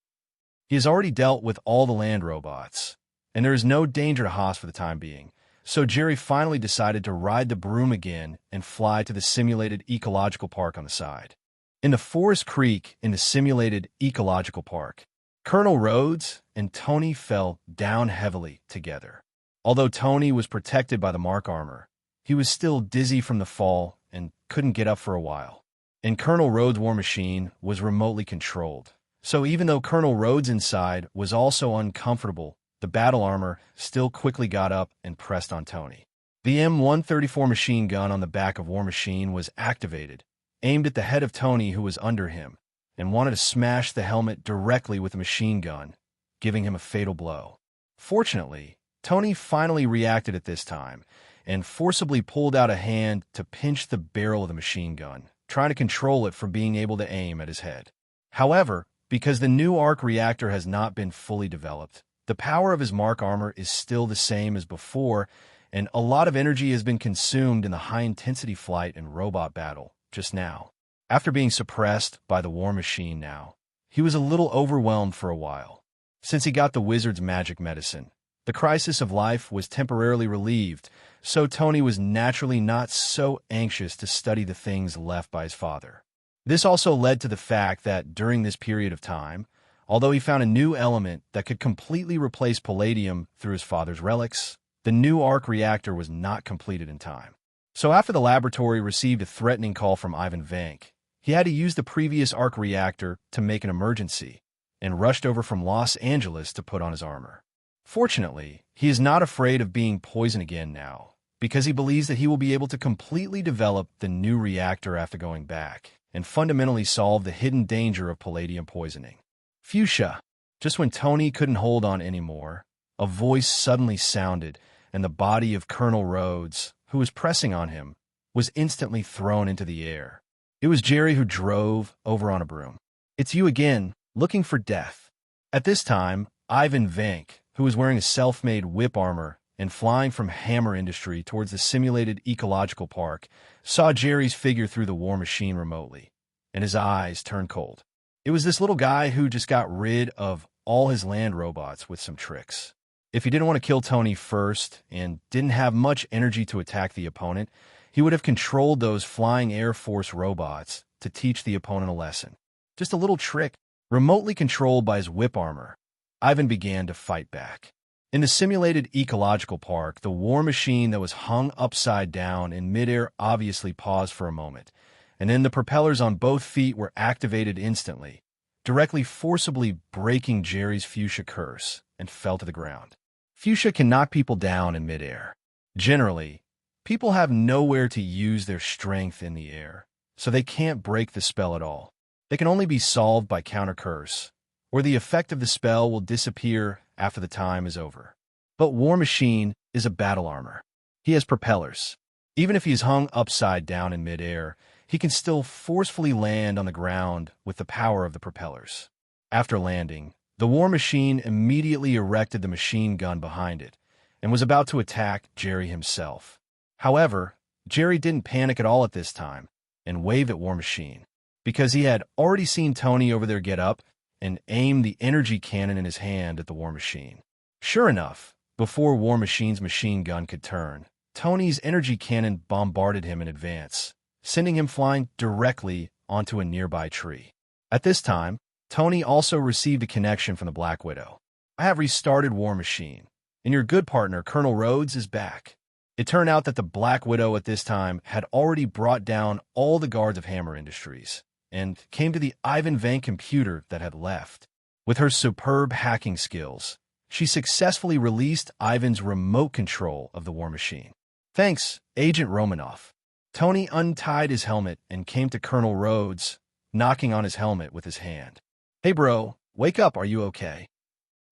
He has already dealt with all the land robots, and there is no danger to Haas for the time being. So Jerry finally decided to ride the broom again and fly to the simulated ecological park on the side. In the forest creek in the simulated ecological park, Colonel Rhodes and Tony fell down heavily together. Although Tony was protected by the Mark armor, he was still dizzy from the fall and couldn't get up for a while. And Colonel Rhodes' war machine was remotely controlled. So even though Colonel Rhodes inside was also uncomfortable, the battle armor still quickly got up and pressed on Tony. The M134 machine gun on the back of War Machine was activated, aimed at the head of Tony who was under him, and wanted to smash the helmet directly with the machine gun, giving him a fatal blow. Fortunately, Tony finally reacted at this time and forcibly pulled out a hand to pinch the barrel of the machine gun, trying to control it from being able to aim at his head. However, because the new arc reactor has not been fully developed, the power of his Mark armor is still the same as before, and a lot of energy has been consumed in the high-intensity flight and robot battle just now. After being suppressed by the war machine now, he was a little overwhelmed for a while. Since he got the wizard's magic medicine, the crisis of life was temporarily relieved, so Tony was naturally not so anxious to study the things left by his father. This also led to the fact that during this period of time, although he found a new element that could completely replace palladium through his father's relics, the new arc reactor was not completed in time. So after the laboratory received a threatening call from Ivan Vank, he had to use the previous arc reactor to make an emergency, and rushed over from Los Angeles to put on his armor. Fortunately, he is not afraid of being poisoned again now, because he believes that he will be able to completely develop the new reactor after going back, and fundamentally solve the hidden danger of palladium poisoning. Fuchsia. Just when Tony couldn't hold on anymore, a voice suddenly sounded, and the body of Colonel Rhodes, who was pressing on him, was instantly thrown into the air. It was Jerry who drove over on a broom. "It's you again, looking for death." At this time, Ivan Vank, who was wearing a self-made whip armor and flying from Hammer Industry towards the simulated ecological park, saw Jerry's figure through the war machine remotely, and his eyes turned cold. It was this little guy who just got rid of all his land robots with some tricks. If he didn't want to kill Tony first and didn't have much energy to attack the opponent, he would have controlled those flying Air Force robots to teach the opponent a lesson. Just a little trick, remotely controlled by his whip armor. Ivan began to fight back. In the simulated ecological park, the war machine that was hung upside down in midair obviously paused for a moment, and then the propellers on both feet were activated instantly, directly forcibly breaking Jerry's Fuchsia curse, and fell to the ground. Fuchsia can knock people down in midair. Generally, people have nowhere to use their strength in the air, so they can't break the spell at all. They can only be solved by counter curse, or the effect of the spell will disappear after the time is over. But War Machine is a battle armor. He has propellers. Even if he's hung upside down in midair, he can still forcefully land on the ground with the power of the propellers. After landing, the War Machine immediately erected the machine gun behind it and was about to attack Jerry himself. However, Jerry didn't panic at all at this time and wave at War Machine, because he had already seen Tony over there get up and aim the energy cannon in his hand at the War Machine. Sure enough, before War Machine's machine gun could turn, Tony's energy cannon bombarded him in advance, sending him flying directly onto a nearby tree. At this time, Tony also received a connection from the Black Widow. "I have restarted War Machine, and your good partner, Colonel Rhodes, is back." It turned out that the Black Widow at this time had already brought down all the guards of Hammer Industries and came to the Ivan Vank computer that had left. With her superb hacking skills, she successfully released Ivan's remote control of the War Machine. "Thanks, Agent Romanoff." Tony untied his helmet and came to Colonel Rhodes, knocking on his helmet with his hand. "Hey bro, wake up, are you okay?"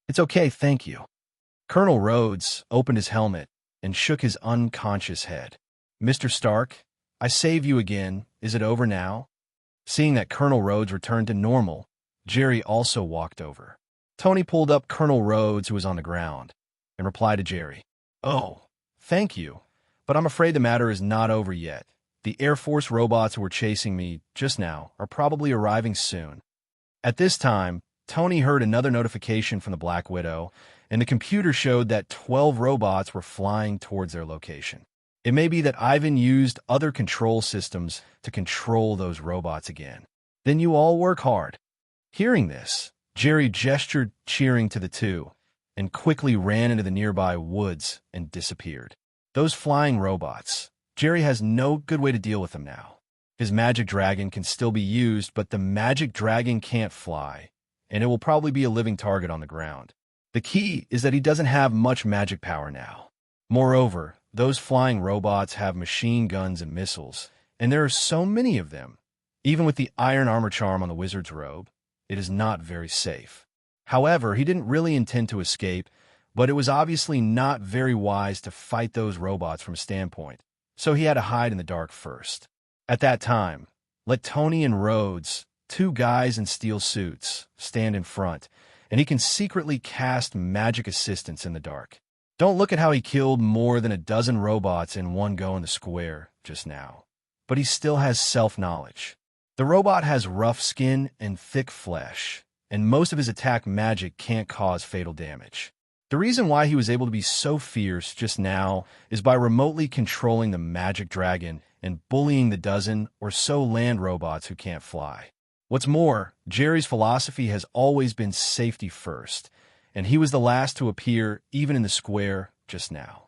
"It's okay, thank you." Colonel Rhodes opened his helmet and shook his unconscious head. "Mr. Stark, I saved you again. Is it over now?" Seeing that Colonel Rhodes returned to normal, Jerry also walked over. Tony pulled up Colonel Rhodes, who was on the ground, and replied to Jerry, "Oh, thank you, but I'm afraid the matter is not over yet. The Air Force robots who were chasing me just now are probably arriving soon." At this time, Tony heard another notification from the Black Widow, and the computer showed that 12 robots were flying towards their location. It may be that Ivan used other control systems to control those robots again. "Then you all work hard." Hearing this, Jerry gestured cheering to the two, and quickly ran into the nearby woods and disappeared. Those flying robots. Jerry has no good way to deal with them now. His magic dragon can still be used, but the magic dragon can't fly, and it will probably be a living target on the ground. The key is that he doesn't have much magic power now. Moreover, those flying robots have machine guns and missiles, and there are so many of them. Even with the iron armor charm on the wizard's robe, it is not very safe. However, he didn't really intend to escape, but it was obviously not very wise to fight those robots from a standpoint, so he had to hide in the dark first. At that time, let Tony and Rhodes, two guys in steel suits, stand in front, and he can secretly cast magic assistance in the dark. Don't look at how he killed more than a dozen robots in one go in the square just now. But he still has self-knowledge. The robot has rough skin and thick flesh, and most of his attack magic can't cause fatal damage. The reason why he was able to be so fierce just now is by remotely controlling the magic dragon and bullying the dozen or so land robots who can't fly. What's more, Jerry's philosophy has always been safety first, and he was the last to appear even in the square just now.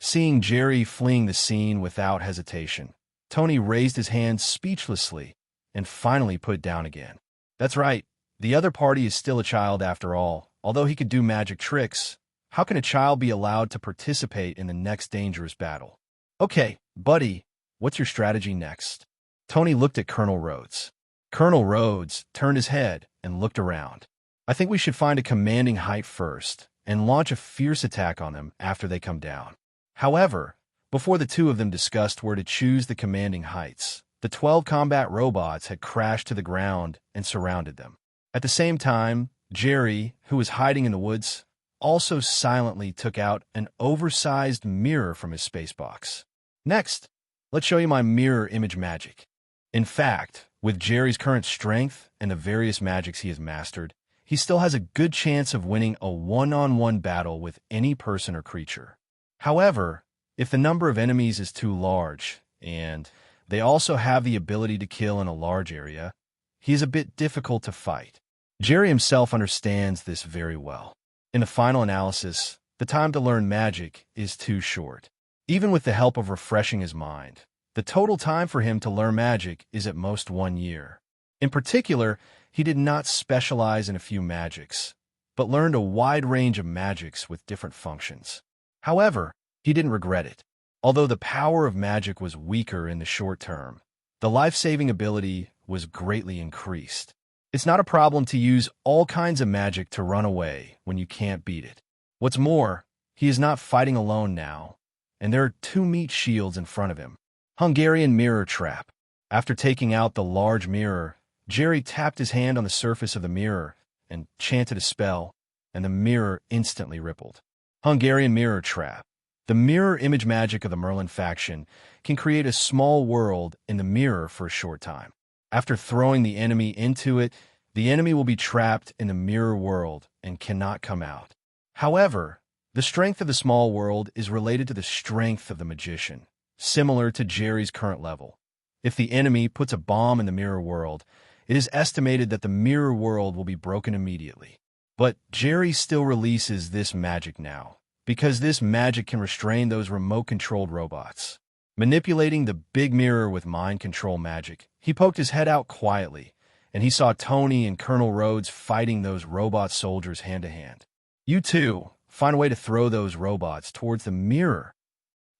Seeing Jerry fleeing the scene without hesitation, Tony raised his hand speechlessly and finally put it down again. That's right, the other party is still a child after all. Although he could do magic tricks, how can a child be allowed to participate in the next dangerous battle? "Okay, buddy, what's your strategy next?" Tony looked at Colonel Rhodes. Colonel Rhodes turned his head and looked around. "I think we should find a commanding height first and launch a fierce attack on them after they come down." However, before the two of them discussed where to choose the commanding heights, the 12 combat robots had crashed to the ground and surrounded them. At the same time, Jerry, who was hiding in the woods, also silently took out an oversized mirror from his space box. "Next, let's show you my mirror image magic." In fact, with Jerry's current strength and the various magics he has mastered, he still has a good chance of winning a one-on-one battle with any person or creature. However, if the number of enemies is too large, and they also have the ability to kill in a large area, he is a bit difficult to fight. Jerry himself understands this very well. In the final analysis, the time to learn magic is too short. Even with the help of refreshing his mind, the total time for him to learn magic is at most 1 year. In particular, he did not specialize in a few magics, but learned a wide range of magics with different functions. However, he didn't regret it. Although the power of magic was weaker in the short term, the life-saving ability was greatly increased. It's not a problem to use all kinds of magic to run away when you can't beat it. What's more, he is not fighting alone now, and there are 2 meat shields in front of him. Hungarian Mirror Trap. After taking out the large mirror, Jerry tapped his hand on the surface of the mirror and chanted a spell, and the mirror instantly rippled. Hungarian Mirror Trap. The mirror image magic of the Merlin faction can create a small world in the mirror for a short time. After throwing the enemy into it, the enemy will be trapped in the mirror world and cannot come out. However, the strength of the small world is related to the strength of the magician, similar to Jerry's current level. If the enemy puts a bomb in the mirror world, it is estimated that the mirror world will be broken immediately. But Jerry still releases this magic now, because this magic can restrain those remote-controlled robots. Manipulating the big mirror with mind control magic, he poked his head out quietly, and he saw Tony and Colonel Rhodes fighting those robot soldiers hand-to-hand. "You two, find a way to throw those robots towards the mirror."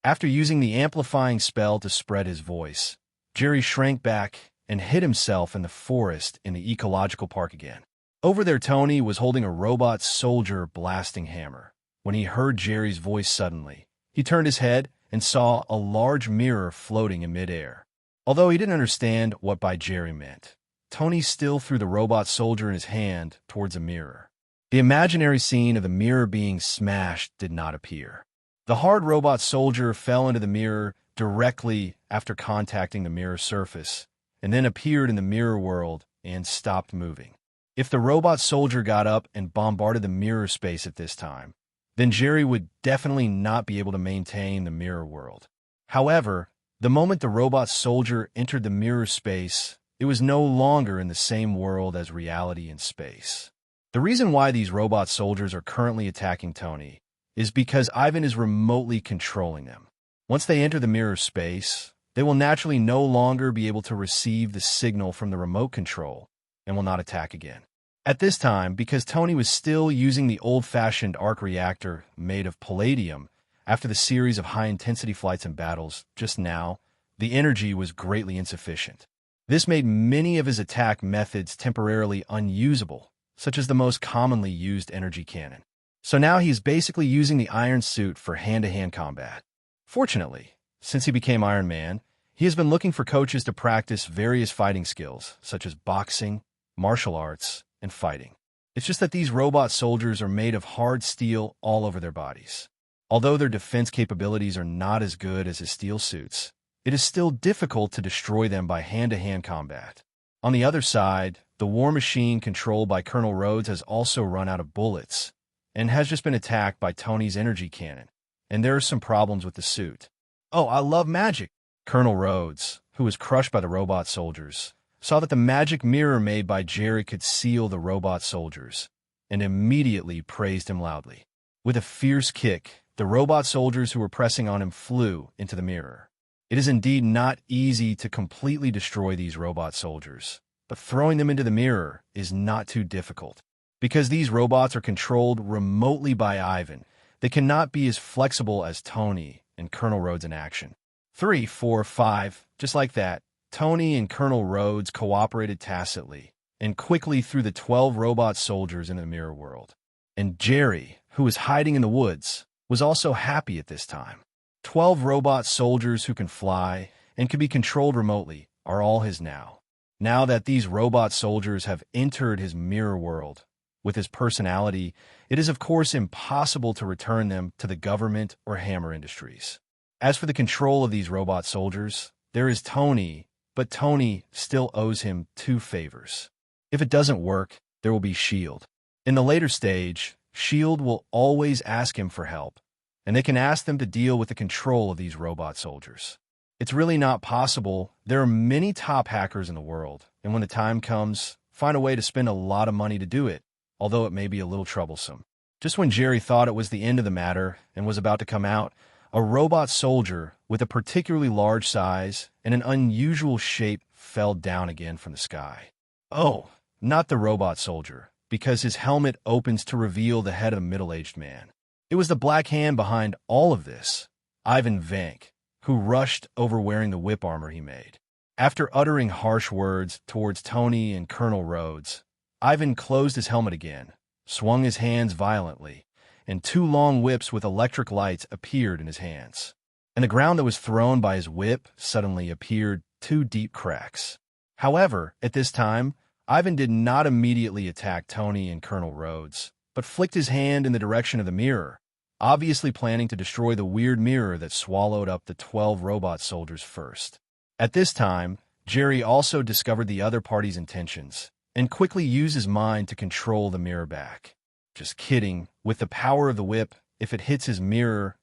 After using the amplifying spell to spread his voice, Jerry shrank back and hid himself in the forest in the ecological park again. Over there, Tony was holding a robot soldier blasting hammer. when he heard Jerry's voice suddenly. He turned his head and saw a large mirror floating in midair. Although he didn't understand what by Jerry meant, Tony still threw the robot soldier in his hand towards a mirror. The imaginary scene of the mirror being smashed did not appear. The hard robot soldier fell into the mirror directly after contacting the mirror surface, and then appeared in the mirror world and stopped moving. If the robot soldier got up and bombarded the mirror space at this time, then Jerry would definitely not be able to maintain the mirror world. However, the moment the robot soldier entered the mirror space, it was no longer in the same world as reality and space. The reason why these robot soldiers are currently attacking Tony is because Ivan is remotely controlling them. Once they enter the mirror space, they will naturally no longer be able to receive the signal from the remote control and will not attack again. At this time, because Tony was still using the old-fashioned arc reactor made of palladium after the series of high-intensity flights and battles just now, the energy was greatly insufficient. This made many of his attack methods temporarily unusable, such as the most commonly used energy cannon. So now he's basically using the iron suit for hand-to-hand combat. Fortunately, since he became Iron Man, he has been looking for coaches to practice various fighting skills, such as boxing, martial arts, and fighting. It's just that these robot soldiers are made of hard steel all over their bodies. Although their defense capabilities are not as good as his steel suits, it is still difficult to destroy them by hand-to-hand combat. On the other side, the war machine controlled by Colonel Rhodes has also run out of bullets and has just been attacked by Tony's energy cannon, and there are some problems with the suit. "Oh, I love magic!" Colonel Rhodes, who was crushed by the robot soldiers, saw that the magic mirror made by Jerry could seal the robot soldiers, and immediately praised him loudly. With a fierce kick, the robot soldiers who were pressing on him flew into the mirror. It is indeed not easy to completely destroy these robot soldiers, but throwing them into the mirror is not too difficult. Because these robots are controlled remotely by Ivan, they cannot be as flexible as Tony and Colonel Rhodes in action. 3, 4, 5, just like that, Tony and Colonel Rhodes cooperated tacitly and quickly threw the 12 robot soldiers into the mirror world. And Jerry, who was hiding in the woods, was also happy at this time. 12 robot soldiers who can fly and can be controlled remotely are all his now. Now that these robot soldiers have entered his mirror world with his personality, it is of course impossible to return them to the government or Hammer Industries. As for the control of these robot soldiers, there is Tony, but Tony still owes him 2 favors. If it doesn't work, there will be S.H.I.E.L.D. In the later stage, S.H.I.E.L.D. will always ask him for help, and they can ask them to deal with the control of these robot soldiers. It's really not possible. There are many top hackers in the world, and when the time comes, find a way to spend a lot of money to do it, although it may be a little troublesome. Just when Jerry thought it was the end of the matter and was about to come out, a robot soldier with a particularly large size and an unusual shape fell down again from the sky. Oh, not the robot soldier, because his helmet opens to reveal the head of a middle-aged man. It was the Black Hand behind all of this, Ivan Vank, who rushed over wearing the whip armor he made. After uttering harsh words towards Tony and Colonel Rhodes, Ivan closed his helmet again, swung his hands violently, and 2 long whips with electric lights appeared in his hands. In the ground that was thrown by his whip suddenly appeared 2 deep cracks. However, at this time, Ivan did not immediately attack Tony and Colonel Rhodes, but flicked his hand in the direction of the mirror, obviously planning to destroy the weird mirror that swallowed up the 12 robot soldiers first. At this time, Jerry also discovered the other party's intentions, and quickly used his mind to control the mirror back. Just kidding. With the power of the whip, if it hits his mirror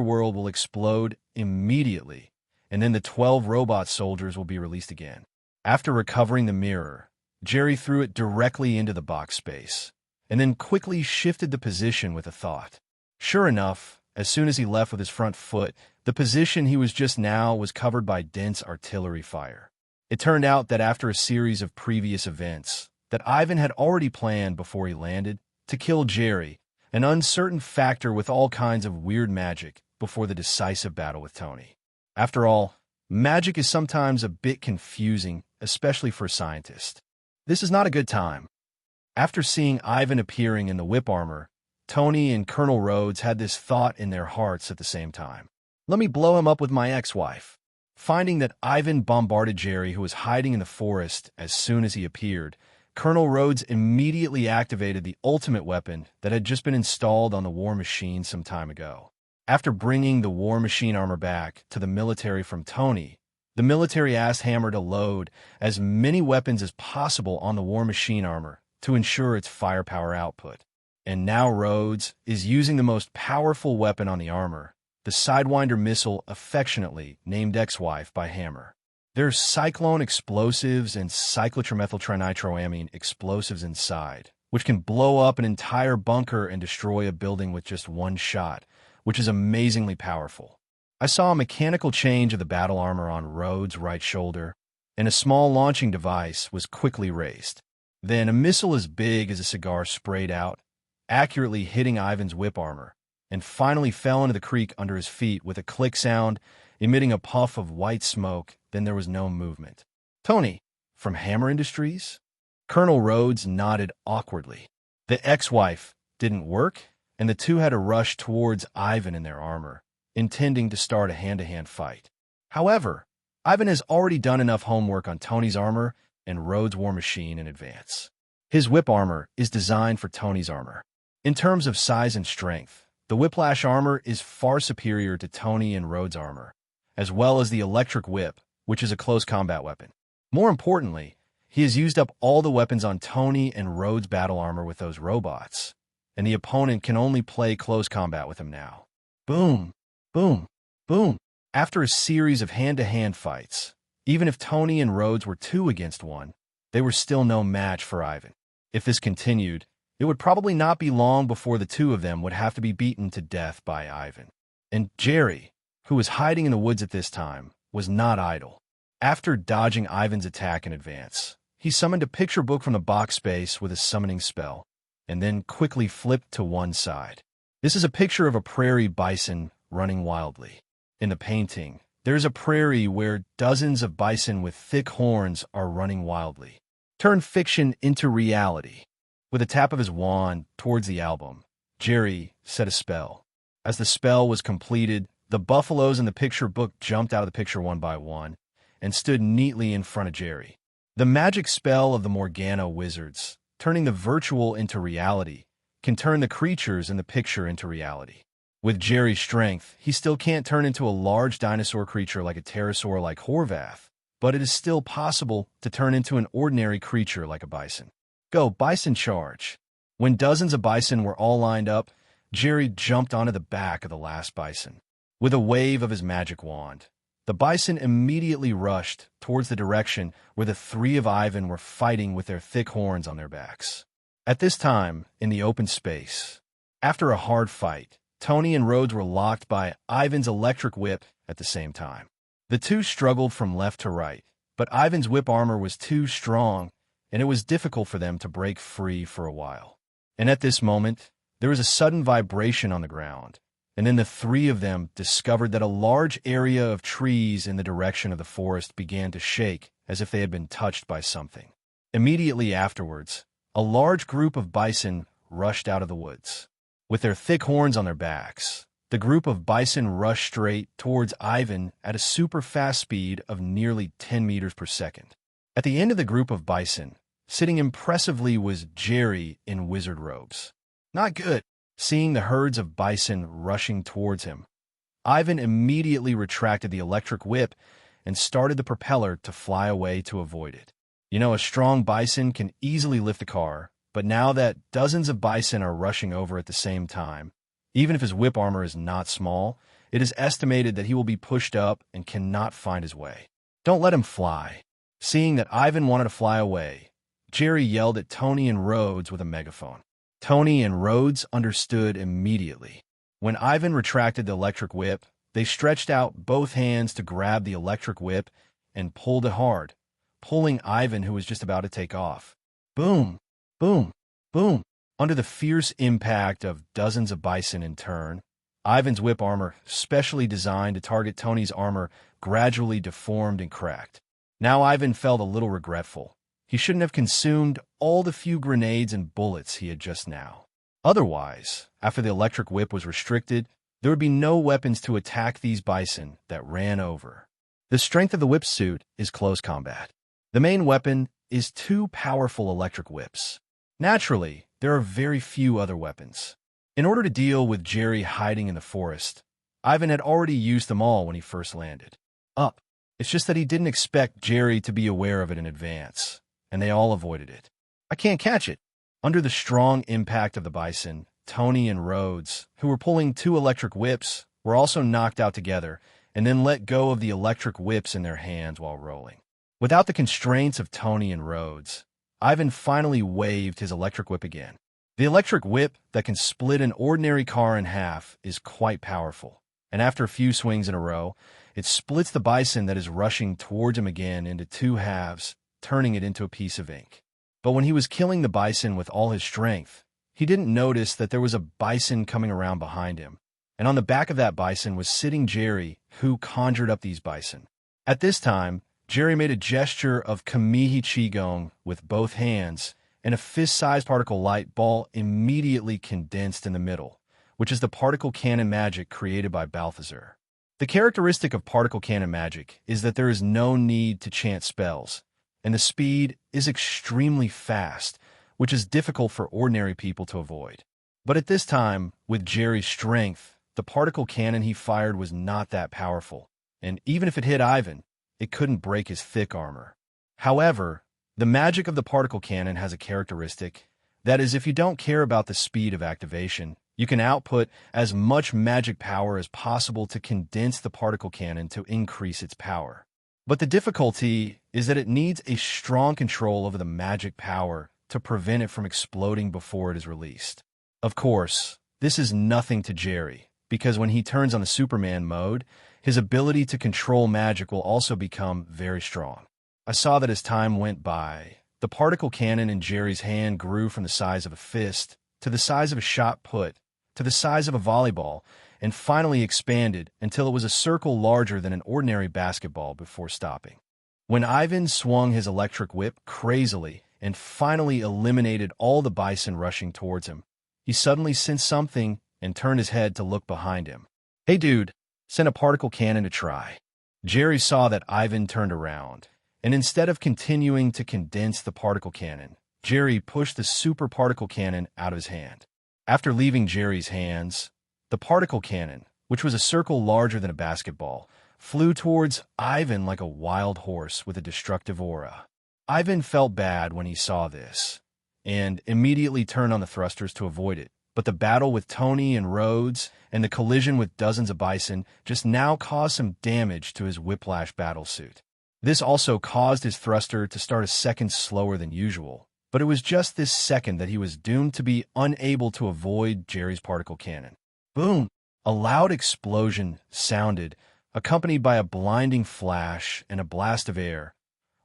world will explode immediately, and then the 12 robot soldiers will be released again. After recovering the mirror, Jerry threw it directly into the box space, and then quickly shifted the position with a thought. Sure enough, as soon as he left with his front foot, the position he was just now was covered by dense artillery fire. It turned out that after a series of previous events that Ivan had already planned before he landed, to kill Jerry, an uncertain factor with all kinds of weird magic before the decisive battle with Tony. After all, magic is sometimes a bit confusing, especially for a scientist. This is not a good time. After seeing Ivan appearing in the whip armor, Tony and Colonel Rhodes had this thought in their hearts at the same time. Let me blow him up with my ex-wife. Finding that Ivan bombarded Jerry, who was hiding in the forest as soon as he appeared, Colonel Rhodes immediately activated the ultimate weapon that had just been installed on the war machine some time ago. After bringing the war machine armor back to the military from Tony, the military asked Hammer to load as many weapons as possible on the war machine armor to ensure its firepower output. And now Rhodes is using the most powerful weapon on the armor, the Sidewinder missile affectionately named ex-wife by Hammer. There's cyclone explosives and cyclotrimethyltrinitroamine explosives inside, which can blow up an entire bunker and destroy a building with just one shot, which is amazingly powerful. I saw a mechanical change of the battle armor on Rhodes' right shoulder, and a small launching device was quickly raised. Then a missile as big as a cigar sprayed out, accurately hitting Ivan's whip armor, and finally fell into the creek under his feet with a click sound, emitting a puff of white smoke. Then there was no movement. Tony, from Hammer Industries? Colonel Rhodes nodded awkwardly. The ex-wife didn't work, and the two had to rush towards Ivan in their armor, intending to start a hand-to-hand fight. However, Ivan has already done enough homework on Tony's armor and Rhodes' war machine in advance. His whip armor is designed for Tony's armor. In terms of size and strength, the Whiplash armor is far superior to Tony and Rhodes' armor, as well as the electric whip, which is a close combat weapon. More importantly, he has used up all the weapons on Tony and Rhodes' battle armor with those robots, and the opponent can only play close combat with him now. Boom, boom, boom. After a series of hand-to-hand fights, even if Tony and Rhodes were 2 against 1, they were still no match for Ivan. If this continued, it would probably not be long before the 2 of them would have to be beaten to death by Ivan. And Jerry, who was hiding in the woods at this time, was not idle. After dodging Ivan's attack in advance, he summoned a picture book from the box space with a summoning spell, and then quickly flipped to one side. This is a picture of a prairie bison running wildly. In the painting, there's a prairie where dozens of bison with thick horns are running wildly. Turn fiction into reality. With a tap of his wand towards the album, Jerry said a spell. As the spell was completed, the buffaloes in the picture book jumped out of the picture one by one and stood neatly in front of Jerry. The magic spell of the Morgana wizards, turning the virtual into reality, can turn the creatures in the picture into reality. With Jerry's strength, he still can't turn into a large dinosaur creature like a pterosaur like Horvath, but it is still possible to turn into an ordinary creature like a bison. Go, bison charge! When dozens of bison were all lined up, Jerry jumped onto the back of the last bison. With a wave of his magic wand, the bison immediately rushed towards the direction where the 3 of Ivan were fighting with their thick horns on their backs. At this time, in the open space, after a hard fight, Tony and Rhodes were locked by Ivan's electric whip at the same time. The 2 struggled from left to right, but Ivan's whip armor was too strong, and it was difficult for them to break free for a while. And at this moment, there was a sudden vibration on the ground, and then the 3 of them discovered that a large area of trees in the direction of the forest began to shake as if they had been touched by something. Immediately afterwards, a large group of bison rushed out of the woods. With their thick horns on their backs, the group of bison rushed straight towards Ivan at a super fast speed of nearly 10 meters per second. At the end of the group of bison, sitting impressively, was Jerry in wizard robes. Not good. Seeing the herds of bison rushing towards him, Ivan immediately retracted the electric whip and started the propeller to fly away to avoid it. You know, a strong bison can easily lift a car, but now that dozens of bison are rushing over at the same time, even if his whip armor is not small, it is estimated that he will be pushed up and cannot find his way. Don't let him fly. Seeing that Ivan wanted to fly away, Jerry yelled at Tony and Rhodes with a megaphone. Tony and Rhodes understood immediately. When Ivan retracted the electric whip, they stretched out both hands to grab the electric whip and pulled it hard, pulling Ivan, who was just about to take off. Boom, boom, boom. Under the fierce impact of dozens of bison in turn, Ivan's whip armor, specially designed to target Tony's armor, gradually deformed and cracked. Now Ivan felt a little regretful. He shouldn't have consumed all the few grenades and bullets he had just now. Otherwise, after the electric whip was restricted, there would be no weapons to attack these bison that ran over. The strength of the whip suit is close combat. The main weapon is 2 powerful electric whips. Naturally, there are very few other weapons. In order to deal with Jerry hiding in the forest, Ivan had already used them all when he first landed. It's just that he didn't expect Jerry to be aware of it in advance, and they all avoided it. I can't catch it. Under the strong impact of the bison, Tony and Rhodes, who were pulling 2 electric whips, were also knocked out together and then let go of the electric whips in their hands while rolling. Without the constraints of Tony and Rhodes, Ivan finally waved his electric whip again. The electric whip that can split an ordinary car in half is quite powerful, and after a few swings in a row, it splits the bison that is rushing towards him again into 2 halves, turning it into a piece of ink. But when he was killing the bison with all his strength, he didn't notice that there was a bison coming around behind him, and on the back of that bison was sitting Jerry, who conjured up these bison. At this time, Jerry made a gesture of Kamihi Qigong with both hands, and a fist-sized particle light ball immediately condensed in the middle, which is the particle cannon magic created by Balthazar. The characteristic of particle cannon magic is that there is no need to chant spells, and the speed is extremely fast, which is difficult for ordinary people to avoid. But at this time, with Jerry's strength, the particle cannon he fired was not that powerful, and even if it hit Ivan, it couldn't break his thick armor. However, the magic of the particle cannon has a characteristic that is, if you don't care about the speed of activation, you can output as much magic power as possible to condense the particle cannon to increase its power. But the difficulty is that it needs a strong control over the magic power to prevent it from exploding before it is released. Of course, this is nothing to Jerry, because when he turns on the Superman mode, his ability to control magic will also become very strong. I saw that as time went by, the particle cannon in Jerry's hand grew from the size of a fist, to the size of a shot put, to the size of a volleyball, and finally expanded until it was a circle larger than an ordinary basketball before stopping. When Ivan swung his electric whip crazily and finally eliminated all the bison rushing towards him, he suddenly sensed something and turned his head to look behind him. "Hey dude, send a particle cannon to try." Jerry saw that Ivan turned around, and instead of continuing to condense the particle cannon, Jerry pushed the super particle cannon out of his hand. After leaving Jerry's hands, the particle cannon, which was a circle larger than a basketball, flew towards Ivan like a wild horse with a destructive aura. Ivan felt bad when he saw this, and immediately turned on the thrusters to avoid it. But the battle with Tony and Rhodes and the collision with dozens of bison just now caused some damage to his whiplash battlesuit. This also caused his thruster to start a second slower than usual, but it was just this second that he was doomed to be unable to avoid Jerry's particle cannon. Boom! A loud explosion sounded, accompanied by a blinding flash and a blast of air,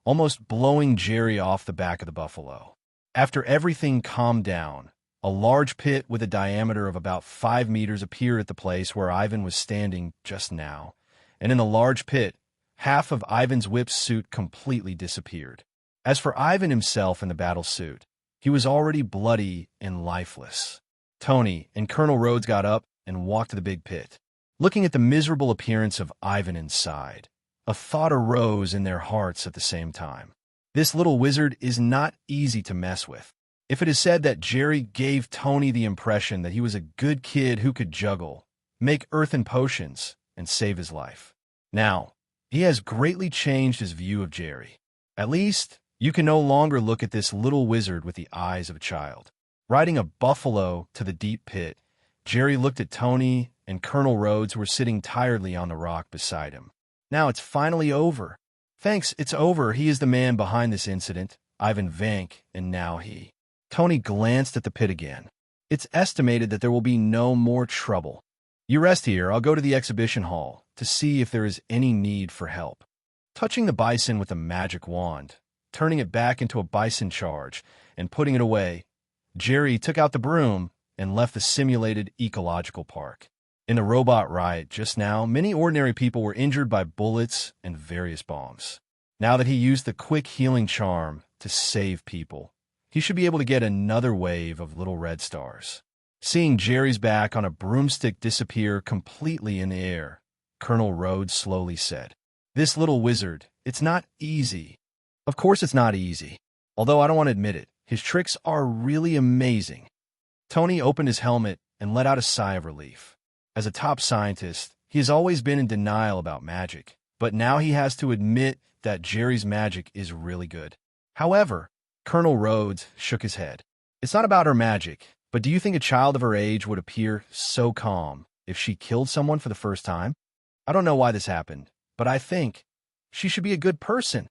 almost blowing Jerry off the back of the buffalo. After everything calmed down, a large pit with a diameter of about 5 meters appeared at the place where Ivan was standing just now, and in the large pit, half of Ivan's whip suit completely disappeared. As for Ivan himself in the battle suit, he was already bloody and lifeless. Tony and Colonel Rhodes got up and walked to the big pit. Looking at the miserable appearance of Ivan inside, a thought arose in their hearts at the same time. This little wizard is not easy to mess with. If it is said that Jerry gave Tony the impression that he was a good kid who could juggle, make earthen potions, and save his life. Now, he has greatly changed his view of Jerry. At least, you can no longer look at this little wizard with the eyes of a child. Riding a buffalo to the deep pit, Jerry looked at Tony and Colonel Rhodes, who were sitting tiredly on the rock beside him. "Now it's finally over." "Thanks, it's over. He is the man behind this incident, Ivan Vank, and now he." Tony glanced at the pit again. "It's estimated that there will be no more trouble. You rest here. I'll go to the exhibition hall to see if there is any need for help." Touching the bison with a magic wand, turning it back into a bison charge, and putting it away, Jerry took out the broom and left the simulated ecological park. In the robot riot just now, many ordinary people were injured by bullets and various bombs. Now that he used the quick healing charm to save people, he should be able to get another wave of little red stars. Seeing Jerry's back on a broomstick disappear completely in the air, Colonel Rhodes slowly said, "This little wizard, it's not easy." Of course it's not easy. Although I don't want to admit it, his tricks are really amazing. Tony opened his helmet and let out a sigh of relief. As a top scientist, he has always been in denial about magic, but now he has to admit that Jerry's magic is really good. However, Colonel Rhodes shook his head. It's not about her magic, but do you think a child of her age would appear so calm if she killed someone for the first time? I don't know why this happened, but I think she should be a good person.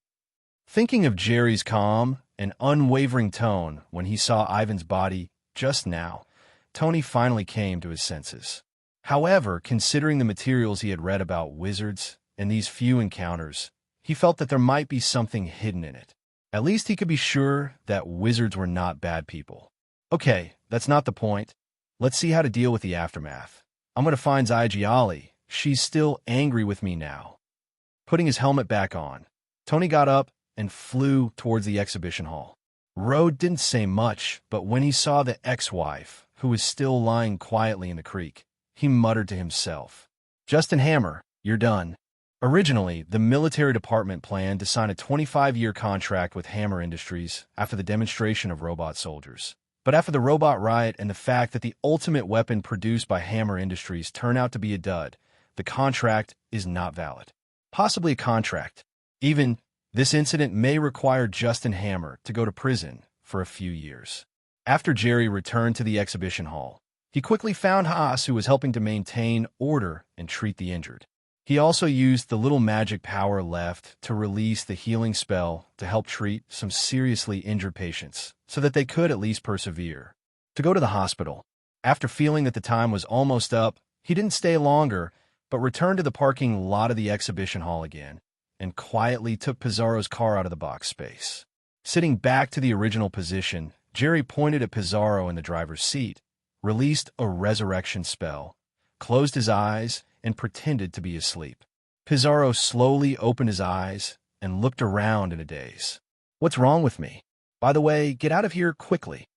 Thinking of Jerry's calm and unwavering tone when he saw Ivan's body just now, Tony finally came to his senses. However, considering the materials he had read about wizards and these few encounters, he felt that there might be something hidden in it. At least he could be sure that wizards were not bad people. Okay, that's not the point. Let's see how to deal with the aftermath. I'm going to find Zygiali. She's still angry with me now. Putting his helmet back on, Tony got up and flew towards the exhibition hall. Rhodes didn't say much, but when he saw the ex-wife, who was still lying quietly in the creek, he muttered to himself, "Justin Hammer, you're done." Originally, the military department planned to sign a 25-year contract with Hammer Industries after the demonstration of robot soldiers. But after the robot riot and the fact that the ultimate weapon produced by Hammer Industries turned out to be a dud, the contract is not valid. Possibly a contract. Even this incident may require Justin Hammer to go to prison for a few years. After Jerry returned to the exhibition hall, he quickly found Haas, who was helping to maintain order and treat the injured. He also used the little magic power left to release the healing spell to help treat some seriously injured patients so that they could at least persevere. To go to the hospital. After feeling that the time was almost up, he didn't stay longer, but returned to the parking lot of the exhibition hall again and quietly took Pizarro's car out of the box space. Sitting back to the original position, Jerry pointed at Pizarro in the driver's seat, released a resurrection spell, closed his eyes, and pretended to be asleep. Pizarro slowly opened his eyes and looked around in a daze. "What's wrong with me? By the way, get out of here quickly."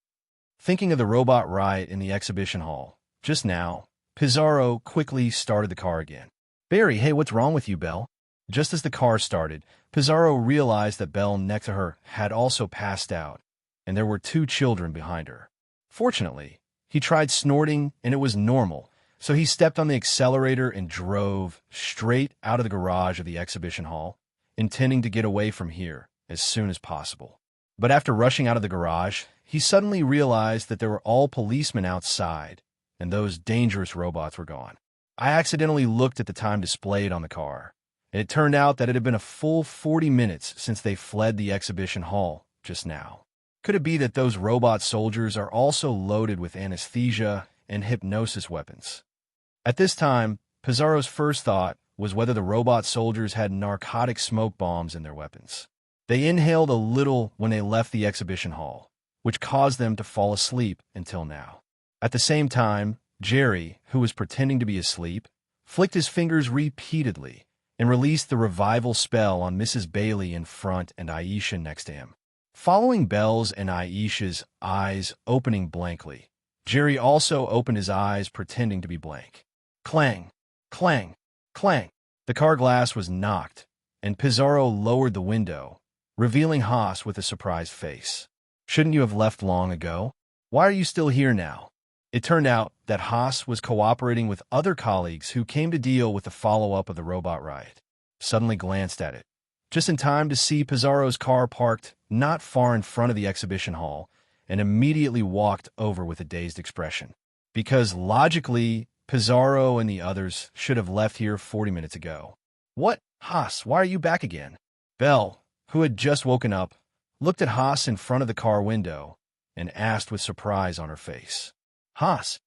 Thinking of the robot riot in the exhibition hall, just now, Pizarro quickly started the car again. "Barry, hey, what's wrong with you, Belle?" Just as the car started, Pizarro realized that Belle next to her had also passed out, and there were 2 children behind her. Fortunately, he tried snorting and it was normal, so he stepped on the accelerator and drove straight out of the garage of the exhibition hall, intending to get away from here as soon as possible. But after rushing out of the garage, he suddenly realized that there were all policemen outside, and those dangerous robots were gone. I accidentally looked at the time displayed on the car, and it turned out that it had been a full 40 minutes since they fled the exhibition hall just now. Could it be that those robot soldiers are also loaded with anesthesia and hypnosis weapons? At this time, Pizarro's first thought was whether the robot soldiers had narcotic smoke bombs in their weapons. They inhaled a little when they left the exhibition hall, which caused them to fall asleep until now. At the same time, Jerry, who was pretending to be asleep, flicked his fingers repeatedly and released the revival spell on Mrs. Bailey in front and Aisha next to him. Following Belle's and Aisha's eyes opening blankly, Jerry also opened his eyes pretending to be blank. Clang, clang, clang. The car glass was knocked, and Pizarro lowered the window, revealing Haas with a surprised face. "Shouldn't you have left long ago? Why are you still here now?" It turned out that Haas was cooperating with other colleagues who came to deal with the follow-up of the robot riot. Suddenly glanced at it, just in time to see Pizarro's car parked not far in front of the exhibition hall, and immediately walked over with a dazed expression. Because logically, Pizarro and the others should have left here 40 minutes ago. "What? Haas, why are you back again?" Belle, who had just woken up, looked at Haas in front of the car window and asked with surprise on her face. "Haas."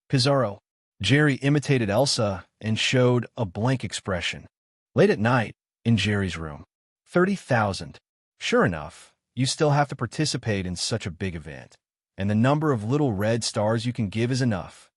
"Pizarro." Jerry imitated Elsa and showed a blank expression. Late at night, in Jerry's room. 30,000. Sure enough, you still have to participate in such a big event, and the number of little red stars you can give is enough.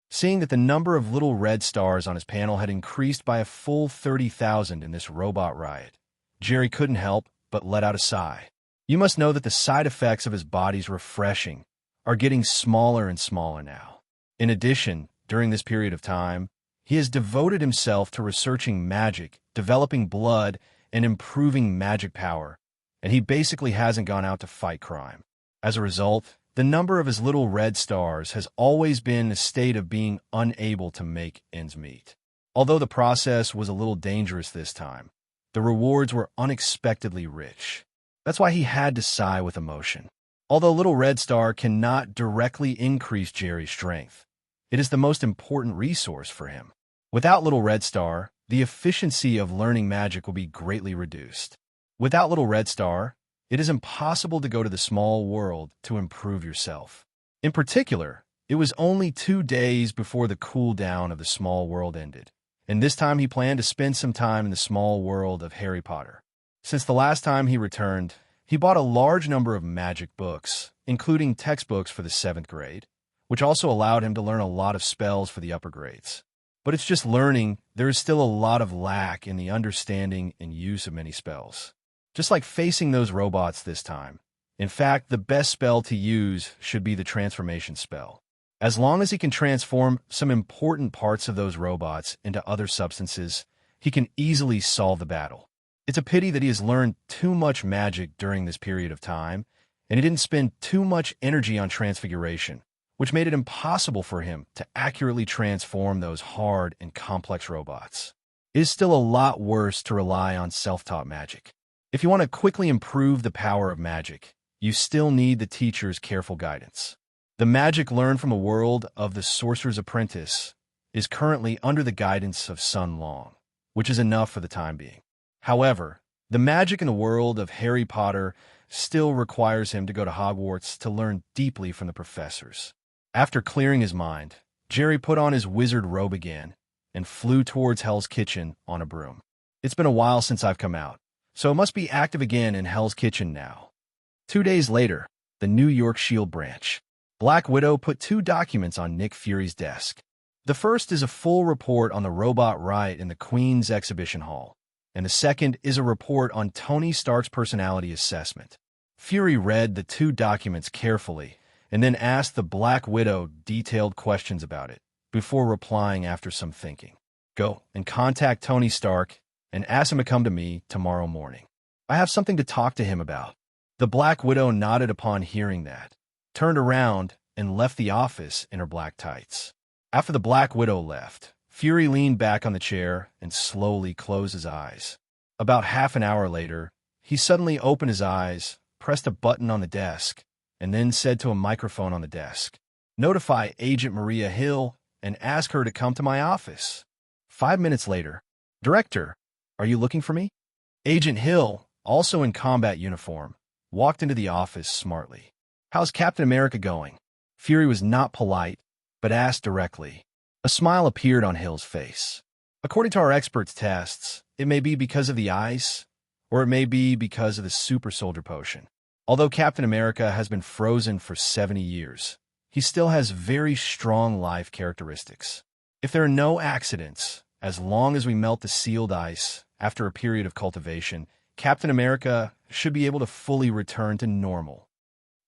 Seeing that the number of little red stars on his panel had increased by a full 30,000 in this robot riot, Jerry couldn't help but let out a sigh. You must know that the side effects of his body's refreshing are getting smaller and smaller now. In addition, during this period of time, he has devoted himself to researching magic, developing blood, and improving magic power, and he basically hasn't gone out to fight crime. As a result, the number of his little red stars has always been in a state of being unable to make ends meet. Although the process was a little dangerous this time, the rewards were unexpectedly rich. That's why he had to sigh with emotion. Although Little Red Star cannot directly increase Jerry's strength, it is the most important resource for him. Without Little Red Star, the efficiency of learning magic will be greatly reduced. Without Little Red Star, it is impossible to go to the small world to improve yourself. In particular, it was only 2 days before the cooldown of the small world ended, and this time he planned to spend some time in the small world of Harry Potter. Since the last time he returned, he bought a large number of magic books, including textbooks for the 7th grade, which also allowed him to learn a lot of spells for the upper grades. But it's just learning, there is still a lot of lack in the understanding and use of many spells. Just like facing those robots this time. In fact, the best spell to use should be the transformation spell. As long as he can transform some important parts of those robots into other substances, he can easily solve the battle. It's a pity that he has learned too much magic during this period of time, and he didn't spend too much energy on transfiguration, which made it impossible for him to accurately transform those hard and complex robots. It is still a lot worse to rely on self-taught magic. If you want to quickly improve the power of magic, you still need the teacher's careful guidance. The magic learned from the world of the Sorcerer's Apprentice is currently under the guidance of Sun Long, which is enough for the time being. However, the magic in the world of Harry Potter still requires him to go to Hogwarts to learn deeply from the professors. After clearing his mind, Jerry put on his wizard robe again and flew towards Hell's Kitchen on a broom. It's been a while since I've come out, so it must be active again in Hell's Kitchen now. 2 days later, the New York Shield branch. Black Widow put 2 documents on Nick Fury's desk. The first is a full report on the robot riot in the Queen's Exhibition Hall, and the second is a report on Tony Stark's personality assessment. Fury read the 2 documents carefully and then asked the Black Widow detailed questions about it before replying after some thinking. Go and contact Tony Stark and ask him to come to me tomorrow morning. I have something to talk to him about. The Black Widow nodded upon hearing that, turned around, and left the office in her black tights. After the Black Widow left, Fury leaned back on the chair and slowly closed his eyes. About half an hour later, he suddenly opened his eyes, pressed a button on the desk, and then said to a microphone on the desk, "Notify Agent Maria Hill and ask her to come to my office." 5 minutes later, "Director, are you looking for me?" Agent Hill, also in combat uniform, walked into the office smartly. "How's Captain America going?" Fury was not polite, but asked directly. A smile appeared on Hill's face. "According to our experts' tests, it may be because of the ice, or it may be because of the super soldier potion. Although Captain America has been frozen for 70 years, he still has very strong life characteristics. If there are no accidents, as long as we melt the sealed ice after a period of cultivation, Captain America should be able to fully return to normal."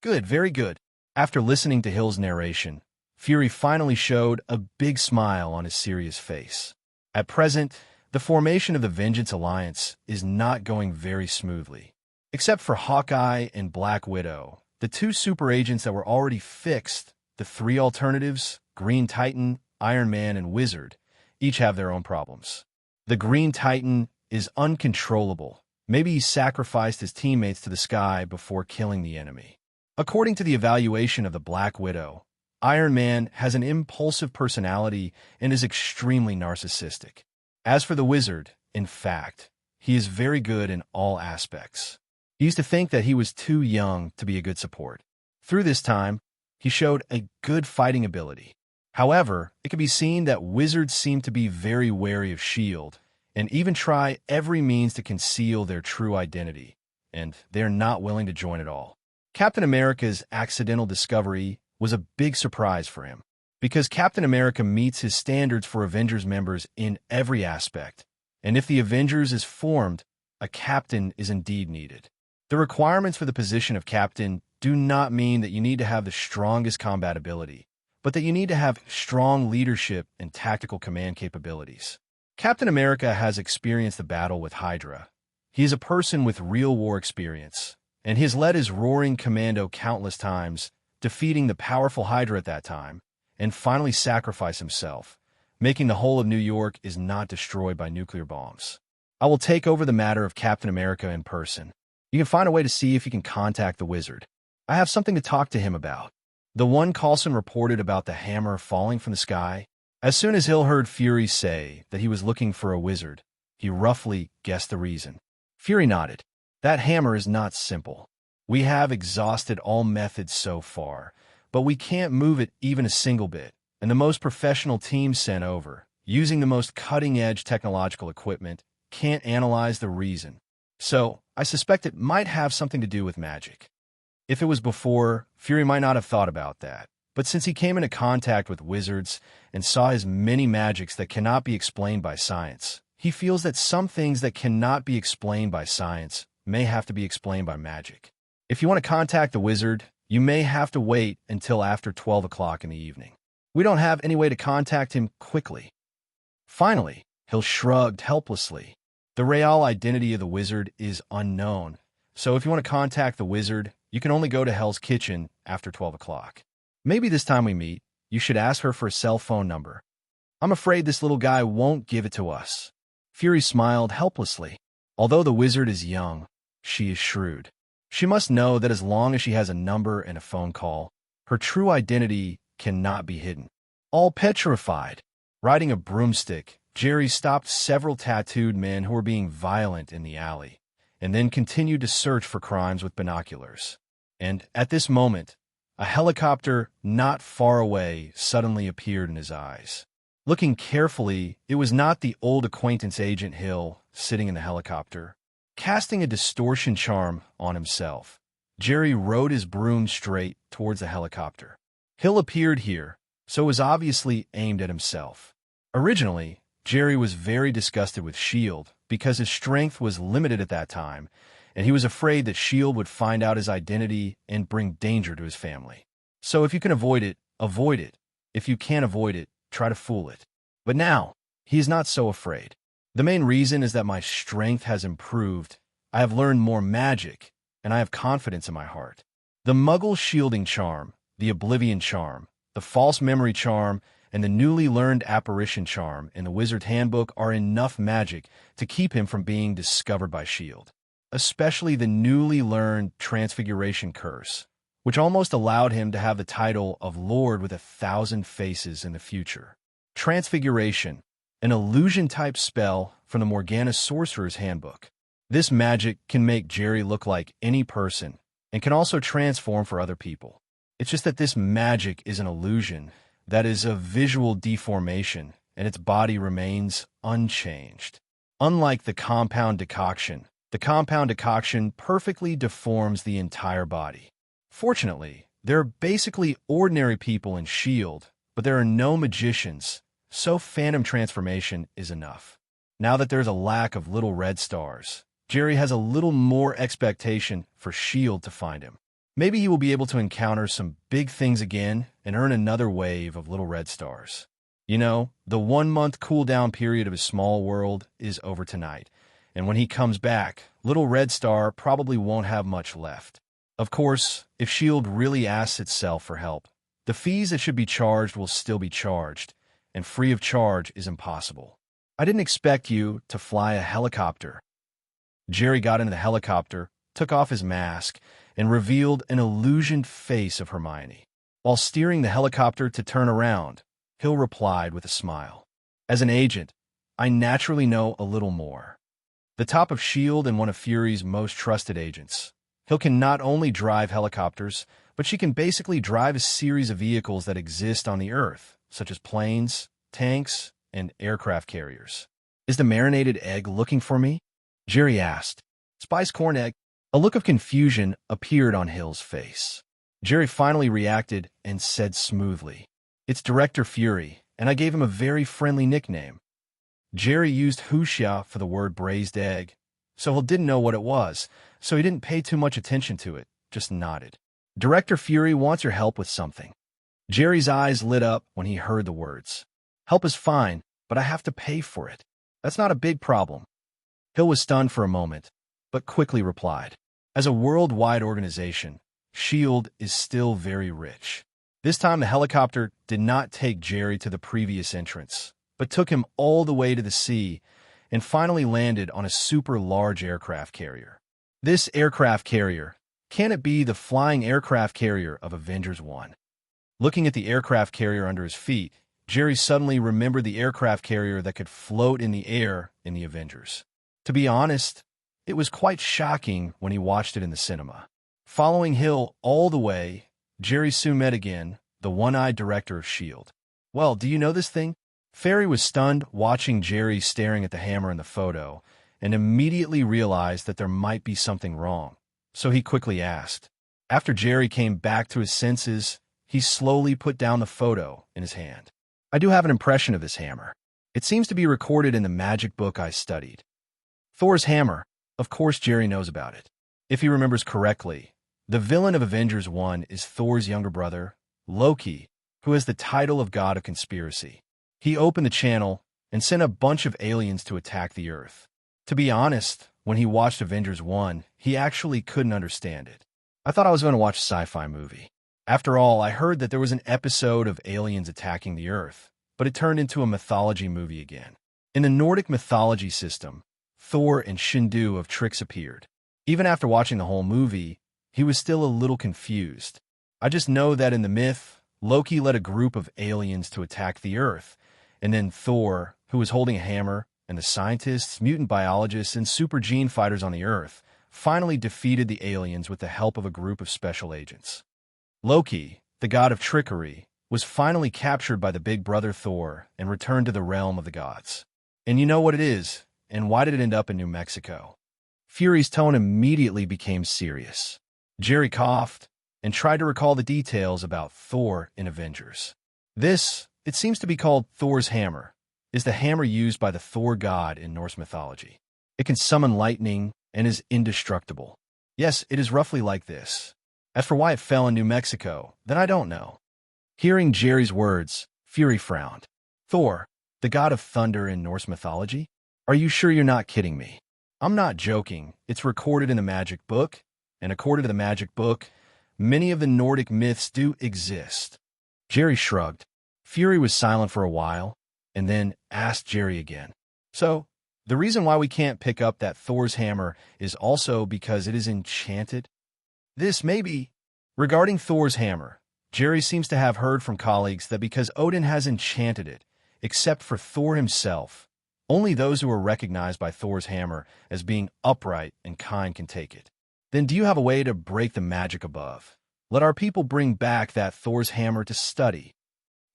"Good, very good." After listening to Hill's narration, Fury finally showed a big smile on his serious face. At present, the formation of the Vengeance Alliance is not going very smoothly. Except for Hawkeye and Black Widow, the 2 super agents that were already fixed, the 3 alternatives, Green Titan, Iron Man, and Wizard, each have their own problems. The Green Titan is uncontrollable. Maybe he sacrificed his teammates to the sky before killing the enemy. According to the evaluation of the Black Widow, Iron Man has an impulsive personality and is extremely narcissistic. As for the Wizard, in fact, he is very good in all aspects. He used to think that he was too young to be a good support. Through this time, he showed a good fighting ability. However, it can be seen that wizards seem to be very wary of S.H.I.E.L.D. and even try every means to conceal their true identity, and they're not willing to join at all. Captain America's accidental discovery was a big surprise for him, because Captain America meets his standards for Avengers members in every aspect, and if the Avengers is formed, a captain is indeed needed. The requirements for the position of captain do not mean that you need to have the strongest combat ability, but that you need to have strong leadership and tactical command capabilities. Captain America has experienced the battle with Hydra. He is a person with real war experience, and he has led his roaring commando countless times, defeating the powerful Hydra at that time, and finally sacrifice himself, making the whole of New York is not destroyed by nuclear bombs. I will take over the matter of Captain America in person. You can find a way to see if you can contact the wizard. I have something to talk to him about. The one Coulson reported about the hammer falling from the sky. As soon as Hill heard Fury say that he was looking for a wizard, he roughly guessed the reason. Fury nodded. That hammer is not simple. We have exhausted all methods so far, but we can't move it even a single bit. And the most professional team sent over, using the most cutting-edge technological equipment, can't analyze the reason. So, I suspect it might have something to do with magic. If it was before, Fury might not have thought about that. But since he came into contact with wizards and saw his many magics that cannot be explained by science, he feels that some things that cannot be explained by science may have to be explained by magic. If you want to contact the wizard, you may have to wait until after 12 o'clock in the evening. We don't have any way to contact him quickly. Finally, Hill shrugged helplessly. The real identity of the wizard is unknown, so if you want to contact the wizard, you can only go to Hell's Kitchen after 12 o'clock. Maybe this time we meet, you should ask her for a cell phone number. I'm afraid this little guy won't give it to us. Fury smiled helplessly. Although the wizard is young, she is shrewd. She must know that as long as she has a number and a phone call, her true identity cannot be hidden. All petrified, riding a broomstick, Jerry stopped several tattooed men who were being violent in the alley, and then continued to search for crimes with binoculars. And at this moment, a helicopter not far away suddenly appeared in his eyes. Looking carefully, it was not the old acquaintance Agent Hill sitting in the helicopter. Casting a distortion charm on himself, Jerry rode his broom straight towards the helicopter. Hill appeared here, so it was obviously aimed at himself. Originally, Jerry was very disgusted with S.H.I.E.L.D. because his strength was limited at that time, and he was afraid that S.H.I.E.L.D. would find out his identity and bring danger to his family. So if you can avoid it, avoid it. If you can't avoid it, try to fool it. But now, he is not so afraid. The main reason is that my strength has improved, I have learned more magic, and I have confidence in my heart. The Muggle shielding charm, the Oblivion charm, the false memory charm, and the newly learned apparition charm in the Wizard's Handbook are enough magic to keep him from being discovered by S.H.I.E.L.D., especially the newly learned Transfiguration Curse, which almost allowed him to have the title of Lord with 1,000 Faces in the future. Transfiguration, an illusion-type spell from the Morgana Sorcerer's Handbook. This magic can make Jerry look like any person and can also transform for other people. It's just that this magic is an illusion, that is a visual deformation, and its body remains unchanged. Unlike the compound decoction perfectly deforms the entire body. Fortunately, there are basically ordinary people in S.H.I.E.L.D., but there are no magicians, so phantom transformation is enough. Now that there's a lack of little red stars, Jerry has a little more expectation for S.H.I.E.L.D. to find him. Maybe he will be able to encounter some big things again and earn another wave of little red stars. You know, the 1-month cooldown period of his small world is over tonight, and when he comes back, little red star probably won't have much left. Of course, if S.H.I.E.L.D. really asks itself for help, the fees that should be charged will still be charged, and free of charge is impossible. I didn't expect you to fly a helicopter. Jerry got into the helicopter, took off his mask, and revealed an illusioned face of Hermione. While steering the helicopter to turn around, Hill replied with a smile. As an agent, I naturally know a little more. The top of S.H.I.E.L.D. and one of Fury's most trusted agents, Hill can not only drive helicopters, but she can basically drive a series of vehicles that exist on the Earth, such as planes, tanks, and aircraft carriers. Is the marinated egg looking for me? Jerry asked. Spice corn egg. A look of confusion appeared on Hill's face. Jerry finally reacted and said smoothly, It's Director Fury, and I gave him a very friendly nickname. Jerry used Fuchsia for the word braised egg, so Hill didn't know what it was, so he didn't pay too much attention to it, just nodded. Director Fury wants your help with something. Jerry's eyes lit up when he heard the words. Help is fine, but I have to pay for it. That's not a big problem. Hill was stunned for a moment, but quickly replied. As a worldwide organization, S.H.I.E.L.D. is still very rich. This time the helicopter did not take Jerry to the previous entrance, but took him all the way to the sea and finally landed on a super large aircraft carrier. This aircraft carrier, can it be the flying aircraft carrier of Avengers 1? Looking at the aircraft carrier under his feet, Jerry suddenly remembered the aircraft carrier that could float in the air in the Avengers. To be honest, it was quite shocking when he watched it in the cinema. Following Hill all the way, Jerry soon met again the one-eyed director of S.H.I.E.L.D. Well, do you know this thing? Ferry was stunned watching Jerry staring at the hammer in the photo and immediately realized that there might be something wrong, so he quickly asked. After Jerry came back to his senses, he slowly put down the photo in his hand. I do have an impression of this hammer. It seems to be recorded in the magic book I studied. Thor's hammer. Of course Jerry knows about it. If he remembers correctly, the villain of Avengers 1 is Thor's younger brother, Loki, who has the title of God of Conspiracy. He opened the channel and sent a bunch of aliens to attack the Earth. To be honest, when he watched Avengers 1, he actually couldn't understand it. I thought I was going to watch a sci-fi movie. After all, I heard that there was an episode of aliens attacking the Earth, but it turned into a mythology movie again. In the Nordic mythology system, Thor and Shindu of Tricks appeared. Even after watching the whole movie, he was still a little confused. I just know that in the myth, Loki led a group of aliens to attack the Earth, and then Thor, who was holding a hammer, and the scientists, mutant biologists, and super gene fighters on the Earth finally defeated the aliens with the help of a group of special agents. Loki, the god of trickery, was finally captured by the big brother Thor and returned to the realm of the gods. And you know what it is, and why did it end up in New Mexico? Fury's tone immediately became serious. Jerry coughed and tried to recall the details about Thor in Avengers. This, it seems to be called Thor's hammer, is the hammer used by the Thor god in Norse mythology. It can summon lightning and is indestructible. Yes, it is roughly like this. As for why it fell in New Mexico, then I don't know. Hearing Jerry's words, Fury frowned. Thor, the god of thunder in Norse mythology? Are you sure you're not kidding me? I'm not joking. It's recorded in the magic book, and according to the magic book, many of the Nordic myths do exist. Jerry shrugged. Fury was silent for a while, and then asked Jerry again. So, the reason why we can't pick up that Thor's hammer is also because it is enchanted? This may be. Regarding Thor's hammer, Jerry seems to have heard from colleagues that because Odin has enchanted it, except for Thor himself, only those who are recognized by Thor's hammer as being upright and kind can take it. Then do you have a way to break the magic above? Let our people bring back that Thor's hammer to study.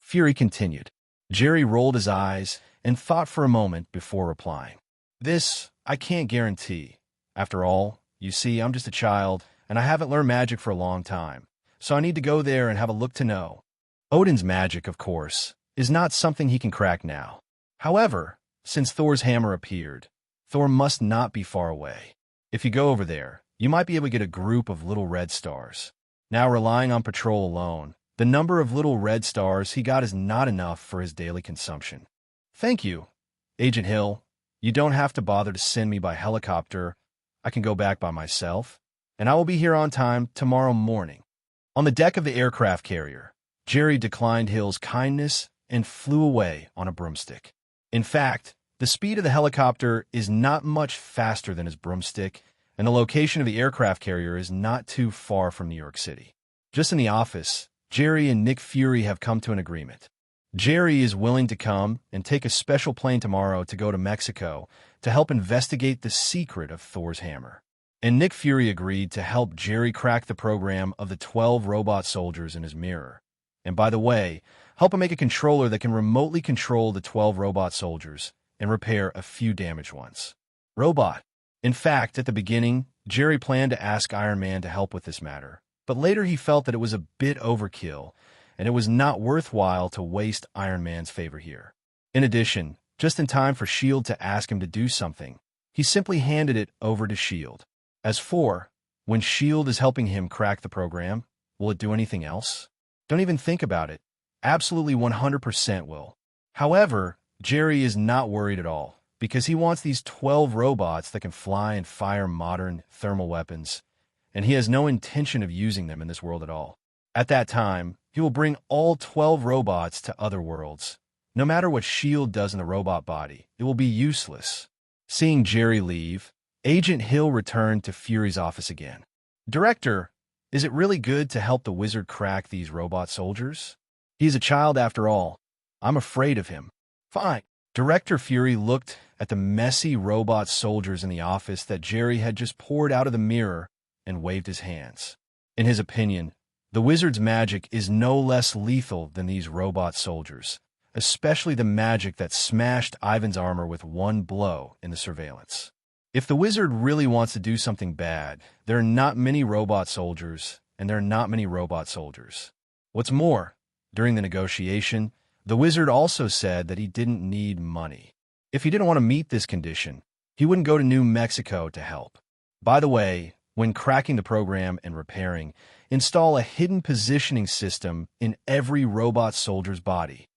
Fury continued. Jerry rolled his eyes and thought for a moment before replying. This, I can't guarantee. After all, you see, I'm just a child, and I haven't learned magic for a long time, so I need to go there and have a look to know. Odin's magic, of course, is not something he can crack now. However, since Thor's hammer appeared, Thor must not be far away. If you go over there, you might be able to get a group of little red stars. Now, relying on patrol alone, the number of little red stars he got is not enough for his daily consumption. Thank you, Agent Hill. You don't have to bother to send me by helicopter. I can go back by myself, and I will be here on time tomorrow morning. On the deck of the aircraft carrier, Jerry declined Hill's kindness and flew away on a broomstick. In fact, the speed of the helicopter is not much faster than his broomstick, and the location of the aircraft carrier is not too far from New York City. Just in the office, Jerry and Nick Fury have come to an agreement. Jerry is willing to come and take a special plane tomorrow to go to Mexico to help investigate the secret of Thor's hammer. And Nick Fury agreed to help Jerry crack the program of the 12 robot soldiers in his mirror. And by the way, help him make a controller that can remotely control the 12 robot soldiers and repair a few damaged ones. Robot. In fact, at the beginning, Jerry planned to ask Iron Man to help with this matter, but later he felt that it was a bit overkill, and it was not worthwhile to waste Iron Man's favor here. In addition, just in time for S.H.I.E.L.D. to ask him to do something, he simply handed it over to S.H.I.E.L.D. As for, when S.H.I.E.L.D. is helping him crack the program, will it do anything else? Don't even think about it. Absolutely 100% will. However, Jerry is not worried at all, because he wants these 12 robots that can fly and fire modern thermal weapons, and he has no intention of using them in this world at all. At that time, he will bring all 12 robots to other worlds. No matter what S.H.I.E.L.D. does in the robot body, it will be useless. Seeing Jerry leave, Agent Hill returned to Fury's office again. Director, is it really good to help the wizard crack these robot soldiers? He's a child after all. I'm afraid of him. Fine. Director Fury looked at the messy robot soldiers in the office that Jerry had just poured out of the mirror and waved his hands. In his opinion, the wizard's magic is no less lethal than these robot soldiers, especially the magic that smashed Ivan's armor with one blow in the surveillance. If the wizard really wants to do something bad, there are not many robot soldiers, and there are not many robot soldiers. What's more, during the negotiation, the wizard also said that he didn't need money. If he didn't want to meet this condition, he wouldn't go to New Mexico to help. By the way, when cracking the program and repairing, install a hidden positioning system in every robot soldier's body.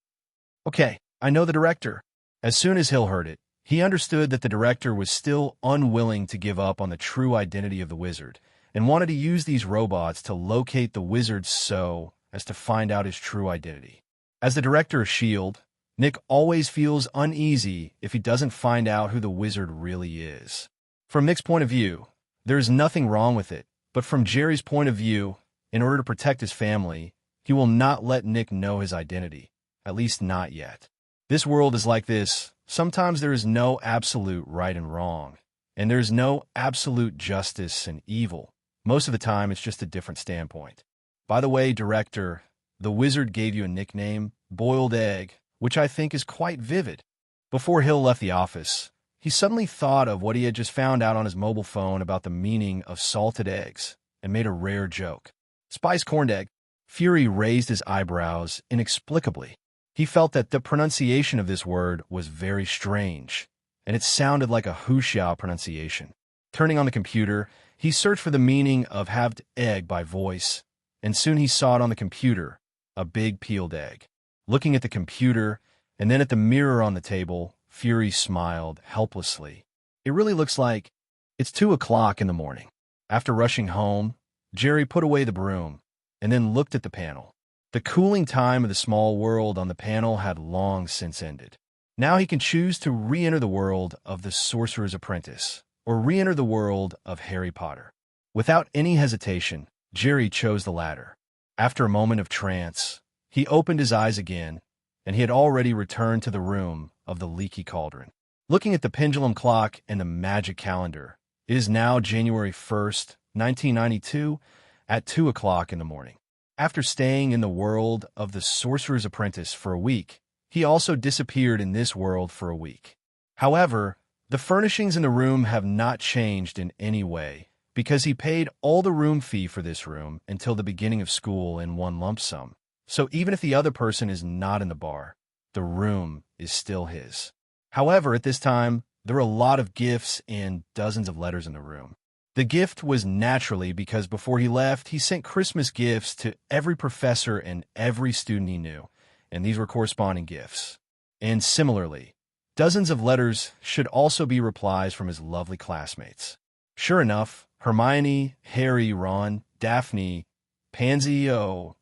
Okay, I know the director. As soon as Hill heard it, he understood that the director was still unwilling to give up on the true identity of the wizard and wanted to use these robots to locate the wizard so as to find out his true identity. As the director of S.H.I.E.L.D., Nick always feels uneasy if he doesn't find out who the wizard really is. From Nick's point of view, there is nothing wrong with it, but from Jerry's point of view, in order to protect his family, he will not let Nick know his identity, at least not yet. This world is like this. Sometimes there is no absolute right and wrong, and there is no absolute justice and evil. Most of the time, it's just a different standpoint. By the way, director, the wizard gave you a nickname, Boiled Egg, which I think is quite vivid. Before Hill left the office, he suddenly thought of what he had just found out on his mobile phone about the meaning of salted eggs and made a rare joke. Spiced corned egg. Fury raised his eyebrows inexplicably. He felt that the pronunciation of this word was very strange, and it sounded like a Fuchsia pronunciation. Turning on the computer, he searched for the meaning of halved egg by voice, and soon he saw it on the computer, a big peeled egg. Looking at the computer, and then at the mirror on the table, Fury smiled helplessly. It really looks like it's 2 o'clock in the morning. After rushing home, Jerry put away the broom, and then looked at the panel. The cooling time of the small world on the panel had long since ended. Now he can choose to re-enter the world of the Sorcerer's Apprentice, or re-enter the world of Harry Potter. Without any hesitation, Jerry chose the latter. After a moment of trance, he opened his eyes again, and he had already returned to the room of the leaky cauldron. Looking at the pendulum clock and the magic calendar, it is now January 1st, 1992, at 2 o'clock in the morning. After staying in the world of the Sorcerer's Apprentice for a week, he also disappeared in this world for a week. However, the furnishings in the room have not changed in any way, because he paid all the room fee for this room until the beginning of school in one lump sum. So even if the other person is not in the bar, the room is still his. However, at this time, there were a lot of gifts and dozens of letters in the room. The gift was naturally because before he left, he sent Christmas gifts to every professor and every student he knew, and these were corresponding gifts. And similarly, dozens of letters should also be replies from his lovely classmates. Sure enough, Hermione, Harry, Ron, Daphne, Pansy,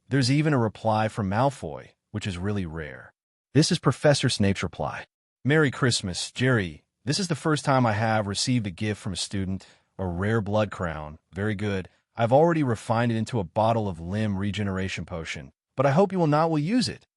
there's even a reply from Malfoy, which is really rare. This is Professor Snape's reply. Merry Christmas, Jerry. This is the first time I have received a gift from a student. A rare blood crown. Very good. I've already refined it into a bottle of limb regeneration potion, but I hope you will use it.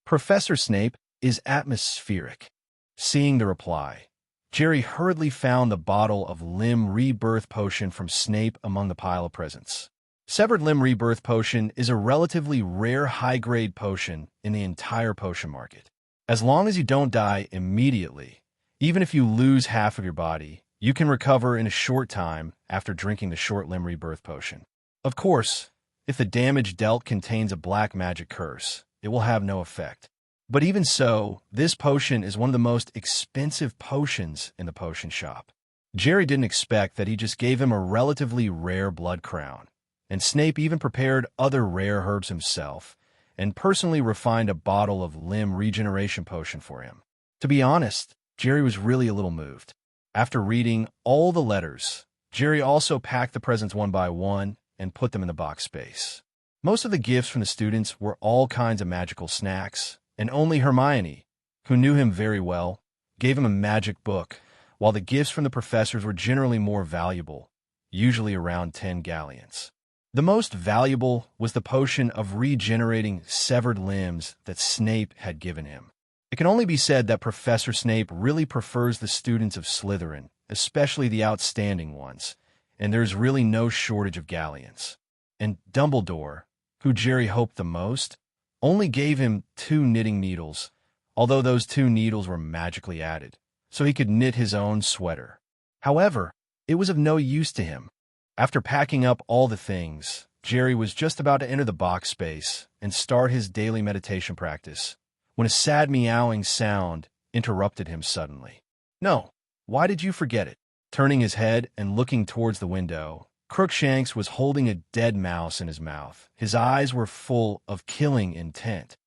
Professor Snape is atmospheric. Seeing the reply, Jerry hurriedly found the bottle of limb rebirth potion from Snape among the pile of presents. Severed limb rebirth potion is a relatively rare high-grade potion in the entire potion market. As long as you don't die immediately, even if you lose half of your body, you can recover in a short time after drinking the short limb rebirth potion. Of course, if the damage dealt contains a black magic curse, it will have no effect. But even so, this potion is one of the most expensive potions in the potion shop. Jerry didn't expect that he just gave him a relatively rare blood crown, and Snape even prepared other rare herbs himself, and personally refined a bottle of limb regeneration potion for him. To be honest, Jerry was really a little moved. After reading all the letters, Jerry also packed the presents one by one and put them in the box space. Most of the gifts from the students were all kinds of magical snacks, and only Hermione, who knew him very well, gave him a magic book, while the gifts from the professors were generally more valuable, usually around 10 galleons. The most valuable was the potion of regenerating severed limbs that Snape had given him. It can only be said that Professor Snape really prefers the students of Slytherin, especially the outstanding ones, and there's really no shortage of galleons. And Dumbledore, who Jerry hoped the most, only gave him 2 knitting needles, although those 2 needles were magically added, so he could knit his own sweater. However, it was of no use to him. After packing up all the things, Jerry was just about to enter the box space and start his daily meditation practice, when a sad meowing sound interrupted him suddenly. "No, why did you forget it?" Turning his head and looking towards the window, Crookshanks was holding a dead mouse in his mouth. His eyes were full of killing intent.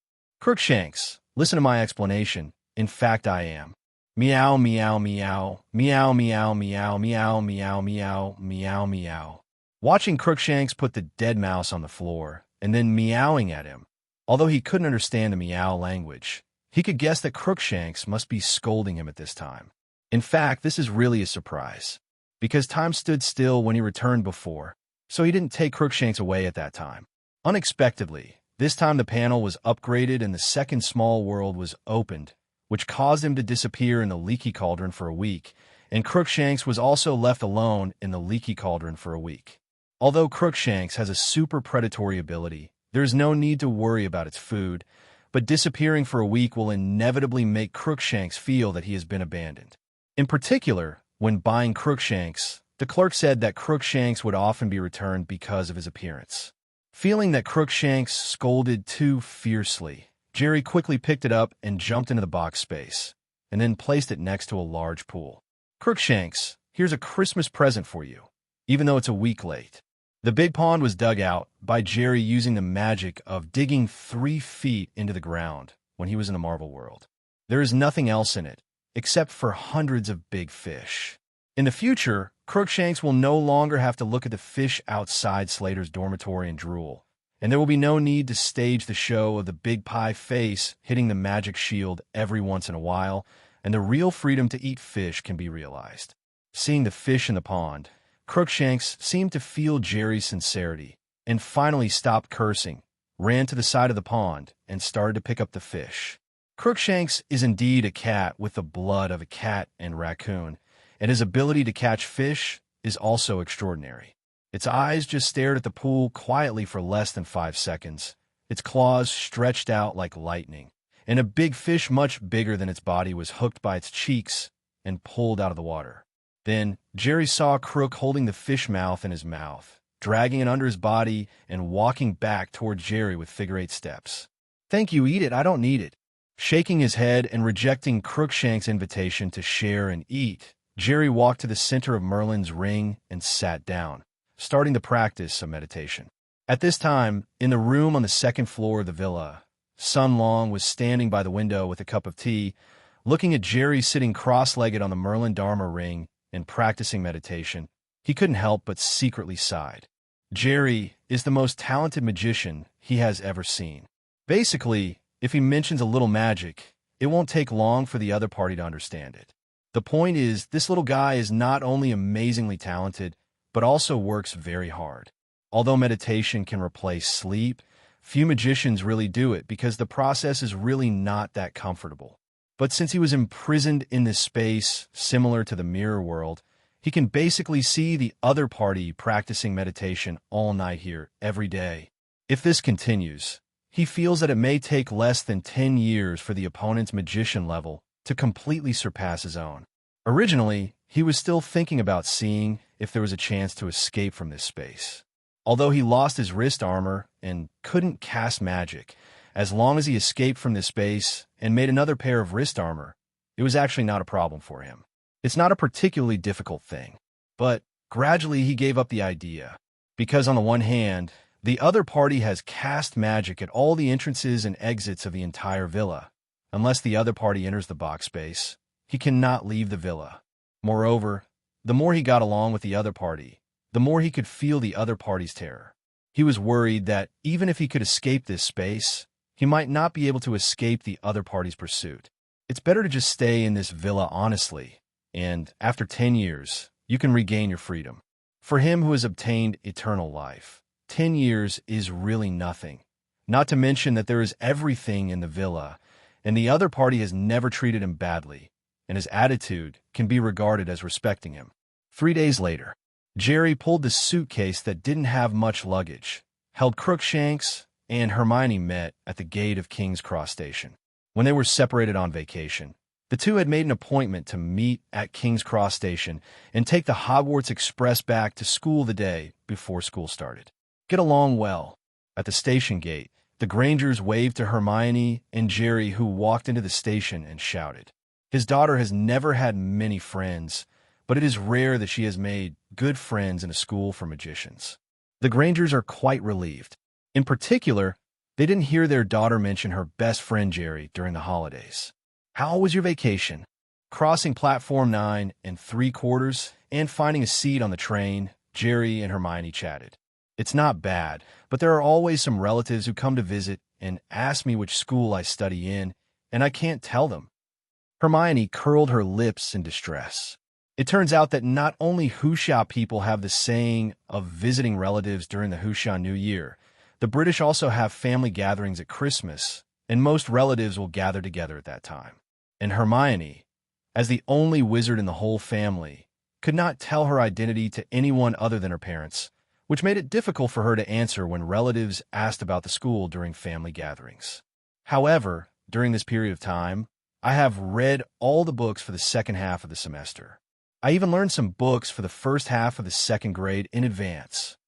"Crookshanks, listen to my explanation. In fact, I am." Meow, meow, meow, meow, meow, meow, meow, meow, meow, meow, meow. Watching Crookshanks put the dead mouse on the floor and then meowing at him, although he couldn't understand the meow language, he could guess that Crookshanks must be scolding him at this time. In fact, this is really a surprise, because time stood still when he returned before, so he didn't take Crookshanks away at that time. Unexpectedly, this time the panel was upgraded and the second small world was opened, which caused him to disappear in the leaky cauldron for a week, and Crookshanks was also left alone in the leaky cauldron for a week. Although Crookshanks has a super predatory ability, there is no need to worry about its food, but disappearing for a week will inevitably make Crookshanks feel that he has been abandoned. In particular, when buying Crookshanks, the clerk said that Crookshanks would often be returned because of his appearance. Feeling that Crookshanks scolded too fiercely, Jerry quickly picked it up and jumped into the box space, and then placed it next to a large pool. "Crookshanks, here's a Christmas present for you, even though it's a week late." The big pond was dug out by Jerry using the magic of digging 3 feet into the ground when he was in the Marvel world. There is nothing else in it, except for hundreds of big fish. In the future, Crookshanks will no longer have to look at the fish outside Slater's dormitory and drool, and there will be no need to stage the show of the big pie face hitting the magic shield every once in a while, and the real freedom to eat fish can be realized. Seeing the fish in the pond, Crookshanks seemed to feel Jerry's sincerity, and finally stopped cursing, ran to the side of the pond, and started to pick up the fish. Crookshanks is indeed a cat with the blood of a cat and raccoon, and his ability to catch fish is also extraordinary. Its eyes just stared at the pool quietly for less than 5 seconds, its claws stretched out like lightning, and a big fish much bigger than its body was hooked by its cheeks and pulled out of the water. Then, Jerry saw Crook holding the fish mouth in his mouth, dragging it under his body and walking back toward Jerry with figure-8 steps. "Thank you, eat it, I don't need it." Shaking his head and rejecting Crookshanks' invitation to share and eat, Jerry walked to the center of Merlin's ring and sat down, starting the practice of meditation. At this time, in the room on the 2nd floor of the villa, Sun Long was standing by the window with a cup of tea, looking at Jerry sitting cross-legged on the Merlin Dharma ring and practicing meditation. He couldn't help but secretly sighed. Jerry is the most talented magician he has ever seen. Basically, if he mentions a little magic, it won't take long for the other party to understand it. The point is, this little guy is not only amazingly talented, but also works very hard. Although meditation can replace sleep, few magicians really do it because the process is really not that comfortable. But since he was imprisoned in this space, similar to the mirror world, he can basically see the other party practicing meditation all night here, every day. If this continues, he feels that it may take less than 10 years for the opponent's magician level to completely surpass his own. Originally, he was still thinking about seeing if there was a chance to escape from this space. Although he lost his wrist armor and couldn't cast magic, as long as he escaped from this space and made another pair of wrist armor, it was actually not a problem for him. It's not a particularly difficult thing, but gradually he gave up the idea, because on the one hand, The other party has cast magic at all the entrances and exits of the entire villa. Unless the other party enters the box space, he cannot leave the villa. Moreover, the more he got along with the other party, the more he could feel the other party's terror. He was worried that even if he could escape this space, he might not be able to escape the other party's pursuit. It's better to just stay in this villa honestly, and after 10 years, you can regain your freedom. For him who has obtained eternal life, 10 years is really nothing. Not to mention that there is everything in the villa, and the other party has never treated him badly, and his attitude can be regarded as respecting him. 3 days later, Jerry pulled the suitcase that didn't have much luggage, held Crookshanks, and Hermione met at the gate of King's Cross Station. When they were separated on vacation, the two had made an appointment to meet at King's Cross Station and take the Hogwarts Express back to school the day before school started. Get along well. At the station gate, the Grangers waved to Hermione and Jerry, who walked into the station and shouted. His daughter has never had many friends, but it is rare that she has made good friends in a school for magicians. The Grangers are quite relieved. In particular, they didn't hear their daughter mention her best friend Jerry during the holidays. How was your vacation? Crossing platform 9 3/4 and finding a seat on the train, Jerry and Hermione chatted. It's not bad, but there are always some relatives who come to visit and ask me which school I study in, and I can't tell them. Hermione curled her lips in distress. It turns out that not only Fuchsia people have the saying of visiting relatives during the Fuchsia New Year, the British also have family gatherings at Christmas, and most relatives will gather together at that time. And Hermione, as the only wizard in the whole family, could not tell her identity to anyone other than her parents, which made it difficult for her to answer when relatives asked about the school during family gatherings. However, during this period of time, I have read all the books for the second half of the semester. I even learned some books for the first half of the second grade in advance.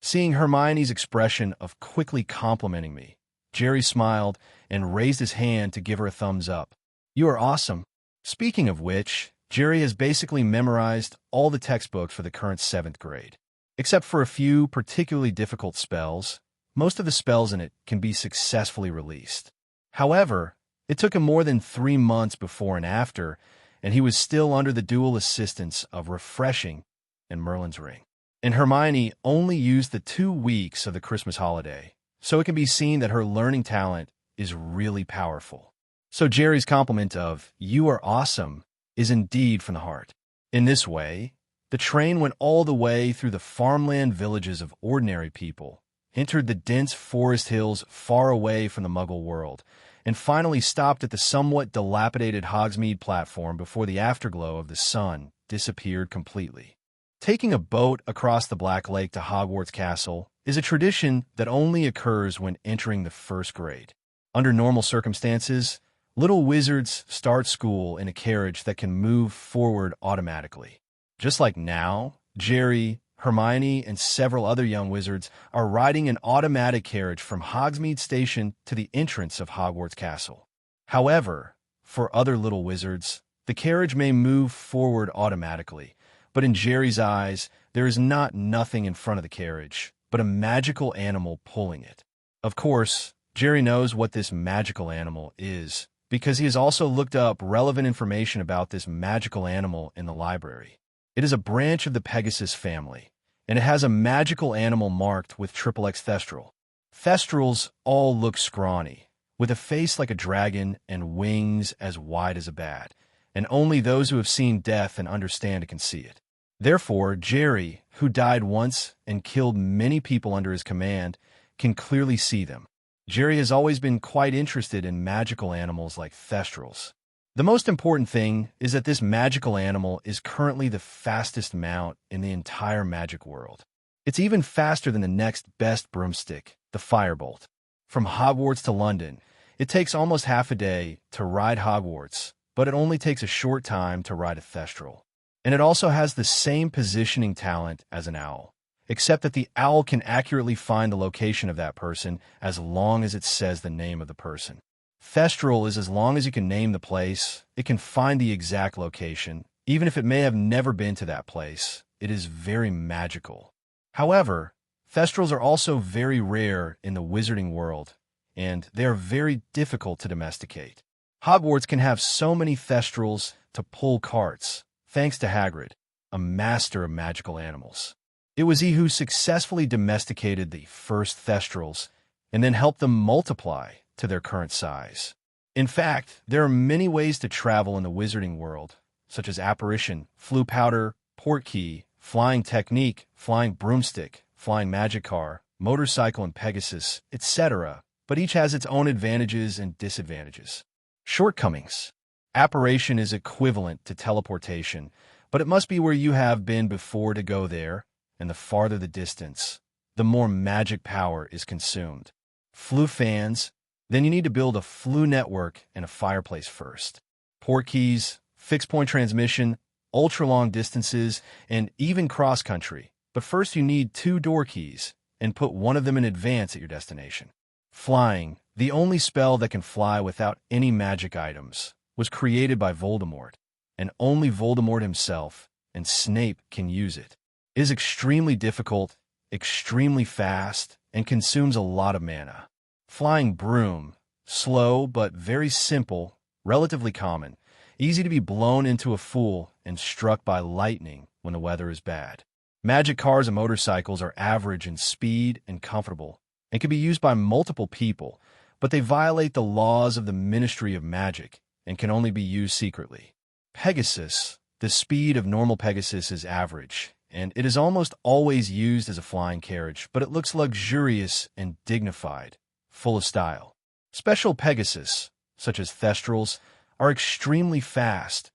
Seeing Hermione's expression of quickly complimenting me, Jerry smiled and raised his hand to give her a thumbs up. You are awesome. Speaking of which, Jerry has basically memorized all the textbooks for the current 7th grade. Except for a few particularly difficult spells, most of the spells in it can be successfully released. However, it took him more than 3 months before and after, and he was still under the dual assistance of Refreshing and Merlin's Ring. And Hermione only used the 2 weeks of the Christmas holiday, so it can be seen that her learning talent is really powerful. So Jerry's compliment of, "You are awesome," is indeed from the heart. In this way, the train went all the way through the farmland villages of ordinary people, entered the dense forest hills far away from the Muggle world, and finally stopped at the somewhat dilapidated Hogsmeade platform before the afterglow of the sun disappeared completely. Taking a boat across the Black Lake to Hogwarts Castle is a tradition that only occurs when entering the 1st grade. Under normal circumstances, little wizards start school in a carriage that can move forward automatically. Just like now, Jerry, Hermione, and several other young wizards are riding an automatic carriage from Hogsmeade Station to the entrance of Hogwarts Castle. However, for other little wizards, the carriage may move forward automatically, but in Jerry's eyes, there is not nothing in front of the carriage, but a magical animal pulling it. Of course, Jerry knows what this magical animal is, because he has also looked up relevant information about this magical animal in the library. It is a branch of the Pegasus family, and it has a magical animal marked with XXX Thestral. Thestrals all look scrawny, with a face like a dragon and wings as wide as a bat, and only those who have seen death and understand it can see it. Therefore, Jerry, who died once and killed many people under his command, can clearly see them. Jerry has always been quite interested in magical animals like Thestrals. The most important thing is that this magical animal is currently the fastest mount in the entire magic world. It's even faster than the next best broomstick, the Firebolt. From Hogwarts to London, it takes almost half a day to ride Hogwarts, but it only takes a short time to ride a Thestral. And it also has the same positioning talent as an owl, except that the owl can accurately find the location of that person as long as it says the name of the person. Thestral is as long as you can name the place, it can find the exact location, even if it may have never been to that place. It is very magical. However, Thestrals are also very rare in the wizarding world, and they are very difficult to domesticate. Hogwarts can have so many Thestrals to pull carts, thanks to Hagrid, a master of magical animals. It was he who successfully domesticated the first Thestrals and then helped them multiply to their current size. In fact, there are many ways to travel in the wizarding world, such as apparition, floo powder, portkey, flying technique, flying broomstick, flying magic car, motorcycle and Pegasus, etc., but each has its own advantages and disadvantages. Shortcomings. Apparition is equivalent to teleportation, but it must be where you have been before to go there, and the farther the distance, the more magic power is consumed. Floo fans, then you need to build a floo network and a fireplace first. Port keys, fixed-point transmission, ultra-long distances, and even cross-country. But first you need 2 door keys, and put one of them in advance at your destination. Flying, the only spell that can fly without any magic items, was created by Voldemort, and only Voldemort himself and Snape can use it. It is extremely difficult, extremely fast, and consumes a lot of mana. Flying broom, slow but very simple, relatively common, easy to be blown into a fool and struck by lightning when the weather is bad. Magic cars and motorcycles are average in speed and comfortable, and can be used by multiple people, but they violate the laws of the Ministry of Magic and can only be used secretly. Pegasus, the speed of normal Pegasus is average, and it is almost always used as a flying carriage, but it looks luxurious and dignified, full of style. Special Pegasus, such as Thestrals, are extremely fast,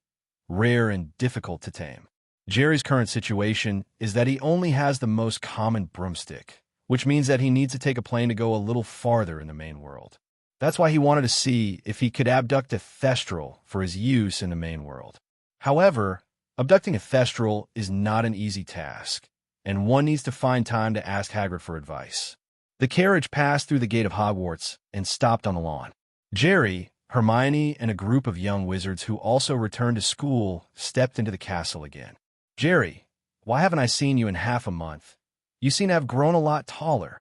rare, and difficult to tame. Jerry's current situation is that he only has the most common broomstick, which means that he needs to take a plane to go a little farther in the main world. That's why he wanted to see if he could abduct a Thestral for his use in the main world. However, abducting a Thestral is not an easy task, and one needs to find time to ask Hagrid for advice. The carriage passed through the gate of Hogwarts and stopped on the lawn. Jerry, Hermione, and a group of young wizards who also returned to school stepped into the castle again. "Jerry, why haven't I seen you in half a month? You seem to have grown a lot taller."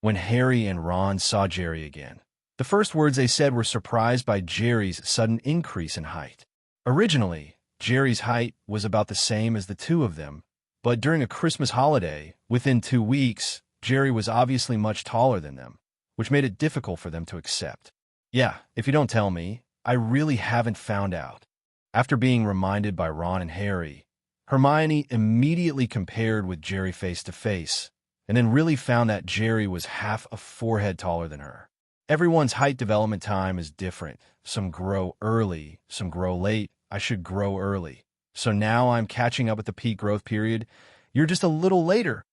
When Harry and Ron saw Jerry again, the first words they said were surprised by Jerry's sudden increase in height. Originally, Jerry's height was about the same as the two of them, but during a Christmas holiday, within 2 weeks, Jerry was obviously much taller than them, which made it difficult for them to accept. "Yeah, if you don't tell me, I really haven't found out." After being reminded by Ron and Harry, Hermione immediately compared with Jerry face to face, and then really found that Jerry was half a forehead taller than her. Everyone's height development time is different. Some grow early, some grow late. I should grow early. So now I'm catching up with the peak growth period. You're just a little later.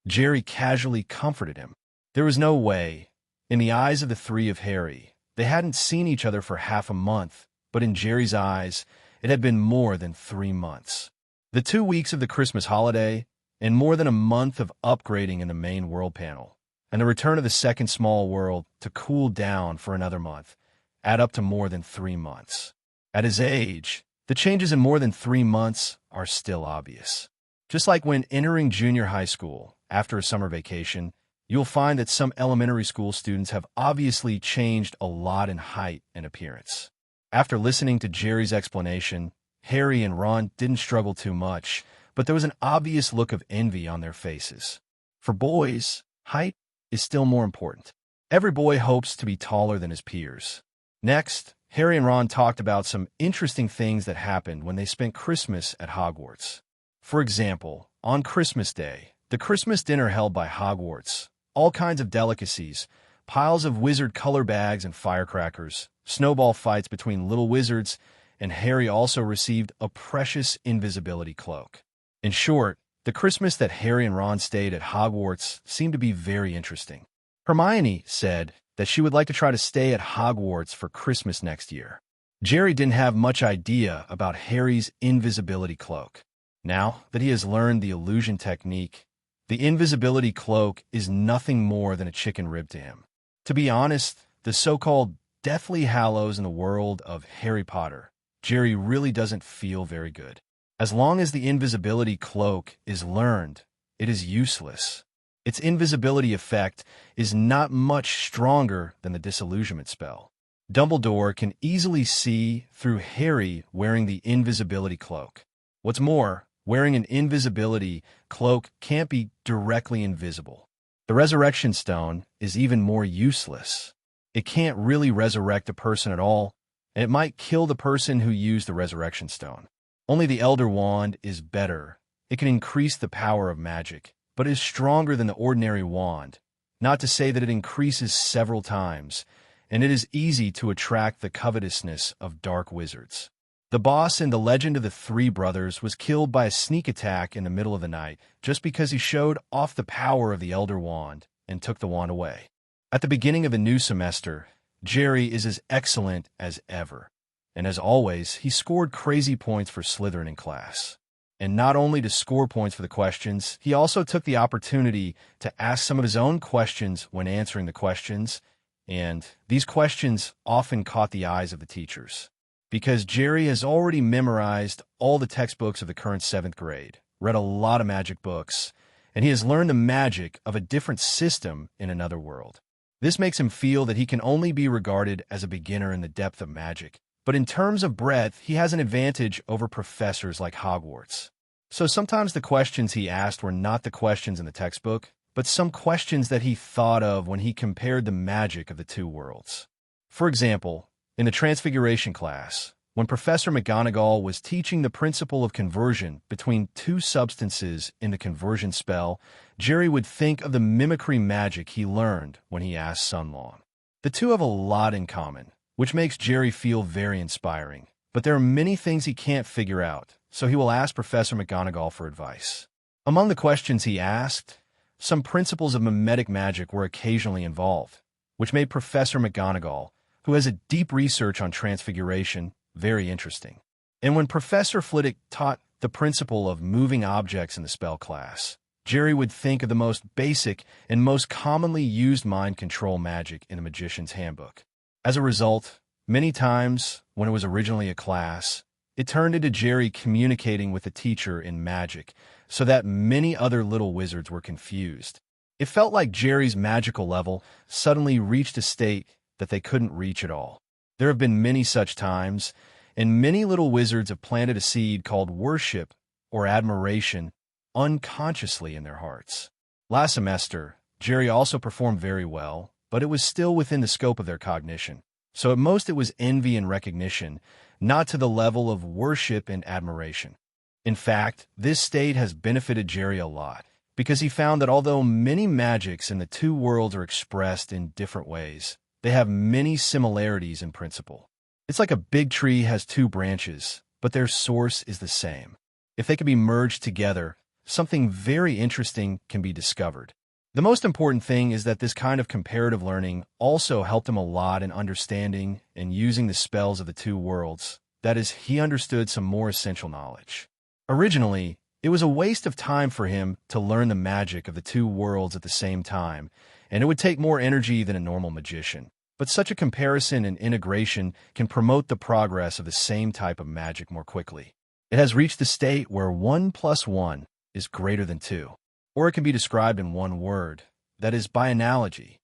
Jerry casually comforted him. There was no way. In the eyes of the three of Harry, they hadn't seen each other for half a month, but in Jerry's eyes, it had been more than 3 months. The 2 weeks of the Christmas holiday, and more than a month of upgrading in the main world panel, and the return of the second small world to cool down for another month, add up to more than 3 months. At his age, the changes in more than 3 months are still obvious. Just like when entering junior high school after a summer vacation, you'll find that some elementary school students have obviously changed a lot in height and appearance. After listening to Jerry's explanation, Harry and Ron didn't struggle too much, but there was an obvious look of envy on their faces. For boys, height is still more important. Every boy hopes to be taller than his peers. Next, Harry and Ron talked about some interesting things that happened when they spent Christmas at Hogwarts. For example, on Christmas Day, the Christmas dinner held by Hogwarts, all kinds of delicacies, piles of wizard color bags and firecrackers, snowball fights between little wizards, and Harry also received a precious invisibility cloak. In short, the Christmas that Harry and Ron stayed at Hogwarts seemed to be very interesting. Hermione said that she would like to try to stay at Hogwarts for Christmas next year. Jerry didn't have much idea about Harry's invisibility cloak. Now that he has learned the illusion technique, the invisibility cloak is nothing more than a chicken rib to him. To be honest, the so-called Deathly Hallows in the world of Harry Potter, Jerry really doesn't feel very good. As long as the invisibility cloak is learned, it is useless. Its invisibility effect is not much stronger than the disillusionment spell. Dumbledore can easily see through Harry wearing the invisibility cloak. What's more, wearing an invisibility cloak can't be directly invisible. The resurrection stone is even more useless. It can't really resurrect a person at all, and it might kill the person who used the resurrection stone. Only the Elder Wand is better. It can increase the power of magic, but is stronger than the ordinary wand, not to say that it increases several times, and it is easy to attract the covetousness of dark wizards. The boss in The Legend of the Three Brothers was killed by a sneak attack in the middle of the night just because he showed off the power of the Elder Wand and took the wand away. At the beginning of a new semester, Jerry is as excellent as ever, and as always, he scored crazy points for Slytherin in class. And not only to score points for the questions, he also took the opportunity to ask some of his own questions when answering the questions, and these questions often caught the eyes of the teachers. Because Jerry has already memorized all the textbooks of the current 7th grade, read a lot of magic books, and he has learned the magic of a different system in another world. This makes him feel that he can only be regarded as a beginner in the depth of magic, but in terms of breadth, he has an advantage over professors like Hogwarts. So sometimes the questions he asked were not the questions in the textbook, but some questions that he thought of when he compared the magic of the two worlds. For example, in the Transfiguration class, when Professor McGonagall was teaching the principle of conversion between two substances in the conversion spell, Jerry would think of the mimicry magic he learned when he asked Sunlawn. The two have a lot in common, which makes Jerry feel very inspiring, but there are many things he can't figure out, so he will ask Professor McGonagall for advice. Among the questions he asked, some principles of mimetic magic were occasionally involved, which made Professor McGonagall, who has a deep research on transfiguration, very interesting. And when Professor Flitwick taught the principle of moving objects in the spell class, Jerry would think of the most basic and most commonly used mind control magic in the Magician's Handbook. As a result, many times, when it was originally a class, it turned into Jerry communicating with the teacher in magic, so that many other little wizards were confused. It felt like Jerry's magical level suddenly reached a state that they couldn't reach at all. There have been many such times, and many little wizards have planted a seed called worship or admiration unconsciously in their hearts. Last semester, Jerry also performed very well, but it was still within the scope of their cognition. So at most it was envy and recognition, not to the level of worship and admiration. In fact, this state has benefited Jerry a lot, because he found that although many magics in the two worlds are expressed in different ways, they have many similarities in principle. It's like a big tree has two branches, but their source is the same. If they can be merged together, something very interesting can be discovered. The most important thing is that this kind of comparative learning also helped him a lot in understanding and using the spells of the two worlds. That is, he understood some more essential knowledge. Originally, it was a waste of time for him to learn the magic of the two worlds at the same time, and it would take more energy than a normal magician. But such a comparison and integration can promote the progress of the same type of magic more quickly. It has reached the state where 1 + 1 is greater than 2, or it can be described in one word, that is, by analogy.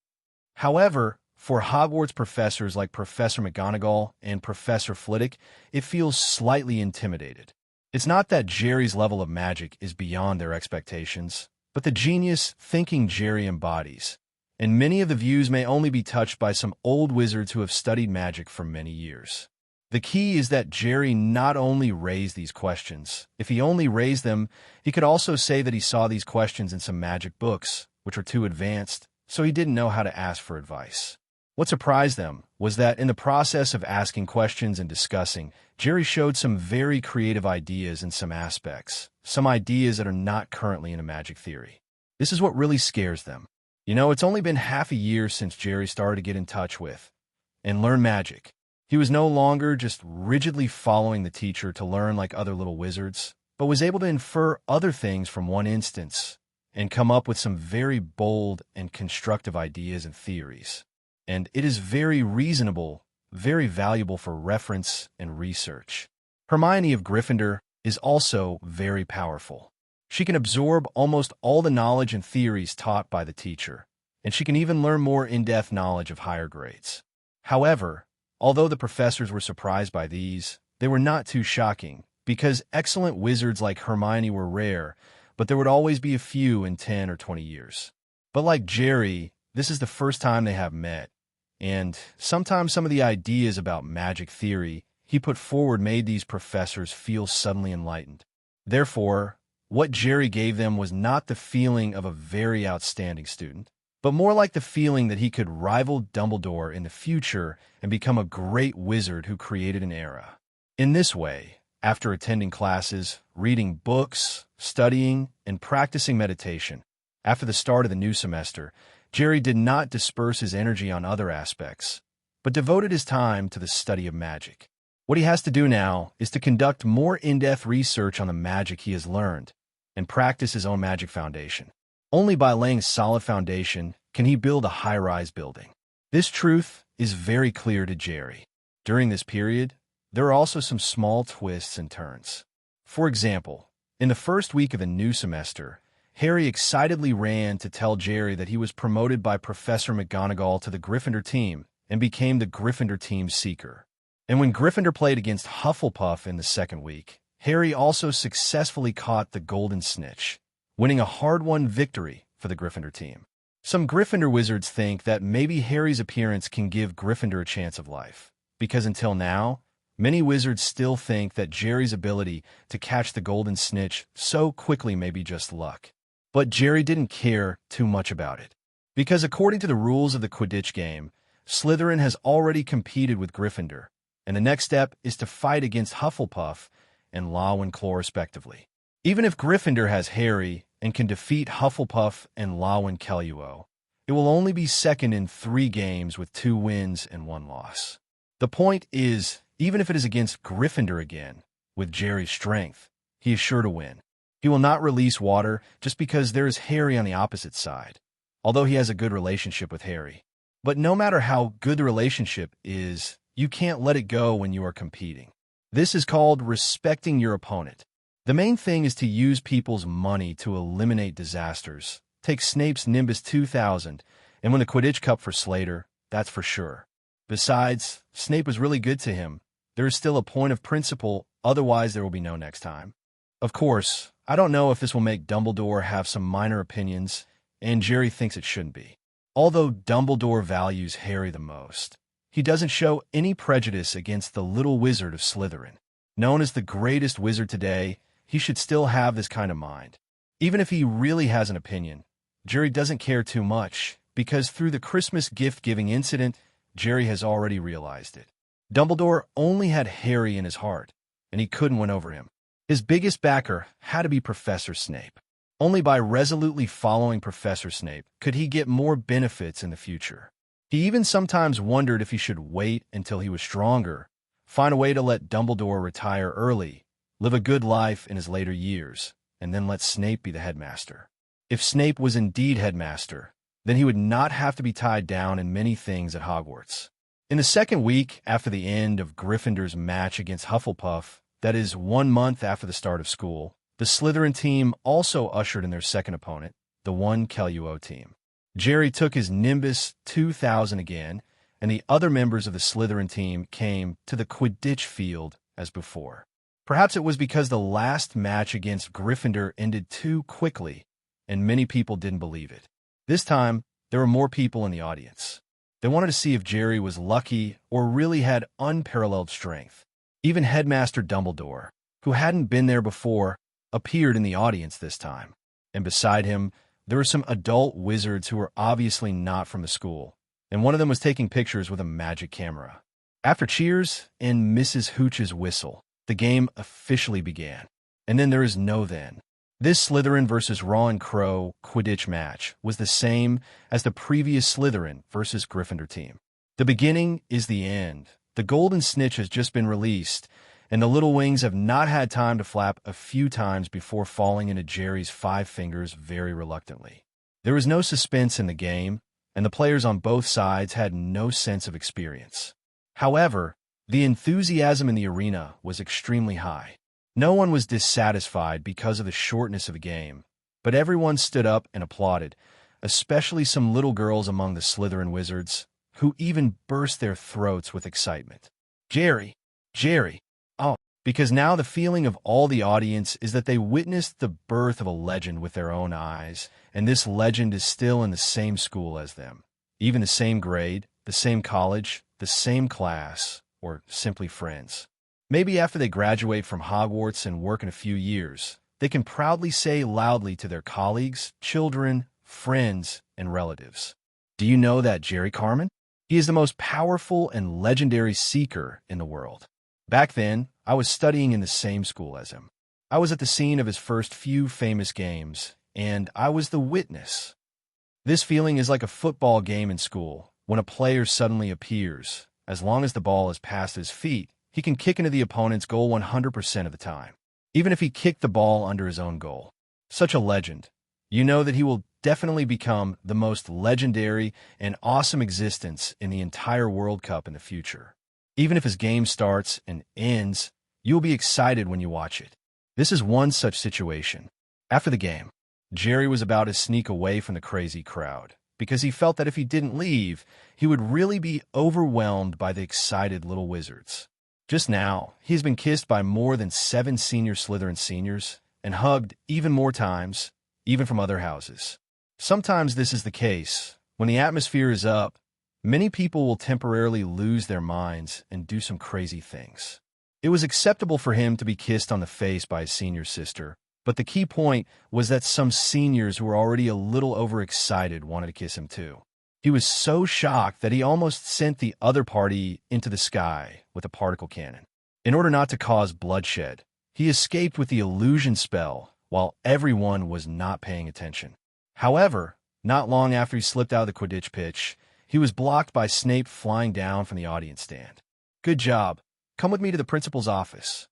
However, for Hogwarts professors like Professor McGonagall and Professor Flitwick, it feels slightly intimidated. It's not that Jerry's level of magic is beyond their expectations, but the genius thinking Jerry embodies, and many of the views may only be touched by some old wizards who have studied magic for many years. The key is that Jerry not only raised these questions. If he only raised them, he could also say that he saw these questions in some magic books, which were too advanced, so he didn't know how to ask for advice. What surprised them was that in the process of asking questions and discussing, Jerry showed some very creative ideas in some aspects, some ideas that are not currently in a magic theory. This is what really scares them. It's only been half a year since Jerry started to get in touch with and learn magic. He was no longer just rigidly following the teacher to learn like other little wizards, but was able to infer other things from one instance and come up with some very bold and constructive ideas and theories. And it is very reasonable, very valuable for reference and research. Hermione of Gryffindor is also very powerful. She can absorb almost all the knowledge and theories taught by the teacher, and she can even learn more in-depth knowledge of higher grades. However, although the professors were surprised by these, they were not too shocking, because excellent wizards like Hermione were rare, but there would always be a few in 10 or 20 years. But like Jerry, this is the first time they have met, and sometimes some of the ideas about magic theory he put forward made these professors feel suddenly enlightened. Therefore, what Jerry gave them was not the feeling of a very outstanding student, but more like the feeling that he could rival Dumbledore in the future and become a great wizard who created an era. In this way, after attending classes, reading books, studying, and practicing meditation, after the start of the new semester, Jerry did not disperse his energy on other aspects, but devoted his time to the study of magic. What he has to do now is to conduct more in-depth research on the magic he has learned and practice his own magic foundation. Only by laying a solid foundation can he build a high-rise building. This truth is very clear to Jerry. During this period, there are also some small twists and turns. For example, in the first week of the new semester, Harry excitedly ran to tell Jerry that he was promoted by Professor McGonagall to the Gryffindor team and became the Gryffindor team's seeker. And when Gryffindor played against Hufflepuff in the second week, Harry also successfully caught the Golden Snitch, winning a hard-won victory for the Gryffindor team. Some Gryffindor wizards think that maybe Harry's appearance can give Gryffindor a chance of life, because until now, many wizards still think that Jerry's ability to catch the Golden Snitch so quickly may be just luck. But Jerry didn't care too much about it, because according to the rules of the Quidditch game, Slytherin has already competed with Gryffindor, and the next step is to fight against Hufflepuff and Law-Claw respectively. Even if Gryffindor has Harry and can defeat Hufflepuff and Law-Claw, it will only be second in 3 games with 2 wins and 1 loss. The point is, even if it is against Gryffindor again, with Jerry's strength, he is sure to win. He will not release water just because there is Harry on the opposite side, although he has a good relationship with Harry. But no matter how good the relationship is, you can't let it go when you are competing. This is called respecting your opponent. The main thing is to use people's money to eliminate disasters. Take Snape's Nimbus 2000 and win the Quidditch Cup for Slater, that's for sure. Besides, Snape was really good to him. There is still a point of principle, otherwise there will be no next time. Of course, I don't know if this will make Dumbledore have some minor opinions, and Jerry thinks it shouldn't be. Although Dumbledore values Harry the most, he doesn't show any prejudice against the little wizard of Slytherin. Known as the greatest wizard today, he should still have this kind of mind. Even if he really has an opinion, Jerry doesn't care too much, because through the Christmas gift-giving incident, Jerry has already realized it. Dumbledore only had Harry in his heart, and he couldn't win over him. His biggest backer had to be Professor Snape. Only by resolutely following Professor Snape could he get more benefits in the future. He even sometimes wondered if he should wait until he was stronger, find a way to let Dumbledore retire early, live a good life in his later years, and then let Snape be the headmaster. If Snape was indeed headmaster, then he would not have to be tied down in many things at Hogwarts. In the second week after the end of Gryffindor's match against Hufflepuff, that is 1 month after the start of school, the Slytherin team also ushered in their second opponent, the Law-Claw team. Jerry took his Nimbus 2000 again, and the other members of the Slytherin team came to the Quidditch field as before. Perhaps it was because the last match against Gryffindor ended too quickly, and many people didn't believe it. This time, there were more people in the audience. They wanted to see if Jerry was lucky or really had unparalleled strength. Even Headmaster Dumbledore, who hadn't been there before, appeared in the audience this time. And beside him, there were some adult wizards who were obviously not from the school, and one of them was taking pictures with a magic camera. After cheers and Mrs. Hooch's whistle, the game officially began. And then there is no then. This Slytherin versus Ravenclaw Quidditch match was the same as the previous Slytherin versus Gryffindor team. The beginning is the end. The Golden Snitch has just been released, and the little wings have not had time to flap a few times before falling into Jerry's 5 fingers very reluctantly. There was no suspense in the game, and the players on both sides had no sense of experience. However, the enthusiasm in the arena was extremely high. No one was dissatisfied because of the shortness of the game, but everyone stood up and applauded, especially some little girls among the Slytherin wizards, who even burst their throats with excitement. Jerry! Jerry! Oh, because now the feeling of all the audience is that they witnessed the birth of a legend with their own eyes, and this legend is still in the same school as them. Even the same grade, the same college, the same class, or simply friends. Maybe after they graduate from Hogwarts and work in a few years, they can proudly say loudly to their colleagues, children, friends, and relatives, "Do you know that Jerry Carmen? He is the most powerful and legendary seeker in the world." Back then, I was studying in the same school as him. I was at the scene of his first few famous games, and I was the witness. This feeling is like a football game in school, when a player suddenly appears. As long as the ball is past his feet, he can kick into the opponent's goal 100% of the time, even if he kicked the ball under his own goal. Such a legend. You know that he will definitely become the most legendary and awesome existence in the entire World Cup in the future. Even if his game starts and ends, you'll be excited when you watch it. This is one such situation. After the game, Jerry was about to sneak away from the crazy crowd, because he felt that if he didn't leave, he would really be overwhelmed by the excited little wizards. Just now, he's been kissed by more than 7 senior Slytherin seniors, and hugged even more times, even from other houses. Sometimes this is the case. When the atmosphere is up, many people will temporarily lose their minds and do some crazy things. It was acceptable for him to be kissed on the face by his senior sister, but the key point was that some seniors who were already a little overexcited wanted to kiss him too. He was so shocked that he almost sent the other party into the sky with a particle cannon. In order not to cause bloodshed, he escaped with the illusion spell while everyone was not paying attention. However, not long after he slipped out of the Quidditch pitch, he was blocked by Snape flying down from the audience stand. "Good job. Come with me to the principal's office."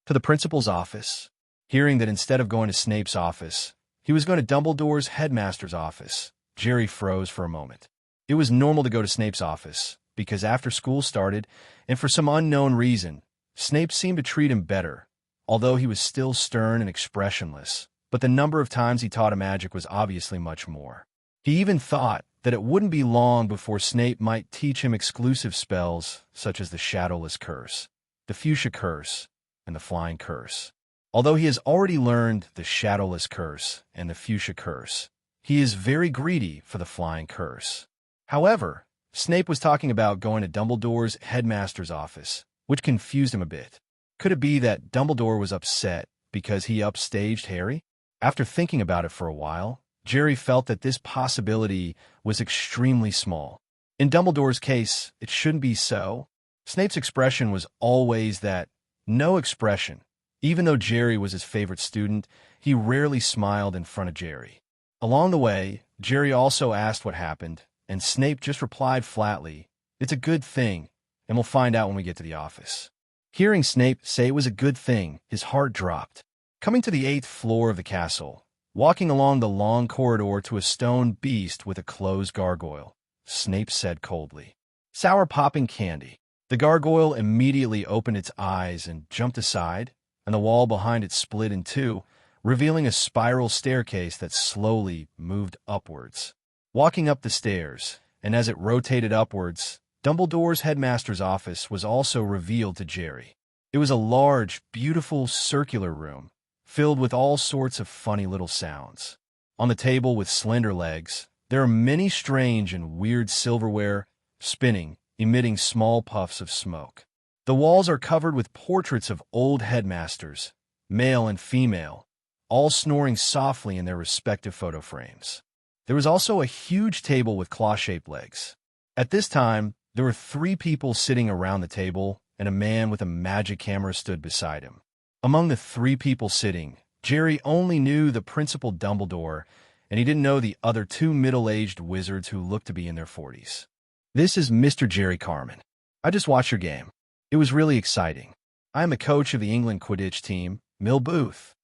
To the principal's office? Hearing that instead of going to Snape's office, he was going to Dumbledore's headmaster's office, Jerry froze for a moment. It was normal to go to Snape's office, because after school started, and for some unknown reason, Snape seemed to treat him better, although he was still stern and expressionless, but the number of times he taught him magic was obviously much more. He even thought that it wouldn't be long before Snape might teach him exclusive spells such as the Shadowless Curse, the Fuchsia Curse, and the Flying Curse. Although he has already learned the Shadowless Curse and the Fuchsia Curse, he is very greedy for the Flying Curse. However, Snape was talking about going to Dumbledore's headmaster's office, which confused him a bit. Could it be that Dumbledore was upset because he upstaged Harry? After thinking about it for a while, Jerry felt that this possibility was extremely small. In Dumbledore's case, it shouldn't be so. Snape's expression was always that no expression. Even though Jerry was his favorite student, he rarely smiled in front of Jerry. Along the way, Jerry also asked what happened, and Snape just replied flatly, "It's a good thing, and we'll find out when we get to the office." Hearing Snape say it was a good thing, his heart dropped. Coming to the 8th floor of the castle, walking along the long corridor to a stone beast with a closed gargoyle, Snape said coldly, "Sour popping candy." The gargoyle immediately opened its eyes and jumped aside, and the wall behind it split in two, revealing a spiral staircase that slowly moved upwards. Walking up the stairs, and as it rotated upwards, Dumbledore's headmaster's office was also revealed to Jerry. It was a large, beautiful circular room, filled with all sorts of funny little sounds. On the table with slender legs, there are many strange and weird silverware, spinning, emitting small puffs of smoke. The walls are covered with portraits of old headmasters, male and female, all snoring softly in their respective photo frames. There was also a huge table with claw-shaped legs. At this time, there were 3 people sitting around the table, and a man with a magic camera stood beside him. Among the 3 people sitting, Jerry only knew the Principal Dumbledore, and he didn't know the other 2 middle-aged wizards who looked to be in their 40s. "This is Mr. Jerry Carmen. I just watched your game. It was really exciting. I am the coach of the England Quidditch team, Mill Booth."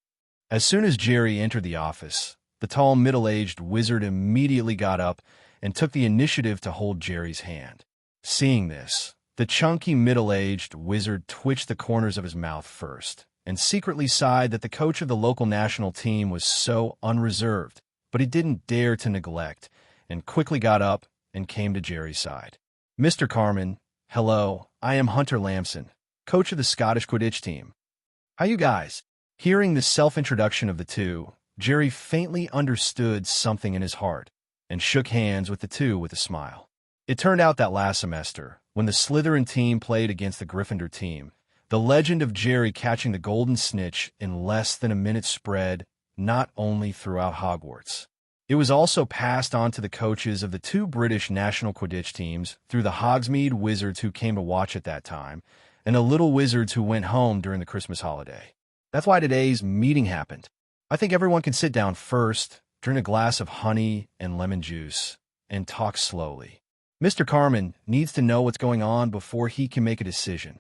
As soon as Jerry entered the office, the tall middle-aged wizard immediately got up and took the initiative to hold Jerry's hand. Seeing this, the chunky middle-aged wizard twitched the corners of his mouth first, and secretly sighed that the coach of the local national team was so unreserved, but he didn't dare to neglect, and quickly got up and came to Jerry's side. "Mr. Carmen, hello, I am Hunter Lamson, coach of the Scottish Quidditch team. How you guys?" Hearing the self-introduction of the two, Jerry faintly understood something in his heart and shook hands with the two with a smile. It turned out that last semester, when the Slytherin team played against the Gryffindor team, the legend of Jerry catching the golden snitch in less than a minute spread not only throughout Hogwarts. It was also passed on to the coaches of the two British national Quidditch teams through the Hogsmeade Wizards who came to watch at that time, and the Little Wizards who went home during the Christmas holiday. That's why today's meeting happened. I think everyone can sit down first, drink a glass of honey and lemon juice, and talk slowly. Mr. Carmen needs to know what's going on before he can make a decision.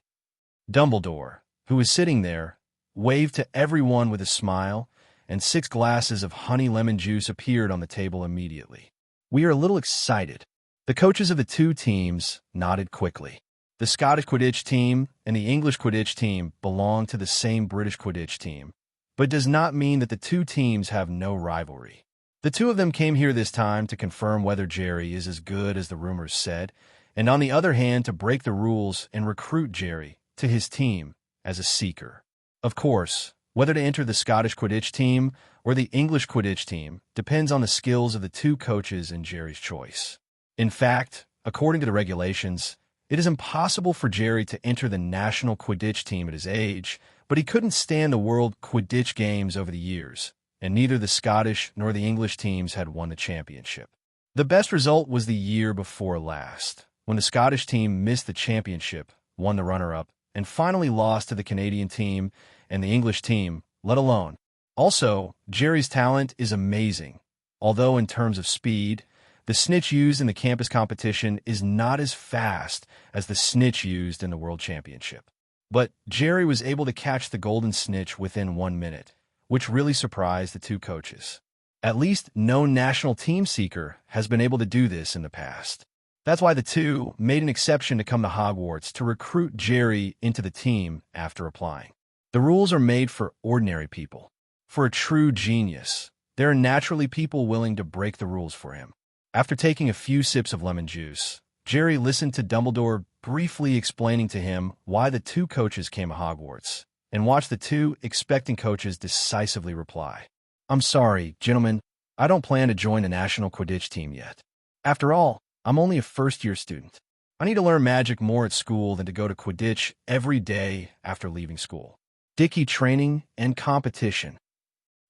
Dumbledore, who was sitting there, waved to everyone with a smile, and 6 glasses of honey lemon juice appeared on the table immediately. "We are a little excited." The coaches of the two teams nodded quickly. The Scottish Quidditch team and the English Quidditch team belong to the same British Quidditch team, but it does not mean that the two teams have no rivalry. The two of them came here this time to confirm whether Jerry is as good as the rumors said, and on the other hand to break the rules and recruit Jerry to his team as a seeker. Of course, whether to enter the Scottish Quidditch team or the English Quidditch team depends on the skills of the two coaches and Jerry's choice. In fact, according to the regulations, it is impossible for Jerry to enter the national Quidditch team at his age, but he couldn't stand the World Quidditch Games over the years, and neither the Scottish nor the English teams had won the championship. The best result was the year before last, when the Scottish team missed the championship, won the runner-up, and finally lost to the Canadian team and the English team, let alone. Also, Jerry's talent is amazing, although in terms of speed, the snitch used in the campus competition is not as fast as the snitch used in the World Championship. But Jerry was able to catch the golden snitch within 1 minute, which really surprised the two coaches. At least no national team seeker has been able to do this in the past. That's why the two made an exception to come to Hogwarts to recruit Jerry into the team after applying. The rules are made for ordinary people. For a true genius, there are naturally people willing to break the rules for him. After taking a few sips of lemon juice, Jerry listened to Dumbledore briefly explaining to him why the two coaches came to Hogwarts, and watched the two expecting coaches decisively reply. "I'm sorry, gentlemen, I don't plan to join the national Quidditch team yet. After all, I'm only a first-year student. I need to learn magic more at school than to go to Quidditch every day after leaving school. Dicky training and competition.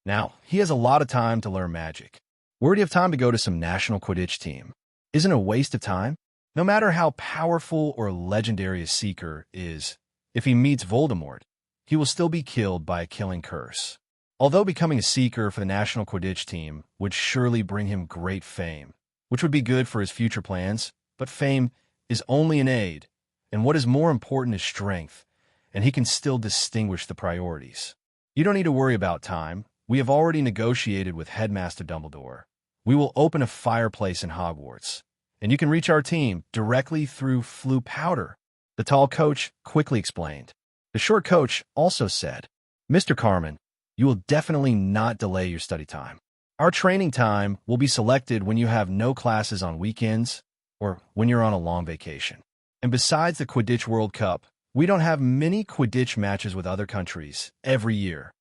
Now, he has a lot of time to learn magic. Where do you have time to go to some national Quidditch team? Isn't it a waste of time? No matter how powerful or legendary a seeker is, if he meets Voldemort, he will still be killed by a killing curse. Although becoming a seeker for the national Quidditch team would surely bring him great fame, which would be good for his future plans, but fame is only an aid, and what is more important is strength, and he can still distinguish the priorities. You don't need to worry about time. We have already negotiated with Headmaster Dumbledore. We will open a fireplace in Hogwarts, and you can reach our team directly through Floo powder," the tall coach quickly explained. The short coach also said, "Mr. Carmen, you will definitely not delay your study time. Our training time will be selected when you have no classes on weekends or when you're on a long vacation. And besides the Quidditch World Cup, we don't have many Quidditch matches with other countries every year.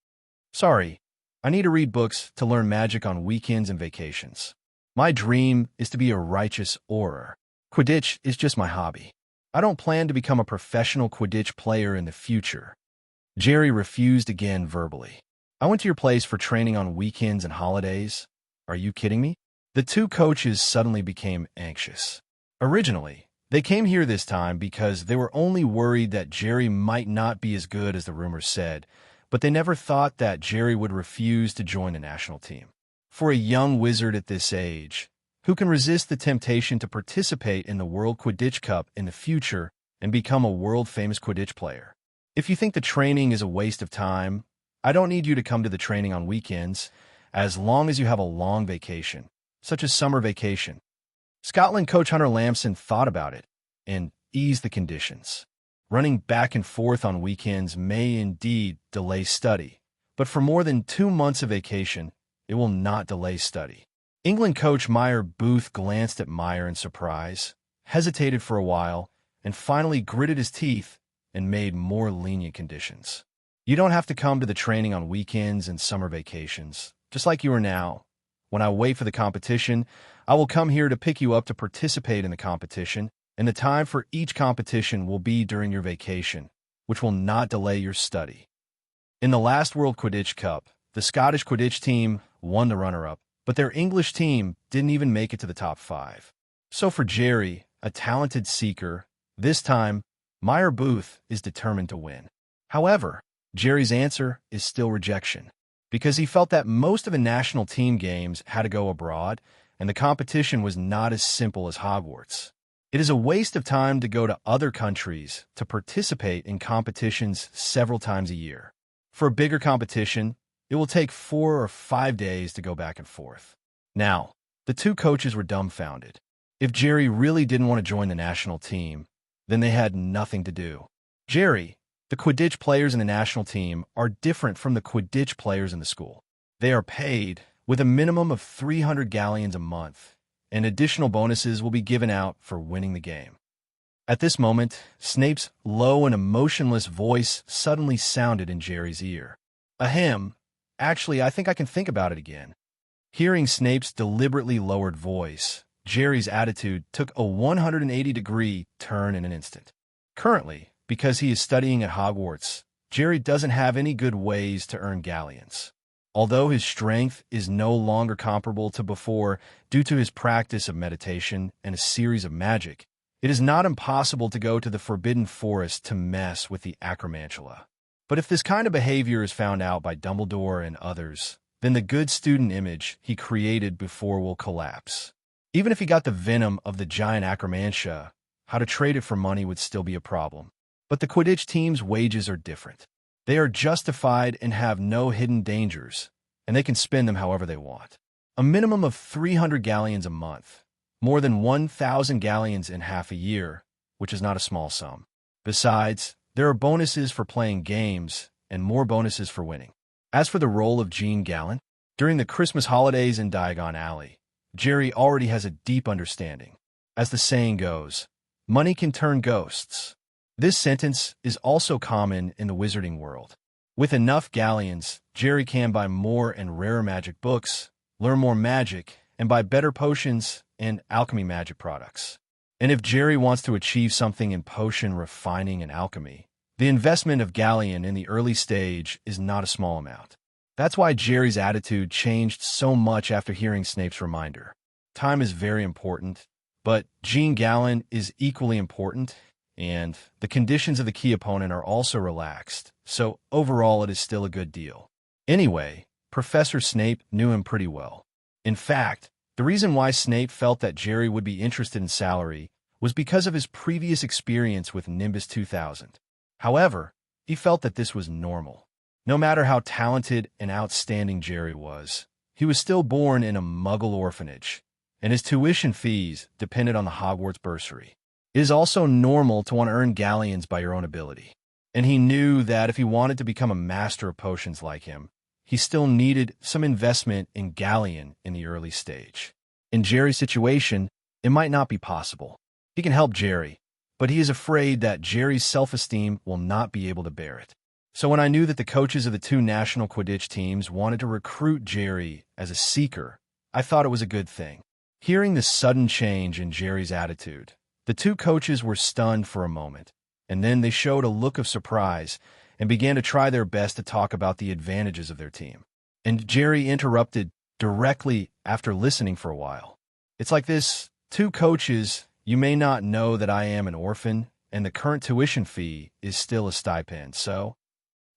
Sorry, I need to read books to learn magic on weekends and vacations. My dream is to be a righteous Auror. Quidditch is just my hobby. I don't plan to become a professional Quidditch player in the future." Jerry refused again verbally. "I went to your place for training on weekends and holidays. Are you kidding me?" The two coaches suddenly became anxious. Originally, they came here this time because they were only worried that Jerry might not be as good as the rumors said, but they never thought that Jerry would refuse to join the national team. For a young wizard at this age, who can resist the temptation to participate in the World Quidditch Cup in the future and become a world-famous Quidditch player? If you think the training is a waste of time, I don't need you to come to the training on weekends, as long as you have a long vacation, such as summer vacation. Scotland coach Hunter Lamson thought about it and eased the conditions. Running back and forth on weekends may indeed delay study, but for more than 2 months of vacation, it will not delay study. England coach Meyer Booth glanced at Meyer in surprise, hesitated for a while, and finally gritted his teeth and made more lenient conditions. You don't have to come to the training on weekends and summer vacations, just like you are now. When I wait for the competition, I will come here to pick you up to participate in the competition, and the time for each competition will be during your vacation, which will not delay your study. In the last World Quidditch Cup, the Scottish Quidditch team won the runner-up, but their English team didn't even make it to the top 5. So for Jerry, a talented seeker, this time, Meyer Booth is determined to win. However, Jerry's answer is still rejection, because he felt that most of the national team games had to go abroad, and the competition was not as simple as Hogwarts. It is a waste of time to go to other countries to participate in competitions several times a year. For a bigger competition, it will take 4 or 5 days to go back and forth. Now, the two coaches were dumbfounded. If Jerry really didn't want to join the national team, then they had nothing to do. Jerry, the Quidditch players in the national team are different from the Quidditch players in the school. They are paid with a minimum of 300 galleons a month, and additional bonuses will be given out for winning the game. At this moment, Snape's low and emotionless voice suddenly sounded in Jerry's ear. Ahem. Actually, I think I can think about it again. Hearing Snape's deliberately lowered voice, Jerry's attitude took a 180-degree turn in an instant. Currently, because he is studying at Hogwarts, Jerry doesn't have any good ways to earn galleons. Although his strength is no longer comparable to before due to his practice of meditation and a series of magic, it is not impossible to go to the Forbidden Forest to mess with the Acromantula. But if this kind of behavior is found out by Dumbledore and others, then the good student image he created before will collapse. Even if he got the venom of the giant Acromantia, how to trade it for money would still be a problem. But the Quidditch team's wages are different. They are justified and have no hidden dangers, and they can spend them however they want. A minimum of 300 galleons a month, more than 1,000 galleons in half a year, which is not a small sum. Besides, there are bonuses for playing games and more bonuses for winning. As for the role of Jean Gallant, during the Christmas holidays in Diagon Alley, Jerry already has a deep understanding. As the saying goes, money can turn ghosts. This sentence is also common in the wizarding world. With enough galleons, Jerry can buy more and rarer magic books, learn more magic, and buy better potions and alchemy magic products. And if Jerry wants to achieve something in potion refining and alchemy, the investment of galleon in the early stage is not a small amount. That's why Jerry's attitude changed so much after hearing Snape's reminder. Time is very important, but Jean Gallant is equally important, and the conditions of the key opponent are also relaxed, so overall it is still a good deal. Anyway, Professor Snape knew him pretty well. In fact, the reason why Snape felt that Jerry would be interested in salary was because of his previous experience with Nimbus 2000. However, he felt that this was normal. No matter how talented and outstanding Jerry was, he was still born in a Muggle orphanage, and his tuition fees depended on the Hogwarts bursary. It is also normal to want to earn galleons by your own ability, and he knew that if he wanted to become a master of potions like him, he still needed some investment in galleon in the early stage. In Jerry's situation, it might not be possible. He can help Jerry, but he is afraid that Jerry's self-esteem will not be able to bear it. So when I knew that the coaches of the two national Quidditch teams wanted to recruit Jerry as a seeker, I thought it was a good thing. Hearing the sudden change in Jerry's attitude, the two coaches were stunned for a moment, and then they showed a look of surprise and began to try their best to talk about the advantages of their team. And Jerry interrupted directly after listening for a while. It's like this, two coaches, you may not know that I am an orphan, and the current tuition fee is still a stipend, so?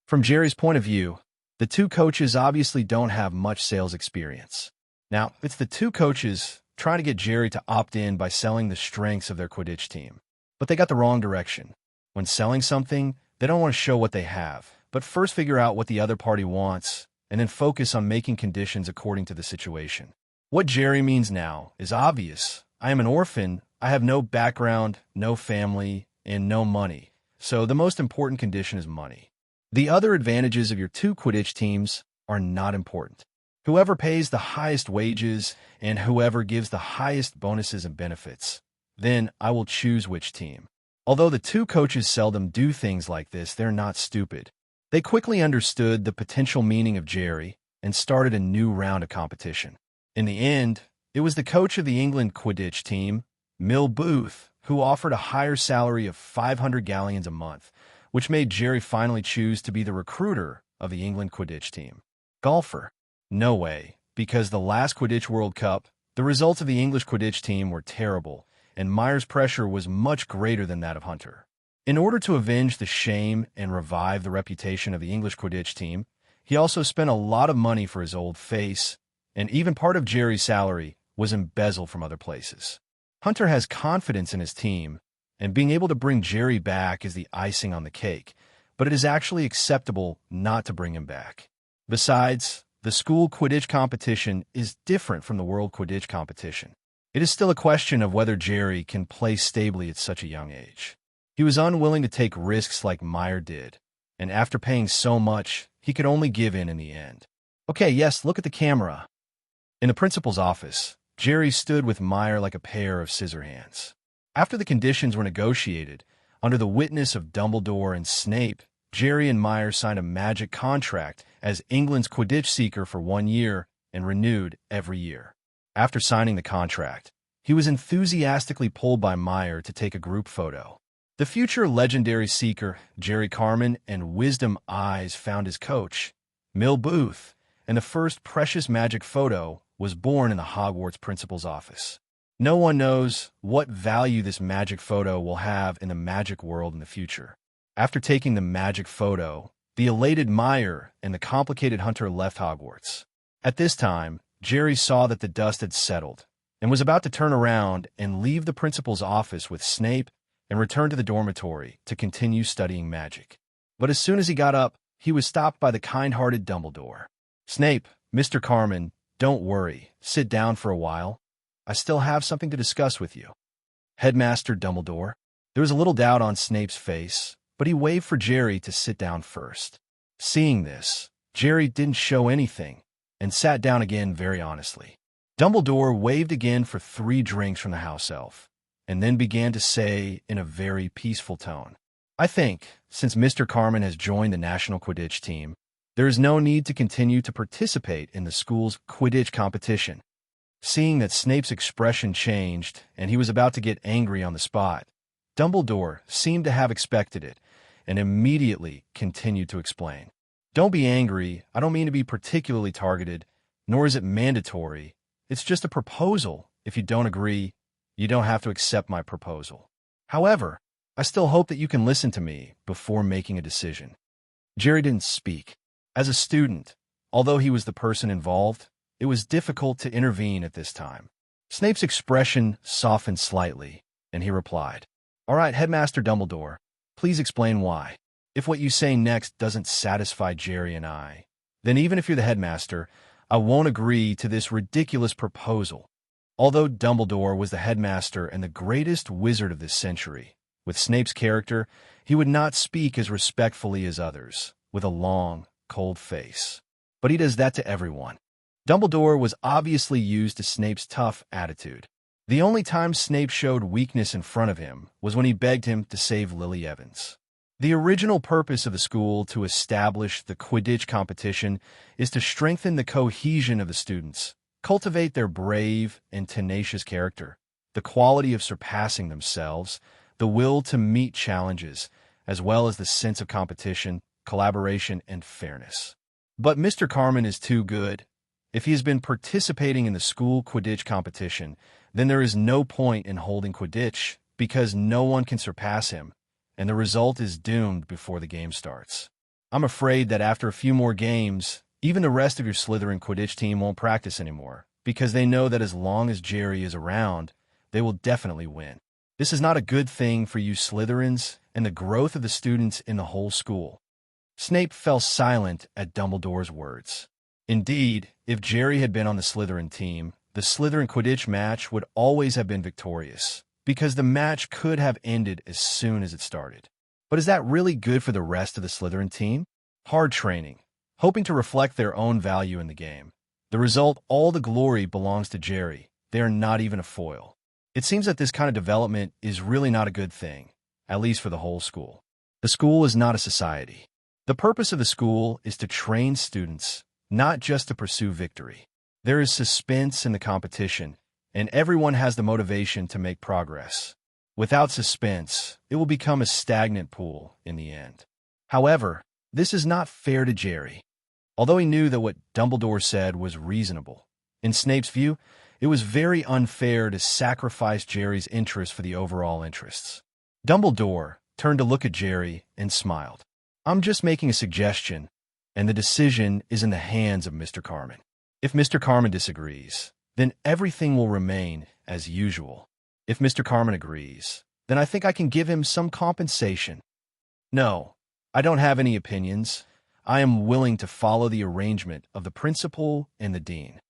From Jerry's point of view, the two coaches obviously don't have much sales experience. Now, it's the two coaches trying to get Jerry to opt in by selling the strengths of their Quidditch team. But they got the wrong direction. When selling something, they don't want to show what they have, but first figure out what the other party wants, and then focus on making conditions according to the situation. What Jerry means now is obvious. I am an orphan, I have no background, no family, and no money, so the most important condition is money. The other advantages of your two Quidditch teams are not important. Whoever pays the highest wages and whoever gives the highest bonuses and benefits, then I will choose which team. Although the two coaches seldom do things like this, they're not stupid. They quickly understood the potential meaning of Jerry and started a new round of competition. In the end, it was the coach of the England Quidditch team, Mill Booth, who offered a higher salary of 500 galleons a month, which made Jerry finally choose to be the recruiter of the England Quidditch team. Golfer? No way, because the last Quidditch World Cup, the results of the English Quidditch team were terrible, and Meyer's pressure was much greater than that of Hunter. In order to avenge the shame and revive the reputation of the English Quidditch team, he also spent a lot of money for his old face, and even part of Jerry's salary was embezzled from other places. Hunter has confidence in his team, and being able to bring Jerry back is the icing on the cake, but it is actually acceptable not to bring him back. Besides, the school Quidditch competition is different from the World Quidditch competition. It is still a question of whether Jerry can play stably at such a young age. He was unwilling to take risks like Meyer did, and after paying so much, he could only give in the end. Okay, yes, look at the camera. In the principal's office, Jerry stood with Meyer like a pair of scissor hands. After the conditions were negotiated, under the witness of Dumbledore and Snape, Jerry and Meyer signed a magic contract as England's Quidditch seeker for 1 year and renewed every year. After signing the contract, he was enthusiastically pulled by Meyer to take a group photo. The future legendary seeker, Jerry Carmen, and Wisdom Eyes found his coach, Mill Booth, and the first precious magic photo was born in the Hogwarts principal's office. No one knows what value this magic photo will have in the magic world in the future. After taking the magic photo, the elated Meyer and the complicated Hunter left Hogwarts. At this time, Jerry saw that the dust had settled and was about to turn around and leave the principal's office with Snape and return to the dormitory to continue studying magic. But as soon as he got up, he was stopped by the kind-hearted Dumbledore. "Snape, Mr. Carmen, don't worry. Sit down for a while. I still have something to discuss with you." "Headmaster Dumbledore." There was a little doubt on Snape's face, but he waved for Jerry to sit down first. Seeing this, Jerry didn't show anything and sat down again very honestly. Dumbledore waved again for 3 drinks from the house elf, and then began to say in a very peaceful tone, "I think, since Mr. Carmen has joined the National Quidditch team, there is no need to continue to participate in the school's Quidditch competition." Seeing that Snape's expression changed and he was about to get angry on the spot, Dumbledore seemed to have expected it and immediately continued to explain. "Don't be angry. I don't mean to be particularly targeted, nor is it mandatory. It's just a proposal. If you don't agree, you don't have to accept my proposal. However, I still hope that you can listen to me before making a decision." Jerry didn't speak. As a student, although he was the person involved, it was difficult to intervene at this time. Snape's expression softened slightly, and he replied, "All right, Headmaster Dumbledore, please explain why. If what you say next doesn't satisfy Jerry and I, then even if you're the headmaster, I won't agree to this ridiculous proposal." Although Dumbledore was the headmaster and the greatest wizard of this century, with Snape's character, he would not speak as respectfully as others, with a long, cold face. But he does that to everyone. Dumbledore was obviously used to Snape's tough attitude. The only time Snape showed weakness in front of him was when he begged him to save Lily Evans. The original purpose of the school to establish the Quidditch competition is to strengthen the cohesion of the students, cultivate their brave and tenacious character, the quality of surpassing themselves, the will to meet challenges, as well as the sense of competition, collaboration, and fairness. But Mr. Carmen is too good. If he has been participating in the school Quidditch competition, then there is no point in holding Quidditch because no one can surpass him, and the result is doomed before the game starts. I'm afraid that after a few more games, even the rest of your Slytherin Quidditch team won't practice anymore, because they know that as long as Jerry is around, they will definitely win. This is not a good thing for you Slytherins and the growth of the students in the whole school. Snape fell silent at Dumbledore's words. Indeed, if Jerry had been on the Slytherin team, the Slytherin Quidditch match would always have been victorious, because the match could have ended as soon as it started. But is that really good for the rest of the Slytherin team? Hard training, hoping to reflect their own value in the game. The result, all the glory belongs to Jerry. They are not even a foil. It seems that this kind of development is really not a good thing, at least for the whole school. The school is not a society. The purpose of the school is to train students, not just to pursue victory. There is suspense in the competition, and everyone has the motivation to make progress. Without suspense, it will become a stagnant pool in the end. However, this is not fair to Jerry. Although he knew that what Dumbledore said was reasonable, in Snape's view, it was very unfair to sacrifice Jerry's interests for the overall interests. Dumbledore turned to look at Jerry and smiled. I'm just making a suggestion, and the decision is in the hands of Mr. Carmen. If Mr. Carmen disagrees, then everything will remain as usual. If Mr. Carmen agrees, then I think I can give him some compensation. No, I don't have any opinions. I am willing to follow the arrangement of the principal and the dean.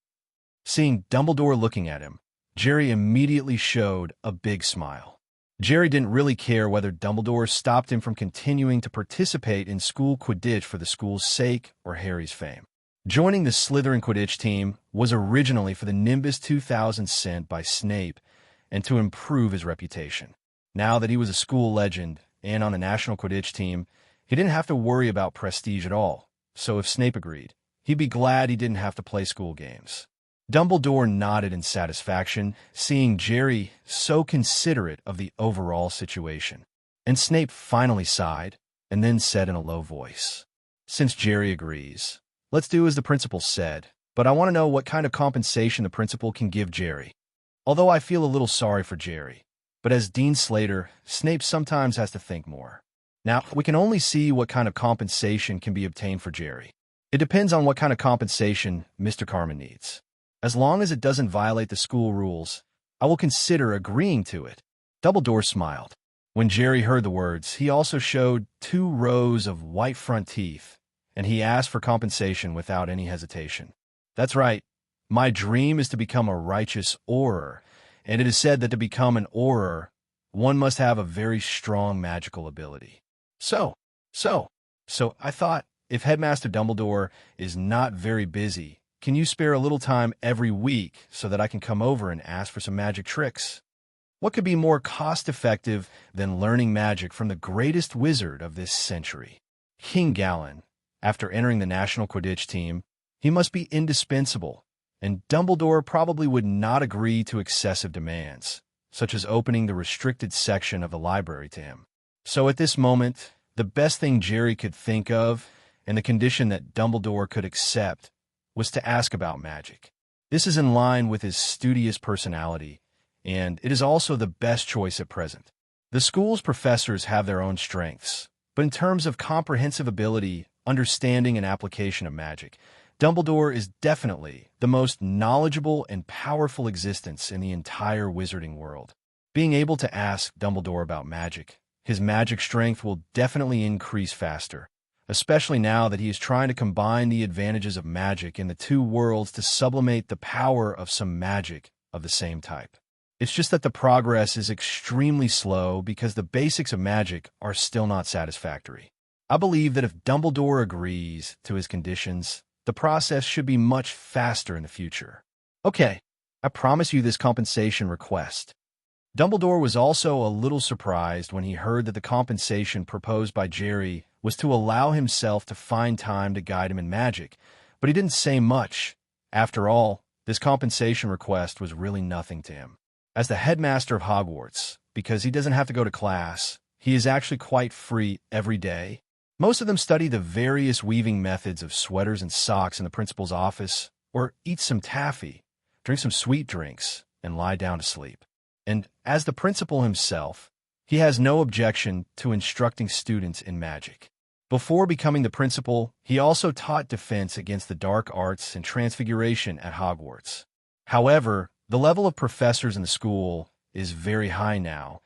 Seeing Dumbledore looking at him, Jerry immediately showed a big smile. Jerry didn't really care whether Dumbledore stopped him from continuing to participate in school Quidditch for the school's sake or Harry's fame. Joining the Slytherin Quidditch team was originally for the Nimbus 2000 sent by Snape and to improve his reputation. Now that he was a school legend and on a national Quidditch team, he didn't have to worry about prestige at all, so if Snape agreed, he'd be glad he didn't have to play school games. Dumbledore nodded in satisfaction, seeing Jerry so considerate of the overall situation. And Snape finally sighed, and then said in a low voice, "Since Jerry agrees, let's do as the principal said, but I want to know what kind of compensation the principal can give Jerry. Although I feel a little sorry for Jerry, but as Dean Slater, Snape sometimes has to think more. Now, we can only see what kind of compensation can be obtained for Jerry. It depends on what kind of compensation Mr. Carmen needs. As long as it doesn't violate the school rules, I will consider agreeing to it." Dumbledore smiled. When Jerry heard the words, he also showed 2 rows of white front teeth, and he asked for compensation without any hesitation. "That's right. My dream is to become a righteous Auror, and it is said that to become an Auror, one must have a very strong magical ability. So I thought, if Headmaster Dumbledore is not very busy, can you spare a little time every week so that I can come over and ask for some magic tricks? What could be more cost-effective than learning magic from the greatest wizard of this century? King Gallen, after entering the National Quidditch team, he must be indispensable, and Dumbledore probably would not agree to excessive demands, such as opening the restricted section of the library to him. So at this moment, the best thing Jerry could think of, and the condition that Dumbledore could accept, was to ask about magic. This is in line with his studious personality, and it is also the best choice at present. The school's professors have their own strengths, but in terms of comprehensive ability, understanding, and application of magic, Dumbledore is definitely the most knowledgeable and powerful existence in the entire wizarding world. Being able to ask Dumbledore about magic, his magic strength will definitely increase faster, especially now that he is trying to combine the advantages of magic in the 2 worlds to sublimate the power of some magic of the same type. It's just that the progress is extremely slow because the basics of magic are still not satisfactory. I believe that if Dumbledore agrees to his conditions, the process should be much faster in the future. Okay, I promise you this compensation request. Dumbledore was also a little surprised when he heard that the compensation proposed by Jerry was to allow himself to find time to guide him in magic, but he didn't say much. After all, this compensation request was really nothing to him. As the headmaster of Hogwarts, because he doesn't have to go to class, he is actually quite free every day. Most of them study the various weaving methods of sweaters and socks in the principal's office, or eat some taffy, drink some sweet drinks, and lie down to sleep. And as the principal himself, he has no objection to instructing students in magic. Before becoming the principal, he also taught defense against the dark arts and transfiguration at Hogwarts. However, the level of professors in the school is very high now,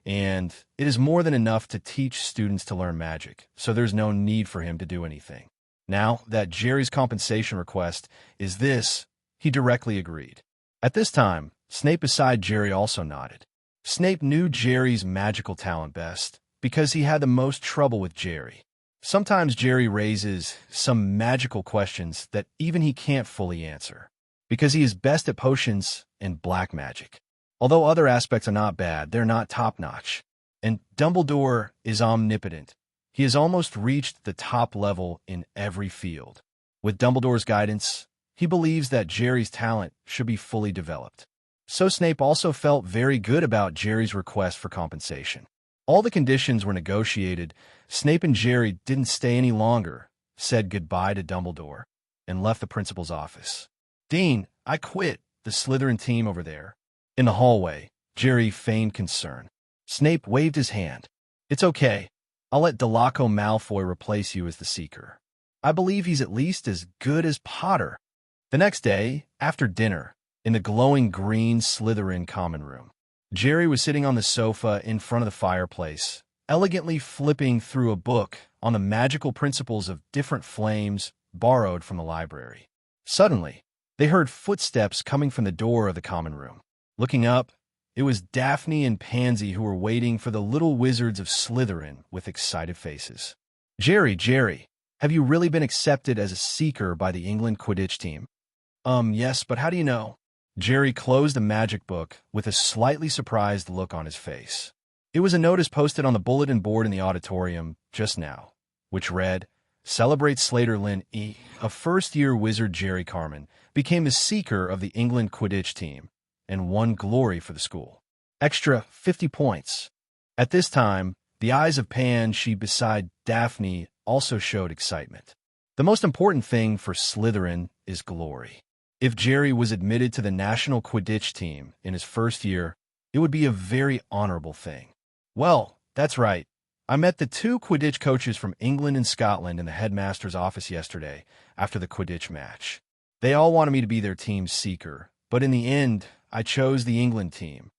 and it is more than enough to teach students to learn magic, so there's no need for him to do anything. Now that Jerry's compensation request is this, he directly agreed. At this time, Snape beside Jerry also nodded. Snape knew Jerry's magical talent best, because he had the most trouble with Jerry. Sometimes Jerry raises some magical questions that even he can't fully answer, because he is best at potions and black magic. Although other aspects are not bad, they're not top-notch. And Dumbledore is omnipotent. He has almost reached the top level in every field. With Dumbledore's guidance, he believes that Jerry's talent should be fully developed. So Snape also felt very good about Jerry's request for compensation. All the conditions were negotiated. Snape and Jerry didn't stay any longer, said goodbye to Dumbledore, and left the principal's office. "Dean, I quit the Slytherin team over there." In the hallway, Jerry feigned concern. Snape waved his hand. "It's okay. I'll let Draco Malfoy replace you as the Seeker. I believe he's at least as good as Potter." The next day, after dinner, in the glowing green Slytherin common room, Jerry was sitting on the sofa in front of the fireplace, elegantly flipping through a book on the magical principles of different flames borrowed from the library. Suddenly, they heard footsteps coming from the door of the common room. Looking up, it was Daphne and Pansy who were waiting for the little wizards of Slytherin with excited faces. Jerry, have you really been accepted as a Seeker by the England Quidditch team?" Yes, but how do you know?" Jerry closed the magic book with a slightly surprised look on his face. It was a notice posted on the bulletin board in the auditorium just now, which read, "Celebrate Slater Lynn E. A first-year wizard Jerry Carmen became the Seeker of the England Quidditch team and won glory for the school. Extra 50 points. At this time, the eyes of Pansy beside Daphne also showed excitement. The most important thing for Slytherin is glory. If Jerry was admitted to the national Quidditch team in his first year, it would be a very honorable thing. "Well, that's right. I met the 2 Quidditch coaches from England and Scotland in the headmaster's office yesterday after the Quidditch match. They all wanted me to be their team's Seeker, but in the end, I chose the England team."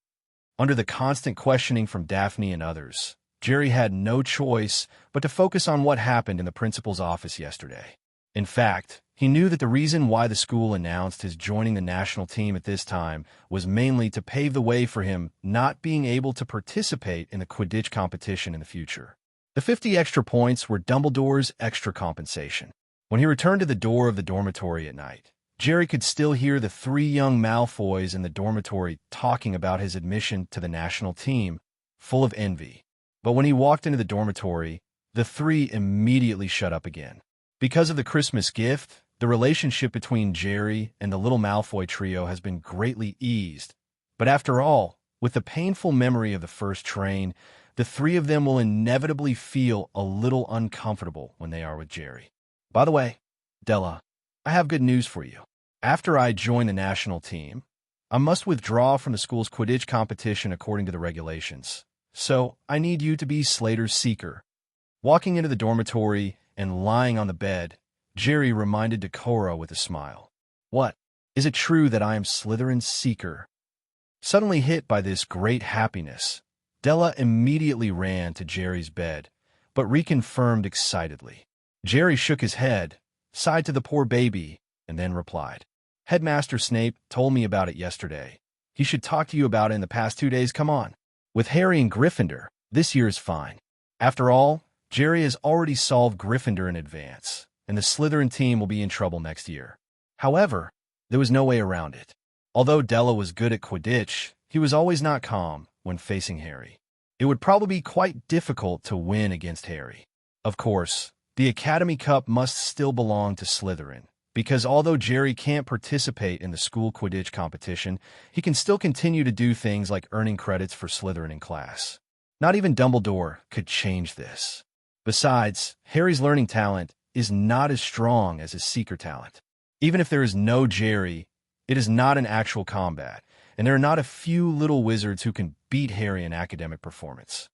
Under the constant questioning from Daphne and others, Jerry had no choice but to focus on what happened in the principal's office yesterday. In fact, he knew that the reason why the school announced his joining the national team at this time was mainly to pave the way for him not being able to participate in the Quidditch competition in the future. The 50 extra points were Dumbledore's extra compensation. When he returned to the door of the dormitory at night, Jerry could still hear the 3 young Malfoys in the dormitory talking about his admission to the national team, full of envy. But when he walked into the dormitory, the 3 immediately shut up again. Because of the Christmas gift, the relationship between Jerry and the little Malfoy trio has been greatly eased. But after all, with the painful memory of the first train, the 3 of them will inevitably feel a little uncomfortable when they are with Jerry. By the way, Della, I have good news for you. After I join the national team, I must withdraw from the school's Quidditch competition according to the regulations. So I need you to be Slater's Seeker. Walking into the dormitory and lying on the bed, Jerry reminded Decora with a smile. "What? Is it true that I am Slytherin's Seeker?" Suddenly hit by this great happiness, Della immediately ran to Jerry's bed, but reconfirmed excitedly. Jerry shook his head, sighed to the poor baby, and then replied, "Headmaster Snape told me about it yesterday. He should talk to you about it in the past 2 days. Come on. With Harry and Gryffindor, this year is fine. After all, Jerry has already solved Gryffindor in advance, and the Slytherin team will be in trouble next year." However, there was no way around it. Although Della was good at Quidditch, he was always not calm when facing Harry. It would probably be quite difficult to win against Harry. Of course, the Academy Cup must still belong to Slytherin, because although Jerry can't participate in the school Quidditch competition, he can still continue to do things like earning credits for Slytherin in class. Not even Dumbledore could change this. Besides, Harry's learning talent is not as strong as his Seeker talent. Even if there is no Jerry, it is not an actual combat, and there are not a few little wizards who can beat Harry in academic performance.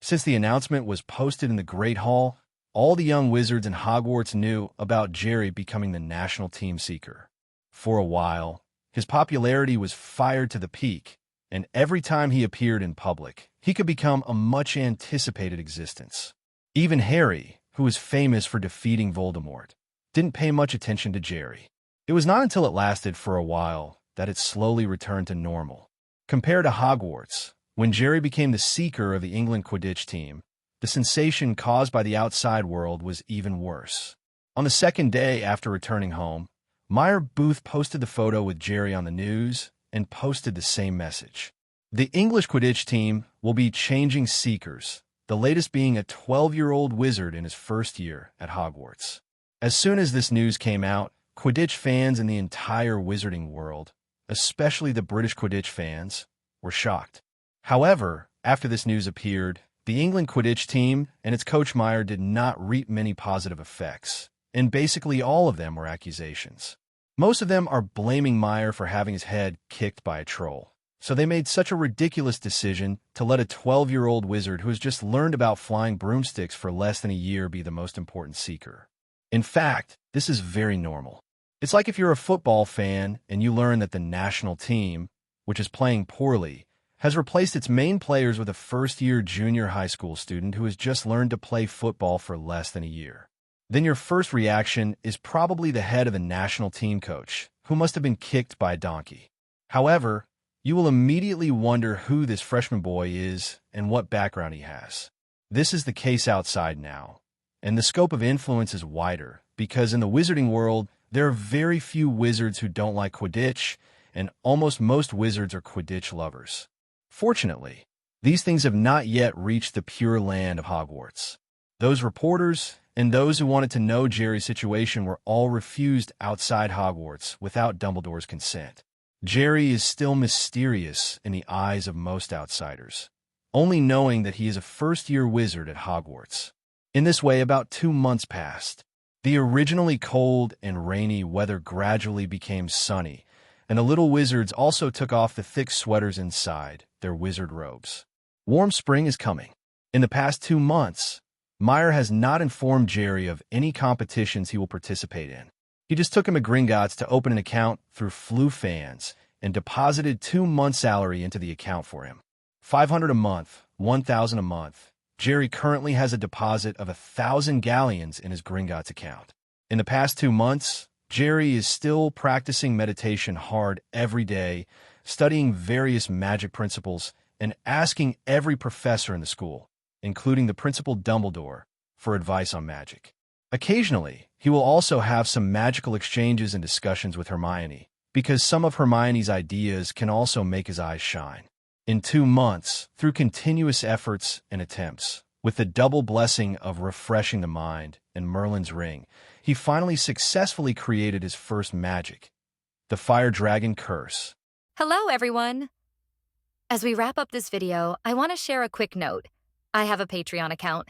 Since the announcement was posted in the Great Hall, all the young wizards in Hogwarts knew about Jerry becoming the national team Seeker. For a while, his popularity was fired to the peak, and every time he appeared in public, he could become a much-anticipated existence. Even Harry, who was famous for defeating Voldemort, didn't pay much attention to Jerry. It was not until it lasted for a while that it slowly returned to normal. Compared to Hogwarts, when Jerry became the Seeker of the England Quidditch team, the sensation caused by the outside world was even worse. On the second day after returning home, Meyer Booth posted the photo with Jerry on the news and posted the same message. The English Quidditch team will be changing seekers, the latest being a 12-year-old wizard in his first year at Hogwarts. As soon as this news came out, Quidditch fans in the entire wizarding world, especially the British Quidditch fans, were shocked. However, after this news appeared, the England Quidditch team and its coach Meyer did not reap many positive effects, and basically all of them were accusations. Most of them are blaming Meyer for having his head kicked by a troll. So they made such a ridiculous decision to let a 12-year-old wizard who has just learned about flying broomsticks for less than a year be the most important seeker. In fact, this is very normal. It's like if you're a football fan and you learn that the national team, which is playing poorly, has replaced its main players with a first-year junior high school student who has just learned to play football for less than a year. Then your first reaction is probably the head of the national team coach, who must have been kicked by a donkey. However, you will immediately wonder who this freshman boy is and what background he has. This is the case outside now, and the scope of influence is wider, because in the wizarding world, there are very few wizards who don't like Quidditch, and almost most wizards are Quidditch lovers. Fortunately, these things have not yet reached the pure land of Hogwarts. Those reporters and those who wanted to know Jerry's situation were all refused outside Hogwarts without Dumbledore's consent. Jerry is still mysterious in the eyes of most outsiders, only knowing that he is a first-year wizard at Hogwarts. In this way, about 2 months passed. The originally cold and rainy weather gradually became sunny, and the little wizards also took off the thick sweaters inside their wizard robes. Warm spring is coming. In the past 2 months, Meyer has not informed Jerry of any competitions he will participate in. He just took him to Gringotts to open an account through FluFans and deposited 2 months' salary into the account for him. $500 a month, $1,000 a month. Jerry currently has a deposit of 1,000 galleons in his Gringotts account. In the past 2 months, Jerry is still practicing meditation hard every day, studying various magic principles, and asking every professor in the school, including the Principal Dumbledore, for advice on magic. Occasionally, he will also have some magical exchanges and discussions with Hermione, because some of Hermione's ideas can also make his eyes shine. In 2 months, through continuous efforts and attempts, with the double blessing of refreshing the mind and Merlin's ring, he finally successfully created his first magic, the Fire Dragon Curse. Hello, everyone! As we wrap up this video, I want to share a quick note. I have a Patreon account.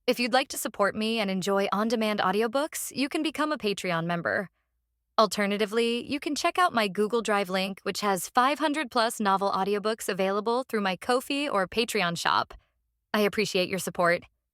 If you'd like to support me and enjoy on-demand audiobooks, you can become a Patreon member. Alternatively, you can check out my Google Drive link, which has 500-plus novel audiobooks available through my Ko-fi or Patreon shop. I appreciate your support.